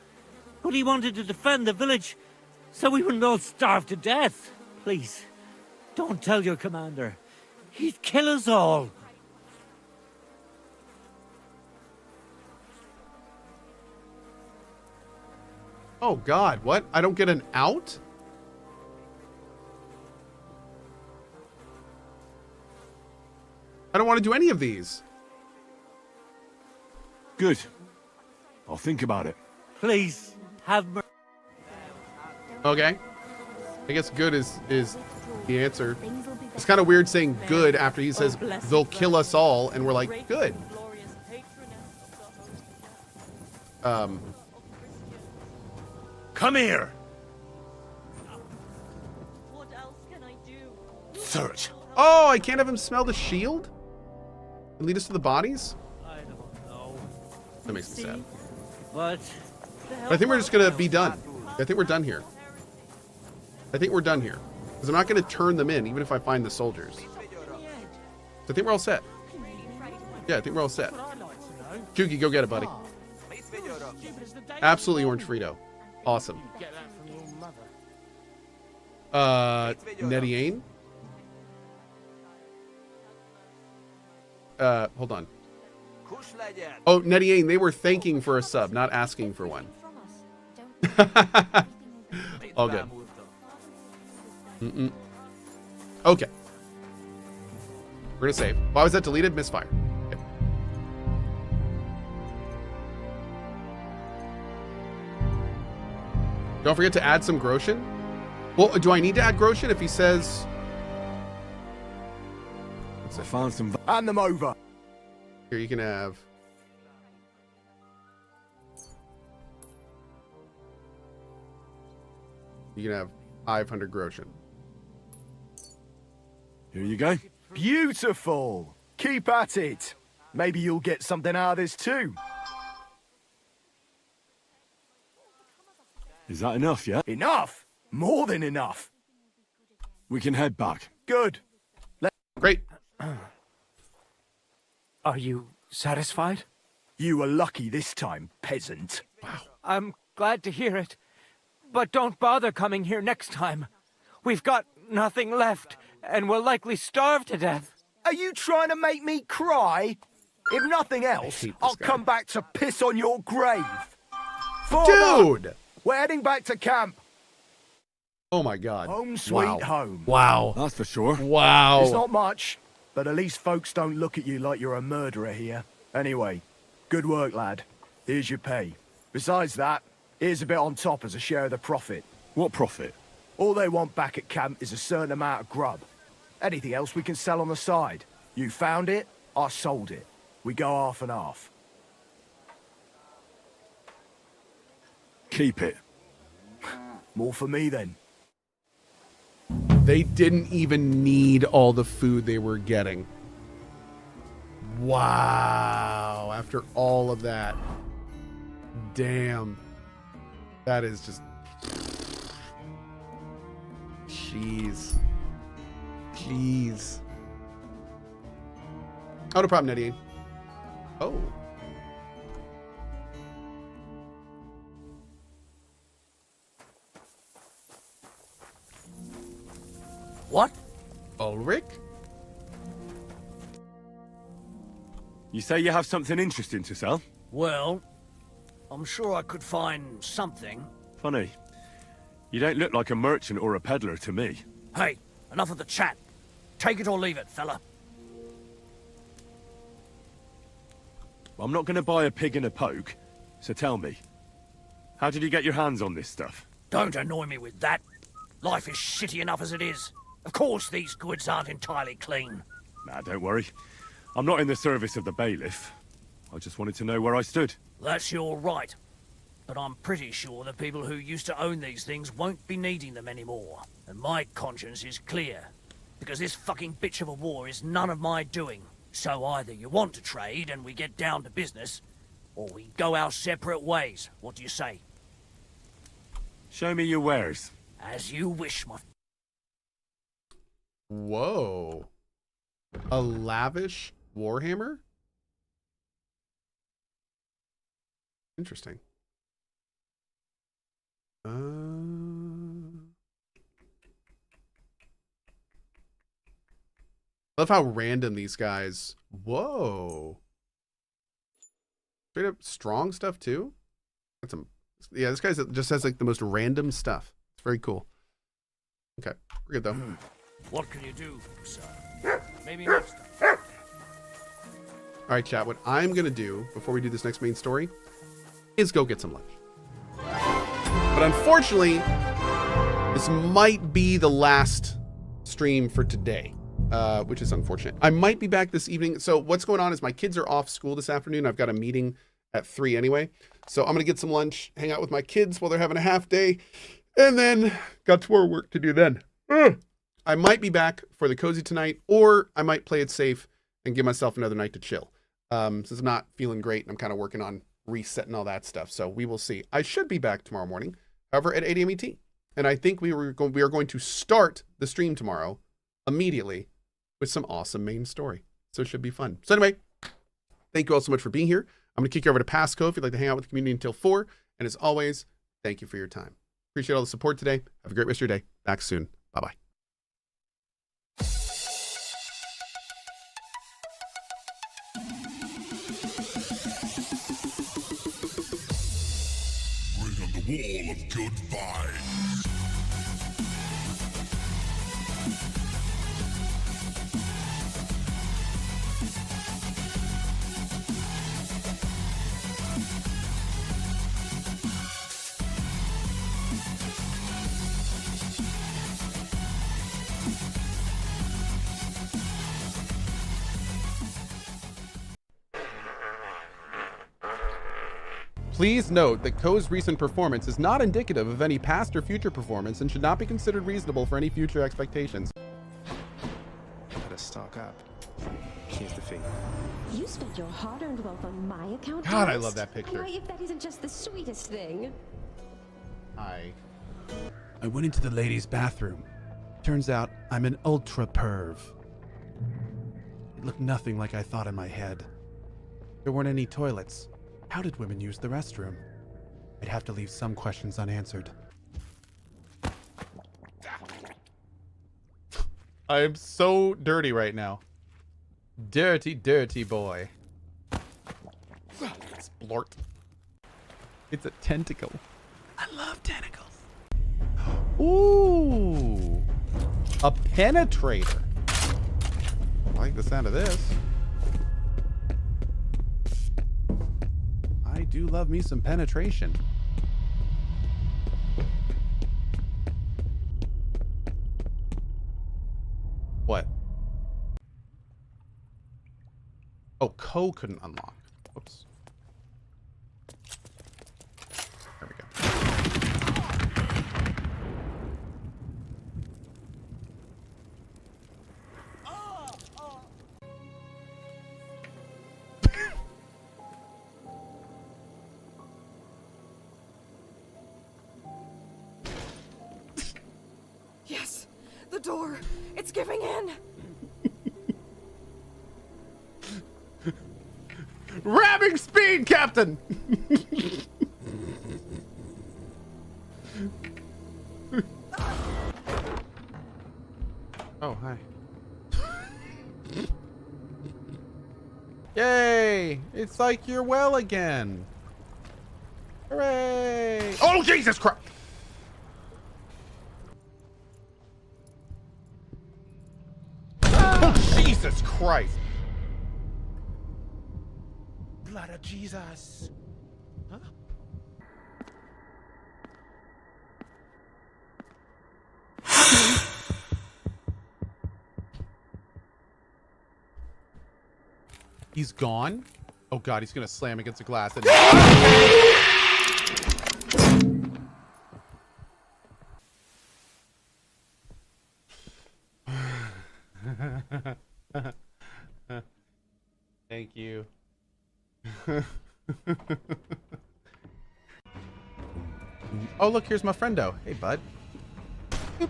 But he wanted to defend the village, so we wouldn't all starve to death. Please, don't tell your commander. He'd kill us all. Oh God, what? I don't get an out? I don't want to do any of these. Good. I'll think about it. Please, have mercy. Okay. I guess good is the answer. It's kind of weird saying good after he says they'll kill us all, and we're like, good. Come here. What else can I do? Search. Oh, I can't have him smell the shield? And lead us to the bodies? I don't know. That makes me sad. But I think we're just gonna be done. I think we're done here. I think we're done here. Because I'm not gonna turn them in, even if I find the soldiers. I think we're all set. Yeah, I think we're all set. Juki, go get it, buddy. Absolutely orange Frito. Awesome. Nediane? Hold on. Oh, Nediane, they were thanking for a sub, not asking for one. All good. Okay. We're gonna save. Why was that deleted? Misfire. Okay. Don't forget to add some Groshen. Well, do I need to add Groshen if he says... I found some... Hand them over. Here, you can have... You can have 500 Groshen. Here you go. Beautiful. Keep at it. Maybe you'll get something out of this too. Is that enough, yeah? Enough? More than enough. We can head back. Good. Great. Are you satisfied? You were lucky this time, peasant. Wow. I'm glad to hear it. But don't bother coming here next time. We've got nothing left, and we'll likely starve to death. Are you trying to make me cry? If nothing else, I'll come back to piss on your grave. Dude! We're heading back to camp. Oh my God. Home sweet home. Wow. That's for sure. Wow. It's not much, but at least folks don't look at you like you're a murderer here. Anyway, good work, lad. Here's your pay. Besides that, here's a bit on top as a share of the profit. What profit? All they want back at camp is a certain amount of grub. Anything else we can sell on the side. You found it, I sold it. We go half and half. Keep it. More for me then. They didn't even need all the food they were getting. Wow. After all of that. Damn. That is just... Jeez. Jeez. Oh, no problem, Nettie. Oh. What? Ulrich? You say you have something interesting to sell? Well, I'm sure I could find something. Funny. You don't look like a merchant or a peddler to me. Hey, enough of the chat. Take it or leave it, fella. I'm not going to buy a pig in a poke, so tell me. How did you get your hands on this stuff? Don't annoy me with that. Life is shitty enough as it is. Of course these goods aren't entirely clean. Nah, don't worry. I'm not in the service of the bailiff. I just wanted to know where I stood. That's your right. But I'm pretty sure the people who used to own these things won't be needing them anymore. And my conscience is clear. Because this fucking bitch of a war is none of my doing. So either you want to trade and we get down to business, or we go our separate ways. What do you say? Show me your wares. As you wish, my... Whoa. A lavish warhammer? Interesting. I love how random these guys. Whoa. Straight up strong stuff too. That's some. Yeah, this guy just has like the most random stuff. It's very cool. Okay, we're good though. What can you do, sir? Maybe next time. All right, chat. What I'm gonna do before we do this next main story is go get some lunch. But unfortunately, this might be the last stream for today, which is unfortunate. I might be back this evening. So what's going on is my kids are off school this afternoon. I've got a meeting at 3 anyway. So I'm going to get some lunch, hang out with my kids while they're having a half day, and then got more work to do then. I might be back for the cozy tonight, or I might play it safe and give myself another night to chill. Since I'm not feeling great, and I'm kind of working on resetting all that stuff. So we will see. I should be back tomorrow morning, however, at 8 a.m. ET. And I think we are going to start the stream tomorrow immediately with some awesome main story. So it should be fun. So anyway, thank you all so much for being here. I'm going to kick you over to Passco if you'd like to hang out with the community until 4. And as always, thank you for your time. Appreciate all the support today. Have a great rest of your day. Back soon. Bye-bye. Wall of good vibes. Please note that Cohh's recent performance is not indicative of any past or future performance and should not be considered reasonable for any future expectations. Better stock up. Here's the fee. You spent your hard-earned wealth on my account. God, I love that picture. Why, if that isn't just the sweetest thing. Hi. I went into the ladies' bathroom. Turns out I'm an ultra perv. It looked nothing like I thought in my head. There weren't any toilets. How did women use the restroom? I'd have to leave some questions unanswered. I am so dirty right now. Dirty, dirty boy. Splort. It's a tentacle. I love tentacles. Ooh. A penetrator. I like the sound of this. I do love me some penetration. What? Oh, Cohh couldn't unlock. Whoops. There we go. door. It's giving in. Ramming speed, Captain! Oh, hi. Yay! It's like you're well again. Hooray! Oh, Jesus Christ! Oh, Jesus Christ! Blood of Jesus. Huh? He's gone? Oh god, he's gonna slam against the glass. And thank you. Oh, look, here's my friendo. Hey, bud. Boop.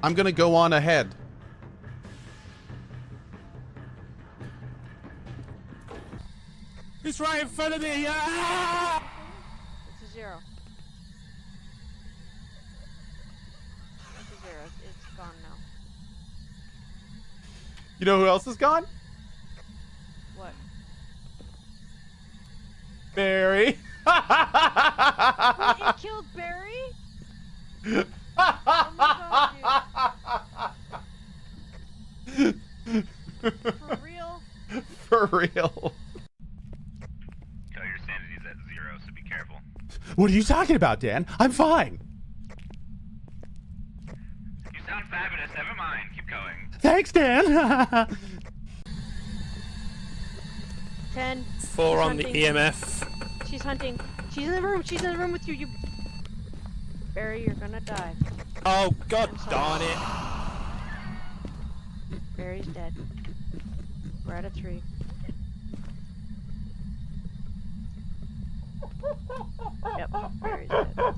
I'm gonna go on ahead. It's right in front of me! Ah! It's a 0. It's a 0. It's gone now. You know who else is gone? What? Barry. What, you killed Barry? Oh my god, dude. For real? For real. Your sanity's at 0, so be careful. What are you talking about, Dan? I'm fine. You sound fabulous. Never mind. Keep going. Thanks, Dan. 10. 4 on the hunting. EMF. She's hunting. She's in the room. She's in the room with you. You. Barry, you're gonna die. Oh, god darn it. Barry's dead. We're at a 3. Yep, Barry's dead.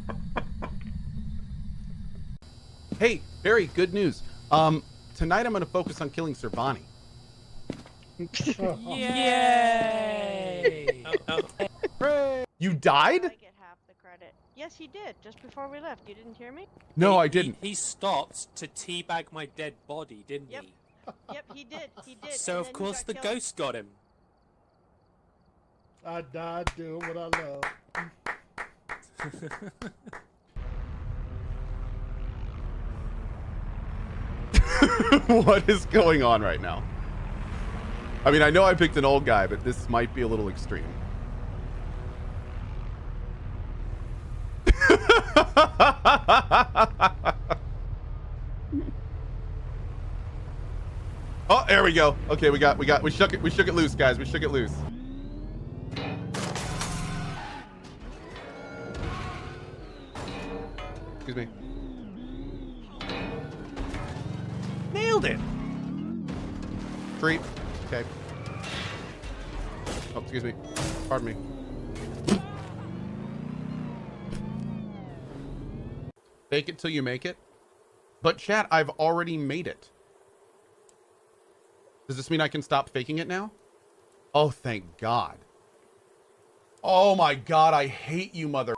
Hey, Barry, good news. Tonight I'm gonna focus on killing Servani. Yay! Hooray! You died? I get half the credit. Yes, he did. Just before we left. You didn't hear me? No, I didn't. He stopped to teabag my dead body, didn't Yep. he? Yep, he did. He did. So and of then he course got the killed. ghost got him. I died doing what I love. What is going on right now? I mean, I know I picked an old guy, but this might be a little extreme. Oh, there we go. Okay, we shook it loose, guys. We shook it loose. Excuse me. Nailed it. Creep. Okay. Oh, excuse me. Pardon me. Fake it till you make it. But chat, I've already made it. Does this mean I can stop faking it now? Oh, thank God. Oh my God, I hate you, mother.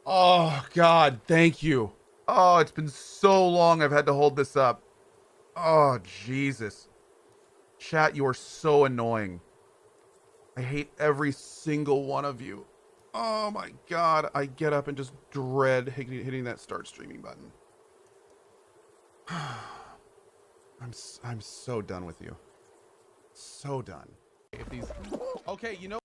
Oh God, thank you. Oh, it's been so long I've had to hold this up. Oh, Jesus. Chat, you are so annoying. I hate every single one of you. Oh my God, I get up and just dread hitting that start streaming button. I'm so done with you. So done. If these... Okay, you know...